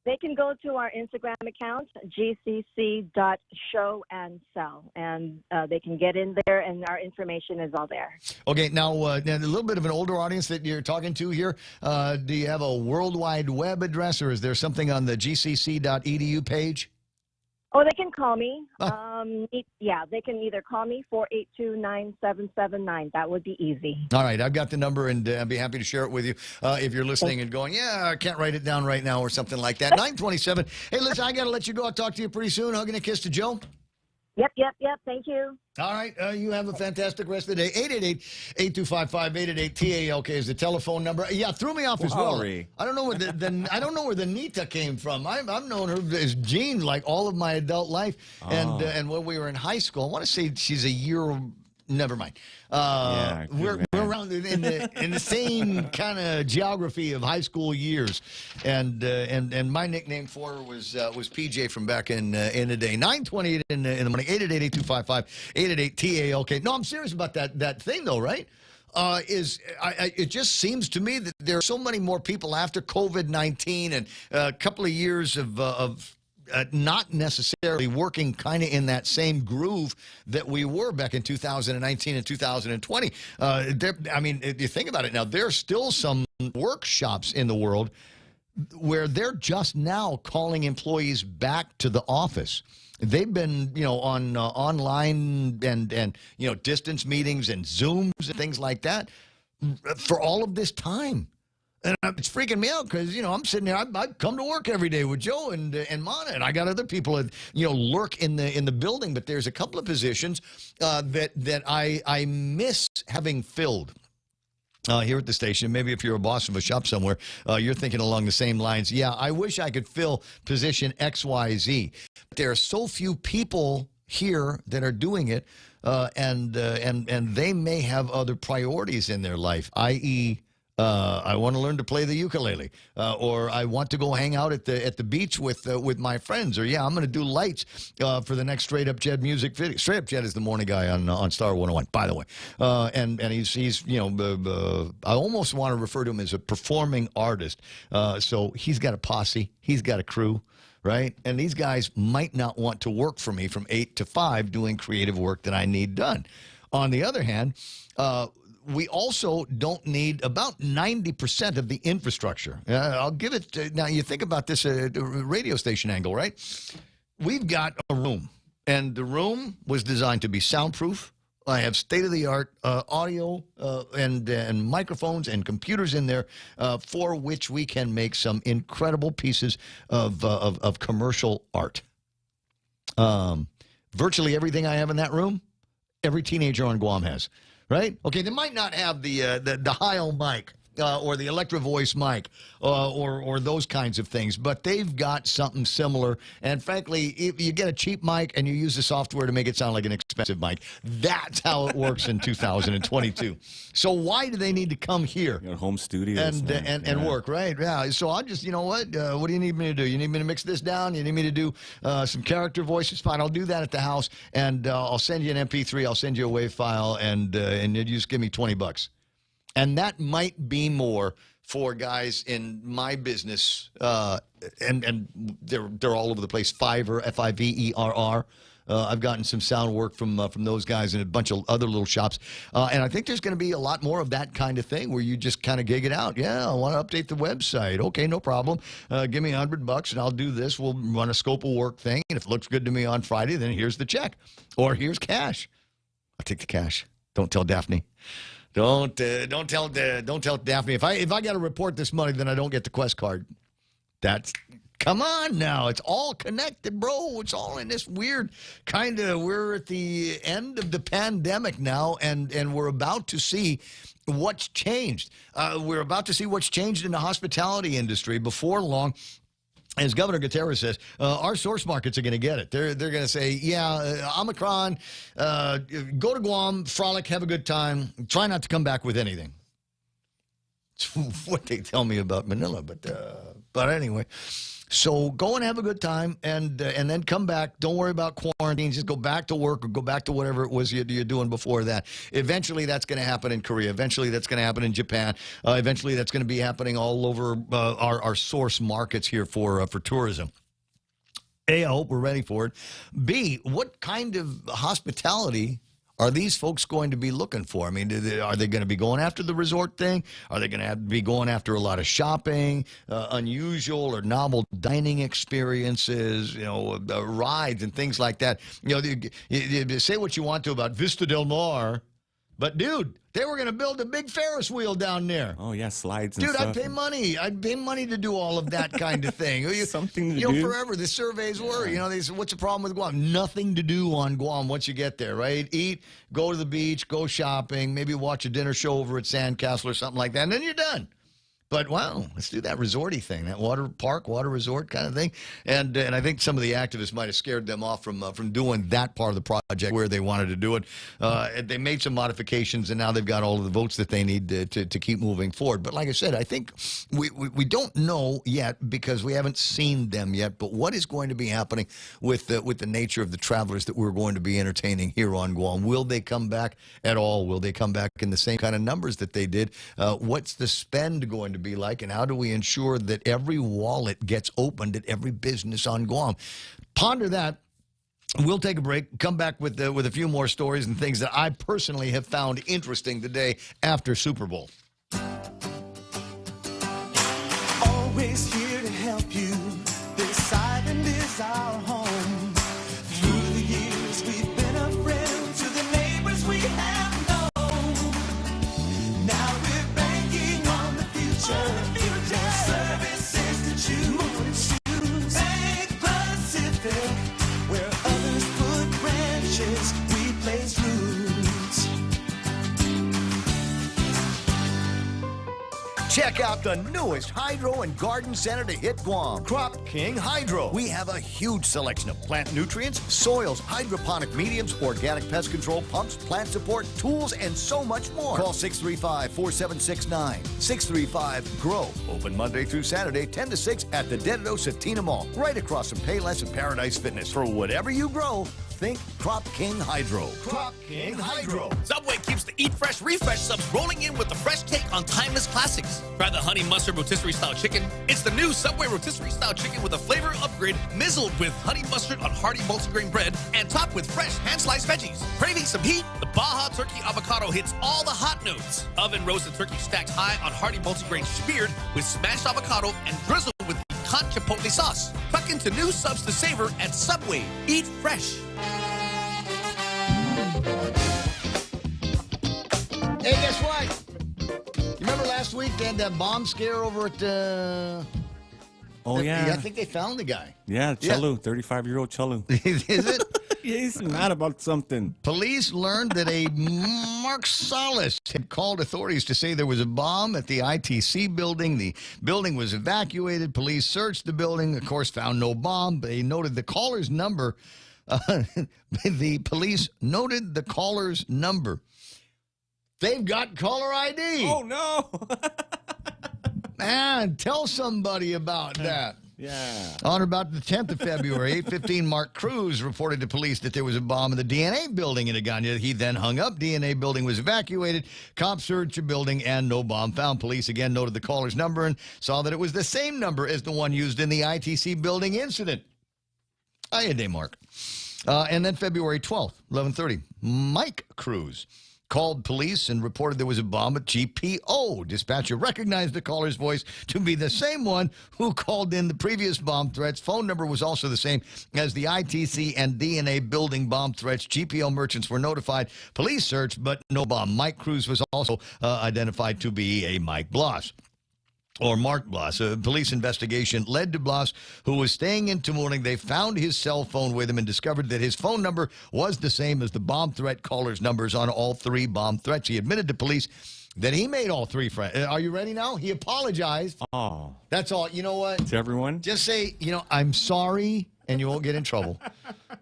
Speaker 1: They can go to our Instagram account, gcc.showandsell, and they can get in there, and our information is all there.
Speaker 12: Okay, now a little bit of an older audience that you're talking to here. Do you have a World Wide Web address, or is there something on the gcc.edu page?
Speaker 1: Oh, they can call me. Yeah, they can either call me 482-9779. That would be easy.
Speaker 12: All right, I've got the number, and I'd be happy to share it with you if you're listening and going, yeah, I can't write it down right now or something like that. 927. Hey, listen, I got to let you go. I'll talk to you pretty soon. Hugging a kiss to Joe.
Speaker 1: Yep. Thank you.
Speaker 12: All right, you have a fantastic rest of the day. 888-8255-888-TALK is the telephone number. Yeah, threw me off as well. I don't know where I don't know where the Nita came from. I've known her as Jean like all of my adult life, and when we were in high school, I want to say she's a year. Never mind. We're around in the same kind of geography of high school years, and my nickname for her was PJ from back in the day. 9:28 in the morning. 888-255-888-TALK. No, I'm serious about that thing though, right? It just seems to me that there are so many more people after COVID-19 and a couple of years of not necessarily working kind of in that same groove that we were back in 2019 and 2020. I mean, if you think about it now, there's still some workshops in the world where they're just now calling employees back to the office. They've been, on online and distance meetings and Zooms and things like that for all of this time. And it's freaking me out because, I'm sitting there. I come to work every day with Joe and Mana, and I got other people that, lurk in the building. But there's a couple of positions that I miss having filled here at the station. Maybe if you're a boss of a shop somewhere, you're thinking along the same lines. Yeah, I wish I could fill position XYZ. There are so few people here that are doing it, and they may have other priorities in their life, i.e., I want to learn to play the ukulele, or I want to go hang out at the beach with my friends, or I'm going to do lights for the next Straight Up Jed music video. Straight Up Jed is the morning guy on Star 101, by the way, and he's I almost want to refer to him as a performing artist. So he's got a posse, he's got a crew. Right? And these guys might not want to work for me from 8 to 5 doing creative work that I need done. On the other hand, we also don't need about 90% of the infrastructure. I'll give it, now you think about this radio station angle, right? We've got a room, and the room was designed to be soundproof. I have state-of-the-art audio and microphones and computers in there for which we can make some incredible pieces of commercial art. Virtually everything I have in that room, every teenager on Guam has. Right? Okay, they might not have the Heil mic or the Electro Voice mic or those kinds of things, but they've got something similar. And frankly, if you get a cheap mic and you use the software to make it sound like an expensive mic, that's how it works in 2022. So why do they need to come here?
Speaker 13: Your home studios
Speaker 12: and work, right? Yeah. So I'll just, what do you need me to do? You need me to mix this down? You need me to do some character voices? Fine, I'll do that at the house, and I'll send you an MP3. I'll send you a WAV file, and you just give me $20. And that might be more for guys in my business, and they're all over the place. Fiverr, Fiverr, I've gotten some sound work from those guys and a bunch of other little shops. And I think there's going to be a lot more of that kind of thing where you just kind of gig it out. Yeah, I want to update the website. Okay, no problem. Give me $100 and I'll do this. We'll run a scope of work thing. And if it looks good to me on Friday, then here's the check. Or here's cash. I'll take the cash. Don't tell Daphne. Don't tell Daphne. If I got to report this money, then I don't get the Quest card. Come on now. It's all connected, bro. It's all in this weird kind of, we're at the end of the pandemic now, and we're about to see what's changed. We're about to see what's changed in the hospitality industry before long. As Governor Gutierrez says, our source markets are going to get it. They're going to say, yeah, Omicron, go to Guam, frolic, have a good time. Try not to come back with anything. It's what they tell me about Manila, but anyway. So go and have a good time, and then come back. Don't worry about quarantine. Just go back to work or go back to whatever it was you're doing before that. Eventually, that's going to happen in Korea. Eventually, that's going to happen in Japan. Eventually, that's going to be happening all over our source markets here for tourism. A, I hope we're ready for it. B, what kind of hospitality are these folks going to be looking for? I mean, are they going to be going after the resort thing? Are they going to be going after a lot of shopping, unusual or novel dining experiences, rides and things like that? You say what you want to about Vista Del Mar, but dude, they were going to build a big Ferris wheel down there.
Speaker 13: Oh, yeah, slides and
Speaker 12: dude,
Speaker 13: stuff.
Speaker 12: I'd pay money. I'd pay money to do all of that kind of thing.
Speaker 13: Something to do.
Speaker 12: Forever, the surveys were, they said, what's the problem with Guam? Nothing to do on Guam once you get there, right? Eat, go to the beach, go shopping, maybe watch a dinner show over at Sandcastle or something like that, and then you're done. But, wow, let's do that resorty thing, that water park, water resort kind of thing. And I think some of the activists might have scared them off from doing that part of the project where they wanted to do it. They made some modifications, and now they've got all of the votes that they need to keep moving forward. But like I said, I think we don't know yet because we haven't seen them yet. But what is going to be happening with the nature of the travelers that we're going to be entertaining here on Guam? Will they come back at all? Will they come back in the same kind of numbers that they did? What's the spend going to be like, and how do we ensure that every wallet gets opened at every business on Guam? Ponder that. We'll take a break, come back with a few more stories and things that I personally have found interesting today after Super Bowl.
Speaker 17: Always here to help you. This island is our home. Through the years, we've been a friend to the neighbors we have known. Now we're banking on the future. There's services to choose. Bank Pacific, where others put branches, we place roots.
Speaker 12: Check out the newest hydro and garden center to hit Guam, Crop King Hydro. We have a huge selection of plant nutrients, soils, hydroponic mediums, organic pest control pumps, plant support, tools, and so much more. Call 635-4769. 635-GROW. Open Monday through Saturday, 10 to 6 at the Dededo Satina Mall, right across from Payless and Paradise Fitness. For whatever you grow, think Crop King Hydro. Crop King Hydro.
Speaker 9: Subway keeps the Eat Fresh Refresh subs rolling in with a fresh take on timeless classics. Try the honey mustard rotisserie style chicken. It's the new Subway rotisserie style chicken with a flavor upgrade, mizzled with honey mustard on hearty multigrain bread and topped with fresh hand-sliced veggies. Craving some heat? The Baja Turkey Avocado hits all the hot notes. Oven roasted turkey stacked high on hearty multigrain speared with smashed avocado and drizzled with hot chipotle sauce. Tuck into new subs to savor at Subway. Eat fresh.
Speaker 12: Hey, guess what? You remember last week they had that bomb scare over at...
Speaker 13: Oh, yeah.
Speaker 12: I think they found the guy.
Speaker 13: Yeah, Chelu, 35-year-old Chelu.
Speaker 12: Is it?
Speaker 13: Yeah, he's mad about something.
Speaker 12: Police learned that a Mark Solis had called authorities to say there was a bomb at the ITC building. The building was evacuated. Police searched the building, of course, found no bomb. They noted the caller's number. The police noted the caller's number. They've got caller ID.
Speaker 13: Oh, no.
Speaker 12: Man, tell somebody about that.
Speaker 13: Yeah.
Speaker 12: On about the 10th of February, 8:15, Mark Cruz reported to police that there was a bomb in the DNA building in Agana. He then hung up. DNA building was evacuated. Cops searched the building and no bomb found. Police again noted the caller's number and saw that it was the same number as the one used in the ITC building incident. Hiya day, Mark. And then February 12th, 11:30, Mike Cruz called police and reported there was a bomb at GPO. Dispatcher recognized the caller's voice to be the same one who called in the previous bomb threats. Phone number was also the same as the ITC and DNA building bomb threats. GPO merchants were notified. Police searched, but no bomb. Mike Cruz was also identified to be a Mike Bloss. Or Mark Bloss. A police investigation led to Bloss, who was staying in Tamuning. They found his cell phone with him and discovered that his phone number was the same as the bomb threat caller's numbers on all 3 bomb threats. He admitted to police that he made all 3 friends. Are you ready now? He apologized.
Speaker 13: Oh.
Speaker 12: That's all. You know what?
Speaker 13: To everyone?
Speaker 12: Just say, I'm sorry, and you won't get in trouble.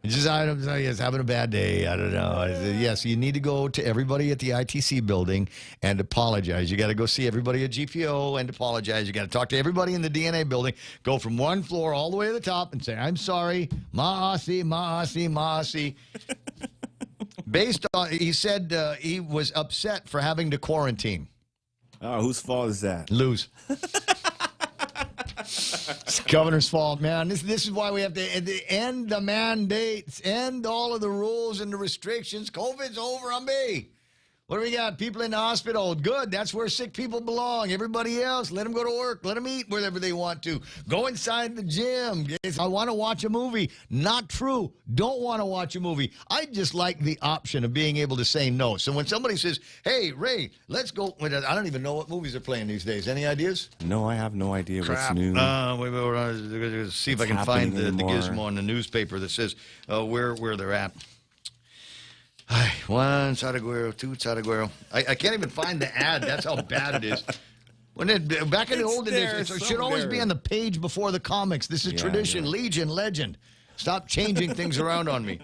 Speaker 12: Just, I'm having a bad day. I don't know. Yes, you need to go to everybody at the ITC building and apologize. You got to go see everybody at GPO and apologize. You got to talk to everybody in the DNA building. Go from one floor all the way to the top and say, I'm sorry. Maasi, maasi, maasi. Based on, he said he was upset for having to quarantine.
Speaker 13: Oh, whose fault is that?
Speaker 12: Lou's. It's the governor's fault, man. This is why we have to end the mandates, end all of the rules and the restrictions. COVID's over on me. What do we got? People in the hospital. Good. That's where sick people belong. Everybody else, let them go to work. Let them eat wherever they want to. Go inside the gym. I want to watch a movie. Not true. Don't want to watch a movie. I just like the option of being able to say no. So when somebody says, hey, Ray, let's go. I don't even know what movies are playing these days. Any ideas?
Speaker 13: No, I have no idea what's new.
Speaker 12: Wait, see if I can find the gizmo in the newspaper that says where they're at. 1 Sadaguero, 2 Sadaguero. I can't even find the ad. That's how bad it is. Back in the olden days, it should always be on the page before the comics. This is tradition, legion, legend. Stop changing things around on me.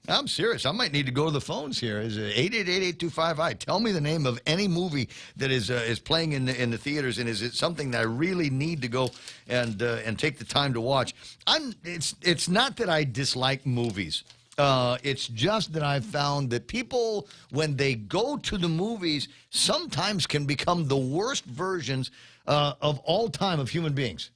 Speaker 12: I'm serious. I might need to go to the phones here. Is it 888-8255? Tell me the name of any movie that is playing in the theaters, and is it something that I really need to go and take the time to watch? It's not that I dislike movies. It's just that I've found that people, when they go to the movies, sometimes can become the worst versions of all time of human beings.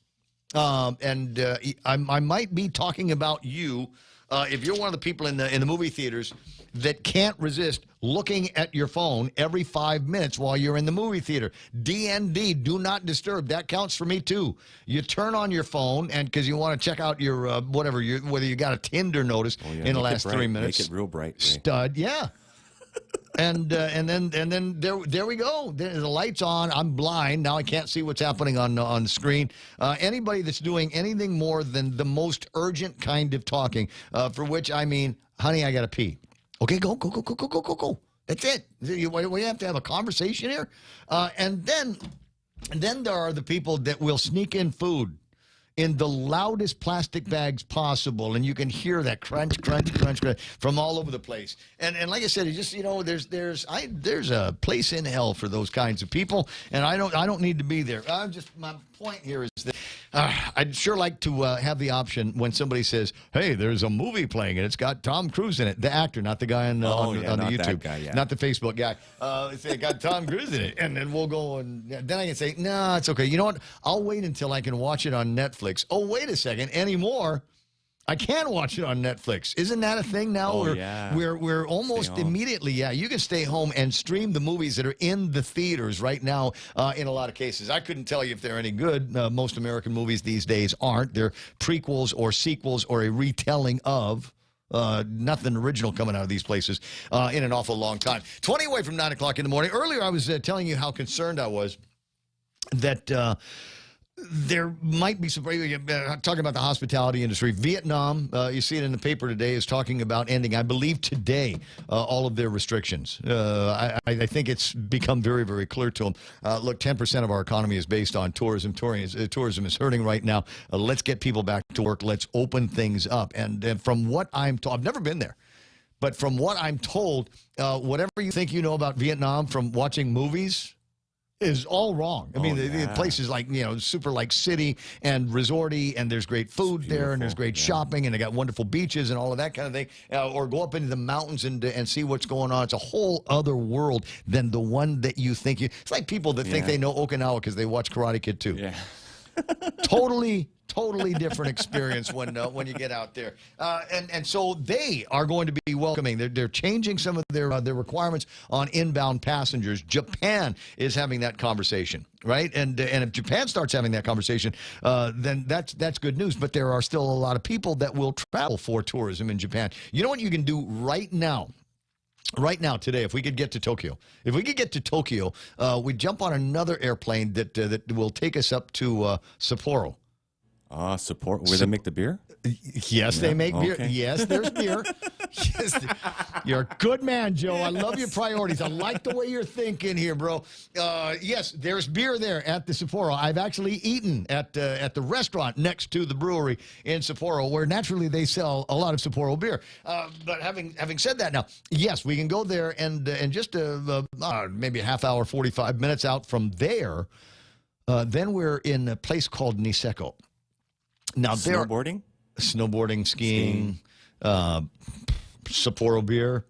Speaker 12: I might be talking about you if you're one of the people in the movie theaters that can't resist looking at your phone every 5 minutes while you're in the movie theater. DND, do not disturb. That counts for me, too. You turn on your phone, and because you want to check out your, whether you got a Tinder notice in the last 3 minutes.
Speaker 13: Make it real bright. Ray.
Speaker 12: Stud, yeah. and then there we go. The light's on. I'm blind. Now I can't see what's happening on the screen. Anybody that's doing anything more than the most urgent kind of talking, for which I mean, honey, I got to pee. Okay, go. That's it. We have to have a conversation here. And then there are the people that will sneak in food in the loudest plastic bags possible, and you can hear that crunch, crunch, crunch, crunch from all over the place. And like I said, it's just, there's a place in hell for those kinds of people, and I don't need to be there. My point here is that I'd sure like to have the option when somebody says, hey, there's a movie playing and it's got Tom Cruise in it, the actor, not the guy on the YouTube,
Speaker 13: guy,
Speaker 12: not the Facebook guy. It got Tom Cruise in it, and then we'll go and then I can say, no, it's okay. You know what? I'll wait until I can watch it on Netflix. Oh, wait a second, anymore. I can watch it on Netflix. Isn't that a thing now?
Speaker 13: Oh, yeah.
Speaker 12: We're almost immediately, you can stay home and stream the movies that are in the theaters right now in a lot of cases. I couldn't tell you if they're any good. Most American movies these days aren't. They're prequels or sequels or a retelling of. Nothing original coming out of these places in an awful long time. 20 away from 9 o'clock in the morning. Earlier I was telling you how concerned I was that there might be some, talking about the hospitality industry. Vietnam, you see it in the paper today, is talking about ending, I believe today, all of their restrictions. I think it's become very, very clear to them. Look, 10% of our economy is based on tourism. Tourism is hurting right now. Let's get people back to work. Let's open things up. And from what I'm told, I've never been there, but from what I'm told, whatever you think you know about Vietnam from watching movies is all wrong. I mean, the place is like, super like city and resorty, and there's great food there, and there's great shopping, and they got wonderful beaches and all of that kind of thing. Or go up into the mountains and see what's going on. It's a whole other world than the one that you think it's like people that think they know Okinawa because they watch Karate Kid 2.
Speaker 13: Yeah.
Speaker 12: Totally totally different experience when you get out there. And so they are going to be welcoming. They're changing some of their requirements on inbound passengers. Japan is having that conversation, right? And if Japan starts having that conversation, then that's good news. But there are still a lot of people that will travel for tourism in Japan. You know what you can do right now? Right now, today, if we could get to Tokyo, we'd jump on another airplane that will take us up to Sapporo.
Speaker 13: Sapporo, where they make the beer?
Speaker 12: Yes, they make beer.
Speaker 13: Okay.
Speaker 12: Yes, there's beer. Yes, you're a good man, Joe. I love your priorities. I like the way you're thinking here, bro. Yes, there's beer there at the Sapporo. I've actually eaten at the restaurant next to the brewery in Sapporo, where naturally they sell a lot of Sapporo beer. But having said that, now, yes, we can go there and just maybe a half hour, 45 minutes out from there, then we're in a place called Niseko. Now, snowboarding, skiing, Sapporo beer.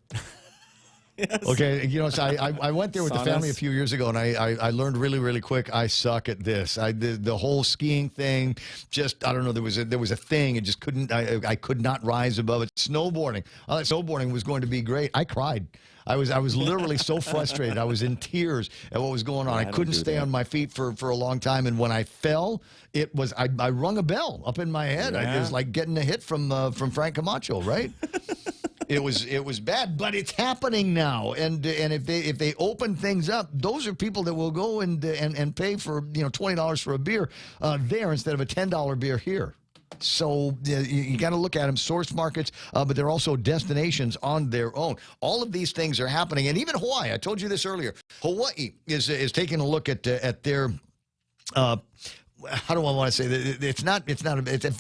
Speaker 13: Yes.
Speaker 12: Okay, you know, so I went there with the family a few years ago, and I learned really, really quick. I suck at this. I did the whole skiing thing. Just I don't know. There was a thing. It just couldn't. I could not rise above it. Snowboarding. I thought snowboarding was going to be great. I cried. I was literally so frustrated. I was in tears at what was going on. I couldn't stay on my feet for a long time, and when I fell, it was I rung a bell up in my head.
Speaker 13: Yeah.
Speaker 12: It was like getting a hit from Frank Camacho, right? It was bad, but it's happening now. And if they open things up, those are people that will go and pay for $20 for a beer there instead of a $10 beer here. So you got to look at them, source markets, but they're also destinations on their own. All of these things are happening, and even Hawaii. I told you this earlier. Hawaii is taking a look at their. How do I want to say that? It's a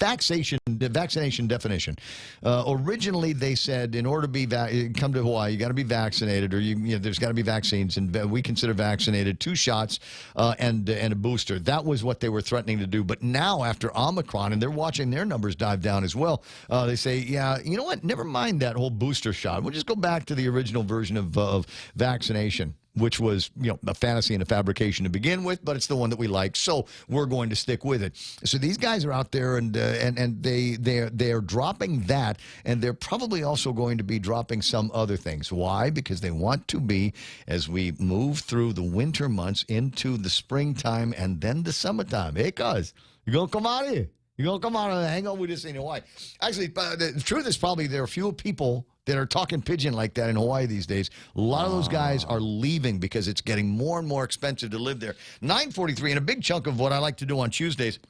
Speaker 12: vaccination definition. Originally, they said in order to come to Hawaii, you got to be vaccinated, or there's got to be vaccines, and we consider vaccinated 2 shots and a booster. That was what they were threatening to do. But now, after Omicron, and they're watching their numbers dive down as well, they say, yeah, you know what? Never mind that whole booster shot. We'll just go back to the original version of vaccination, which was, a fantasy and a fabrication to begin with, but it's the one that we like, so we're going to stick with it. So these guys are out there, and they're dropping that, and they're probably also going to be dropping some other things. Why? Because they want to be, as we move through the winter months into the springtime and then the summertime. Hey, cuz, you gonna come out here? You gonna come out and hang out with us in Hawaii? Actually, the truth is probably there are fewer people that are talking pidgin like that in Hawaii these days. A lot of those guys are leaving because it's getting more and more expensive to live there. 9:43, and a big chunk of what I like to do on Tuesdays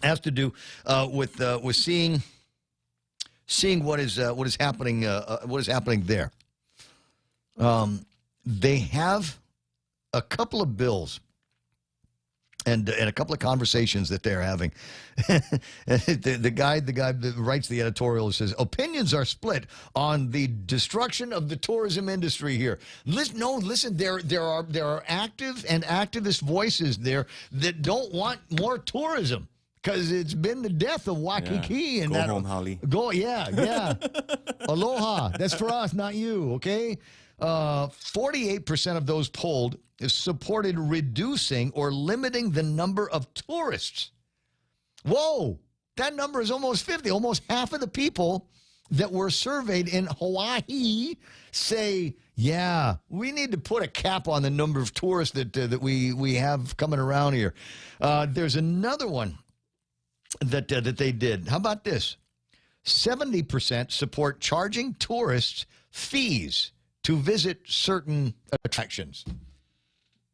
Speaker 12: has to do with seeing what is happening there. They have a couple of bills and a couple of conversations that they're having. the guy that writes the editorial says, opinions are split on the destruction of the tourism industry here. Listen, there are active and activist voices there that don't want more tourism, because it's been the death of Waikiki.
Speaker 13: Yeah.
Speaker 12: And
Speaker 13: go home, Holly.
Speaker 12: Yeah. Aloha. That's for us, not you, okay? 48% of those polled supported reducing or limiting the number of tourists. Whoa, that number is almost 50. Almost half of the people that were surveyed in Hawaii say, yeah, we need to put a cap on the number of tourists that we have coming around here. There's another one that they did. How about this? 70% support charging tourists fees to visit certain attractions.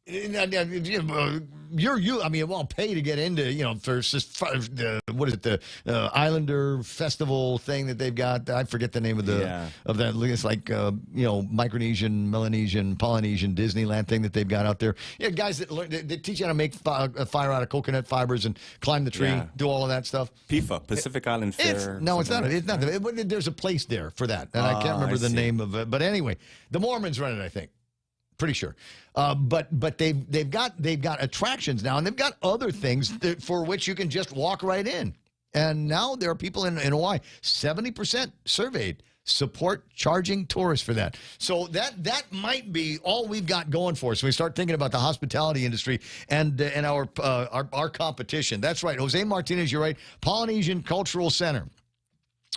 Speaker 12: I'll pay to get into, the Islander Festival thing that they've got. I forget the name of that. It's like, Micronesian, Melanesian, Polynesian Disneyland thing that they've got out there. Yeah, guys that teach you how to make fire out of coconut fibers and climb the tree, do all of that stuff.
Speaker 13: PIFA, Pacific Island Fair.
Speaker 12: It's not. There's a place there for that, and I can't remember the name of it. But anyway, the Mormons run it, I think. Pretty sure, but they've got attractions now, and they've got other things for which you can just walk right in. And now there are people in Hawaii, 70% surveyed Support charging tourists for that. So that might be all we've got going for us. We start thinking about the hospitality industry and our competition. That's right. Jose Martinez, you're right. Polynesian Cultural Center,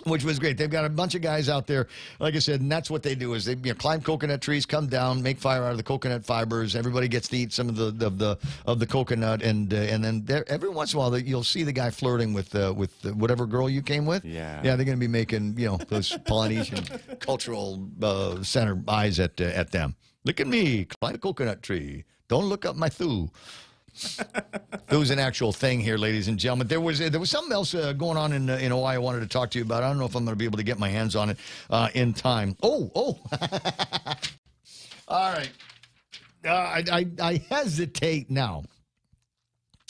Speaker 12: which was great. They've got a bunch of guys out there, like I said, and that's what they do is they climb coconut trees, come down, make fire out of the coconut fibers. Everybody gets to eat some of the coconut, and then every once in a while you'll see the guy flirting with whatever girl you came with.
Speaker 13: Yeah,
Speaker 12: they're going to be making those Polynesian Cultural Center eyes at them. Look at me, climb a coconut tree. Don't look up my thoo. There was an actual thing here, ladies and gentlemen. There was something else going on in Hawaii I wanted to talk to you about. I don't know if I'm going to be able to get my hands on it in time. Oh. All right. I hesitate now.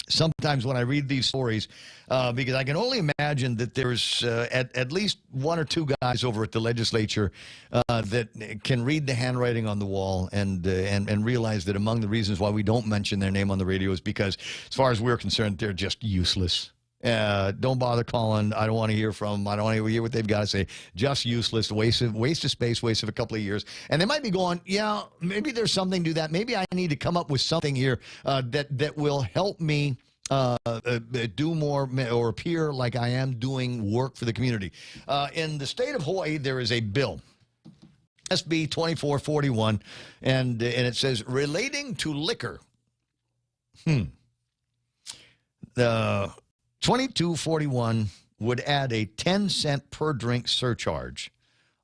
Speaker 12: Sometimes when I read these stories, because I can only imagine that there's at least one or two guys over at the legislature that can read the handwriting on the wall and realize that among the reasons why we don't mention their name on the radio is because, as far as we're concerned, they're just useless. Don't bother calling. I don't want to hear from them. I don't want to hear what they've got to say. Just useless. Waste of space, waste of a couple of years. And they might be going, yeah, maybe there's something to that. Maybe I need to come up with something here that will help me do more or appear like I am doing work for the community. In the state of Hawaii, there is a bill, SB 2441, and it says relating to liquor. The 2241 would add a 10-cent per drink surcharge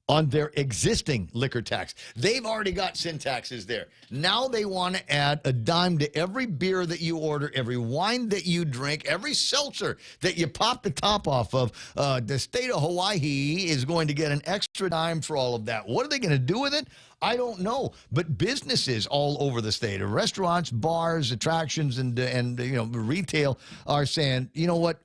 Speaker 12: on their existing liquor tax. They've already got sin taxes there. Now they want to add a dime to every beer that you order, every wine that you drink, every seltzer that you pop the top off of. The state of Hawaii is going to get an extra dime for all of that. What are they going to do with it? I don't know. But businesses all over the state, restaurants, bars, attractions, and retail are saying, you know what,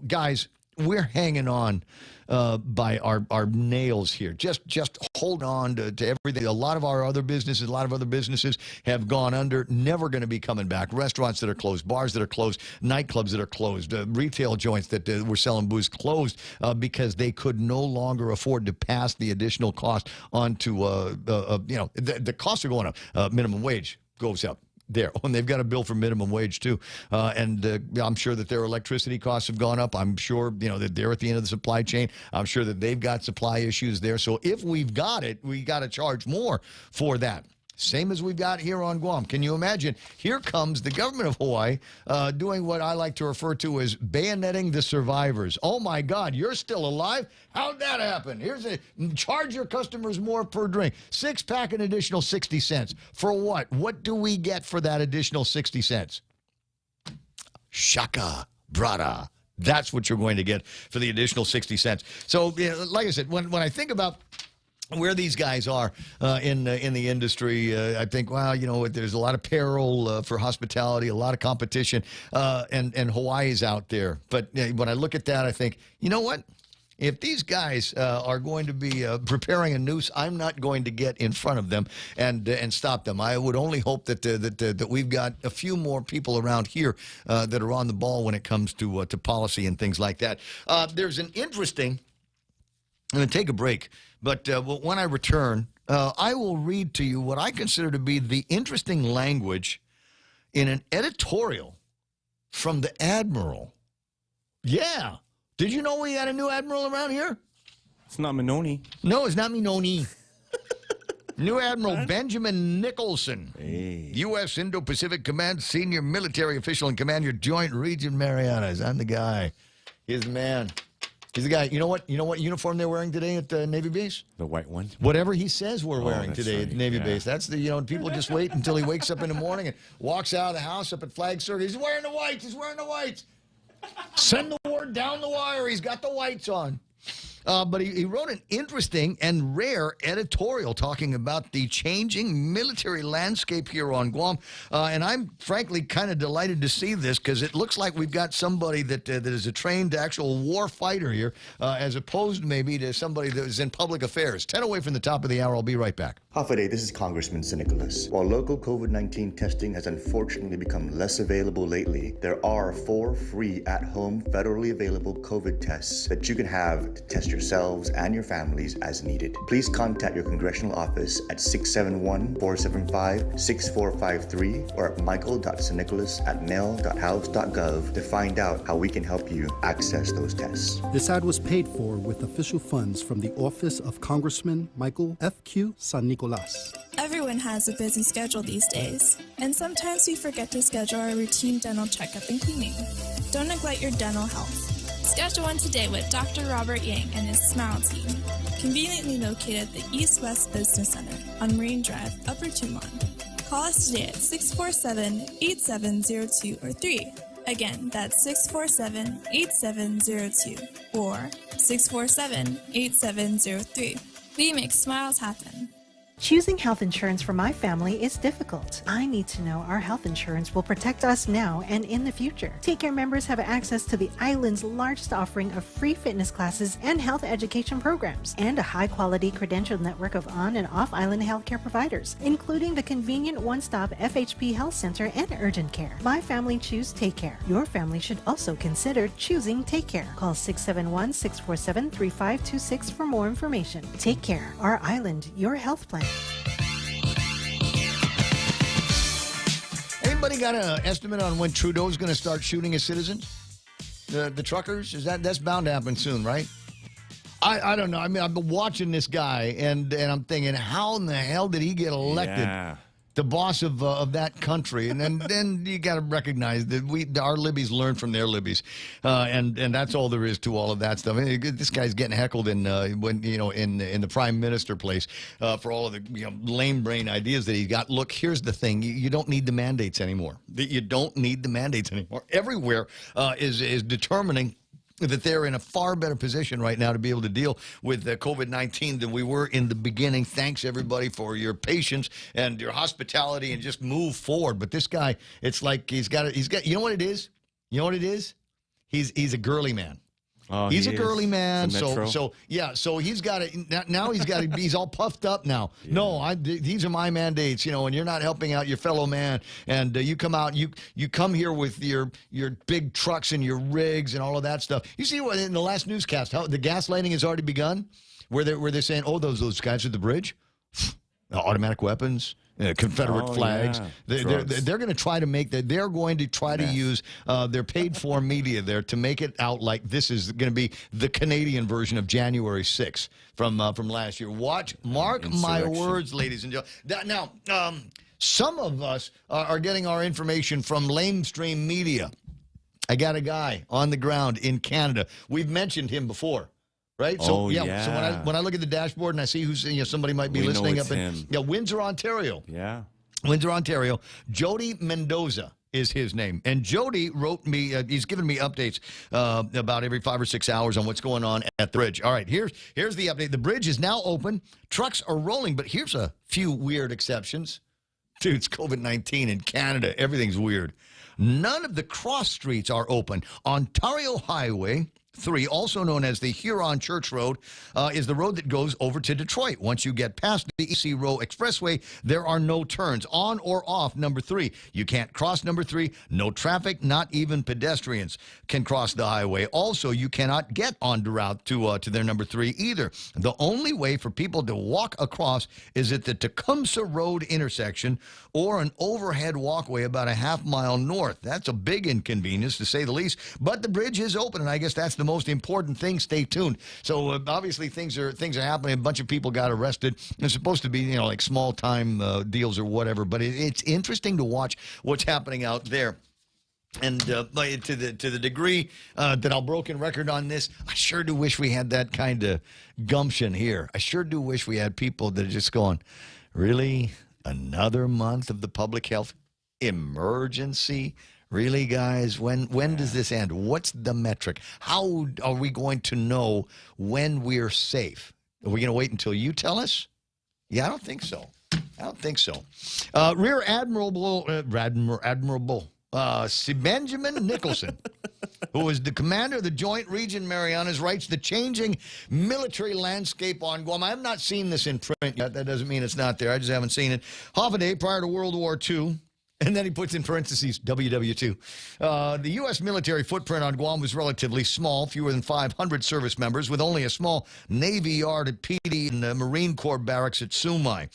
Speaker 12: guys, we're hanging on by our nails here. Just hold on to everything. A lot of other businesses have gone under, never going to be coming back. Restaurants that are closed, bars that are closed, nightclubs that are closed, retail joints that were selling booze closed because they could no longer afford to pass the additional cost on to, the costs are going up. Minimum wage goes up. There, and they've got a bill for minimum wage too, and I'm sure that their electricity costs have gone up. I'm sure that they're at the end of the supply chain. I'm sure that they've got supply issues there. So if we've got it, we got to charge more for that. Same as we've got here on Guam. Can you imagine? Here comes the government of Hawaii doing what I like to refer to as bayoneting the survivors. Oh, my God, you're still alive? How'd that happen? Charge your customers more per drink. 6-pack an additional 60 cents. For what? What do we get for that additional 60 cents? Shaka, brada. That's what you're going to get for the additional 60 cents. So, like I said, when I think about where these guys are in the industry, I think, wow, there's a lot of peril for hospitality, a lot of competition, and Hawaii's out there. But when I look at that, I think, you know what? If these guys are going to be preparing a noose, I'm not going to get in front of them and stop them. I would only hope that we've got a few more people around here that are on the ball when it comes to policy and things like that. There's an interesting. I'm going to take a break, but when I return, I will read to you what I consider to be the interesting language in an editorial from the Admiral. Yeah. Did you know we had a new Admiral around here?
Speaker 13: It's not Minoni.
Speaker 12: No, it's not Minoni. New Admiral Benjamin Nicholson, U.S. Indo-Pacific Command Senior Military Official in Command, your Joint Region Marianas. I'm the guy. He's the man. He's the guy. You know what uniform they're wearing today at Navy Base?
Speaker 13: The white one?
Speaker 12: Whatever he says we're wearing today
Speaker 13: right.
Speaker 12: at Navy Base. That's people just wait until he wakes up in the morning and walks out of the house up at Flag Circle. He's wearing the whites. He's wearing the whites. Send the word down the wire. He's got the whites on. But he wrote an interesting and rare editorial talking about the changing military landscape here on Guam. And I'm frankly kind of delighted to see this because it looks like we've got somebody that is a trained actual war fighter here as opposed maybe to somebody that was in public affairs. 10 away from the top of the hour. I'll be right back.
Speaker 2: Half a day, this is Congressman Nicholas. While local COVID-19 testing has unfortunately become less available lately, there are 4 free at-home federally available COVID tests that you can have to test yourselves and your families as needed. Please contact your congressional office at 671-475-6453 or at michael.snicholas@mail.house.gov to find out how we can help you access those tests.
Speaker 4: This ad was paid for with official funds from the office of Congressman Michael F.Q. San Nicolas.
Speaker 6: Everyone has a busy schedule these days, and sometimes we forget to schedule our routine dental checkup and cleaning. Don't neglect your dental health. Schedule one today with Dr. Robert Yang and his Smile team, conveniently located at the East West Business Center on Marine Drive, Upper Tumon. Call us today at 647-8702 or 3. Again, that's 647-8702 or 647-8703. We make smiles happen.
Speaker 14: Choosing health insurance for my family is difficult. I need to know our health insurance will protect us now and in the future. Take Care members have access to the island's largest offering of free fitness classes and health education programs, and a high-quality credentialed network of on- and off-island healthcare providers, including the convenient one-stop FHP Health Center and urgent care. My family choose Take Care. Your family should also consider choosing Take Care. Call 671-647-3526 for more information. Take Care, our island, your health plan.
Speaker 12: Anybody got an estimate on when Trudeau's going to start shooting his citizens? The truckers? That's bound to happen soon, right? I don't know. I mean, I've been watching this guy, and I'm thinking, how in the hell did he get elected? The boss of that country, and then you got to recognize that our Libbies learn from their Libbies, and that's all there is to all of that stuff. I mean, this guy's getting heckled in the prime minister place for all of the lame brain ideas that he got. Look, here's the thing: you don't need the mandates anymore. You don't need the mandates anymore. Everywhere is determining that they're in a far better position right now to be able to deal with COVID-19 than we were in the beginning. Thanks, everybody, for your patience and your hospitality, and just move forward. But this guy, it's like he's got, you know what it is? You know what it is? He's a girly man.
Speaker 13: Oh,
Speaker 12: he's a girly man,
Speaker 13: so
Speaker 12: he's got it now. He's all puffed up now. Yeah. No, these are my mandates, and you're not helping out your fellow man. And you come out, you come here with your big trucks and your rigs and all of that stuff. You see what in the last newscast, how the gaslighting has already begun, where they're saying, oh, those guys at the bridge, automatic weapons. Confederate flags.
Speaker 13: Yeah.
Speaker 12: They're going to try to make that. They're going to try to use their paid-for media there to make it out like this is going to be the Canadian version of January 6th from last year. Mark my words, ladies and gentlemen. Now, some of us are getting our information from lamestream media. I got a guy on the ground in Canada. We've mentioned him before. Right? So, So when I look at the dashboard and I see who's, somebody might be listening up in Windsor, Ontario.
Speaker 13: Yeah.
Speaker 12: Windsor, Ontario. Jody Mendoza is his name. And Jody wrote me, he's given me updates about every 5 or 6 hours on what's going on at the bridge. All right, here's the update. The bridge is now open. Trucks are rolling, but here's a few weird exceptions. Dude, it's COVID-19 in Canada. Everything's weird. None of the cross streets are open. Ontario Highway 3, also known as the Huron Church Road, is the road that goes over to Detroit. Once you get past the EC Row Expressway, there are no turns on or off number 3. You can't cross number 3. No traffic, not even pedestrians can cross the highway. Also, you cannot get on the route to their number 3 either. The only way for people to walk across is at the Tecumseh Road intersection or an overhead walkway about a half-mile north. That's a big inconvenience, to say the least. But the bridge is open, and I guess that's the most important thing. Stay tuned. So obviously things are happening. A bunch of people got arrested. It's supposed to be like small time deals or whatever. But it's interesting to watch what's happening out there. And to the degree that I'll broken record on this, I sure do wish we had that kind of gumption here. I sure do wish we had people that are just going, really, another month of the public health emergency? Really, guys? When does this end? What's the metric? How are we going to know when we're safe? Are we going to wait until you tell us? Yeah, I don't think so. Rear Admiral Benjamin Nicholson, who is the commander of the Joint Region Marianas, writes the changing military landscape on Guam. I have not seen this in print yet. That doesn't mean it's not there. I just haven't seen it. Half a day prior to World War II, And then he puts in parentheses WW2. The U.S. military footprint on Guam was relatively small, fewer than 500 service members, with only a small Navy yard at PD and the Marine Corps barracks at Sumai.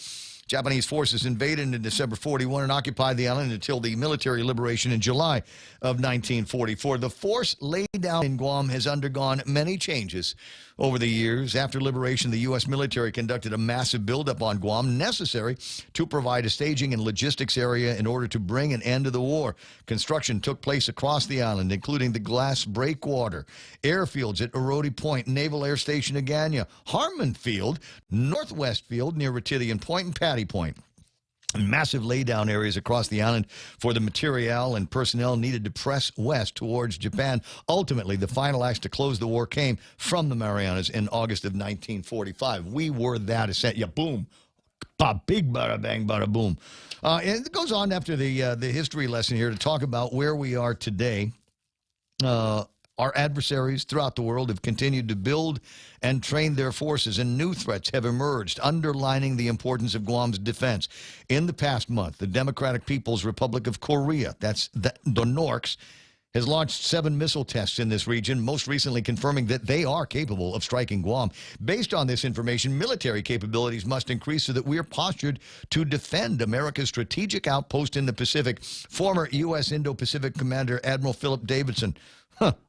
Speaker 12: Japanese forces invaded in December 41 and occupied the island until the military liberation in July of 1944. The force laid down in Guam has undergone many changes over the years. After liberation, the U.S. military conducted a massive buildup on Guam necessary to provide a staging and logistics area in order to bring an end to the war. Construction took place across the island, including the Glass Breakwater, airfields at Oroti Point, Naval Air Station Agana, Harmon Field, Northwest Field near Retidian Point, and Patty Point. Massive laydown areas across the island for the materiel and personnel needed to press west towards Japan. Ultimately, the final acts to close the war came from the Marianas in August of 1945. We were that ascent. Yeah, boom. Big bada bang, bada boom. And it goes on after the history lesson here to talk about where we are today. Our adversaries throughout the world have continued to build and train their forces, and new threats have emerged, underlining the importance of Guam's defense. In the past month, the Democratic People's Republic of Korea, that's the NORCs, has launched 7 missile tests in this region, most recently confirming that they are capable of striking Guam. Based on this information, military capabilities must increase so that we are postured to defend America's strategic outpost in the Pacific. Former U.S. Indo-Pacific Commander Admiral Philip Davidson,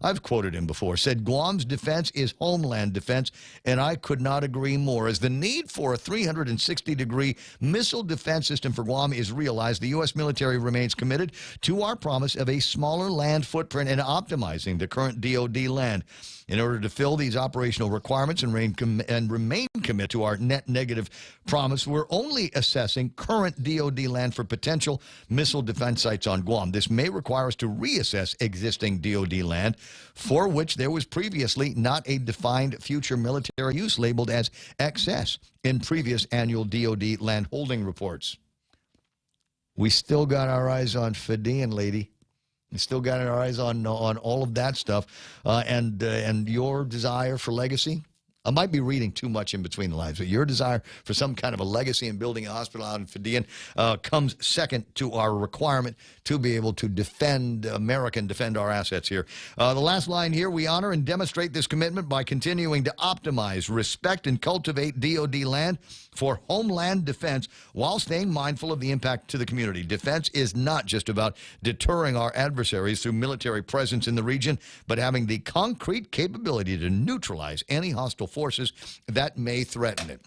Speaker 12: I've quoted him before, said Guam's defense is homeland defense, and I could not agree more. As the need for a 360-degree missile defense system for Guam is realized, the U.S. military remains committed to our promise of a smaller land footprint and optimizing the current DoD land. In order to fill these operational requirements and remain committed to our net negative promise, we're only assessing current DoD land for potential missile defense sites on Guam. This may require us to reassess existing DoD land, for which there was previously not a defined future military use labeled as excess in previous annual DoD land holding reports. We still got our eyes on Fidian, lady. We still got our eyes on all of that stuff, and your desire for legacy. I might be reading too much in between the lines, but your desire for some kind of a legacy in building a hospital out in Fidian comes second to our requirement to be able to defend America and defend our assets here. The last line here, we honor and demonstrate this commitment by continuing to optimize, respect, and cultivate DoD land for homeland defense while staying mindful of the impact to the community. Defense is not just about deterring our adversaries through military presence in the region, but having the concrete capability to neutralize any hostile forces that may threaten it.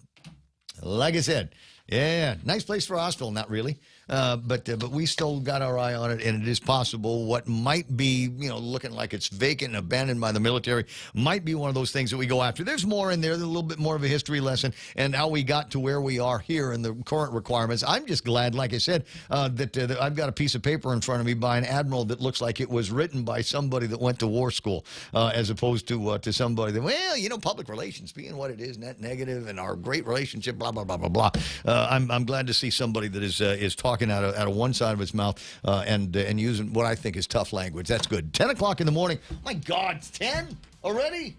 Speaker 12: Like I said, yeah, nice place for a hospital, not really. But we still got our eye on it, and it is possible what might be, looking like it's vacant and abandoned by the military might be one of those things that we go after. There's more in there, a little bit more of a history lesson, and how we got to where we are here in the current requirements. I'm just glad, like I said, that I've got a piece of paper in front of me by an admiral that looks like it was written by somebody that went to war school, as opposed to somebody that, public relations being what it is, net negative, and our great relationship, blah, blah, blah, blah, blah. I'm glad to see somebody that is talking out of one side of its mouth and using what I think is tough language. That's good. 10 o'clock in the morning. My God, it's 10 already?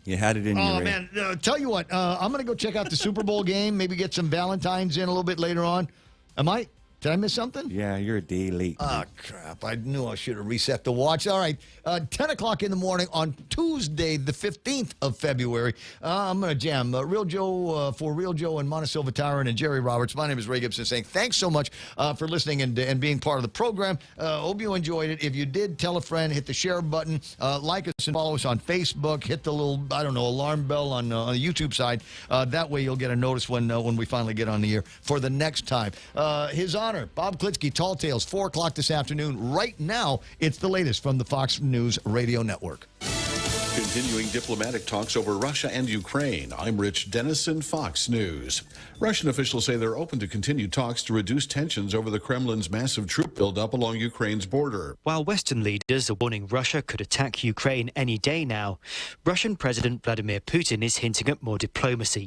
Speaker 13: You had it in your
Speaker 12: Oh, man. Tell you what, I'm going to go check out the Super Bowl game, maybe get some Valentine's in a little bit later on. Did I miss something?
Speaker 13: Yeah, you're a day late.
Speaker 12: Oh, crap. I knew I should have reset the watch. All right. 10 o'clock in the morning on Tuesday, the 15th of February. I'm going to jam Real Joe for Real Joe and Montesilva Tyron and Jerry Roberts. My name is Ray Gibson saying thanks so much for listening and being part of the program. Hope you enjoyed it. If you did, tell a friend, hit the share button, like us and follow us on Facebook, hit the little, alarm bell on the YouTube side. That way you'll get a notice when we finally get on the air for the next time. His Honor, Bob Klitsky, Tall Tales, 4 o'clock this afternoon. Right now, it's the latest from the Fox News Radio Network.
Speaker 7: Continuing diplomatic talks over Russia and Ukraine. I'm Rich Dennison, Fox News. Russian officials say they're open to continued talks to reduce tensions over the Kremlin's massive troop buildup along Ukraine's border.
Speaker 22: While Western leaders are warning Russia could attack Ukraine any day now, Russian President Vladimir Putin is hinting at more diplomacy.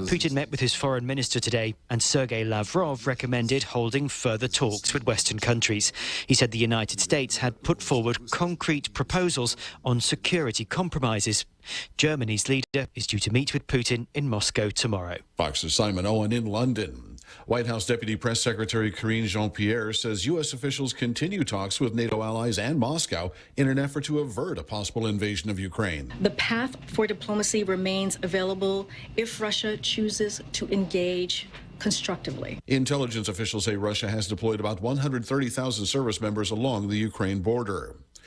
Speaker 22: Putin met with his foreign minister today, and Sergei Lavrov recommended holding further talks with Western countries. He said the United States had put forward concrete proposals on security compromises. Germany's leader is due to meet with Putin in Moscow tomorrow.
Speaker 7: Fox's Simon Owen in London. White House Deputy Press Secretary Karine Jean-Pierre says U.S. officials continue talks with NATO allies and Moscow in an effort to avert a possible invasion of Ukraine.
Speaker 8: The path for diplomacy remains available if Russia chooses to engage constructively.
Speaker 7: Intelligence officials say Russia has deployed about 130,000 service members along the Ukraine border.